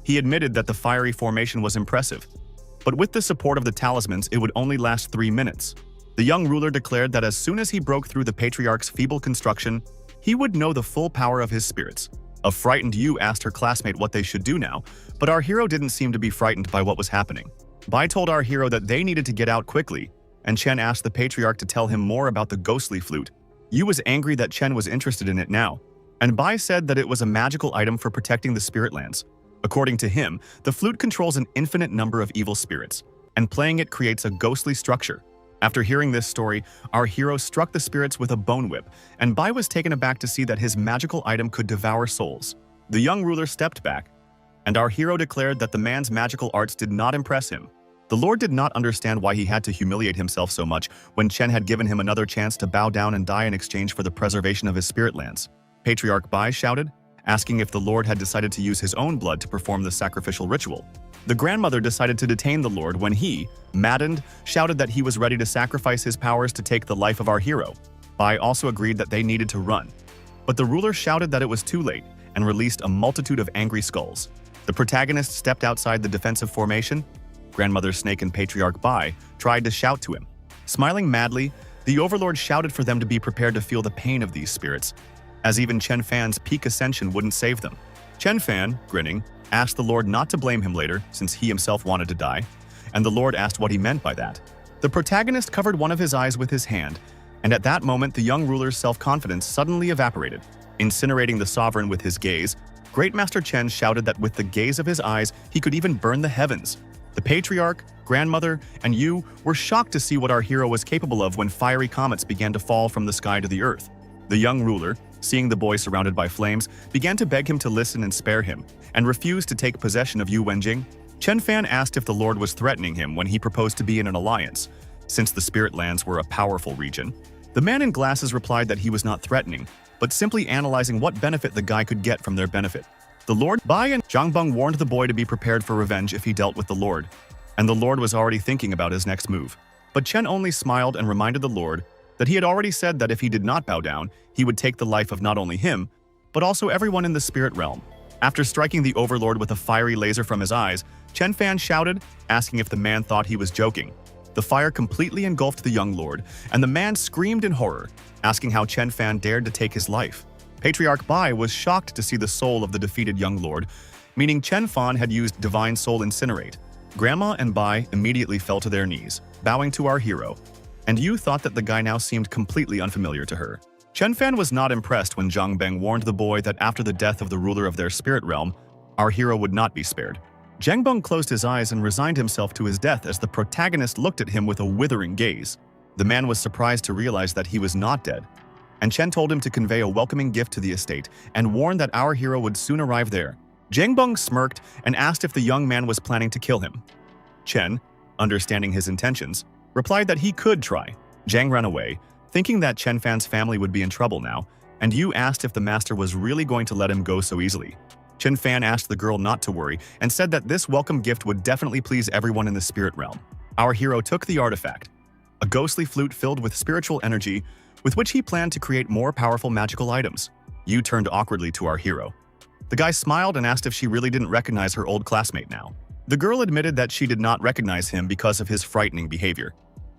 He admitted that the fiery formation was impressive, but with the support of the talismans it would only last 3 minutes. The young ruler declared that as soon as he broke through the patriarch's feeble construction, he would know the full power of his spirits. A frightened Yu asked her classmate what they should do now, but our hero didn't seem to be frightened by what was happening. Bai told our hero that they needed to get out quickly, and Chen asked the patriarch to tell him more about the ghostly flute. Yu was angry that Chen was interested in it now, and Bai said that it was a magical item for protecting the spirit lands. According to him, the flute controls an infinite number of evil spirits, and playing it creates a ghostly structure. After hearing this story, our hero struck the spirits with a bone whip, and Bai was taken aback to see that his magical item could devour souls. The young ruler stepped back, and our hero declared that the man's magical arts did not impress him. The Lord did not understand why he had to humiliate himself so much when Chen had given him another chance to bow down and die in exchange for the preservation of his spirit lands. Patriarch Bai shouted, asking if the Lord had decided to use his own blood to perform the sacrificial ritual. The grandmother decided to detain the Lord when he, maddened, shouted that he was ready to sacrifice his powers to take the life of our hero. Bai also agreed that they needed to run, but the ruler shouted that it was too late and released a multitude of angry skulls. The protagonist stepped outside the defensive formation. Grandmother Snake and Patriarch Bai tried to shout to him. Smiling madly, the overlord shouted for them to be prepared to feel the pain of these spirits, as even Chen Fan's peak ascension wouldn't save them. Chen Fan, grinning, asked the Lord not to blame him later since he himself wanted to die, and the Lord asked what he meant by that. The protagonist covered one of his eyes with his hand, and at that moment the young ruler's self-confidence suddenly evaporated. Incinerating the sovereign with his gaze, Great Master Chen shouted that with the gaze of his eyes he could even burn the heavens. The patriarch, grandmother, and Yu were shocked to see what our hero was capable of when fiery comets began to fall from the sky to the earth. The young ruler, seeing the boy surrounded by flames, began to beg him to listen and spare him, and refused to take possession of Yu Wenjing. Chen Fan asked if the Lord was threatening him when he proposed to be in an alliance, since the Spirit Lands were a powerful region. The man in glasses replied that he was not threatening, but simply analyzing what benefit the guy could get from their benefit. The Lord, Bai and Zhang Beng warned the boy to be prepared for revenge if he dealt with the Lord, and the Lord was already thinking about his next move. But Chen only smiled and reminded the Lord that he had already said that if he did not bow down, he would take the life of not only him, but also everyone in the spirit realm. After striking the overlord with a fiery laser from his eyes, Chen Fan shouted, asking if the man thought he was joking. The fire completely engulfed the young lord, and the man screamed in horror, asking how Chen Fan dared to take his life. Patriarch Bai was shocked to see the soul of the defeated young lord, meaning Chen Fan had used Divine Soul Incinerate. Grandma and Bai immediately fell to their knees, bowing to our hero, and Yu thought that the guy now seemed completely unfamiliar to her. Chen Fan was not impressed when Zhang Beng warned the boy that after the death of the ruler of their spirit realm, our hero would not be spared. Zhang Beng closed his eyes and resigned himself to his death as the protagonist looked at him with a withering gaze. The man was surprised to realize that he was not dead, and Chen told him to convey a welcoming gift to the estate and warned that our hero would soon arrive there. Zhang Beng smirked and asked if the young man was planning to kill him. Chen, understanding his intentions, replied that he could try. Zhang ran away, thinking that Chen Fan's family would be in trouble now, and Yu asked if the master was really going to let him go so easily. Chen Fan asked the girl not to worry and said that this welcome gift would definitely please everyone in the spirit realm. Our hero took the artifact, a ghostly flute filled with spiritual energy, with which he planned to create more powerful magical items. Yu turned awkwardly to our hero. The guy smiled and asked if she really didn't recognize her old classmate now. The girl admitted that she did not recognize him because of his frightening behavior,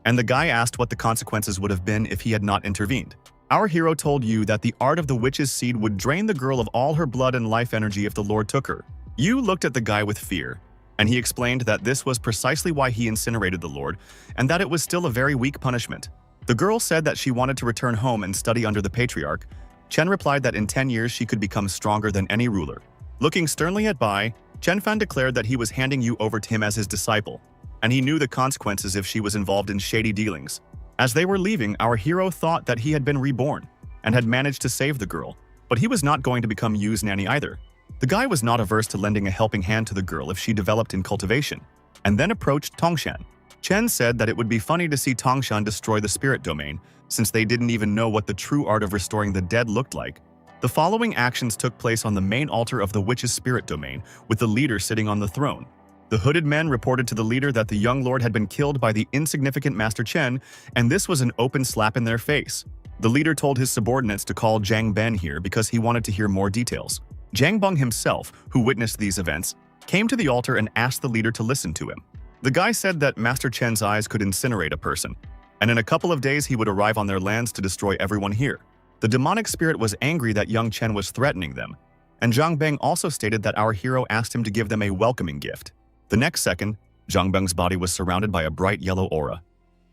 and the guy asked what the consequences would have been if he had not intervened. Our hero told Yu that the art of the witch's seed would drain the girl of all her blood and life energy if the Lord took her. Yu looked at the guy with fear, and he explained that this was precisely why he incinerated the Lord, and that it was still a very weak punishment. The girl said that she wanted to return home and study under the patriarch. Chen replied that in 10 years she could become stronger than any ruler. Looking sternly at Bai, Chen Fan declared that he was handing Yu over to him as his disciple, and he knew the consequences if she was involved in shady dealings. As they were leaving, our hero thought that he had been reborn and had managed to save the girl, but he was not going to become Yu's nanny either. The guy was not averse to lending a helping hand to the girl if she developed in cultivation, and then approached Tongshan. Chen said that it would be funny to see Tongshan destroy the spirit domain, since they didn't even know what the true art of restoring the dead looked like. The following actions took place on the main altar of the witch's spirit domain, with the leader sitting on the throne. The hooded men reported to the leader that the young lord had been killed by the insignificant Master Chen, and this was an open slap in their face. The leader told his subordinates to call Zhang Ben here because he wanted to hear more details. Zhang Beng himself, who witnessed these events, came to the altar and asked the leader to listen to him. The guy said that Master Chen's eyes could incinerate a person, and in a couple of days he would arrive on their lands to destroy everyone here. The demonic spirit was angry that young Chen was threatening them, and Zhang Beng also stated that our hero asked him to give them a welcoming gift. The next second, Zhang Beng's body was surrounded by a bright yellow aura.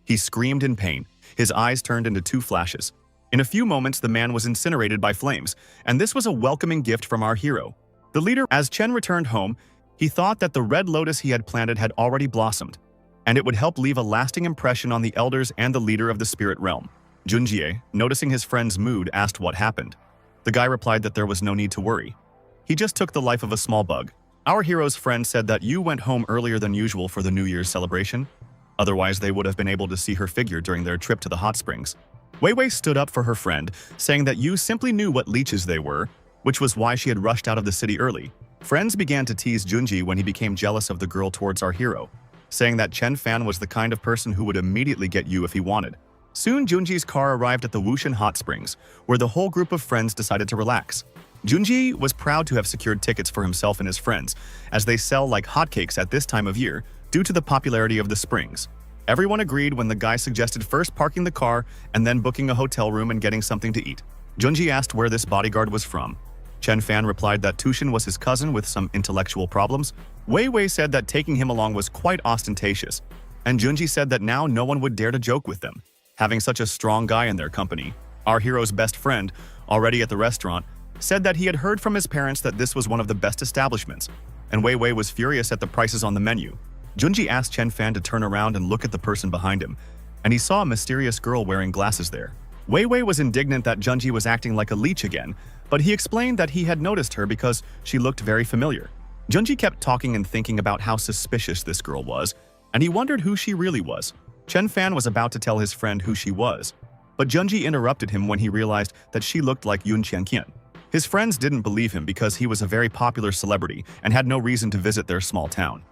He screamed in pain. His eyes turned into two flashes. In a few moments, the man was incinerated by flames, and this was a welcoming gift from our hero. The leader, as Chen returned home, he thought that the red lotus he had planted had already blossomed, and it would help leave a lasting impression on the elders and the leader of the spirit realm. Junjie, noticing his friend's mood, asked what happened. The guy replied that there was no need to worry. He just took the life of a small bug. Our hero's friend said that Yu went home earlier than usual for the New Year's celebration. Otherwise, they would have been able to see her figure during their trip to the hot springs. Wei Wei stood up for her friend, saying that Yu simply knew what leeches they were, which was why she had rushed out of the city early. Friends began to tease Junji when he became jealous of the girl towards our hero, saying that Chen Fan was the kind of person who would immediately get Yu if he wanted. Soon, Junji's car arrived at the Wushan Hot Springs, where the whole group of friends decided to relax. Junji was proud to have secured tickets for himself and his friends, as they sell like hotcakes at this time of year due to the popularity of the springs. Everyone agreed when the guy suggested first parking the car and then booking a hotel room and getting something to eat. Junji asked where this bodyguard was from. Chen Fan replied that Tushin was his cousin with some intellectual problems. Wei Wei said that taking him along was quite ostentatious, and Junji said that now no one would dare to joke with them, having such a strong guy in their company. Our hero's best friend, already at the restaurant, said that he had heard from his parents that this was one of the best establishments, and Wei Wei was furious at the prices on the menu. Junji asked Chen Fan to turn around and look at the person behind him, and he saw a mysterious girl wearing glasses there. Wei Wei was indignant that Junji was acting like a leech again, but he explained that he had noticed her because she looked very familiar. Junji kept talking and thinking about how suspicious this girl was, and he wondered who she really was. Chen Fan was about to tell his friend who she was, but Junji interrupted him when he realized that she looked like Yun Qianqian. His friends didn't believe him because he was a very popular celebrity and had no reason to visit their small town.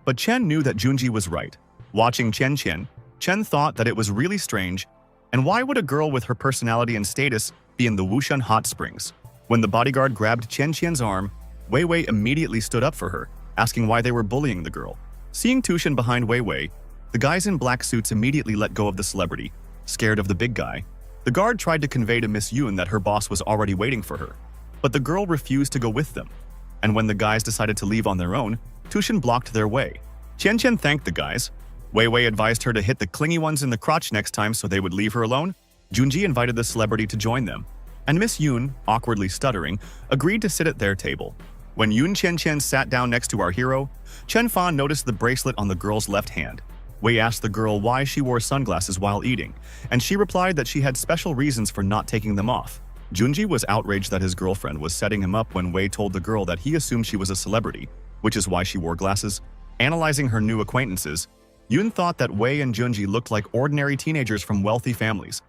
But Chen knew that Junji was right. Watching Chen thought that it was really strange And why would a girl with her personality and status be in the Wushan hot springs? When the bodyguard grabbed Chen Qian's arm, Wei Wei immediately stood up for her, asking why they were bullying the girl. Seeing Tushan behind Wei Wei, the guys in black suits immediately let go of the celebrity, scared of the big guy. The guard tried to convey to Miss Yun that her boss was already waiting for her, but the girl refused to go with them. And when the guys decided to leave on their own, Tushan blocked their way. Chen Chen thanked the guys. Wei Wei advised her to hit the clingy ones in the crotch next time so they would leave her alone. Junji invited the celebrity to join them, and Miss Yun, awkwardly stuttering, agreed to sit at their table. When Yun Chen Chen sat down next to our hero, Chen Fan noticed the bracelet on the girl's left hand. Wei asked the girl why she wore sunglasses while eating, and she replied that she had special reasons for not taking them off. Junji was outraged that his girlfriend was setting him up when Wei told the girl that he assumed she was a celebrity, which is why she wore glasses. Analyzing her new acquaintances, Yun thought that Wei and Junji looked like ordinary teenagers from wealthy families.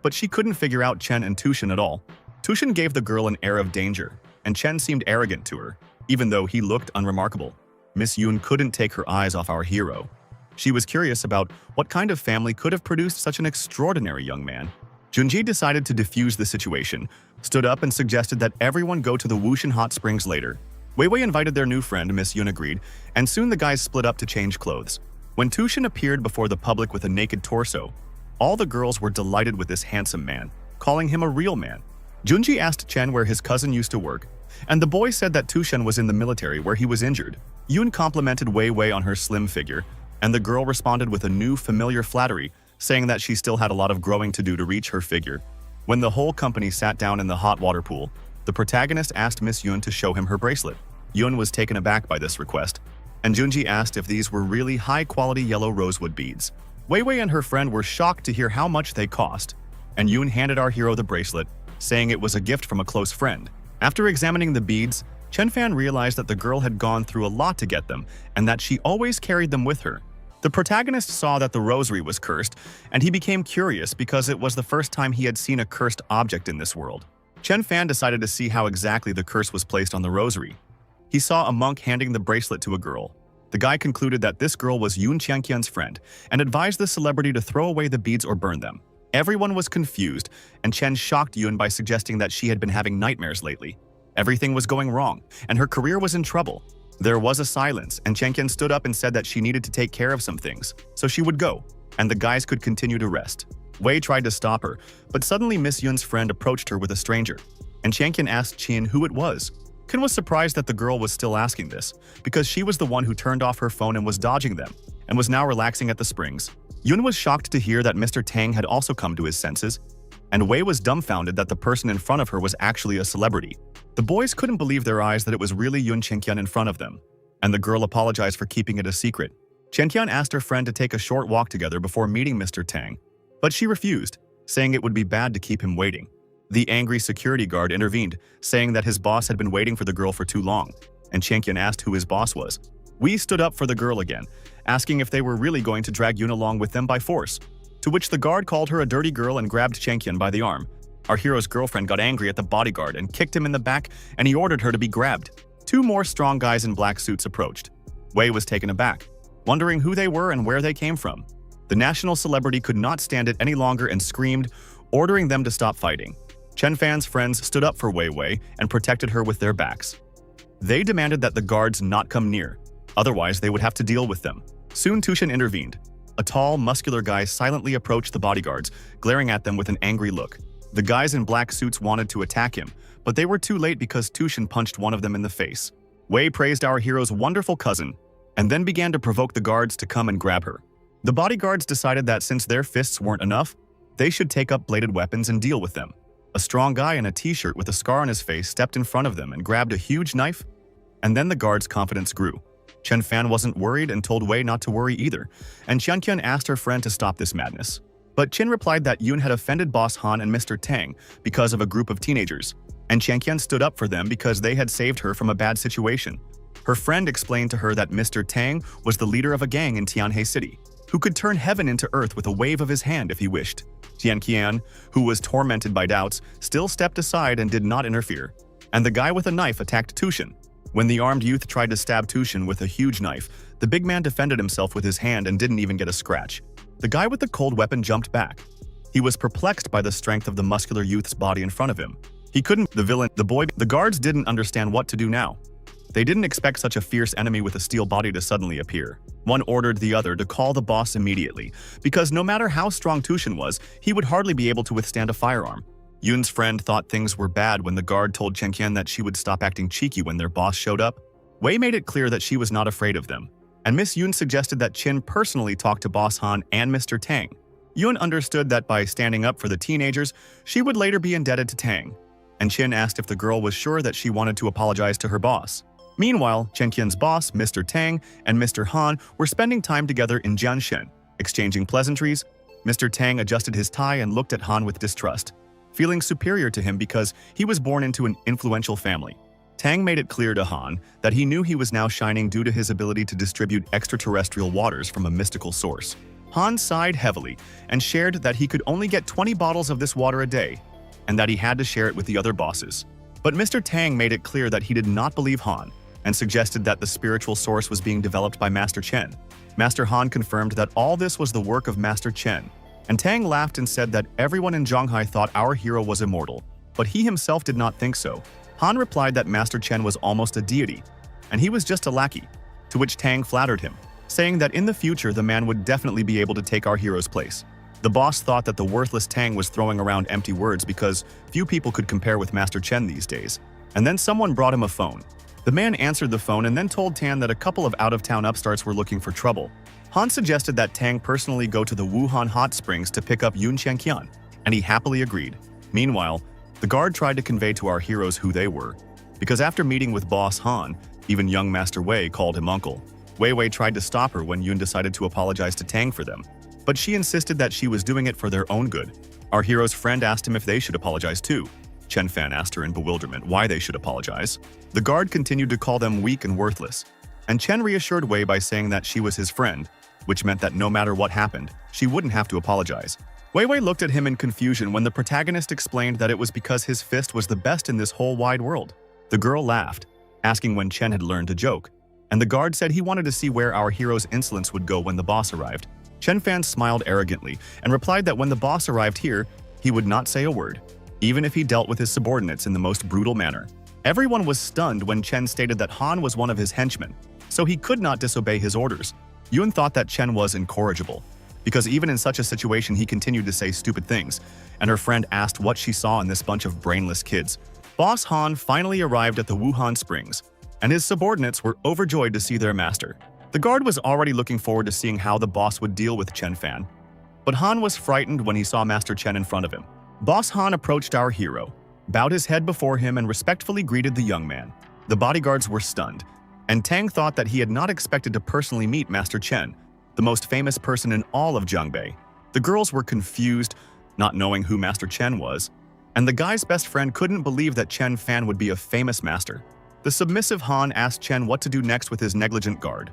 But she couldn't figure out Chen and Tushan at all. Tushan gave the girl an air of danger, and Chen seemed arrogant to her, even though he looked unremarkable. Miss Yun couldn't take her eyes off our hero. She was curious about what kind of family could have produced such an extraordinary young man. Junji decided to defuse the situation, stood up and suggested that everyone go to the Wushan hot springs later. Wei Wei invited their new friend, Miss Yun agreed, and soon the guys split up to change clothes. When Tushan appeared before the public with a naked torso, all the girls were delighted with this handsome man, calling him a real man. Junji asked Chen where his cousin used to work, and the boy said that Tushan was in the military where he was injured. Yun complimented Wei Wei on her slim figure, and the girl responded with a new familiar flattery, saying that she still had a lot of growing to do to reach her figure. When the whole company sat down in the hot water pool, the protagonist asked Miss Yun to show him her bracelet. Yun was taken aback by this request, and Junji asked if these were really high-quality yellow rosewood beads. Wei Wei and her friend were shocked to hear how much they cost, and Yun handed our hero the bracelet, saying it was a gift from a close friend. After examining the beads, Chen Fan realized that the girl had gone through a lot to get them, and that she always carried them with her. The protagonist saw that the rosary was cursed, and he became curious because it was the first time he had seen a cursed object in this world. Chen Fan decided to see how exactly the curse was placed on the rosary. He saw a monk handing the bracelet to a girl. The guy concluded that this girl was Yun Qianqian's friend and advised the celebrity to throw away the beads or burn them. Everyone was confused, and Chen shocked Yun by suggesting that she had been having nightmares lately. Everything was going wrong, and her career was in trouble. There was a silence, and Qianqian stood up and said that she needed to take care of some things, so she would go, and the guys could continue to rest. Wei tried to stop her, but suddenly Miss Yun's friend approached her with a stranger, and Qianqian asked Qin who it was. Qin was surprised that the girl was still asking this, because she was the one who turned off her phone and was dodging them, and was now relaxing at the springs. Yun was shocked to hear that Mr. Tang had also come to his senses, and Wei was dumbfounded that the person in front of her was actually a celebrity. The boys couldn't believe their eyes that it was really Yun Qianqian in front of them, and the girl apologized for keeping it a secret. Qianqian asked her friend to take a short walk together before meeting Mr. Tang, but she refused, saying it would be bad to keep him waiting. The angry security guard intervened, saying that his boss had been waiting for the girl for too long, and Qianqian asked who his boss was. Wei stood up for the girl again, asking if they were really going to drag Yun along with them by force, to which the guard called her a dirty girl and grabbed Qianqian by the arm. Our hero's girlfriend got angry at the bodyguard and kicked him in the back, and he ordered her to be grabbed. Two more strong guys in black suits approached. Wei was taken aback, wondering who they were and where they came from. The national celebrity could not stand it any longer and screamed, ordering them to stop fighting. Chen Fan's friends stood up for Wei Wei and protected her with their backs. They demanded that the guards not come near, otherwise they would have to deal with them. Soon Tushan intervened. A tall, muscular guy silently approached the bodyguards, glaring at them with an angry look. The guys in black suits wanted to attack him, but they were too late because Tushan punched one of them in the face. Wei praised our hero's wonderful cousin, and then began to provoke the guards to come and grab her. The bodyguards decided that since their fists weren't enough, they should take up bladed weapons and deal with them. A strong guy in a t-shirt with a scar on his face stepped in front of them and grabbed a huge knife, and then the guards' confidence grew. Chen Fan wasn't worried and told Wei not to worry either, and Qianqian asked her friend to stop this madness. But Qin replied that Yun had offended Boss Han and Mr. Tang because of a group of teenagers, and Qianqian stood up for them because they had saved her from a bad situation. Her friend explained to her that Mr. Tang was the leader of a gang in Tianhe City, who could turn heaven into earth with a wave of his hand if he wished. Qianqian, who was tormented by doubts, still stepped aside and did not interfere, and the guy with a knife attacked Tushan. When the armed youth tried to stab Tushan with a huge knife, the big man defended himself with his hand and didn't even get a scratch. The guy with the cold weapon jumped back. He was perplexed by the strength of the muscular youth's body in front of him. He couldn't, the villain, the boy, the guards didn't understand what to do now. They didn't expect such a fierce enemy with a steel body to suddenly appear. One ordered the other to call the boss immediately, because no matter how strong Tushin was, he would hardly be able to withstand a firearm. Yun's friend thought things were bad when the guard told Chen Qian that she would stop acting cheeky when their boss showed up. Wei made it clear that she was not afraid of them, and Miss Yun suggested that Qin personally talk to Boss Han and Mr. Tang. Yun understood that by standing up for the teenagers, she would later be indebted to Tang, and Qin asked if the girl was sure that she wanted to apologize to her boss. Meanwhile, Chen Qian's boss, Mr. Tang, and Mr. Han were spending time together in Jianshen, exchanging pleasantries. Mr. Tang adjusted his tie and looked at Han with distrust, feeling superior to him because he was born into an influential family. Tang made it clear to Han that he knew he was now shining due to his ability to distribute extraterrestrial waters from a mystical source. Han sighed heavily and shared that he could only get 20 bottles of this water a day, and that he had to share it with the other bosses. But Mr. Tang made it clear that he did not believe Han, and suggested that the spiritual source was being developed by Master Chen. Master Han confirmed that all this was the work of Master Chen, and Tang laughed and said that everyone in Zhanghai thought our hero was immortal, but he himself did not think so. Han replied that Master Chen was almost a deity, and he was just a lackey, to which Tang flattered him, saying that in the future the man would definitely be able to take our hero's place. The boss thought that the worthless Tang was throwing around empty words because few people could compare with Master Chen these days. And then someone brought him a phone. The man answered the phone and then told Tan that a couple of out-of-town upstarts were looking for trouble. Han suggested that Tang personally go to the Wuhan hot springs to pick up Yun Qian, and he happily agreed. Meanwhile, the guard tried to convey to our heroes who they were, because after meeting with Boss Han, even young Master Wei called him uncle. Wei tried to stop her when Yun decided to apologize to Tang for them, but she insisted that she was doing it for their own good. Our hero's friend asked him if they should apologize too. Chen Fan asked her in bewilderment why they should apologize. The guard continued to call them weak and worthless, and Chen reassured Wei by saying that she was his friend, which meant that no matter what happened, she wouldn't have to apologize. Wei looked at him in confusion when the protagonist explained that it was because his fist was the best in this whole wide world. The girl laughed, asking when Chen had learned to joke, and the guard said he wanted to see where our hero's insolence would go when the boss arrived. Chen Fan smiled arrogantly and replied that when the boss arrived here, he would not say a word, even if he dealt with his subordinates in the most brutal manner. Everyone was stunned when Chen stated that Han was one of his henchmen, so he could not disobey his orders. Yun thought that Chen was incorrigible, because even in such a situation he continued to say stupid things, and her friend asked what she saw in this bunch of brainless kids. Boss Han finally arrived at the Wuhan Springs, and his subordinates were overjoyed to see their master. The guard was already looking forward to seeing how the boss would deal with Chen Fan, but Han was frightened when he saw Master Chen in front of him. Boss Han approached our hero, bowed his head before him and respectfully greeted the young man. The bodyguards were stunned, and Tang thought that he had not expected to personally meet Master Chen, the most famous person in all of Zhangbei. The girls were confused, not knowing who Master Chen was, and the guy's best friend couldn't believe that Chen Fan would be a famous master. The submissive Han asked Chen what to do next with his negligent guard.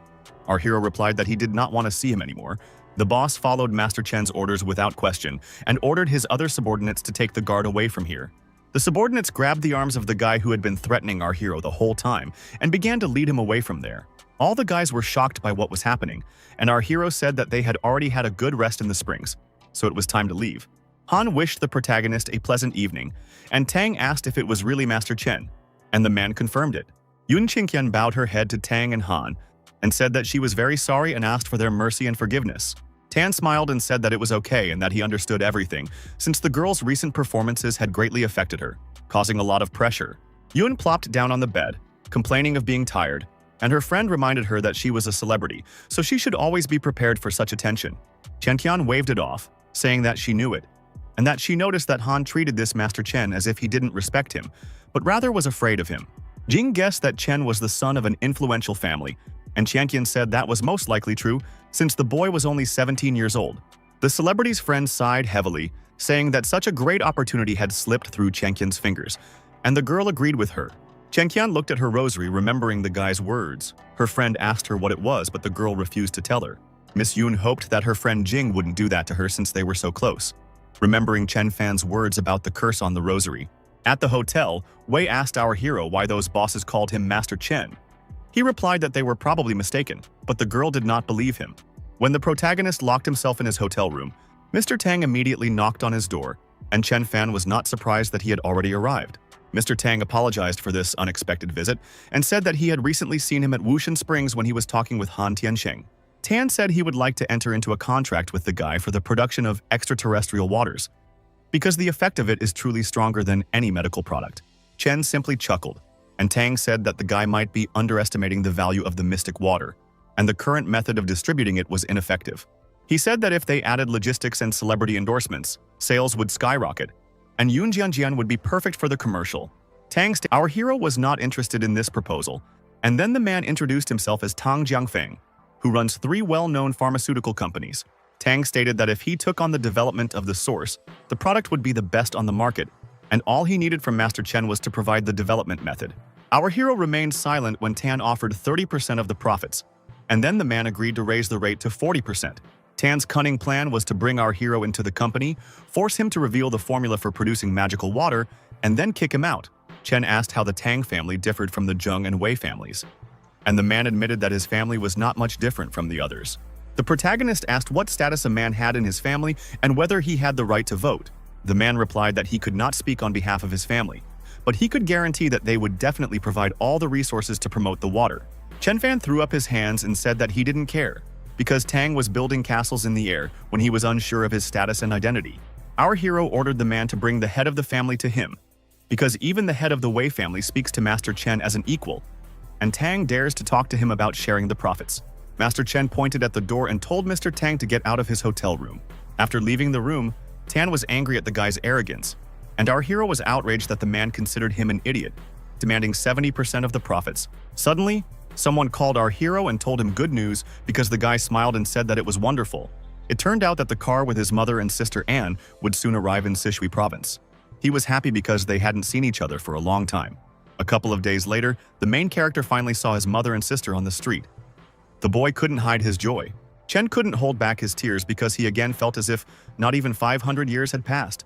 Our hero replied that he did not want to see him anymore. The boss followed Master Chen's orders without question and ordered his other subordinates to take the guard away from here. The subordinates grabbed the arms of the guy who had been threatening our hero the whole time and began to lead him away from there. All the guys were shocked by what was happening, and our hero said that they had already had a good rest in the springs, so it was time to leave. Han wished the protagonist a pleasant evening, and Tang asked if it was really Master Chen, and the man confirmed it. Yun Qingqian bowed her head to Tang and Han, and said that she was very sorry and asked for their mercy and forgiveness. Tan smiled and said that it was okay and that he understood everything, since the girl's recent performances had greatly affected her, causing a lot of pressure. Yun plopped down on the bed, complaining of being tired, and her friend reminded her that she was a celebrity, so she should always be prepared for such attention. Qian waved it off, saying that she knew it, and that she noticed that Han treated this Master Chen as if he didn't respect him, but rather was afraid of him. Jing guessed that Chen was the son of an influential family, and Qian said that was most likely true, since the boy was only 17 years old. The celebrity's friend sighed heavily, saying that such a great opportunity had slipped through Qian's fingers, and the girl agreed with her. Qian looked at her rosary, remembering the guy's words. Her friend asked her what it was, but the girl refused to tell her. Miss Yun hoped that her friend Jing wouldn't do that to her since they were so close, remembering Chen Fan's words about the curse on the rosary. At the hotel, Wei asked our hero why those bosses called him Master Chen. He replied that they were probably mistaken, but the girl did not believe him. When the protagonist locked himself in his hotel room, Mr. Tang immediately knocked on his door, and Chen Fan was not surprised that he had already arrived. Mr. Tang apologized for this unexpected visit and said that he had recently seen him at Wushan Springs when he was talking with Han Tiansheng. Tan said he would like to enter into a contract with the guy for the production of extraterrestrial waters, because the effect of it is truly stronger than any medical product. Chen simply chuckled, and Tang said that the guy might be underestimating the value of the mystic water, and the current method of distributing it was ineffective. He said that if they added logistics and celebrity endorsements, sales would skyrocket, and Yun Jianjian would be perfect for the commercial. Our hero was not interested in this proposal, and then the man introduced himself as Tang Jiangfeng, who runs 3 well-known pharmaceutical companies. Tang stated that if he took on the development of the source, the product would be the best on the market, and all he needed from Master Chen was to provide the development method. Our hero remained silent when Tan offered 30% of the profits, and then the man agreed to raise the rate to 40%. Tan's cunning plan was to bring our hero into the company, force him to reveal the formula for producing magical water, and then kick him out. Chen asked how the Tang family differed from the Zheng and Wei families, and the man admitted that his family was not much different from the others. The protagonist asked what status a man had in his family and whether he had the right to vote. The man replied that he could not speak on behalf of his family, but he could guarantee that they would definitely provide all the resources to promote the water. Chen Fan threw up his hands and said that he didn't care, because Tang was building castles in the air when he was unsure of his status and identity. Our hero ordered the man to bring the head of the family to him, because even the head of the Wei family speaks to Master Chen as an equal, and Tang dares to talk to him about sharing the profits. Master Chen pointed at the door and told Mr. Tang to get out of his hotel room. After leaving the room, Tan was angry at the guy's arrogance, and our hero was outraged that the man considered him an idiot, demanding 70% of the profits. Suddenly, someone called our hero and told him good news because the guy smiled and said that it was wonderful. It turned out that the car with his mother and sister Anne would soon arrive in Sichuan province. He was happy because they hadn't seen each other for a long time. A couple of days later, the main character finally saw his mother and sister on the street. The boy couldn't hide his joy. Chen couldn't hold back his tears because he again felt as if not even 500 years had passed,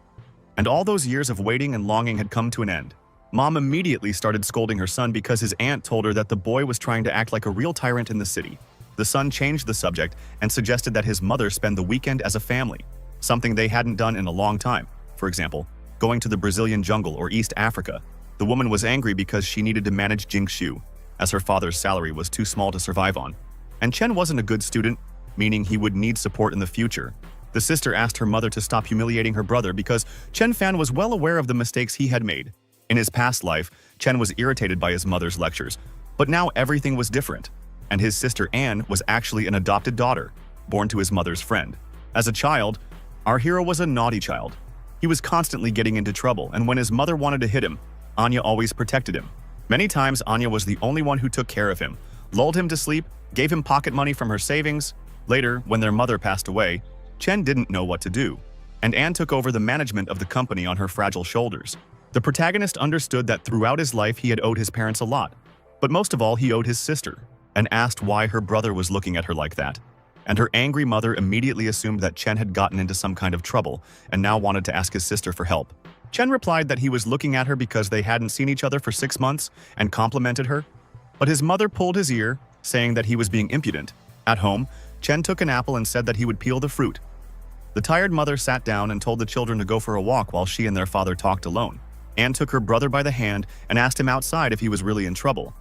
and all those years of waiting and longing had come to an end. Mom immediately started scolding her son because his aunt told her that the boy was trying to act like a real tyrant in the city. The son changed the subject and suggested that his mother spend the weekend as a family, something they hadn't done in a long time. For example, going to the Brazilian jungle or East Africa. The woman was angry because she needed to manage Jingshu, as her father's salary was too small to survive on. And Chen wasn't a good student, meaning he would need support in the future. The sister asked her mother to stop humiliating her brother because Chen Fan was well aware of the mistakes he had made. In his past life, Chen was irritated by his mother's lectures, but now everything was different, and his sister Anne was actually an adopted daughter, born to his mother's friend. As a child, our hero was a naughty child. He was constantly getting into trouble, and when his mother wanted to hit him, Anya always protected him. Many times, Anya was the only one who took care of him, lulled him to sleep, gave him pocket money from her savings. Later, when their mother passed away, Chen didn't know what to do, and Anne took over the management of the company on her fragile shoulders. The protagonist understood that throughout his life he had owed his parents a lot, but most of all he owed his sister, and asked why her brother was looking at her like that. And her angry mother immediately assumed that Chen had gotten into some kind of trouble and now wanted to ask his sister for help. Chen replied that he was looking at her because they hadn't seen each other for 6 months and complimented her, but his mother pulled his ear, saying that he was being impudent. At home, Chen took an apple and said that he would peel the fruit. The tired mother sat down and told the children to go for a walk while she and their father talked alone. Anne took her brother by the hand and asked him outside if he was really in trouble.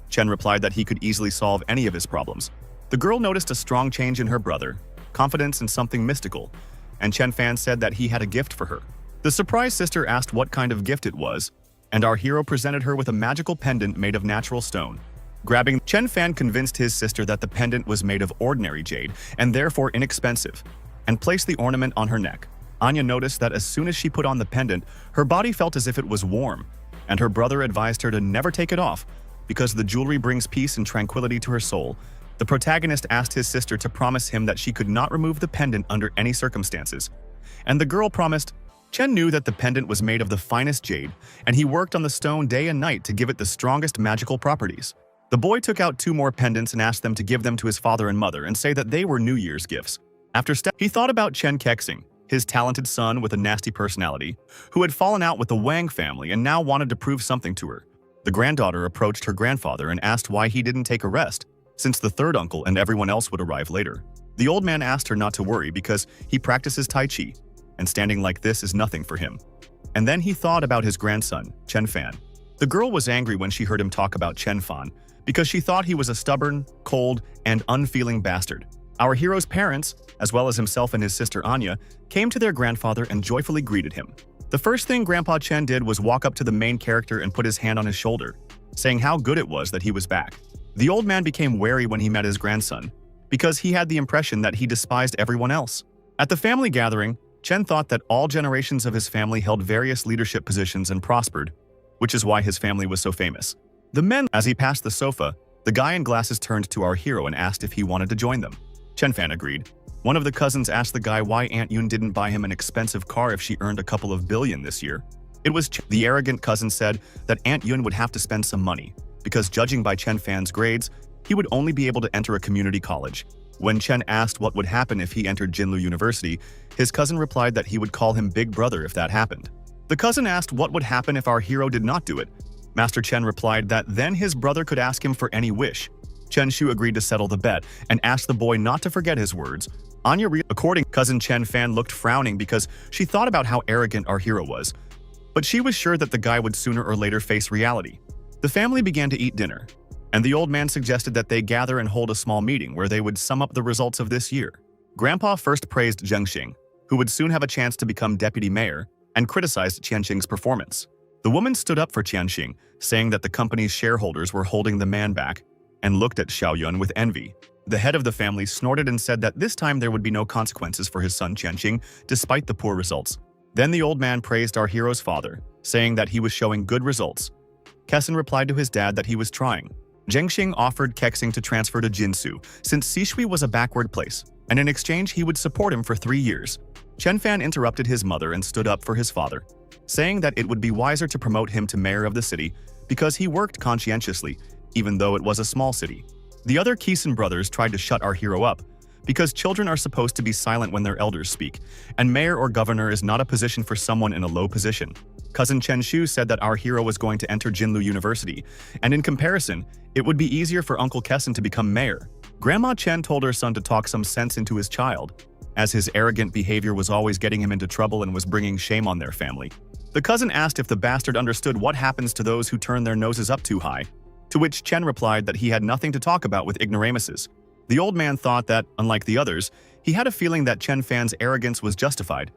Chen replied that he could easily solve any of his problems. The girl noticed a strong change in her brother, confidence in something mystical, and Chen Fan said that he had a gift for her. The surprised sister asked what kind of gift it was, and our hero presented her with a magical pendant made of natural stone. Grabbing, Chen Fan convinced his sister that the pendant was made of ordinary jade and therefore inexpensive, and placed the ornament on her neck. Anya noticed that as soon as she put on the pendant, her body felt as if it was warm, and her brother advised her to never take it off because the jewelry brings peace and tranquility to her soul. The protagonist asked his sister to promise him that she could not remove the pendant under any circumstances, and the girl promised. Chen knew that the pendant was made of the finest jade, and he worked on the stone day and night to give it the strongest magical properties. The boy took out 2 more pendants and asked them to give them to his father and mother and say that they were New Year's gifts. After he thought about Chen Kexing, his talented son with a nasty personality, who had fallen out with the Wang family and now wanted to prove something to her. The granddaughter approached her grandfather and asked why he didn't take a rest, since the third uncle and everyone else would arrive later. The old man asked her not to worry because he practices Tai Chi, and standing like this is nothing for him. And then he thought about his grandson, Chen Fan. The girl was angry when she heard him talk about Chen Fan because she thought he was a stubborn, cold, and unfeeling bastard. Our hero's parents, as well as himself and his sister Anya, came to their grandfather and joyfully greeted him. The first thing Grandpa Chen did was walk up to the main character and put his hand on his shoulder, saying how good it was that he was back. The old man became wary when he met his grandson, because he had the impression that he despised everyone else. At the family gathering, Chen thought that all generations of his family held various leadership positions and prospered, which is why his family was so famous. As he passed the sofa, the guy in glasses turned to our hero and asked if he wanted to join them. Chen Fan agreed. One of the cousins asked the guy why Aunt Yun didn't buy him an expensive car if she earned a couple of billion this year. The arrogant cousin said that Aunt Yun would have to spend some money, because judging by Chen Fan's grades, he would only be able to enter a community college. When Chen asked what would happen if he entered Jinlu University, his cousin replied that he would call him Big Brother if that happened. The cousin asked what would happen if our hero did not do it. Master Chen replied that then his brother could ask him for any wish. Chen Shu agreed to settle the bet and asked the boy not to forget his words. Cousin Chen Fan looked frowning because she thought about how arrogant our hero was. But she was sure that the guy would sooner or later face reality. The family began to eat dinner, and the old man suggested that they gather and hold a small meeting where they would sum up the results of this year. Grandpa first praised Zheng Xing, who would soon have a chance to become deputy mayor, and criticized Qianxing's performance. The woman stood up for Qianxing, saying that the company's shareholders were holding the man back, and looked at Xiaoyun with envy. The head of the family snorted and said that this time there would be no consequences for his son Qianxing, despite the poor results. Then the old man praised our hero's father, saying that he was showing good results. Kessen replied to his dad that he was trying. Zhengxing offered Kexing to transfer to Jinsu, since Xishui was a backward place, and in exchange he would support him for 3 years. Chen Fan interrupted his mother and stood up for his father, saying that it would be wiser to promote him to mayor of the city because he worked conscientiously, even though it was a small city. The other Keeson brothers tried to shut our hero up, because children are supposed to be silent when their elders speak, and mayor or governor is not a position for someone in a low position. Cousin Chen Shu said that our hero was going to enter Jinlu University, and in comparison, it would be easier for Uncle Kessen to become mayor. Grandma Chen told her son to talk some sense into his child, as his arrogant behavior was always getting him into trouble and was bringing shame on their family. The cousin asked if the bastard understood what happens to those who turn their noses up too high, to which Chen replied that he had nothing to talk about with ignoramuses. The old man thought that, unlike the others, he had a feeling that Chen Fan's arrogance was justified,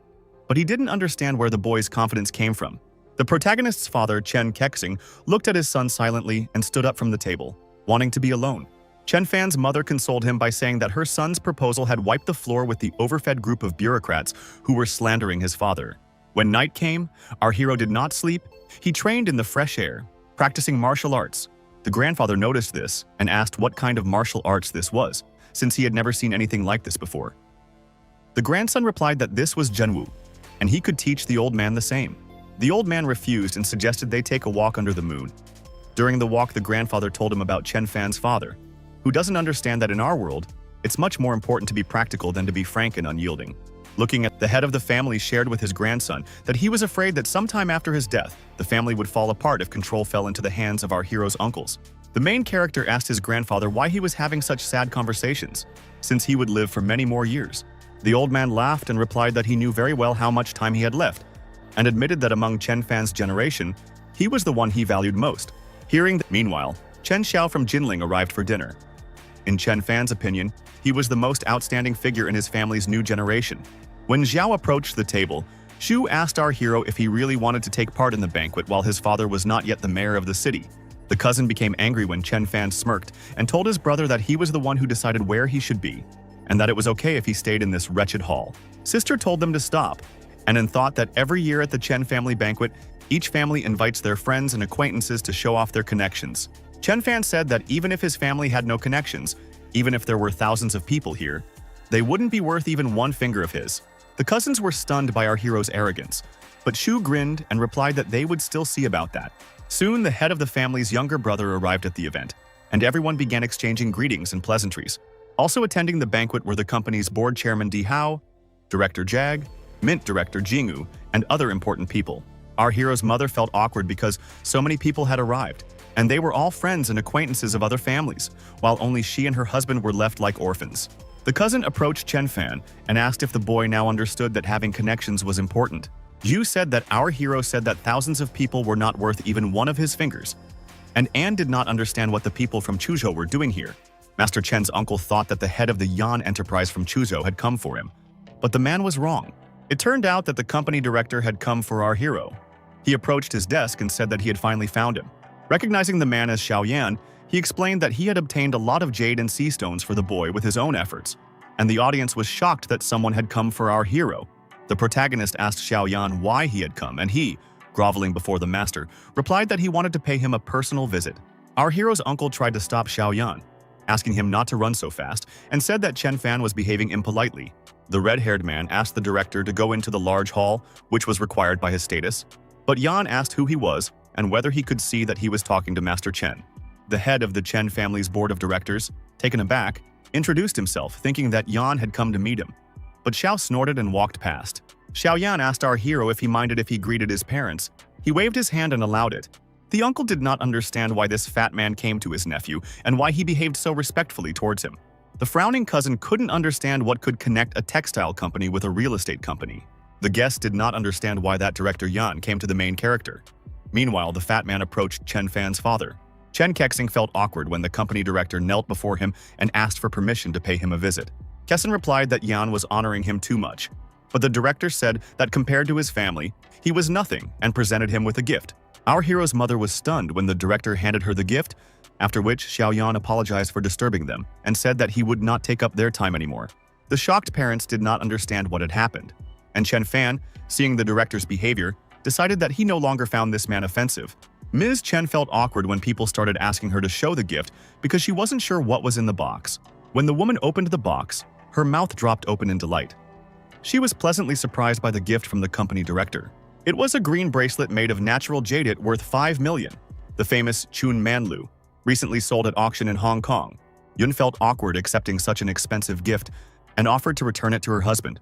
but he didn't understand where the boy's confidence came from. The protagonist's father, Chen Kexing, looked at his son silently and stood up from the table, wanting to be alone. Chen Fan's mother consoled him by saying that her son's proposal had wiped the floor with the overfed group of bureaucrats who were slandering his father. When night came, our hero did not sleep. He trained in the fresh air, practicing martial arts. The grandfather noticed this and asked what kind of martial arts this was, since he had never seen anything like this before. The grandson replied that this was Zhenwu, and he could teach the old man the same. The old man refused and suggested they take a walk under the moon. During the walk, the grandfather told him about Chen Fan's father, who doesn't understand that in our world, it's much more important to be practical than to be frank and unyielding. Looking at the head of the family shared with his grandson that he was afraid that sometime after his death, the family would fall apart if control fell into the hands of our hero's uncles. The main character asked his grandfather why he was having such sad conversations, since he would live for many more years. The old man laughed and replied that he knew very well how much time he had left, and admitted that among Chen Fan's generation, he was the one he valued most. Meanwhile, Chen Xiao from Jinling arrived for dinner. In Chen Fan's opinion, he was the most outstanding figure in his family's new generation. When Xiao approached the table, Shu asked our hero if he really wanted to take part in the banquet while his father was not yet the mayor of the city. The cousin became angry when Chen Fan smirked and told his brother that he was the one who decided where he should be, and that it was okay if he stayed in this wretched hall. Sister told them to stop, and then thought that every year at the Chen family banquet, each family invites their friends and acquaintances to show off their connections. Chen Fan said that even if his family had no connections, even if there were thousands of people here, they wouldn't be worth even one finger of his. The cousins were stunned by our hero's arrogance, but Shu grinned and replied that they would still see about that. Soon, the head of the family's younger brother arrived at the event, and everyone began exchanging greetings and pleasantries. Also attending the banquet were the company's board chairman Di Hao, director Jag, mint director Jingu, and other important people. Our hero's mother felt awkward because so many people had arrived, and they were all friends and acquaintances of other families, while only she and her husband were left like orphans. The cousin approached Chen Fan and asked if the boy now understood that having connections was important. Yu said that our hero said that thousands of people were not worth even one of his fingers. And Anne did not understand what the people from Chuzhou were doing here. Master Chen's uncle thought that the head of the Yan enterprise from Chuzhou had come for him. But the man was wrong. It turned out that the company director had come for our hero. He approached his desk and said that he had finally found him. Recognizing the man as Xiao Yan, he explained that he had obtained a lot of jade and sea stones for the boy with his own efforts. And the audience was shocked that someone had come for our hero. The protagonist asked Xiao Yan why he had come, and he, groveling before the master, replied that he wanted to pay him a personal visit. Our hero's uncle tried to stop Xiao Yan, asking him not to run so fast, and said that Chen Fan was behaving impolitely. The red-haired man asked the director to go into the large hall, which was required by his status. But Yan asked who he was and whether he could see that he was talking to Master Chen. The head of the Chen family's board of directors, taken aback, introduced himself, thinking that Yan had come to meet him. But Xiao snorted and walked past. Xiao Yan asked our hero if he minded if he greeted his parents. He waved his hand and allowed it. The uncle did not understand why this fat man came to his nephew and why he behaved so respectfully towards him. The frowning cousin couldn't understand what could connect a textile company with a real estate company. The guest did not understand why that director Yan came to the main character. Meanwhile, the fat man approached Chen Fan's father. Chen Kexing felt awkward when the company director knelt before him and asked for permission to pay him a visit. Kessin replied that Yan was honoring him too much. But the director said that compared to his family, he was nothing and presented him with a gift. Our hero's mother was stunned when the director handed her the gift, after which Xiao Yan apologized for disturbing them and said that he would not take up their time anymore. The shocked parents did not understand what had happened, and Chen Fan, seeing the director's behavior, decided that he no longer found this man offensive. Ms. Chen felt awkward when people started asking her to show the gift because she wasn't sure what was in the box. When the woman opened the box, her mouth dropped open in delight. She was pleasantly surprised by the gift from the company director. It was a green bracelet made of natural jadeit worth 5 million. The famous Chun Manlu, recently sold at auction in Hong Kong. Yun felt awkward accepting such an expensive gift and offered to return it to her husband.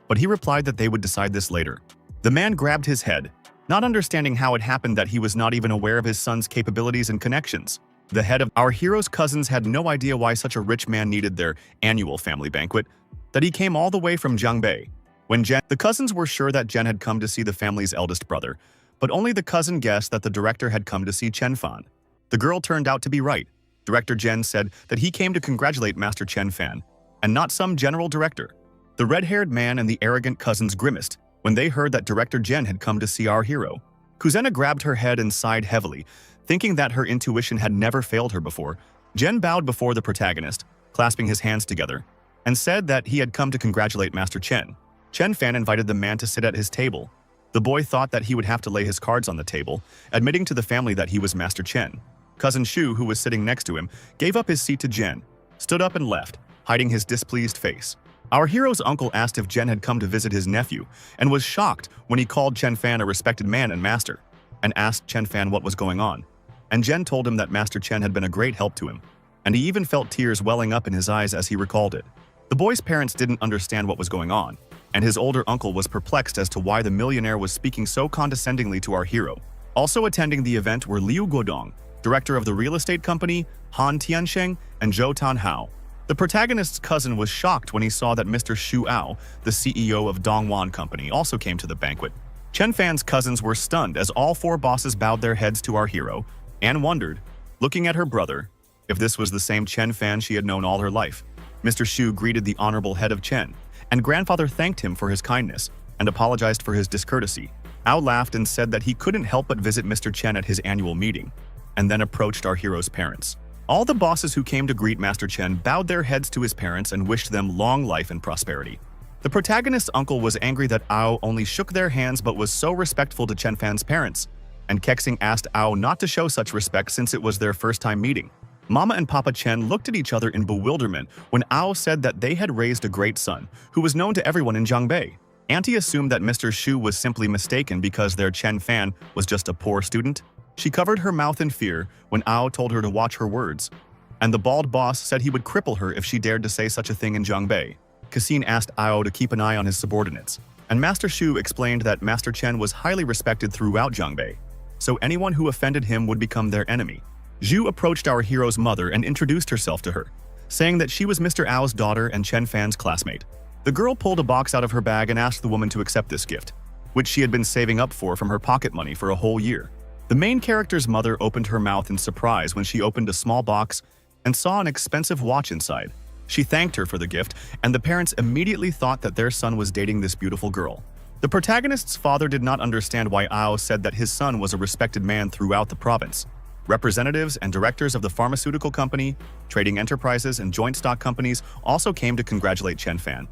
But he replied that they would decide this later. The man grabbed his head, not understanding how it happened that he was not even aware of his son's capabilities and connections. The head of our hero's cousins had no idea why such a rich man needed their annual family banquet, that he came all the way from Jiangbei. The cousins were sure that Jen had come to see the family's eldest brother, but only the cousin guessed that the director had come to see Chen Fan. The girl turned out to be right. Director Jen said that he came to congratulate Master Chen Fan, and not some general director. The red-haired man and the arrogant cousins grimaced when they heard that Director Jen had come to see our hero. Kuzena grabbed her head and sighed heavily, thinking that her intuition had never failed her before. Jen bowed before the protagonist, clasping his hands together, and said that he had come to congratulate Master Chen. Chen Fan invited the man to sit at his table. The boy thought that he would have to lay his cards on the table, admitting to the family that he was Master Chen. Cousin Shu, who was sitting next to him, gave up his seat to Jen, stood up and left, hiding his displeased face. Our hero's uncle asked if Jen had come to visit his nephew, and was shocked when he called Chen Fan a respected man and master, and asked Chen Fan what was going on. And Jen told him that Master Chen had been a great help to him, and he even felt tears welling up in his eyes as he recalled it. The boy's parents didn't understand what was going on, and his older uncle was perplexed as to why the millionaire was speaking so condescendingly to our hero. Also attending the event were Liu Guodong, director of the real estate company, Han Tiansheng, and Zhou Tanhao. The protagonist's cousin was shocked when he saw that Mr. Xu Ao, the CEO of Dongwan Company, also came to the banquet. Chen Fan's cousins were stunned as all 4 bosses bowed their heads to our hero, and wondered, looking at her brother, if this was the same Chen Fan she had known all her life. Mr. Xu greeted the honorable head of Chen, and grandfather thanked him for his kindness and apologized for his discourtesy. Ao laughed and said that he couldn't help but visit Mr. Chen at his annual meeting, and then approached our hero's parents. All the bosses who came to greet Master Chen bowed their heads to his parents and wished them long life and prosperity. The protagonist's uncle was angry that Ao only shook their hands but was so respectful to Chen Fan's parents, and Kexing asked Ao not to show such respect since it was their first time meeting. Mama and Papa Chen looked at each other in bewilderment when Ao said that they had raised a great son, who was known to everyone in Jiangbei. Auntie assumed that Mr. Xu was simply mistaken because their Chen Fan was just a poor student. She covered her mouth in fear when Ao told her to watch her words, and the bald boss said he would cripple her if she dared to say such a thing in Jiangbei. Cassin asked Ao to keep an eye on his subordinates, and Master Xu explained that Master Chen was highly respected throughout Jiangbei, so anyone who offended him would become their enemy. Zhu approached our hero's mother and introduced herself to her, saying that she was Mr. Ao's daughter and Chen Fan's classmate. The girl pulled a box out of her bag and asked the woman to accept this gift, which she had been saving up for from her pocket money for a whole year. The main character's mother opened her mouth in surprise when she opened a small box and saw an expensive watch inside. She thanked her for the gift, and the parents immediately thought that their son was dating this beautiful girl. The protagonist's father did not understand why Ao said that his son was a respected man throughout the province. Representatives and directors of the pharmaceutical company, trading enterprises, and joint stock companies also came to congratulate Chen Fan.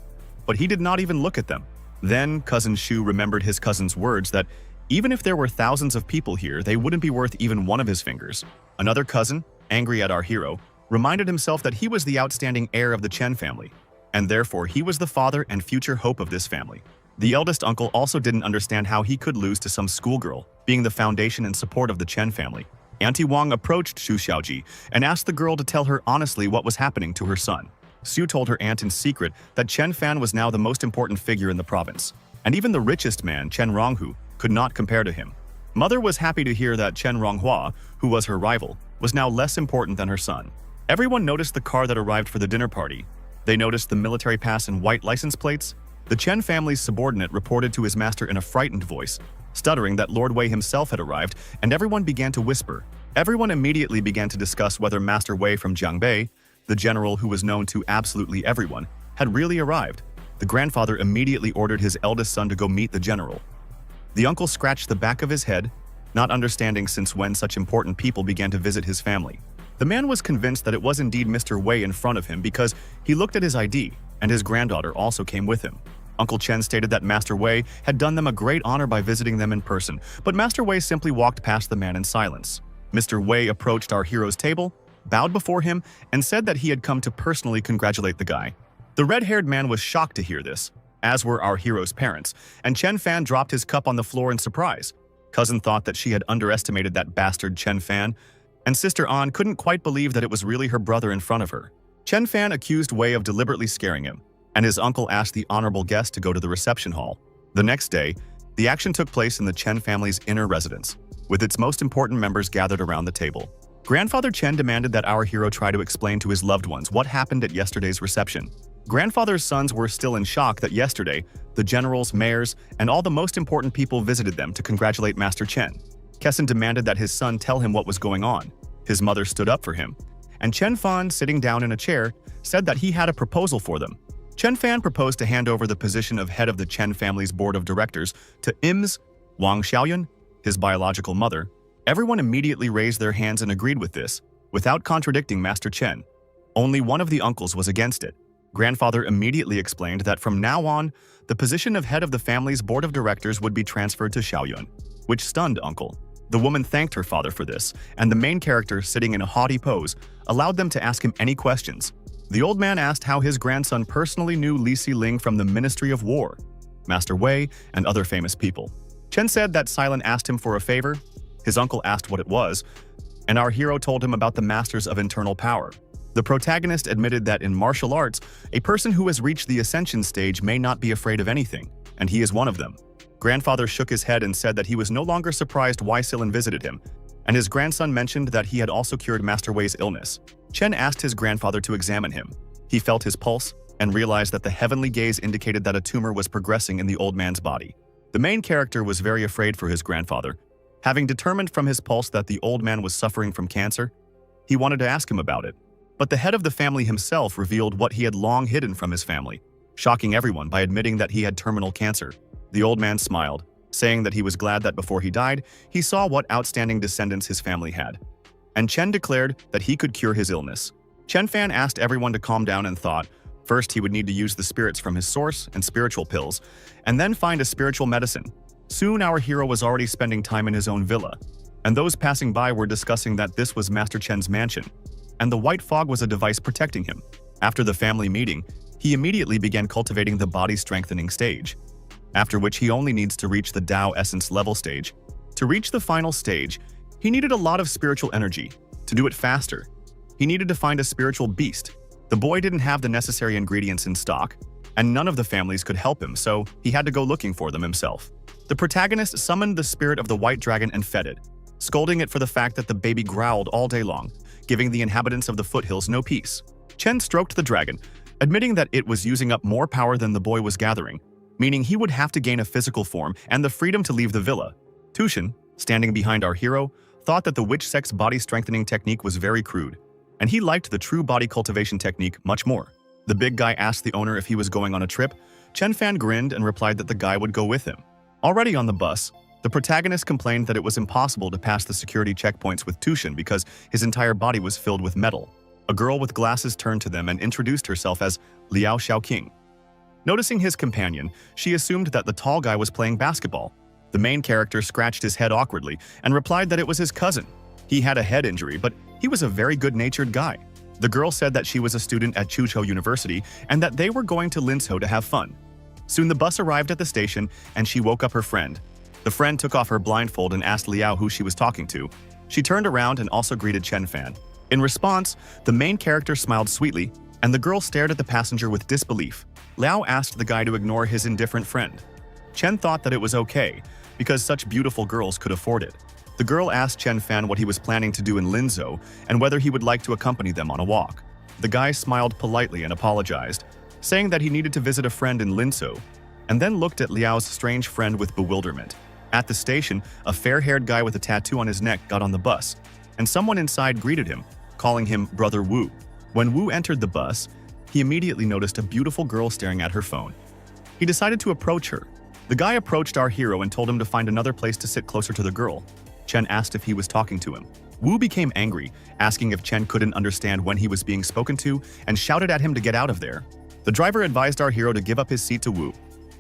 But he did not even look at them. Then, cousin Shu remembered his cousin's words that even if there were thousands of people here, they wouldn't be worth even one of his fingers. Another cousin, angry at our hero, reminded himself that he was the outstanding heir of the Chen family, and therefore he was the father and future hope of this family. The eldest uncle also didn't understand how he could lose to some schoolgirl, being the foundation and support of the Chen family. Auntie Wang approached Xu Xiaoji and asked the girl to tell her honestly what was happening to her son. Xu told her aunt in secret that Chen Fan was now the most important figure in the province, and even the richest man, Chen Ronghu, could not compare to him. Mother was happy to hear that Chen Ronghua, who was her rival, was now less important than her son. Everyone noticed the car that arrived for the dinner party. They noticed the military pass and white license plates. The Chen family's subordinate reported to his master in a frightened voice, stuttering that Lord Wei himself had arrived, and everyone began to whisper. Everyone immediately began to discuss whether Master Wei from Jiangbei, the general who was known to absolutely everyone, had really arrived. The grandfather immediately ordered his eldest son to go meet the general. The uncle scratched the back of his head, not understanding since when such important people began to visit his family. The man was convinced that it was indeed Mr. Wei in front of him because he looked at his ID, and his granddaughter also came with him. Uncle Chen stated that Master Wei had done them a great honor by visiting them in person, but Master Wei simply walked past the man in silence. Mr. Wei approached our hero's table, bowed before him, and said that he had come to personally congratulate the guy. The red-haired man was shocked to hear this, as were our hero's parents, and Chen Fan dropped his cup on the floor in surprise. Cousin thought that she had underestimated that bastard Chen Fan, and Sister An couldn't quite believe that it was really her brother in front of her. Chen Fan accused Wei of deliberately scaring him, and his uncle asked the honorable guest to go to the reception hall. The next day, the action took place in the Chen family's inner residence, with its most important members gathered around the table. Grandfather Chen demanded that our hero try to explain to his loved ones what happened at yesterday's reception. Grandfather's sons were still in shock that yesterday, the generals, mayors, and all the most important people visited them to congratulate Master Chen. Kesson demanded that his son tell him what was going on. His mother stood up for him, and Chen Fan, sitting down in a chair, said that he had a proposal for them. Chen Fan proposed to hand over the position of head of the Chen family's board of directors to Ms. Wang Xiaoyun, his biological mother. Everyone immediately raised their hands and agreed with this, without contradicting Master Chen. Only one of the uncles was against it. Grandfather immediately explained that from now on, the position of head of the family's board of directors would be transferred to Xiaoyun, which stunned Uncle. The woman thanked her father for this, and the main character, sitting in a haughty pose, allowed them to ask him any questions. The old man asked how his grandson personally knew Li Xiling from the Ministry of War, Master Wei, and other famous people. Chen said that Silent asked him for a favor. His uncle asked what it was, and our hero told him about the Masters of Internal Power. The protagonist admitted that in martial arts, a person who has reached the ascension stage may not be afraid of anything, and he is one of them. Grandfather shook his head and said that he was no longer surprised why Silin visited him, and his grandson mentioned that he had also cured Master Wei's illness. Chen asked his grandfather to examine him. He felt his pulse and realized that the heavenly gaze indicated that a tumor was progressing in the old man's body. The main character was very afraid for his grandfather. Having determined from his pulse that the old man was suffering from cancer, he wanted to ask him about it. But the head of the family himself revealed what he had long hidden from his family, shocking everyone by admitting that he had terminal cancer. The old man smiled, saying that he was glad that before he died, he saw what outstanding descendants his family had. And Chen declared that he could cure his illness. Chen Fan asked everyone to calm down and thought, first he would need to use the spirits from his source and spiritual pills, and then find a spiritual medicine. Soon our hero was already spending time in his own villa, and those passing by were discussing that this was Master Chen's mansion, and the white fog was a device protecting him. After the family meeting, he immediately began cultivating the body strengthening stage, after which he only needs to reach the Tao Essence level stage. To reach the final stage, he needed a lot of spiritual energy. To do it faster, he needed to find a spiritual beast. The boy didn't have the necessary ingredients in stock, and none of the families could help him, so he had to go looking for them himself. The protagonist summoned the spirit of the white dragon and fed it, scolding it for the fact that the baby growled all day long, giving the inhabitants of the foothills no peace. Chen stroked the dragon, admitting that it was using up more power than the boy was gathering, meaning he would have to gain a physical form and the freedom to leave the villa. Tushin, standing behind our hero, thought that the witch sex body strengthening technique was very crude, and he liked the true body cultivation technique much more. The big guy asked the owner if he was going on a trip. Chen Fan grinned and replied that the guy would go with him. Already on the bus, the protagonist complained that it was impossible to pass the security checkpoints with Tushin because his entire body was filled with metal. A girl with glasses turned to them and introduced herself as Liao Xiaoqing. Noticing his companion, she assumed that the tall guy was playing basketball. The main character scratched his head awkwardly and replied that it was his cousin. He had a head injury, but he was a very good-natured guy. The girl said that she was a student at Chuzhou University and that they were going to Linzhou to have fun. Soon the bus arrived at the station and she woke up her friend. The friend took off her blindfold and asked Liao who she was talking to. She turned around and also greeted Chen Fan. In response, the main character smiled sweetly, and the girl stared at the passenger with disbelief. Liao asked the guy to ignore his indifferent friend. Chen thought that it was okay, because such beautiful girls could afford it. The girl asked Chen Fan what he was planning to do in Linzhou and whether he would like to accompany them on a walk. The guy smiled politely and apologized, saying that he needed to visit a friend in Linzhou, and then looked at Liao's strange friend with bewilderment. At the station, a fair-haired guy with a tattoo on his neck got on the bus, and someone inside greeted him, calling him Brother Wu. When Wu entered the bus, he immediately noticed a beautiful girl staring at her phone. He decided to approach her. The guy approached our hero and told him to find another place to sit closer to the girl. Chen asked if he was talking to him. Wu became angry, asking if Chen couldn't understand when he was being spoken to, and shouted at him to get out of there. The driver advised our hero to give up his seat to Wu.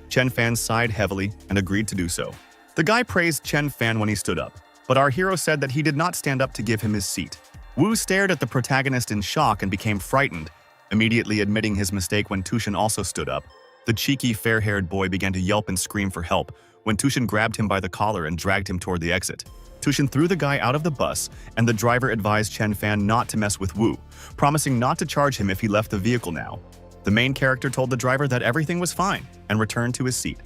Chen Fan sighed heavily and agreed to do so. The guy praised Chen Fan when he stood up, but our hero said that he did not stand up to give him his seat. Wu stared at the protagonist in shock and became frightened, immediately admitting his mistake when Tushin also stood up. The cheeky, fair-haired boy began to yelp and scream for help when Tushin grabbed him by the collar and dragged him toward the exit. Tushin threw the guy out of the bus, and the driver advised Chen Fan not to mess with Wu, promising not to charge him if he left the vehicle now. The main character told the driver that everything was fine and returned to his seat.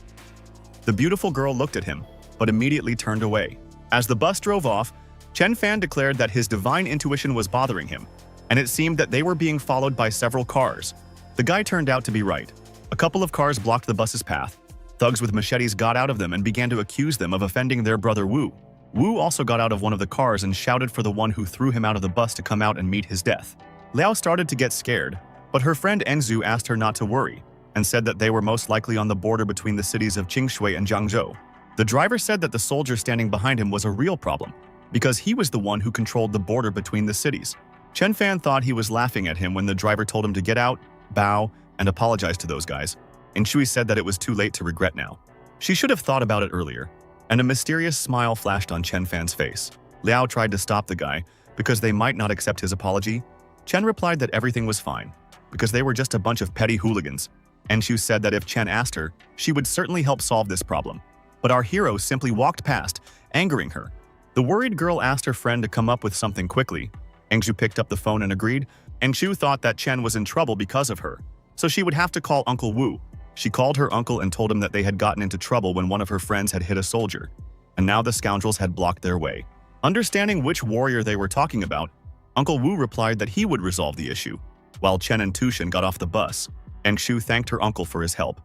The beautiful girl looked at him, but immediately turned away. As the bus drove off, Chen Fan declared that his divine intuition was bothering him, and it seemed that they were being followed by several cars. The guy turned out to be right. A couple of cars blocked the bus's path. Thugs with machetes got out of them and began to accuse them of offending their brother Wu. Wu also got out of one of the cars and shouted for the one who threw him out of the bus to come out and meet his death. Liao started to get scared, but her friend Engzu asked her not to worry and said that they were most likely on the border between the cities of Qingshui and Jiangzhou. The driver said that the soldier standing behind him was a real problem because he was the one who controlled the border between the cities. Chen Fan thought he was laughing at him when the driver told him to get out, bow, and apologize to those guys, and Shui said that it was too late to regret now. She should have thought about it earlier, and a mysterious smile flashed on Chen Fan's face. Liao tried to stop the guy because they might not accept his apology. Chen replied that everything was fine because they were just a bunch of petty hooligans, and Shu said that if Chen asked her, she would certainly help solve this problem. But our hero simply walked past, angering her. The worried girl asked her friend to come up with something quickly. Engshu picked up the phone and agreed, and Shu thought that Chen was in trouble because of her, so she would have to call Uncle Wu. She called her uncle and told him that they had gotten into trouble when one of her friends had hit a soldier, and now the scoundrels had blocked their way. Understanding which warrior they were talking about, Uncle Wu replied that he would resolve the issue, while Chen and Tushin got off the bus. Engshu thanked her uncle for his help,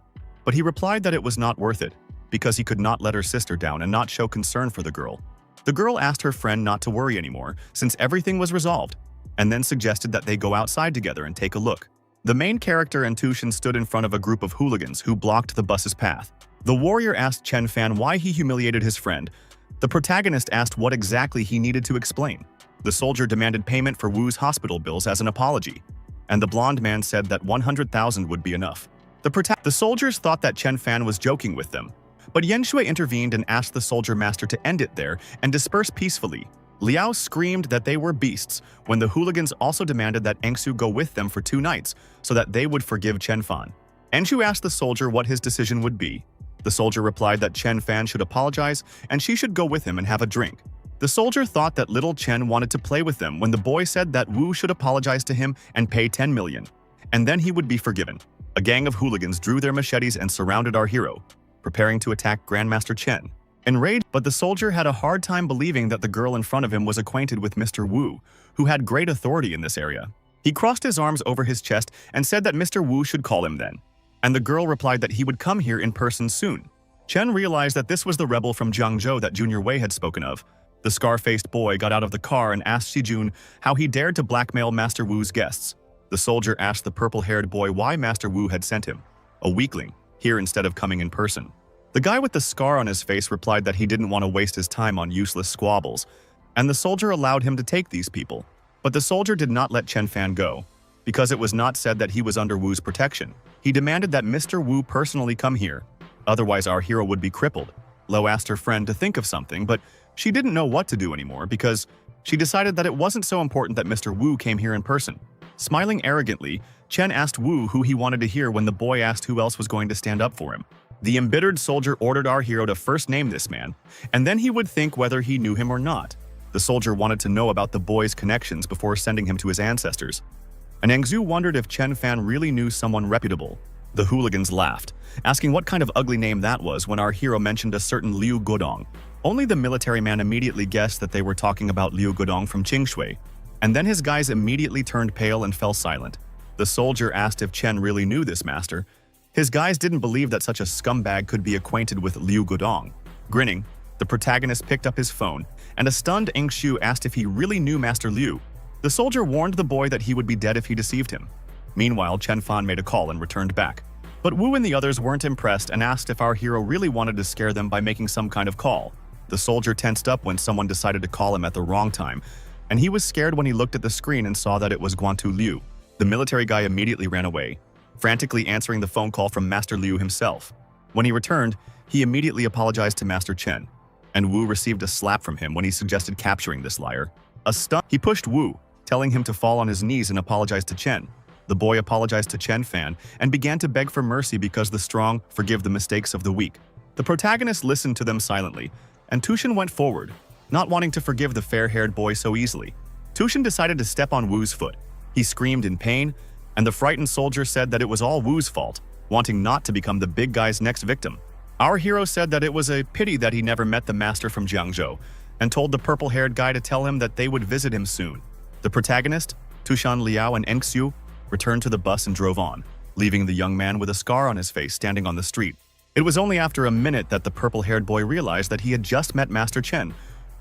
but he replied that it was not worth it, because he could not let her sister down and not show concern for the girl. The girl asked her friend not to worry anymore since everything was resolved, and then suggested that they go outside together and take a look. The main character and Tushin stood in front of a group of hooligans who blocked the bus's path. The warrior asked Chen Fan why he humiliated his friend. The protagonist asked what exactly he needed to explain. The soldier demanded payment for Wu's hospital bills as an apology, and the blonde man said that 100,000 would be enough. The soldiers thought that Chen Fan was joking with them, but Yen Shui intervened and asked the soldier master to end it there and disperse peacefully. Liao screamed that they were beasts when the hooligans also demanded that Engsu go with them for 2 nights so that they would forgive Chen Fan. Engshu asked the soldier what his decision would be. The soldier replied that Chen Fan should apologize and she should go with him and have a drink. The soldier thought that little Chen wanted to play with them when the boy said that Wu should apologize to him and pay 10 million, and then he would be forgiven. A gang of hooligans drew their machetes and surrounded our hero, preparing to attack Grandmaster Chen. Enraged, but the soldier had a hard time believing that the girl in front of him was acquainted with Mr. Wu, who had great authority in this area. He crossed his arms over his chest and said that Mr. Wu should call him then. And the girl replied that he would come here in person soon. Chen realized that this was the rebel from Jiangzhou that Junior Wei had spoken of. The scar-faced boy got out of the car and asked Shijun how he dared to blackmail Master Wu's guests. The soldier asked the purple-haired boy why Master Wu had sent him, a weakling, here instead of coming in person. The guy with the scar on his face replied that he didn't want to waste his time on useless squabbles, and the soldier allowed him to take these people. But the soldier did not let Chen Fan go, because it was not said that he was under Wu's protection. He demanded that Mr. Wu personally come here, otherwise our hero would be crippled. Lo asked her friend to think of something, but she didn't know what to do anymore because she decided that it wasn't so important that Mr. Wu came here in person. Smiling arrogantly, Chen asked Wu who he wanted to hear when the boy asked who else was going to stand up for him. The embittered soldier ordered our hero to first name this man, and then he would think whether he knew him or not. The soldier wanted to know about the boy's connections before sending him to his ancestors. And Engzu wondered if Chen Fan really knew someone reputable. The hooligans laughed, asking what kind of ugly name that was when our hero mentioned a certain Liu Godong. Only the military man immediately guessed that they were talking about Liu Godong from Qingshui, and then his guys immediately turned pale and fell silent. The soldier asked if Chen really knew this master. His guys didn't believe that such a scumbag could be acquainted with Liu Godong. Grinning, the protagonist picked up his phone, and a stunned Engshu asked if he really knew Master Liu. The soldier warned the boy that he would be dead if he deceived him. Meanwhile, Chen Fan made a call and returned back. But Wu and the others weren't impressed and asked if our hero really wanted to scare them by making some kind of call. The soldier tensed up when someone decided to call him at the wrong time, and he was scared when he looked at the screen and saw that it was Guantu Liu. The military guy immediately ran away, frantically answering the phone call from Master Liu himself. When he returned, he immediately apologized to Master Chen, and Wu received a slap from him when he suggested capturing this liar. He pushed Wu, telling him to fall on his knees and apologize to Chen. The boy apologized to Chen Fan and began to beg for mercy because the strong forgive the mistakes of the weak. The protagonist listened to them silently, and Tushin went forward, not wanting to forgive the fair-haired boy so easily. Tushin decided to step on Wu's foot. He screamed in pain, and the frightened soldier said that it was all Wu's fault, wanting not to become the big guy's next victim. Our hero said that it was a pity that he never met the master from Jiangzhou, and told the purple-haired guy to tell him that they would visit him soon. The protagonist, Tushan Liao and Engxiu, returned to the bus and drove on, leaving the young man with a scar on his face standing on the street. It was only after a minute that the purple-haired boy realized that he had just met Master Chen,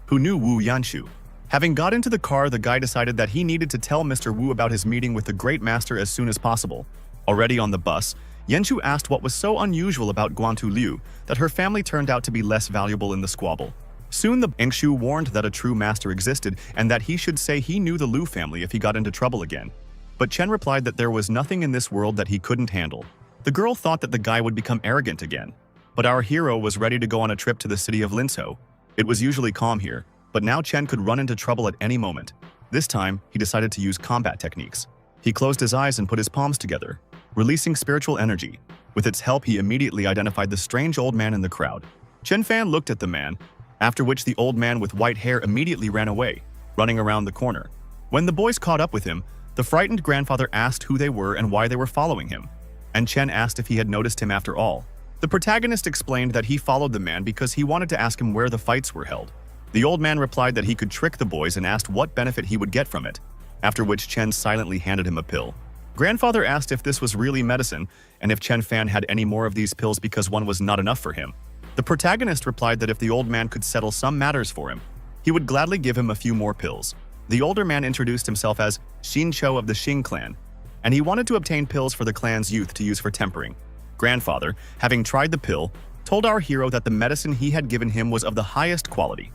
who knew Wu Yanshu. Having got into the car, the guy decided that he needed to tell Mr. Wu about his meeting with the great master as soon as possible. Already on the bus, Yanshu asked what was so unusual about Guantu Liu that her family turned out to be less valuable in the squabble. Soon the Engshu warned that a true master existed and that he should say he knew the Liu family if he got into trouble again. But Chen replied that there was nothing in this world that he couldn't handle. The girl thought that the guy would become arrogant again. But our hero was ready to go on a trip to the city of Linzhou. It was usually calm here, but now Chen could run into trouble at any moment. This time, he decided to use combat techniques. He closed his eyes and put his palms together, releasing spiritual energy. With its help, he immediately identified the strange old man in the crowd. Chen Fan looked at the man, after which the old man with white hair immediately ran away, running around the corner. When the boys caught up with him, the frightened grandfather asked who they were and why they were following him, and Chen asked if he had noticed him after all. The protagonist explained that he followed the man because he wanted to ask him where the fights were held. The old man replied that he could trick the boys and asked what benefit he would get from it, after which Chen silently handed him a pill. Grandfather asked if this was really medicine and if Chen Fan had any more of these pills because one was not enough for him. The protagonist replied that if the old man could settle some matters for him, he would gladly give him a few more pills. The older man introduced himself as Xin Chou of the Xing clan, and he wanted to obtain pills for the clan's youth to use for tempering. Grandfather, having tried the pill, told our hero that the medicine he had given him was of the highest quality.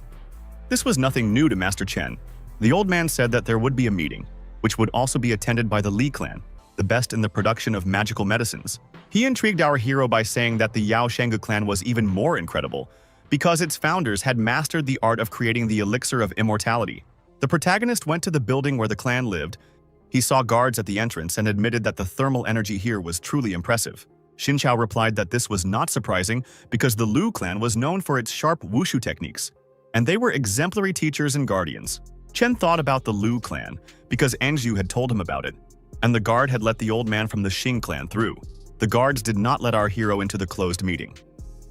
This was nothing new to Master Chen. The old man said that there would be a meeting, which would also be attended by the Li clan, the best in the production of magical medicines. He intrigued our hero by saying that the Yao Shengu clan was even more incredible, because its founders had mastered the art of creating the elixir of immortality. The protagonist went to the building where the clan lived. He saw guards at the entrance and admitted that the thermal energy here was truly impressive. Xin Chao replied that this was not surprising because the Liu clan was known for its sharp wushu techniques, and they were exemplary teachers and guardians. Chen thought about the Liu clan because Engzu had told him about it, and the guard had let the old man from the Xing clan through. The guards did not let our hero into the closed meeting.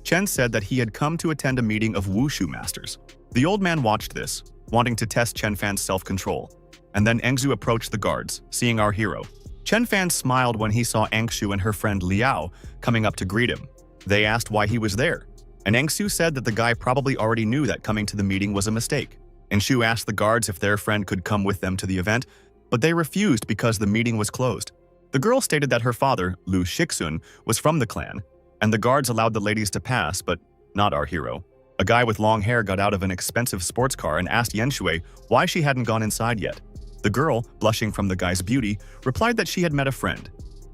Chen said that he had come to attend a meeting of wushu masters. The old man watched this, wanting to test Chen Fan's self-control, and then Engzu approached the guards, seeing our hero. Chen Fan smiled when he saw Angshu and her friend Liao coming up to greet him. They asked why he was there, and Angshu said that the guy probably already knew that coming to the meeting was a mistake. Angshu asked the guards if their friend could come with them to the event, but they refused because the meeting was closed. The girl stated that her father, Lu Shixun, was from the clan, and the guards allowed the ladies to pass, but not our hero. A guy with long hair got out of an expensive sports car and asked Yenshui why she hadn't gone inside yet. The girl, blushing from the guy's beauty, replied that she had met a friend,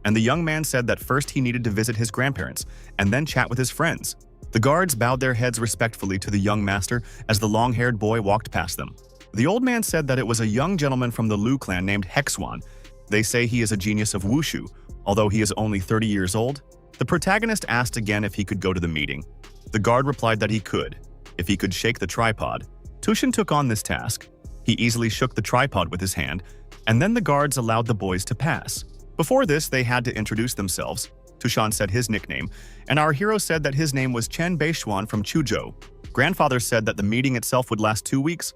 and the young man said that first he needed to visit his grandparents and then chat with his friends. The guards bowed their heads respectfully to the young master as the long-haired boy walked past them. The old man said that it was a young gentleman from the Lu clan named Hexwan. They say he is a genius of wushu, although he is only 30 years old. The protagonist asked again if he could go to the meeting. The guard replied that he could, if he could shake the tripod. Tushin took on this task. He easily shook the tripod with his hand, and then the guards allowed the boys to pass. Before this, they had to introduce themselves. Tushan said his nickname, and our hero said that his name was Chen Beishuan from Chuzhou. Grandfather said that the meeting itself would last 2 weeks.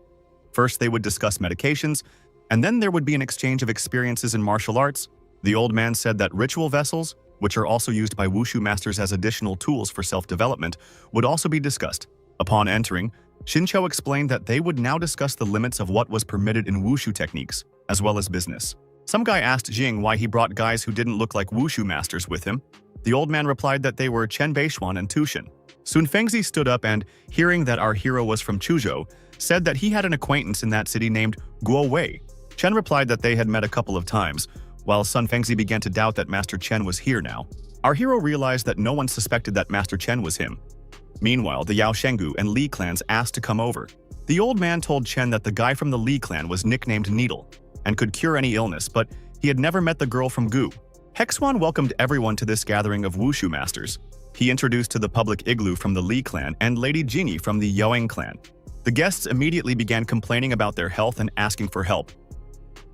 First, they would discuss medications, and then there would be an exchange of experiences in martial arts. The old man said that ritual vessels, which are also used by wushu masters as additional tools for self-development, would also be discussed. Upon entering, Shincho explained that they would now discuss the limits of what was permitted in wushu techniques, as well as business. Some guy asked Jing why he brought guys who didn't look like wushu masters with him. The old man replied that they were Chen Beishuan and Tushin. Sun Fengzi stood up and, hearing that our hero was from Chuzhou, said that he had an acquaintance in that city named Guo Wei. Chen replied that they had met a couple of times, while Sun Fengzi began to doubt that Master Chen was here now. Our hero realized that no one suspected that Master Chen was him. Meanwhile, the Yao Shengu and Li clans asked to come over. The old man told Chen that the guy from the Li clan was nicknamed Needle and could cure any illness, but he had never met the girl from Gu. Hexwan welcomed everyone to this gathering of wushu masters. He introduced to the public Igloo from the Li clan and Lady Jinyi from the Yaoing clan. The guests immediately began complaining about their health and asking for help.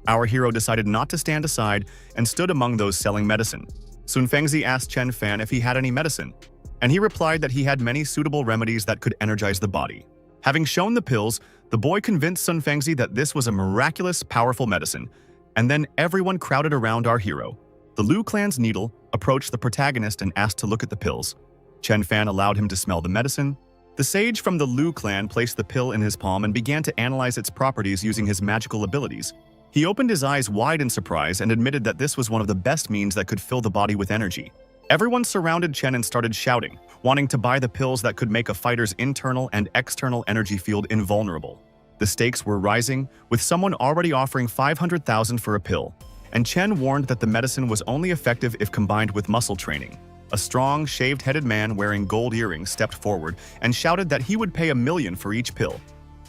Our hero decided not to stand aside and stood among those selling medicine. Sun Fengzi asked Chen Fan if he had any medicine, and he replied that he had many suitable remedies that could energize the body. Having shown the pills, the boy convinced Sun Fengzi that this was a miraculous, powerful medicine, and then everyone crowded around our hero. The Lu clan's Needle approached the protagonist and asked to look at the pills. Chen Fan allowed him to smell the medicine. The sage from the Lu clan placed the pill in his palm and began to analyze its properties using his magical abilities. He opened his eyes wide in surprise and admitted that this was one of the best means that could fill the body with energy. Everyone surrounded Chen and started shouting, wanting to buy the pills that could make a fighter's internal and external energy field invulnerable. The stakes were rising, with someone already offering 500,000 for a pill, and Chen warned that the medicine was only effective if combined with muscle training. A strong, shaved-headed man wearing gold earrings stepped forward and shouted that he would pay $1 million for each pill,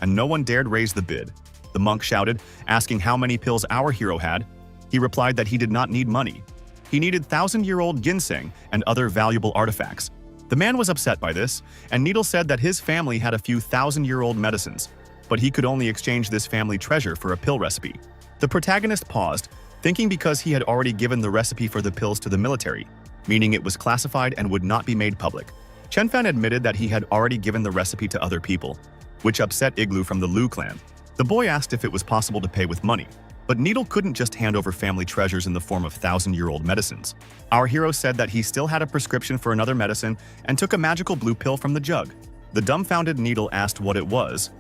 and no one dared raise the bid. The monk shouted, asking how many pills our hero had. He replied that he did not need money. He needed 1,000-year-old ginseng and other valuable artifacts. The man was upset by this, and Needle said that his family had a few 1,000-year-old medicines, but he could only exchange this family treasure for a pill recipe. The protagonist paused, thinking because he had already given the recipe for the pills to the military, meaning it was classified and would not be made public. Chen Fan admitted that he had already given the recipe to other people, which upset Igloo from the Lu clan. The boy asked if it was possible to pay with money, but Needle couldn't just hand over family treasures in the form of 1,000-year-old medicines. Our hero said that he still had a prescription for another medicine and took a magical blue pill from the jug. The dumbfounded Needle asked what it was.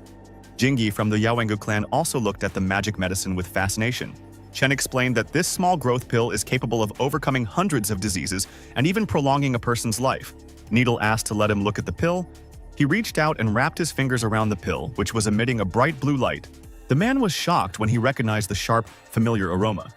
Jingyi from the Yaowengu clan also looked at the magic medicine with fascination. Chen explained that this small growth pill is capable of overcoming hundreds of diseases and even prolonging a person's life. Needle asked to let him look at the pill. He reached out and wrapped his fingers around the pill, which was emitting a bright blue light. The man was shocked when he recognized the sharp, familiar aroma.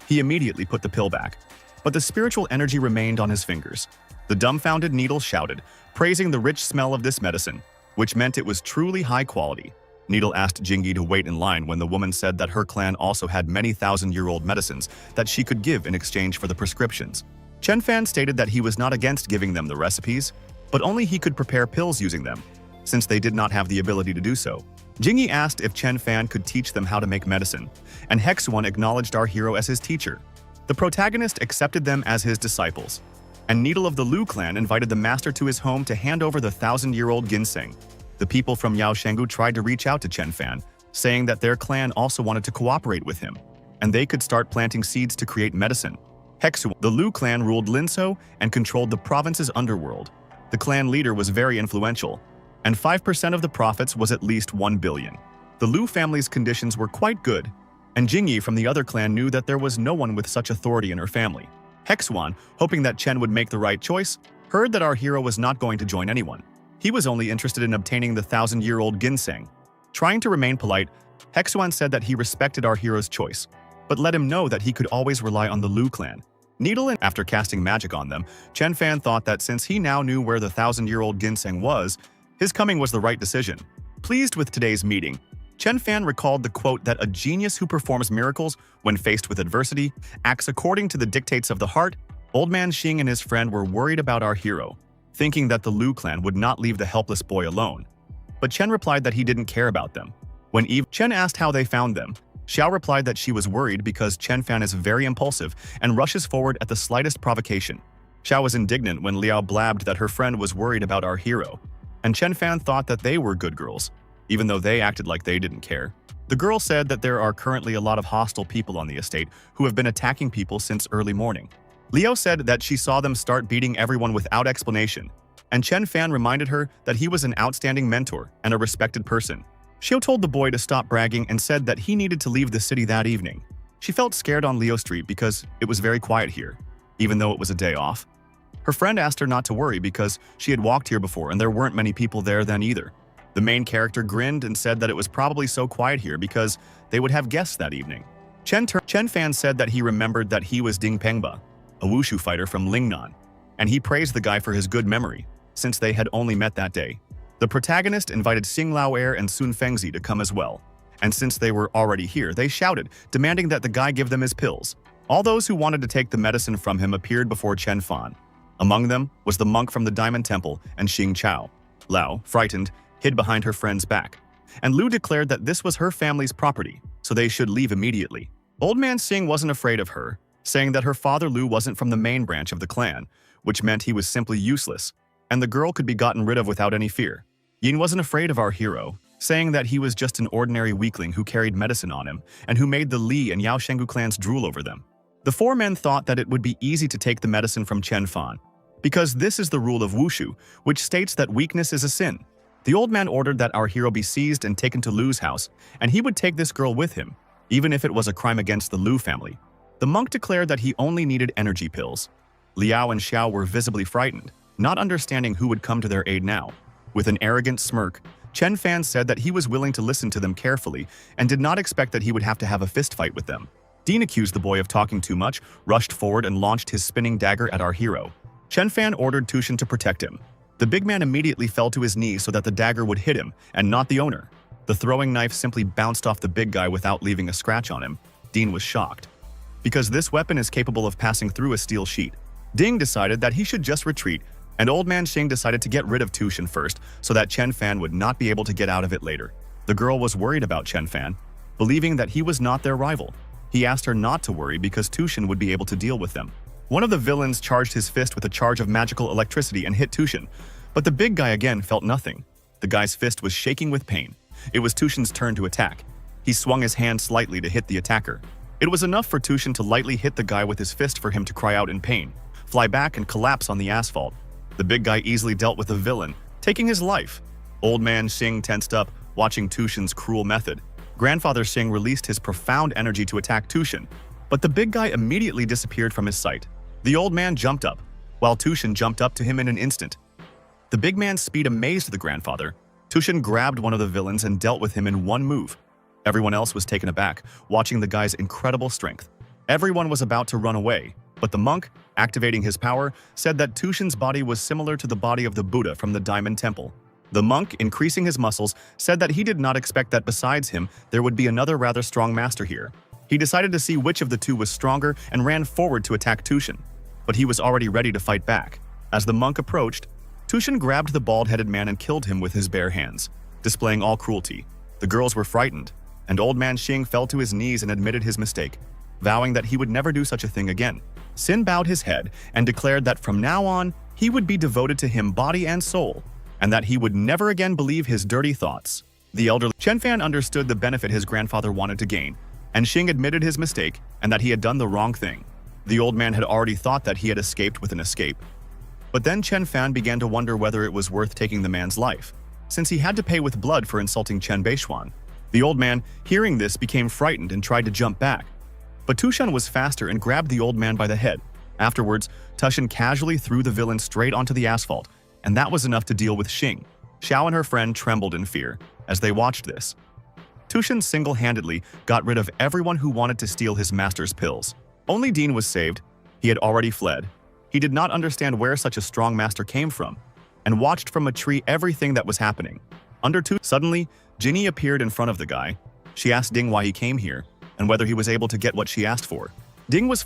He immediately put the pill back, but the spiritual energy remained on his fingers. The dumbfounded Needle shouted, praising the rich smell of this medicine, which meant it was truly high quality. Needle asked Jingyi to wait in line when the woman said that her clan also had many 1,000-year-old medicines that she could give in exchange for the prescriptions. Chen Fan stated that he was not against giving them the recipes, but only he could prepare pills using them, since they did not have the ability to do so. Jingyi asked if Chen Fan could teach them how to make medicine, and Hexuan acknowledged our hero as his teacher. The protagonist accepted them as his disciples, and Needle of the Lu clan invited the master to his home to hand over the 1,000-year-old ginseng. The people from Yao Shengu tried to reach out to Chen Fan, saying that their clan also wanted to cooperate with him, and they could start planting seeds to create medicine. Hexu, the Lu clan ruled Linzhou and controlled the province's underworld. The clan leader was very influential, and 5% of the profits was at least 1 billion. The Lu family's conditions were quite good, and Jingyi from the other clan knew that there was no one with such authority in her family. Hexuan, hoping that Chen would make the right choice, heard that our hero was not going to join anyone. He was only interested in obtaining the 1,000-year-old ginseng. Trying to remain polite, Hexuan said that he respected our hero's choice, but let him know that he could always rely on the Lu clan. After casting magic on them, Chen Fan thought that since he now knew where the 1,000-year-old ginseng was, his coming was the right decision. Pleased with today's meeting, Chen Fan recalled the quote that a genius who performs miracles when faced with adversity acts according to the dictates of the heart. Old Man Xing and his friend were worried about our hero, thinking that the Lu clan would not leave the helpless boy alone. But Chen replied that he didn't care about them. When Chen asked how they found them, Xiao replied that she was worried because Chen Fan is very impulsive and rushes forward at the slightest provocation. Xiao was indignant when Liao blabbed that her friend was worried about our hero, and Chen Fan thought that they were good girls, even though they acted like they didn't care. The girl said that there are currently a lot of hostile people on the estate who have been attacking people since early morning. Liao said that she saw them start beating everyone without explanation, and Chen Fan reminded her that he was an outstanding mentor and a respected person. Xiao told the boy to stop bragging and said that he needed to leave the city that evening. She felt scared on Leo Street because it was very quiet here, even though it was a day off. Her friend asked her not to worry because she had walked here before and there weren't many people there then either. The main character grinned and said that it was probably so quiet here because they would have guests that evening. Chen Fan said that he remembered that he was Ding Pengba, a wushu fighter from Lingnan, and he praised the guy for his good memory, since they had only met that day. The protagonist invited Xing Lao Er and Sun Fengzi to come as well, and since they were already here, they shouted, demanding that the guy give them his pills. All those who wanted to take the medicine from him appeared before Chen Fan. Among them was the monk from the Diamond Temple and Xing Chao. Lao, frightened, hid behind her friend's back, and Lu declared that this was her family's property, so they should leave immediately. Old Man Xing wasn't afraid of her, saying that her father Lu wasn't from the main branch of the clan, which meant he was simply useless, and the girl could be gotten rid of without any fear. Yin wasn't afraid of our hero, saying that he was just an ordinary weakling who carried medicine on him and who made the Li and Yao Shengu clans drool over them. The four men thought that it would be easy to take the medicine from Chen Fan, because this is the rule of Wushu, which states that weakness is a sin. The old man ordered that our hero be seized and taken to Lu's house, and he would take this girl with him, even if it was a crime against the Lu family. The monk declared that he only needed energy pills. Liao and Xiao were visibly frightened, not understanding who would come to their aid now. With an arrogant smirk, Chen Fan said that he was willing to listen to them carefully and did not expect that he would have to have a fistfight with them. Dean accused the boy of talking too much, rushed forward and launched his spinning dagger at our hero. Chen Fan ordered Tushin to protect him. The big man immediately fell to his knees so that the dagger would hit him, and not the owner. The throwing knife simply bounced off the big guy without leaving a scratch on him. Dean was shocked, because this weapon is capable of passing through a steel sheet. Ding decided that he should just retreat, and Old Man Xing decided to get rid of Tushin first so that Chen Fan would not be able to get out of it later. The girl was worried about Chen Fan, believing that he was not their rival. He asked her not to worry because Tushin would be able to deal with them. One of the villains charged his fist with a charge of magical electricity and hit Tushin, but the big guy again felt nothing. The guy's fist was shaking with pain. It was Tushin's turn to attack. He swung his hand slightly to hit the attacker. It was enough for Tushin to lightly hit the guy with his fist for him to cry out in pain, fly back and collapse on the asphalt. The big guy easily dealt with the villain, taking his life. Old Man Xing tensed up, watching Tushin's cruel method. Grandfather Xing released his profound energy to attack Tushin, but the big guy immediately disappeared from his sight. The old man jumped up, while Tushin jumped up to him in an instant. The big man's speed amazed the grandfather. Tushin grabbed one of the villains and dealt with him in one move. Everyone else was taken aback, watching the guy's incredible strength. Everyone was about to run away, but the monk, activating his power, said that Tushin's body was similar to the body of the Buddha from the Diamond Temple. The monk, increasing his muscles, said that he did not expect that besides him, there would be another rather strong master here. He decided to see which of the two was stronger and ran forward to attack Tushin, but he was already ready to fight back. As the monk approached, Tushin grabbed the bald-headed man and killed him with his bare hands, displaying all cruelty. The girls were frightened, and Old Man Xing fell to his knees and admitted his mistake, vowing that he would never do such a thing again. Sin bowed his head and declared that from now on, he would be devoted to him body and soul, and that he would never again believe his dirty thoughts. The elderly Chen Fan understood the benefit his grandfather wanted to gain, and Xing admitted his mistake and that he had done the wrong thing. The old man had already thought that he had escaped with an escape. But then Chen Fan began to wonder whether it was worth taking the man's life, since he had to pay with blood for insulting Chen Beishuan. The old man, hearing this, became frightened and tried to jump back. But Tushan was faster and grabbed the old man by the head. Afterwards, Tushan casually threw the villain straight onto the asphalt, and that was enough to deal with Xing. Xiao and her friend trembled in fear as they watched this. Tushan single-handedly got rid of everyone who wanted to steal his master's pills. Only Dean was saved. He had already fled. He did not understand where such a strong master came from, and watched from a tree everything that was happening. Suddenly, Ginny appeared in front of the guy. She asked Ding why he came here, and whether he was able to get what she asked for.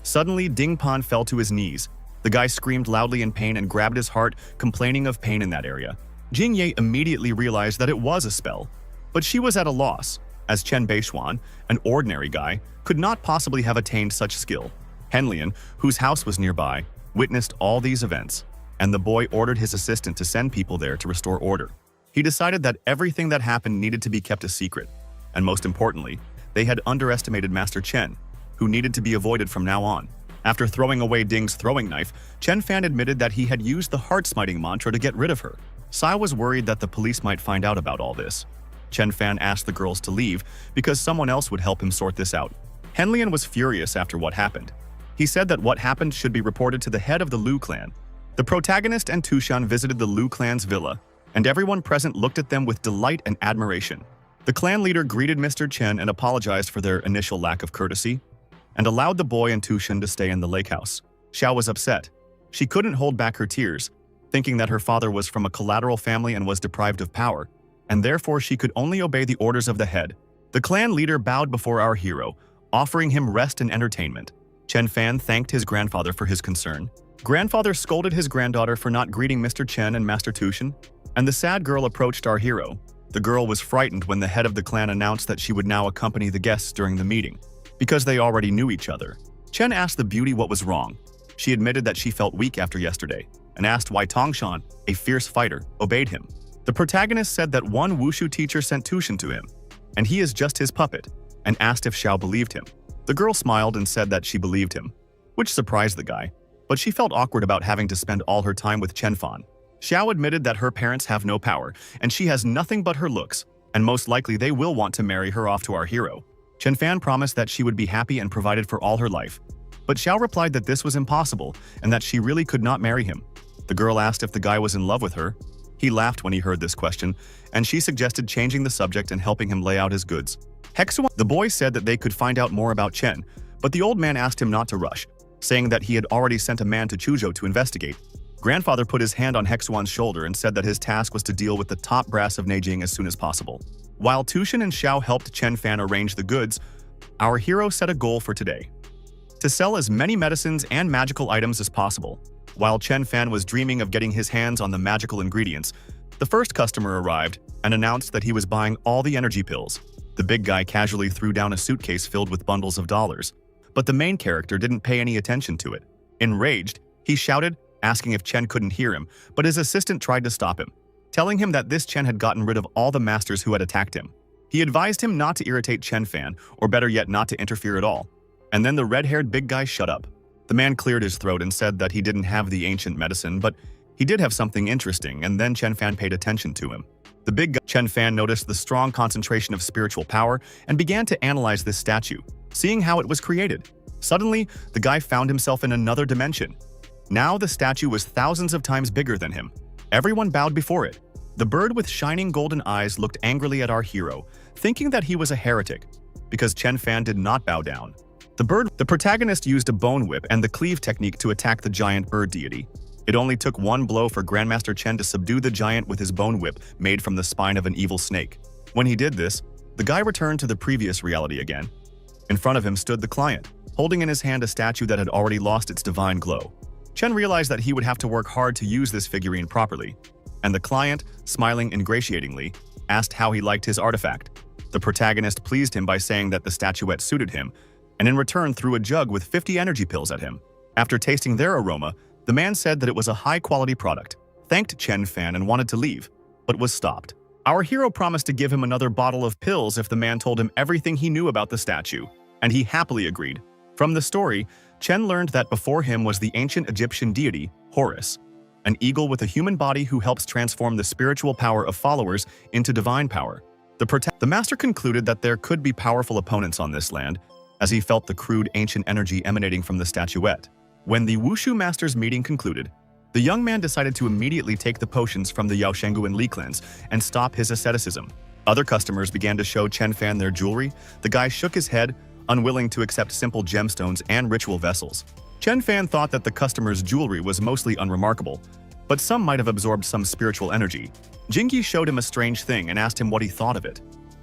Suddenly, Ding Pan fell to his knees. The guy screamed loudly in pain and grabbed his heart, complaining of pain in that area. Jing Ye immediately realized that it was a spell, but she was at a loss, as Chen Beishuan, an ordinary guy, could not possibly have attained such skill. Henlian, whose house was nearby, witnessed all these events, and the boy ordered his assistant to send people there to restore order. He decided that everything that happened needed to be kept a secret, and most importantly, they had underestimated Master Chen, who needed to be avoided from now on. After throwing away Ding's throwing knife, Chen Fan admitted that he had used the heart-smiting mantra to get rid of her. Sai was worried that the police might find out about all this. Chen Fan asked the girls to leave because someone else would help him sort this out. Henlian was furious after what happened. He said that what happened should be reported to the head of the Lu clan. The protagonist and Tushan visited the Lu clan's villa, and everyone present looked at them with delight and admiration. The clan leader greeted Mr. Chen and apologized for their initial lack of courtesy, and allowed the boy and Tushan to stay in the lake house. Xiao was upset. She couldn't hold back her tears, thinking that her father was from a collateral family and was deprived of power, and therefore she could only obey the orders of the head. The clan leader bowed before our hero, offering him rest and entertainment. Chen Fan thanked his grandfather for his concern. Grandfather scolded his granddaughter for not greeting Mr. Chen and Master Tushan, and the sad girl approached our hero. The girl was frightened when the head of the clan announced that she would now accompany the guests during the meeting, because they already knew each other. Chen asked the beauty what was wrong. She admitted that she felt weak after yesterday, and asked why Tongshan, a fierce fighter, obeyed him. The protagonist said that one wushu teacher sent Tushan to him, and he is just his puppet, and asked if Xiao believed him. The girl smiled and said that she believed him, which surprised the guy, but she felt awkward about having to spend all her time with Chen Fan. Xiao admitted that her parents have no power, and she has nothing but her looks, and most likely they will want to marry her off to our hero. Chen Fan promised that she would be happy and provided for all her life, but Xiao replied that this was impossible and that she really could not marry him. The girl asked if the guy was in love with her. He laughed when he heard this question, and she suggested changing the subject and helping him lay out his goods. The boy said that they could find out more about Chen, but the old man asked him not to rush, saying that he had already sent a man to Chuzhou to investigate. Grandfather put his hand on Hexuan's shoulder and said that his task was to deal with the top brass of Neijing as soon as possible. While Tushan and Xiao helped Chen Fan arrange the goods, our hero set a goal for today: to sell as many medicines and magical items as possible. While Chen Fan was dreaming of getting his hands on the magical ingredients, the first customer arrived and announced that he was buying all the energy pills. The big guy casually threw down a suitcase filled with bundles of dollars, but the main character didn't pay any attention to it. Enraged, he shouted, asking if Chen couldn't hear him, but his assistant tried to stop him, telling him that this Chen had gotten rid of all the masters who had attacked him. He advised him not to irritate Chen Fan, or better yet not to interfere at all. And then the red-haired big guy shut up. The man cleared his throat and said that he didn't have the ancient medicine, but he did have something interesting, and then Chen Fan paid attention to him. The big guy, Chen Fan, noticed the strong concentration of spiritual power and began to analyze this statue, seeing how it was created. Suddenly, the guy found himself in another dimension. Now the statue was thousands of times bigger than him. Everyone bowed before it. The bird with shining golden eyes looked angrily at our hero, thinking that he was a heretic, because Chen Fan did not bow down. The protagonist used a bone whip and the cleave technique to attack the giant bird deity. It only took one blow for Grandmaster Chen to subdue the giant with his bone whip made from the spine of an evil snake. When he did this, the guy returned to the previous reality again. In front of him stood the client, holding in his hand a statue that had already lost its divine glow. Chen realized that he would have to work hard to use this figurine properly, and the client, smiling ingratiatingly, asked how he liked his artifact. The protagonist pleased him by saying that the statuette suited him, and in return threw a jug with 50 energy pills at him. After tasting their aroma, the man said that it was a high-quality product, thanked Chen Fan and wanted to leave, but was stopped. Our hero promised to give him another bottle of pills if the man told him everything he knew about the statue, and he happily agreed. From the story, Chen learned that before him was the ancient Egyptian deity, Horus, an eagle with a human body who helps transform the spiritual power of followers into divine power. The master concluded that there could be powerful opponents on this land, as he felt the crude ancient energy emanating from the statuette. When the Wushu master's meeting concluded, the young man decided to immediately take the potions from the Yaoshenggu and Li clans and stop his asceticism. Other customers began to show Chen Fan their jewelry. The guy shook his head, unwilling to accept simple gemstones and ritual vessels. Chen Fan thought that the customer's jewelry was mostly unremarkable, but some might have absorbed some spiritual energy. Jingyi showed him a strange thing and asked him what he thought of it.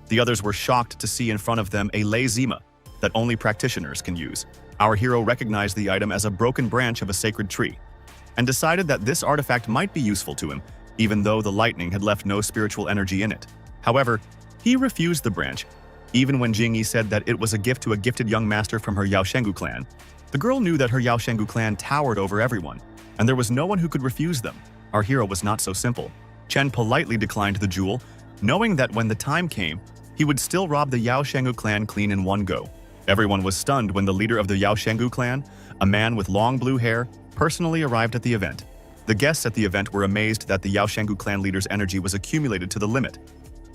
The others were shocked to see in front of them a lei zima that only practitioners can use. Our hero recognized the item as a broken branch of a sacred tree, and decided that this artifact might be useful to him, even though the lightning had left no spiritual energy in it. However, he refused the branch, even when Jingyi said that it was a gift to a gifted young master from her Yaoshenggu clan. The girl knew that her Yaoshenggu clan towered over everyone, and there was no one who could refuse them. Our hero was not so simple. Chen politely declined the jewel, knowing that when the time came, he would still rob the Yaoshenggu clan clean in one go. Everyone was stunned when the leader of the Yaoshenggu clan, a man with long blue hair, personally arrived at the event. The guests at the event were amazed that the Yaoshenggu clan leader's energy was accumulated to the limit,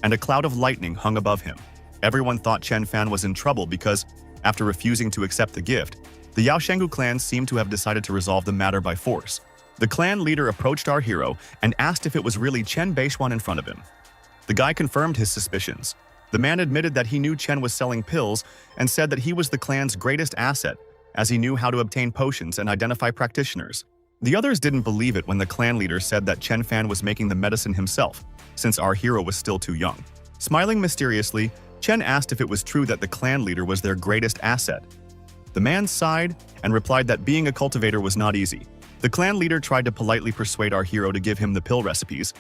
and a cloud of lightning hung above him. Everyone thought Chen Fan was in trouble because, after refusing to accept the gift, the Yaoshenggu clan seemed to have decided to resolve the matter by force. The clan leader approached our hero and asked if it was really Chen Beishuan in front of him. The guy confirmed his suspicions. The man admitted that he knew Chen was selling pills and said that he was the clan's greatest asset, as he knew how to obtain potions and identify practitioners. The others didn't believe it when the clan leader said that Chen Fan was making the medicine himself, since our hero was still too young. Smiling mysteriously, Chen asked if it was true that the clan leader was their greatest asset. The man sighed and replied that being a cultivator was not easy. The clan leader tried to politely persuade our hero to give him the pill recipes,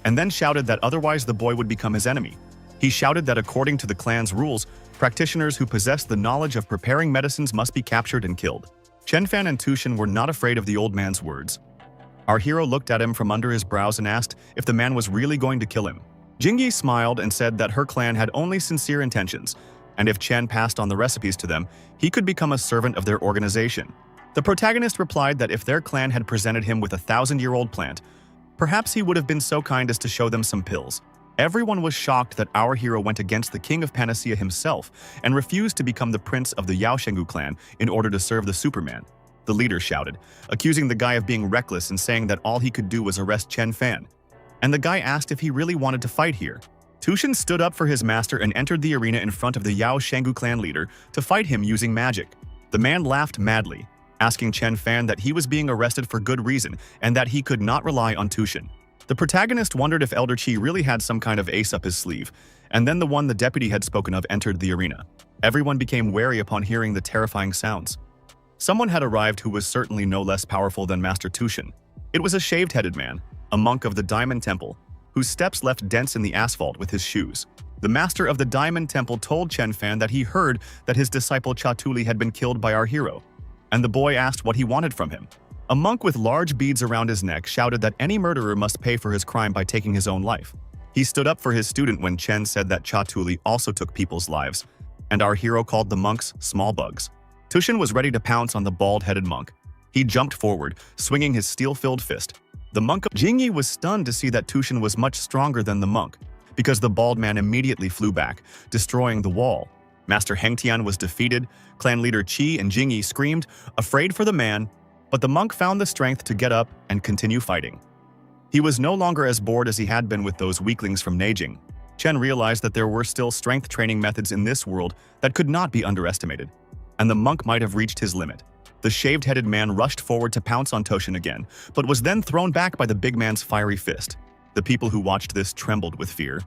and then shouted that otherwise the boy would become his enemy. He shouted that according to the clan's rules, practitioners who possessed the knowledge of preparing medicines must be captured and killed. Chen Fan and Tushin were not afraid of the old man's words. Our hero looked at him from under his brows and asked if the man was really going to kill him. Jingyi smiled and said that her clan had only sincere intentions, and if Chen passed on the recipes to them, he could become a servant of their organization. The protagonist replied that if their clan had presented him with a 1,000-year-old plant, perhaps he would have been so kind as to show them some pills. Everyone was shocked that our hero went against the king of Panacea himself and refused to become the prince of the Yaoshenggu clan in order to serve the Superman. The leader shouted, accusing the guy of being reckless and saying that all he could do was arrest Chen Fan. And the guy asked if he really wanted to fight here. Tushin stood up for his master and entered the arena in front of the Yaoshenggu clan leader to fight him using magic. The man laughed madly, asking Chen Fan that he was being arrested for good reason and that he could not rely on Tushin. The protagonist wondered if Elder Qi really had some kind of ace up his sleeve, and then the one the deputy had spoken of entered the arena. Everyone became wary upon hearing the terrifying sounds. Someone had arrived who was certainly no less powerful than Master Tushin. It was a shaved-headed man, a monk of the Diamond Temple, whose steps left dents in the asphalt with his shoes. The master of the Diamond Temple told Chen Fan that he heard that his disciple Chatuli had been killed by our hero, and the boy asked what he wanted from him. A monk with large beads around his neck shouted that any murderer must pay for his crime by taking his own life. He stood up for his student when Chen said that Chatuli also took people's lives, and our hero called the monks small bugs. Tushin was ready to pounce on the bald-headed monk. He jumped forward, swinging his steel-filled fist. The monk of Jingyi was stunned to see that Tushin was much stronger than the monk, because the bald man immediately flew back, destroying the wall. Master Hengtian was defeated, clan leader Qi and Jingyi screamed, afraid for the man, but the monk found the strength to get up and continue fighting. He was no longer as bored as he had been with those weaklings from Neijing. Chen realized that there were still strength training methods in this world that could not be underestimated, and the monk might have reached his limit. The shaved-headed man rushed forward to pounce on Toshin again, but was then thrown back by the big man's fiery fist. The people who watched this trembled with fear.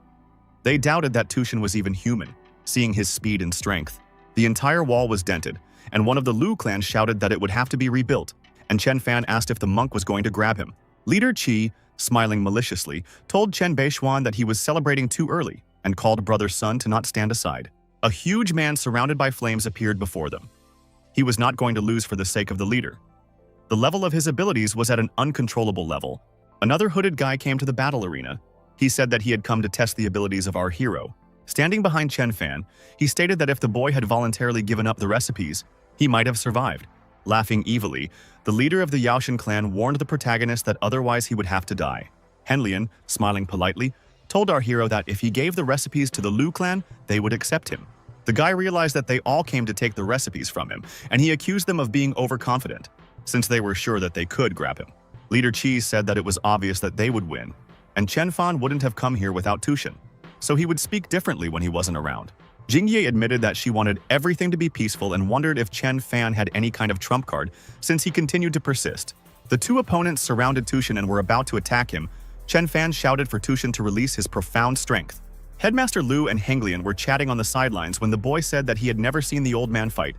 They doubted that Tushin was even human, seeing his speed and strength. The entire wall was dented, and one of the Lu clan shouted that it would have to be rebuilt, and Chen Fan asked if the monk was going to grab him. Leader Qi, smiling maliciously, told Chen Beishuan that he was celebrating too early and called Brother Sun to not stand aside. A huge man surrounded by flames appeared before them. He was not going to lose for the sake of the leader. The level of his abilities was at an uncontrollable level. Another hooded guy came to the battle arena. He said that he had come to test the abilities of our hero. Standing behind Chen Fan, he stated that if the boy had voluntarily given up the recipes, he might have survived. Laughing evilly, the leader of the Yaoshan clan warned the protagonist that otherwise he would have to die. Henlian, smiling politely, told our hero that if he gave the recipes to the Lu clan, they would accept him. The guy realized that they all came to take the recipes from him, and he accused them of being overconfident, since they were sure that they could grab him. Leader Qi said that it was obvious that they would win, and Chen Fan wouldn't have come here without Tushin, so he would speak differently when he wasn't around. Jingye admitted that she wanted everything to be peaceful and wondered if Chen Fan had any kind of trump card since he continued to persist. The two opponents surrounded Tushin and were about to attack him. Chen Fan shouted for Tushin to release his profound strength. Headmaster Lu and Henglian were chatting on the sidelines when the boy said that he had never seen the old man fight,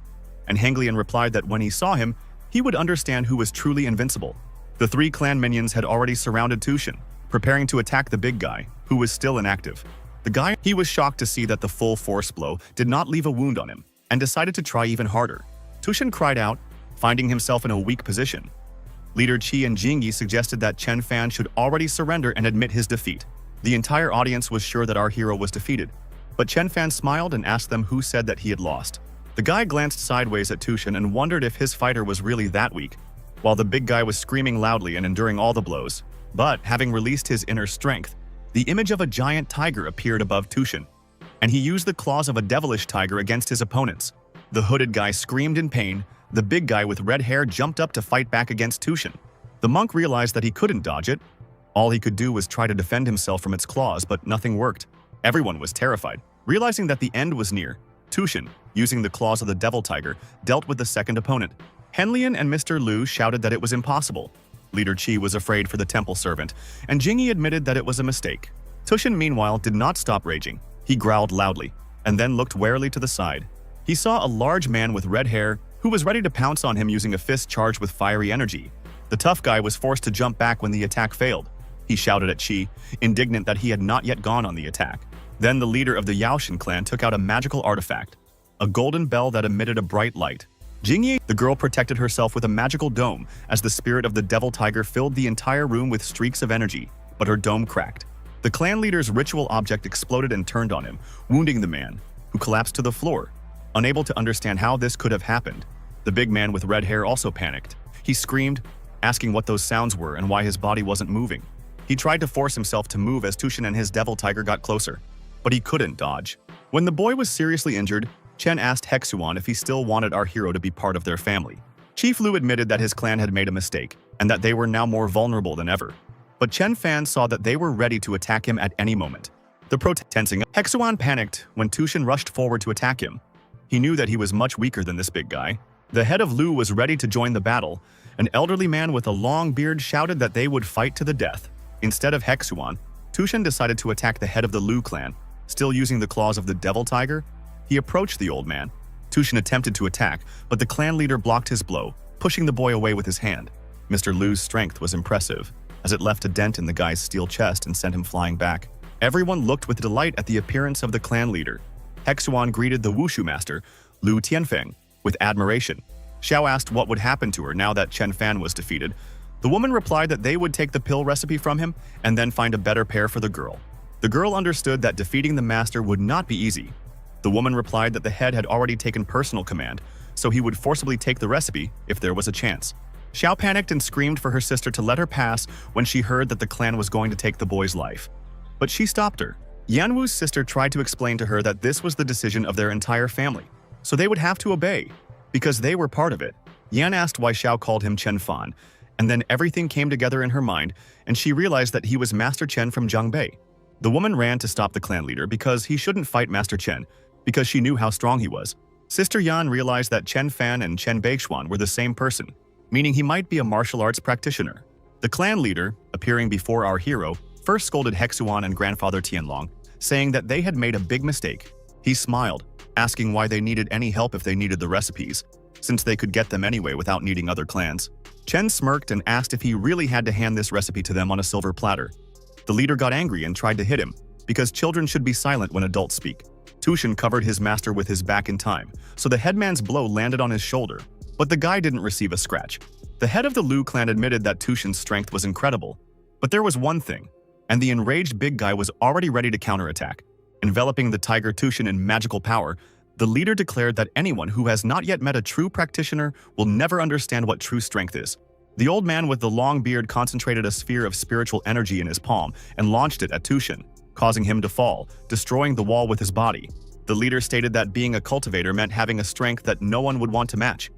and Henglian replied that when he saw him, he would understand who was truly invincible. The three clan minions had already surrounded Tushin, preparing to attack the big guy, who was still inactive. The guy, he was shocked to see that the full force blow did not leave a wound on him, and decided to try even harder. Tushin cried out, finding himself in a weak position. Leader Qi and Jingyi suggested that Chen Fan should already surrender and admit his defeat. The entire audience was sure that our hero was defeated, but Chen Fan smiled and asked them who said that he had lost. The guy glanced sideways at Tushin and wondered if his fighter was really that weak, while the big guy was screaming loudly and enduring all the blows. But, having released his inner strength, the image of a giant tiger appeared above Tushin, and he used the claws of a devilish tiger against his opponents. The hooded guy screamed in pain. The big guy with red hair jumped up to fight back against Tushin. The monk realized that he couldn't dodge it. All he could do was try to defend himself from its claws, but nothing worked. Everyone was terrified. Realizing that the end was near, Tushin, using the claws of the devil tiger, dealt with the second opponent. Henlian and Mr. Lu shouted that it was impossible. Leader Qi was afraid for the temple servant, and Jingyi admitted that it was a mistake. Tushin, meanwhile, did not stop raging. He growled loudly, and then looked warily to the side. He saw a large man with red hair who was ready to pounce on him using a fist charged with fiery energy. The tough guy was forced to jump back when the attack failed. He shouted at Qi, indignant that he had not yet gone on the attack. Then the leader of the Yaoshan clan took out a magical artifact, a golden bell that emitted a bright light. Jingyi, the girl, protected herself with a magical dome as the spirit of the devil tiger filled the entire room with streaks of energy, but her dome cracked. The clan leader's ritual object exploded and turned on him, wounding the man, who collapsed to the floor. Unable to understand how this could have happened, the big man with red hair also panicked. He screamed, asking what those sounds were and why his body wasn't moving. He tried to force himself to move as Tushin and his devil tiger got closer, but he couldn't dodge. When the boy was seriously injured, Chen asked Hexuan if he still wanted our hero to be part of their family. Chief Lu admitted that his clan had made a mistake, and that they were now more vulnerable than ever. But Chen Fan saw that they were ready to attack him at any moment. The tensing up, Hexuan panicked when Tushin rushed forward to attack him. He knew that he was much weaker than this big guy. The head of Lu was ready to join the battle. An elderly man with a long beard shouted that they would fight to the death. Instead of Hexuan, Tushin decided to attack the head of the Lu clan. Still using the claws of the devil tiger, he approached the old man. Tushin attempted to attack, but the clan leader blocked his blow, pushing the boy away with his hand. Mr. Lu's strength was impressive, as it left a dent in the guy's steel chest and sent him flying back. Everyone looked with delight at the appearance of the clan leader. Hexuan greeted the wushu master, Lu Tianfeng, with admiration. Xiao asked what would happen to her now that Chen Fan was defeated. The woman replied that they would take the pill recipe from him and then find a better pair for the girl. The girl understood that defeating the master would not be easy. The woman replied that the head had already taken personal command, so he would forcibly take the recipe if there was a chance. Xiao panicked and screamed for her sister to let her pass when she heard that the clan was going to take the boy's life. But she stopped her. Yanwu's sister tried to explain to her that this was the decision of their entire family, so they would have to obey, because they were part of it. Yan asked why Xiao called him Chen Fan, and then everything came together in her mind, and she realized that he was Master Chen from Zhangbei. The woman ran to stop the clan leader because he shouldn't fight Master Chen, because she knew how strong he was. Sister Yan realized that Chen Fan and Chen Beixuan were the same person, meaning he might be a martial arts practitioner. The clan leader, appearing before our hero, first scolded Hexuan and grandfather Tianlong, saying that they had made a big mistake. He smiled, asking why they needed any help if they needed the recipes, since they could get them anyway without needing other clans. Chen smirked and asked if he really had to hand this recipe to them on a silver platter. The leader got angry and tried to hit him, because children should be silent when adults speak. Tushin covered his master with his back in time, so the headman's blow landed on his shoulder, but the guy didn't receive a scratch. The head of the Lu clan admitted that Tushin's strength was incredible, but there was one thing. and the enraged big guy was already ready to counterattack. Enveloping the tiger Tushin in magical power, the leader declared that anyone who has not yet met a true practitioner will never understand what true strength is. The old man with the long beard concentrated a sphere of spiritual energy in his palm and launched it at Tushin, causing him to fall, destroying the wall with his body. The leader stated that being a cultivator meant having a strength that no one would want to match.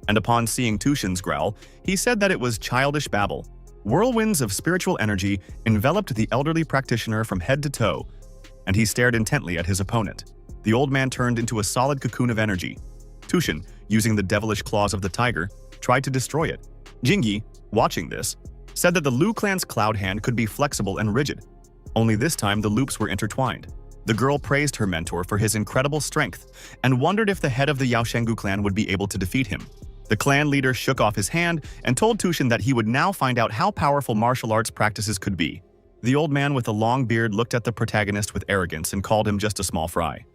And upon seeing Tushin's growl, he said that it was childish babble. Whirlwinds of spiritual energy enveloped the elderly practitioner from head to toe, and he stared intently at his opponent. The old man turned into a solid cocoon of energy. Tushin, using the devilish claws of the tiger, tried to destroy it. Jingyi, watching this, said that the Lu clan's cloud hand could be flexible and rigid. Only this time the loops were intertwined. The girl praised her mentor for his incredible strength and wondered if the head of the Yaoshengu clan would be able to defeat him. The clan leader shook off his hand and told Tushin that he would now find out how powerful martial arts practices could be. The old man with the long beard looked at the protagonist with arrogance and called him just a small fry.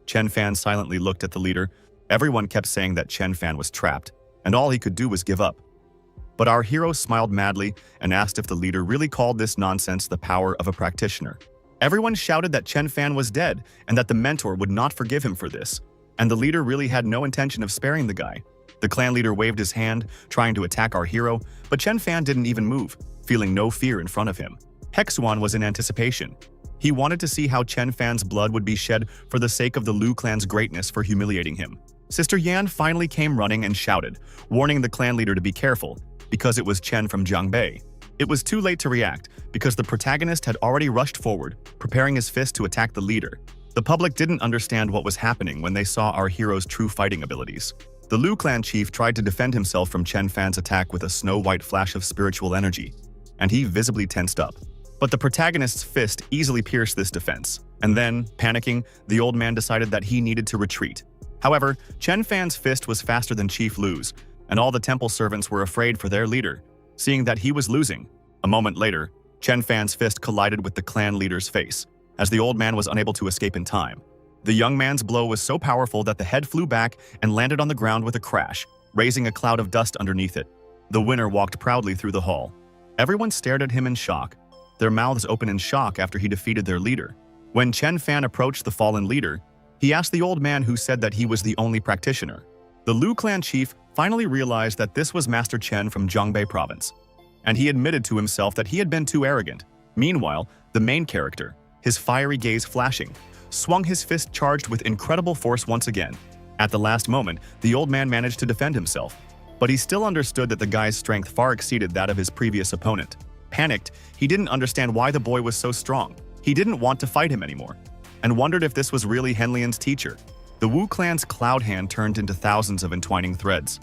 Chen Fan silently looked at the leader. Everyone kept saying that Chen Fan was trapped, and all he could do was give up. But our hero smiled madly and asked if the leader really called this nonsense the power of a practitioner. Everyone shouted that Chen Fan was dead and that the mentor would not forgive him for this, and the leader really had no intention of sparing the guy. The clan leader waved his hand, trying to attack our hero, but Chen Fan didn't even move, feeling no fear in front of him. Hexuan was in anticipation. He wanted to see how Chen Fan's blood would be shed for the sake of the Lu clan's greatness for humiliating him. Sister Yan finally came running and shouted, warning the clan leader to be careful, because it was Chen from Jiangbei. It was too late to react, because the protagonist had already rushed forward, preparing his fist to attack the leader. The public didn't understand what was happening when they saw our hero's true fighting abilities. The Lu clan chief tried to defend himself from Chen Fan's attack with a snow-white flash of spiritual energy, and he visibly tensed up. But the protagonist's fist easily pierced this defense, and then, panicking, the old man decided that he needed to retreat. However, Chen Fan's fist was faster than Chief Lu's, and all the temple servants were afraid for their leader, seeing that he was losing. A moment later, Chen Fan's fist collided with the clan leader's face, as the old man was unable to escape in time. The young man's blow was so powerful that the head flew back and landed on the ground with a crash, raising a cloud of dust underneath it. The winner walked proudly through the hall. Everyone stared at him in shock, their mouths open in shock after he defeated their leader. When Chen Fan approached the fallen leader, he asked the old man who said that he was the only practitioner. The Lu clan chief finally realized that this was Master Chen from Jiangbei province, and he admitted to himself that he had been too arrogant. Meanwhile, the main character, his fiery gaze flashing, swung his fist charged with incredible force once again. At the last moment, the old man managed to defend himself, but he still understood that the guy's strength far exceeded that of his previous opponent. Panicked, he didn't understand why the boy was so strong. He didn't want to fight him anymore, and wondered if this was really Henlian's teacher. The Wu clan's cloud hand turned into thousands of entwining threads.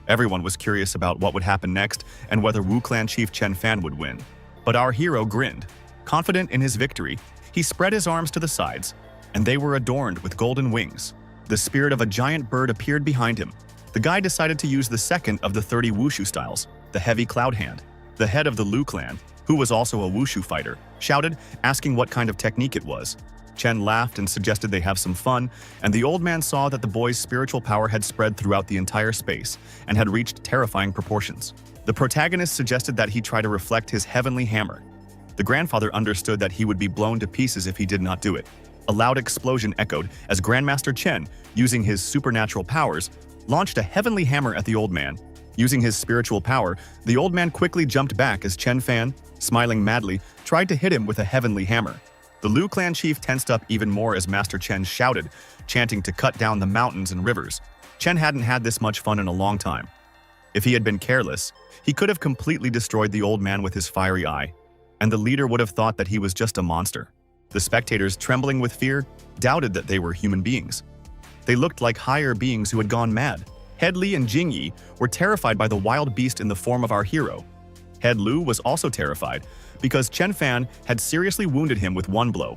Everyone was curious about what would happen next and whether Wu clan chief Chen Fan would win. But our hero grinned. Confident in his victory, he spread his arms to the sides, and they were adorned with golden wings. The spirit of a giant bird appeared behind him. The guy decided to use the second of the 30 wushu styles, the heavy cloud hand. The head of the Lu clan, who was also a wushu fighter, shouted, asking what kind of technique it was. Chen laughed and suggested they have some fun, and the old man saw that the boy's spiritual power had spread throughout the entire space and had reached terrifying proportions. The protagonist suggested that he try to reflect his heavenly hammer. The grandfather understood that he would be blown to pieces if he did not do it. A loud explosion echoed as Grandmaster Chen, using his supernatural powers, launched a heavenly hammer at the old man. Using his spiritual power, the old man quickly jumped back as Chen Fan, smiling madly, tried to hit him with a heavenly hammer. The Lu clan chief tensed up even more as Master Chen shouted, chanting to cut down the mountains and rivers. Chen hadn't had this much fun in a long time. If he had been careless, he could have completely destroyed the old man with his fiery eye, and the leader would have thought that he was just a monster. The spectators, trembling with fear, doubted that they were human beings. They looked like higher beings who had gone mad. Head Li and Jingyi were terrified by the wild beast in the form of our hero. Head Lu was also terrified, because Chen Fan had seriously wounded him with one blow.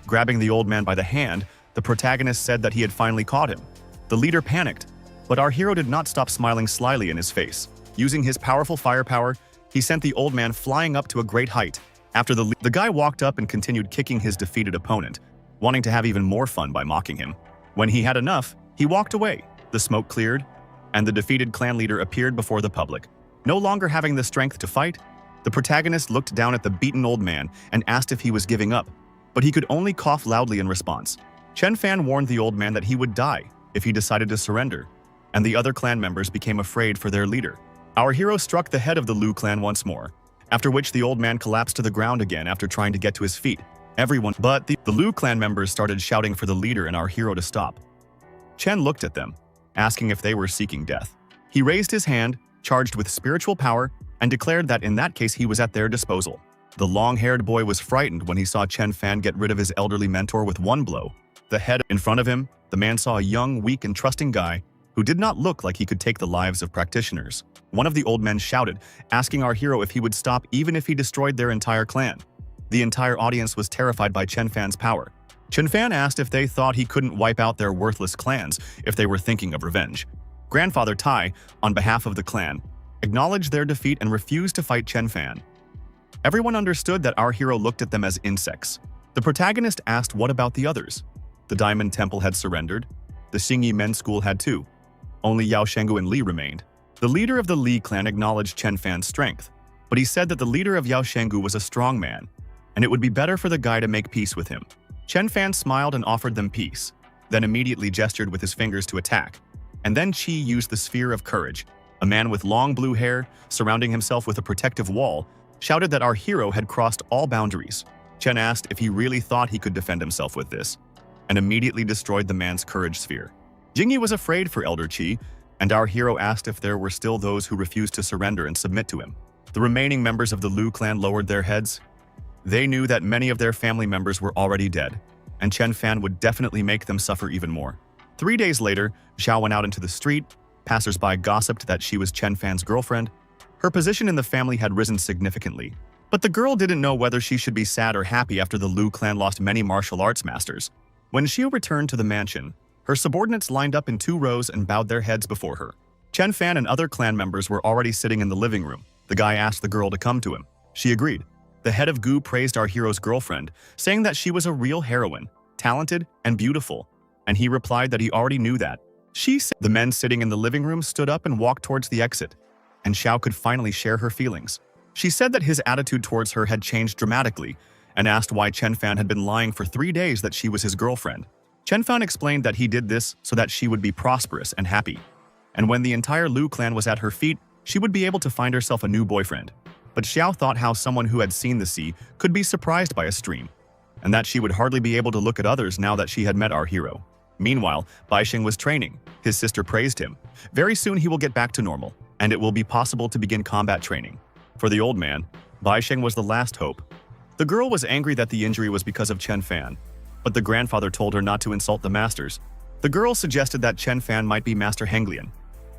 Grabbing the old man by the hand, the protagonist said that he had finally caught him. The leader panicked, but our hero did not stop smiling slyly in his face. Using his powerful firepower, he sent the old man flying up to a great height. After the guy walked up and continued kicking his defeated opponent, wanting to have even more fun by mocking him. When he had enough, he walked away. The smoke cleared, and the defeated clan leader appeared before the public. No longer having the strength to fight, The protagonist looked down at the beaten old man and asked if he was giving up, but he could only cough loudly in response. Chen Fan warned the old man that he would die if he decided to surrender, and the other clan members became afraid for their leader. Our hero struck the head of the Lu clan once more, after which the old man collapsed to the ground again after trying to get to his feet. Everyone but the Lu clan members started shouting for the leader and our hero to stop. Chen looked at them, asking if they were seeking death. He raised his hand, charged with spiritual power, and declared that in that case he was at their disposal. The long-haired boy was frightened when he saw Chen Fan get rid of his elderly mentor with one blow. The head in front of him, the man saw a young, weak, and trusting guy who did not look like he could take the lives of practitioners. One of the old men shouted, asking our hero if he would stop even if he destroyed their entire clan. The entire audience was terrified by Chen Fan's power. Chen Fan asked if they thought he couldn't wipe out their worthless clans if they were thinking of revenge. Grandfather Tai, on behalf of the clan, acknowledged their defeat and refused to fight Chen Fan. Everyone understood that our hero looked at them as insects. The protagonist asked what about the others. The Diamond Temple had surrendered. The Xingyi Men's School had too. Only Yao Shenggu and Li remained. The leader of the Li clan acknowledged Chen Fan's strength, but he said that the leader of Yao Shenggu was a strong man, and it would be better for the guy to make peace with him. Chen Fan smiled and offered them peace, then immediately gestured with his fingers to attack. And then Qi used the Sphere of Courage. A man with long blue hair, surrounding himself with a protective wall, shouted that our hero had crossed all boundaries. Chen asked if he really thought he could defend himself with this, and immediately destroyed the man's courage sphere. Jingyi was afraid for Elder Qi, and our hero asked if there were still those who refused to surrender and submit to him. The remaining members of the Lu clan lowered their heads. They knew that many of their family members were already dead, and Chen Fan would definitely make them suffer even more. 3 days later, Xiao went out into the street. Passers-by gossiped that she was Chen Fan's girlfriend. Her position in the family had risen significantly, but the girl didn't know whether she should be sad or happy after the Lu clan lost many martial arts masters. When Xiao returned to the mansion, her subordinates lined up in 2 rows and bowed their heads before her. Chen Fan and other clan members were already sitting in the living room. The guy asked the girl to come to him. She agreed. The head of Gu praised our hero's girlfriend, saying that she was a real heroine, talented and beautiful, and he replied that he already knew that. She said the men sitting in the living room stood up and walked towards the exit, and Xiao could finally share her feelings. She said that his attitude towards her had changed dramatically and asked why Chen Fan had been lying for 3 days that she was his girlfriend. Chen Fan explained that he did this so that she would be prosperous and happy, and when the entire Lu clan was at her feet, she would be able to find herself a new boyfriend. But Xiao thought how someone who had seen the sea could be surprised by a stream, and that she would hardly be able to look at others now that she had met our hero. Meanwhile, Baixing was training. His sister praised him. Very soon he will get back to normal, and it will be possible to begin combat training. For the old man, Baixing was the last hope. The girl was angry that the injury was because of Chen Fan, but the grandfather told her not to insult the masters. The girl suggested that Chen Fan might be Master Henglian,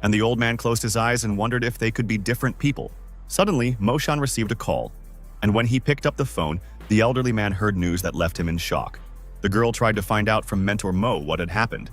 and the old man closed his eyes and wondered if they could be different people. Suddenly, Moshan received a call, and when he picked up the phone, the elderly man heard news that left him in shock. The girl tried to find out from Mentor Mo what had happened,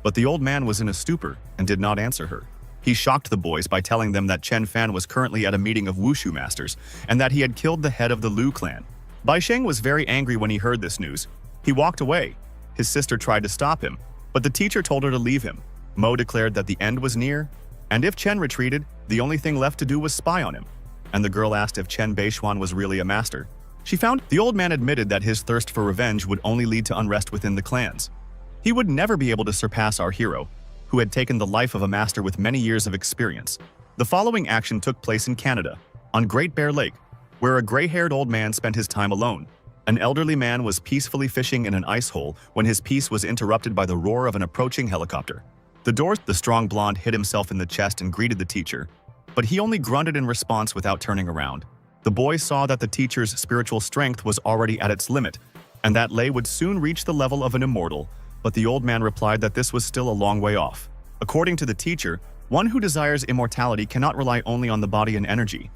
but the old man was in a stupor and did not answer her. He shocked the boys by telling them that Chen Fan was currently at a meeting of Wushu masters and that he had killed the head of the Lu clan. Bai Sheng was very angry when he heard this news. He walked away. His sister tried to stop him, but the teacher told her to leave him. Mo declared that the end was near, and if Chen retreated, the only thing left to do was spy on him. And the girl asked if Chen Beishuan was really a master. She found the old man admitted that his thirst for revenge would only lead to unrest within the clans. He would never be able to surpass our hero, who had taken the life of a master with many years of experience. The following action took place in Canada, on Great Bear Lake, where a gray-haired old man spent his time alone. An elderly man was peacefully fishing in an ice hole when his peace was interrupted by the roar of an approaching helicopter. The strong blonde hit himself in the chest and greeted the teacher, but he only grunted in response without turning around. The boy saw that the teacher's spiritual strength was already at its limit, and that Lei would soon reach the level of an immortal, but the old man replied that this was still a long way off. According to the teacher, one who desires immortality cannot rely only on the body and energy.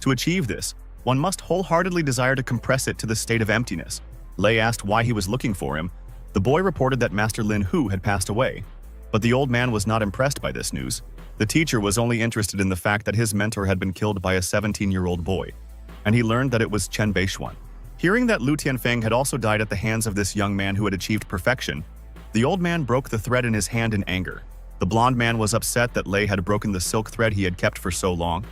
To achieve this, one must wholeheartedly desire to compress it to the state of emptiness. Lei asked why he was looking for him. The boy reported that Master Lin Hu had passed away, but the old man was not impressed by this news. The teacher was only interested in the fact that his mentor had been killed by a 17-year-old boy, and he learned that it was Chen Beishuan. Hearing that Lu Tianfeng had also died at the hands of this young man who had achieved perfection, the old man broke the thread in his hand in anger. The blond man was upset that Lei had broken the silk thread he had kept for so long.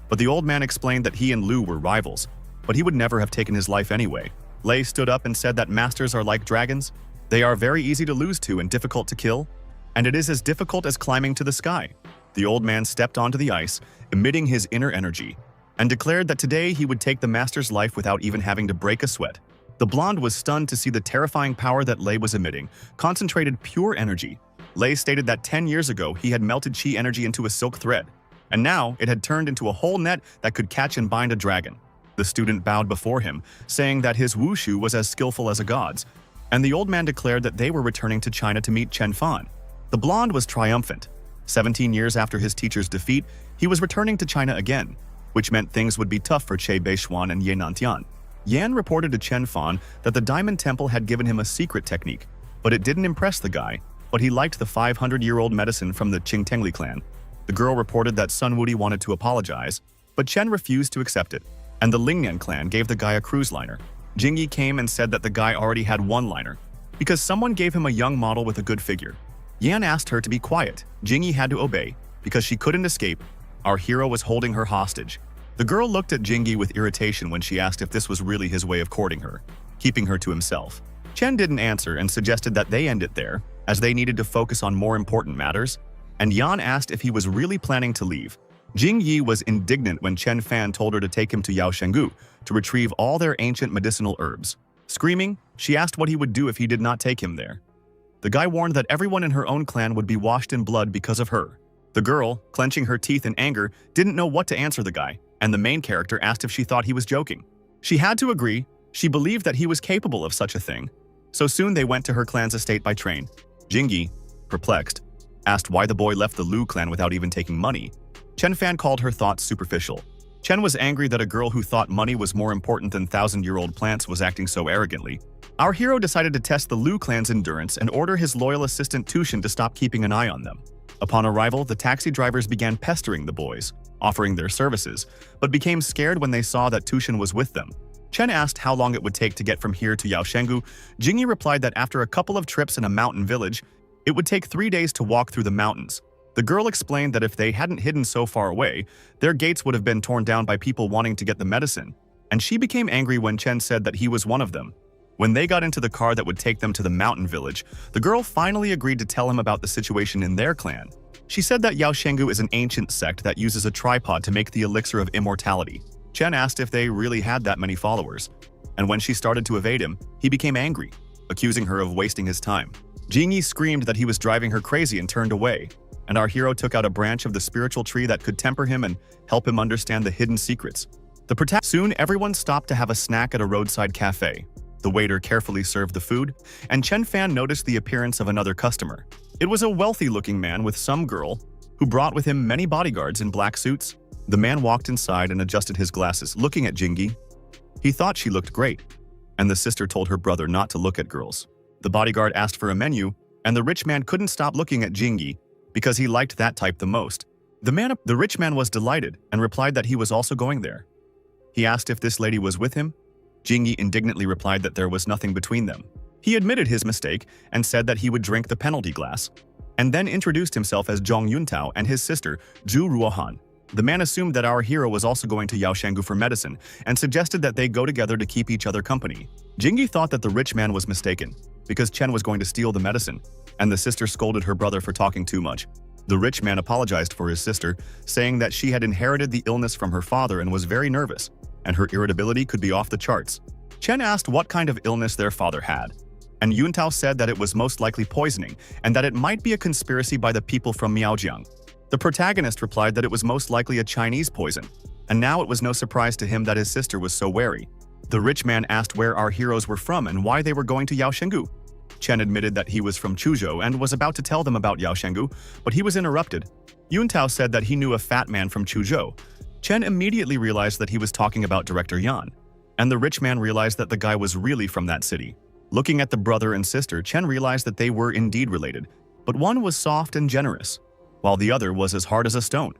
But the old man explained that he and Lu were rivals, but he would never have taken his life anyway. Lei stood up and said that masters are like dragons. They are very easy to lose to and difficult to kill, and it is as difficult as climbing to the sky. The old man stepped onto the ice, emitting his inner energy, and declared that today he would take the master's life without even having to break a sweat. The blonde was stunned to see the terrifying power that Lei was emitting, concentrated pure energy. Lei stated that 10 years ago he had melted chi energy into a silk thread, and now it had turned into a whole net that could catch and bind a dragon. The student bowed before him, saying that his wushu was as skillful as a god's, and the old man declared that they were returning to China to meet Chen Fan. The blonde was triumphant. 17 years after his teacher's defeat, he was returning to China again, which meant things would be tough for Che Beishuan and Ye Nantian. Yan reported to Chen Fan that the Diamond Temple had given him a secret technique, but it didn't impress the guy, but he liked the 500-year-old medicine from the Qingtengli clan. The girl reported that Sun Wudi wanted to apologize, but Chen refused to accept it, and the Lingnian clan gave the guy a cruise liner. Jingyi came and said that the guy already had one liner, because someone gave him a young model with a good figure. Yan asked her to be quiet. Jingyi had to obey, because she couldn't escape. Our hero was holding her hostage. The girl looked at Jingyi with irritation when she asked if this was really his way of courting her, keeping her to himself. Chen didn't answer and suggested that they end it there, as they needed to focus on more important matters, and Yan asked if he was really planning to leave. Jingyi was indignant when Chen Fan told her to take him to Yaoshenggu to retrieve all their ancient medicinal herbs. Screaming, she asked what he would do if he did not take him there. The guy warned that everyone in her own clan would be washed in blood because of her. The girl, clenching her teeth in anger, didn't know what to answer the guy, and the main character asked if she thought he was joking. She had to agree. She believed that he was capable of such a thing. So soon they went to her clan's estate by train. Jingyi, perplexed, asked why the boy left the Lu clan without even taking money. Chen Fan called her thoughts superficial. Chen was angry that a girl who thought money was more important than thousand-year-old plants was acting so arrogantly. Our hero decided to test the Lu clan's endurance and order his loyal assistant Tushin to stop keeping an eye on them. Upon arrival, the taxi drivers began pestering the boys, offering their services, but became scared when they saw that Tushin was with them. Chen asked how long it would take to get from here to Yaoshenggu. Jingyi replied that after a couple of trips in a mountain village, it would take 3 days to walk through the mountains. The girl explained that if they hadn't hidden so far away, their gates would have been torn down by people wanting to get the medicine, and she became angry when Chen said that he was one of them. When they got into the car that would take them to the mountain village, the girl finally agreed to tell him about the situation in their clan. She said that Yaoshenggu is an ancient sect that uses a tripod to make the elixir of immortality. Chen asked if they really had that many followers, and when she started to evade him, he became angry, accusing her of wasting his time. Jingyi screamed that he was driving her crazy and turned away, and our hero took out a branch of the spiritual tree that could temper him and help him understand the hidden secrets. Soon everyone stopped to have a snack at a roadside cafe. The waiter carefully served the food, and Chen Fan noticed the appearance of another customer. It was a wealthy-looking man with some girl who brought with him many bodyguards in black suits. The man walked inside and adjusted his glasses, looking at Jingyi. He thought she looked great, and the sister told her brother not to look at girls. The bodyguard asked for a menu, and the rich man couldn't stop looking at Jingyi because he liked that type the most. The rich man was delighted and replied that he was also going there. He asked if this lady was with him. Jingyi indignantly replied that there was nothing between them. He admitted his mistake and said that he would drink the penalty glass, and then introduced himself as Zhong Yuntao and his sister, Zhu Ruohan. The man assumed that our hero was also going to Yaoshenggu for medicine and suggested that they go together to keep each other company. Jingyi thought that the rich man was mistaken because Chen was going to steal the medicine, and the sister scolded her brother for talking too much. The rich man apologized for his sister, saying that she had inherited the illness from her father and was very nervous, and her irritability could be off the charts. Chen asked what kind of illness their father had, and Yuntao said that it was most likely poisoning and that it might be a conspiracy by the people from Miaojiang. The protagonist replied that it was most likely a Chinese poison, and now it was no surprise to him that his sister was so wary. The rich man asked where our heroes were from and why they were going to Yaoshenggu. Chen admitted that he was from Chuzhou and was about to tell them about Yaoshenggu, but he was interrupted. Yuntao said that he knew a fat man from Chuzhou. Chen immediately realized that he was talking about Director Yan, and the rich man realized that the guy was really from that city. Looking at the brother and sister, Chen realized that they were indeed related, but one was soft and generous, while the other was as hard as a stone,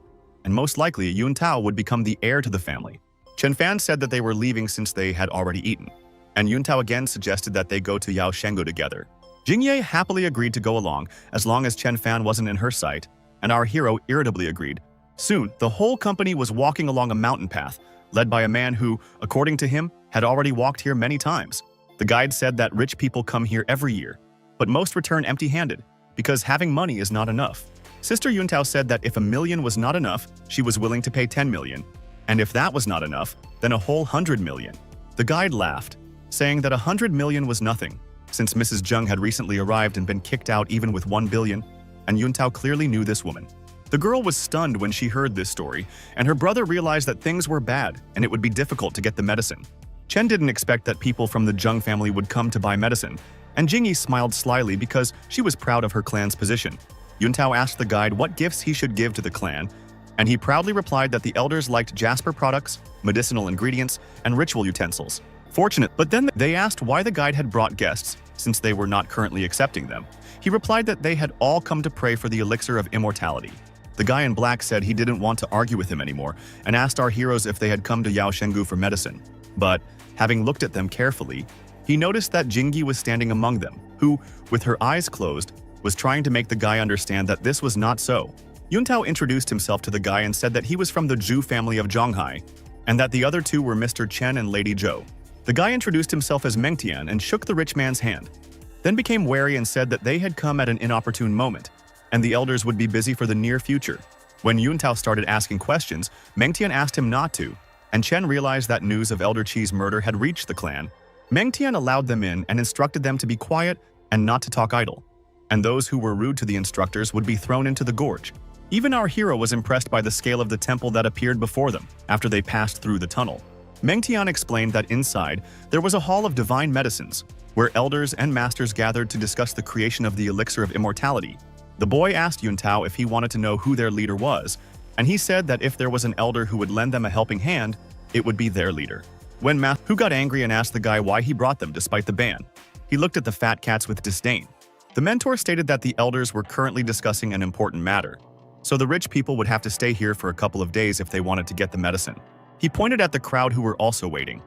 and most likely Yuntao would become the heir to the family. Chen Fan said that they were leaving since they had already eaten, and Yuntao again suggested that they go to Yaoshenggu together. Jingyi happily agreed to go along as long as Chen Fan wasn't in her sight, and our hero irritably agreed. Soon, the whole company was walking along a mountain path, led by a man who, according to him, had already walked here many times. The guide said that rich people come here every year, but most return empty-handed, because having money is not enough. Sister Yuntao said that if $1 million was not enough, she was willing to pay $10 million, and if that was not enough, then a whole $100 million. The guide laughed, saying that $100 million was nothing, since Mrs. Zheng had recently arrived and been kicked out even with $1 billion, and Yuntao clearly knew this woman. The girl was stunned when she heard this story, and her brother realized that things were bad and it would be difficult to get the medicine. Chen didn't expect that people from the Zheng family would come to buy medicine, and Jingyi smiled slyly because she was proud of her clan's position. Yuntao asked the guide what gifts he should give to the clan, and he proudly replied that the elders liked jasper products, medicinal ingredients, and ritual utensils. But then they asked why the guide had brought guests, since they were not currently accepting them. He replied that they had all come to pray for the elixir of immortality. The guy in black said he didn't want to argue with him anymore and asked our heroes if they had come to Yao Shengu for medicine. But, having looked at them carefully, he noticed that Jingyi was standing among them, who, with her eyes closed, was trying to make the guy understand that this was not so. Yuntao introduced himself to the guy and said that he was from the Zhu family of Zhonghai, and that the other two were Mr. Chen and Lady Zhou. The guy introduced himself as Mengtian and shook the rich man's hand, then became wary and said that they had come at an inopportune moment, and the elders would be busy for the near future. When Yuntao started asking questions, Mengtian asked him not to, and Chen realized that news of Elder Qi's murder had reached the clan. Mengtian allowed them in and instructed them to be quiet and not to talk idle, and those who were rude to the instructors would be thrown into the gorge. Even our hero was impressed by the scale of the temple that appeared before them after they passed through the tunnel. Mengtian explained that inside, there was a hall of divine medicines, where elders and masters gathered to discuss the creation of the elixir of immortality. The boy asked Yuntao if he wanted to know who their leader was, and he said that if there was an elder who would lend them a helping hand, it would be their leader. When who got angry and asked the guy why he brought them despite the ban. He looked at the fat cats with disdain. The mentor stated that the elders were currently discussing an important matter, so the rich people would have to stay here for a couple of days if they wanted to get the medicine. He pointed at the crowd who were also waiting.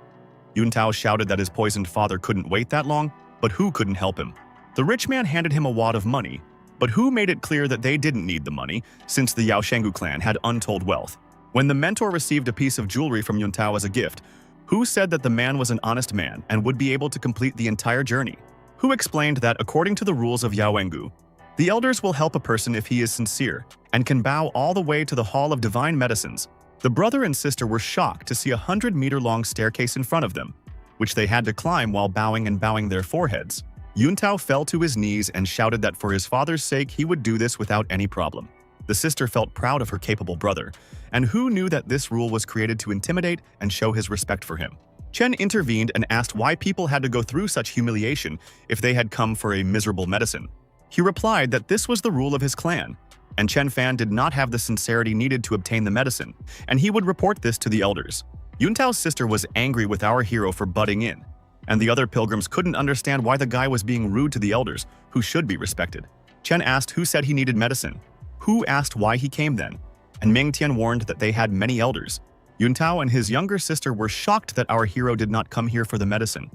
Yuntao shouted that his poisoned father couldn't wait that long, but Hu couldn't help him. The rich man handed him a wad of money, but Hu made it clear that they didn't need the money since the Yao Shengu clan had untold wealth. When the mentor received a piece of jewelry from Yuntao as a gift, Hu said that the man was an honest man and would be able to complete the entire journey. Hu explained that according to the rules of Yao Wengu, the elders will help a person if he is sincere and can bow all the way to the Hall of Divine Medicines. The brother and sister were shocked to see a 100-meter-long staircase in front of them, which they had to climb while bowing their foreheads. Yuntao fell to his knees and shouted that for his father's sake he would do this without any problem. The sister felt proud of her capable brother, and Hu knew that this rule was created to intimidate and show his respect for him. Chen intervened and asked why people had to go through such humiliation if they had come for a miserable medicine. He replied that this was the rule of his clan, and Chen Fan did not have the sincerity needed to obtain the medicine, and he would report this to the elders. Yuntao's sister was angry with our hero for butting in, and the other pilgrims couldn't understand why the guy was being rude to the elders, who should be respected. Chen asked who said he needed medicine. Hu asked why he came then, and Mengtian warned that they had many elders. Yuntao and his younger sister were shocked that our hero did not come here for the medicine.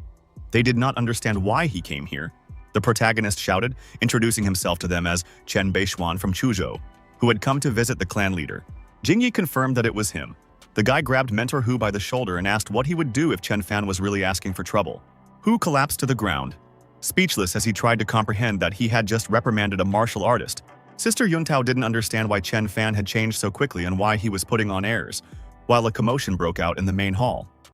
They did not understand why he came here. The protagonist shouted, introducing himself to them as Chen Beishuan from Chuzhou, who had come to visit the clan leader. Jingyi confirmed that it was him. The guy grabbed Mentor Hu by the shoulder and asked what he would do if Chen Fan was really asking for trouble. Hu collapsed to the ground, speechless as he tried to comprehend that he had just reprimanded a martial artist. Sister Yuntao didn't understand why Chen Fan had changed so quickly and why he was putting on airs, while a commotion broke out in the main hall.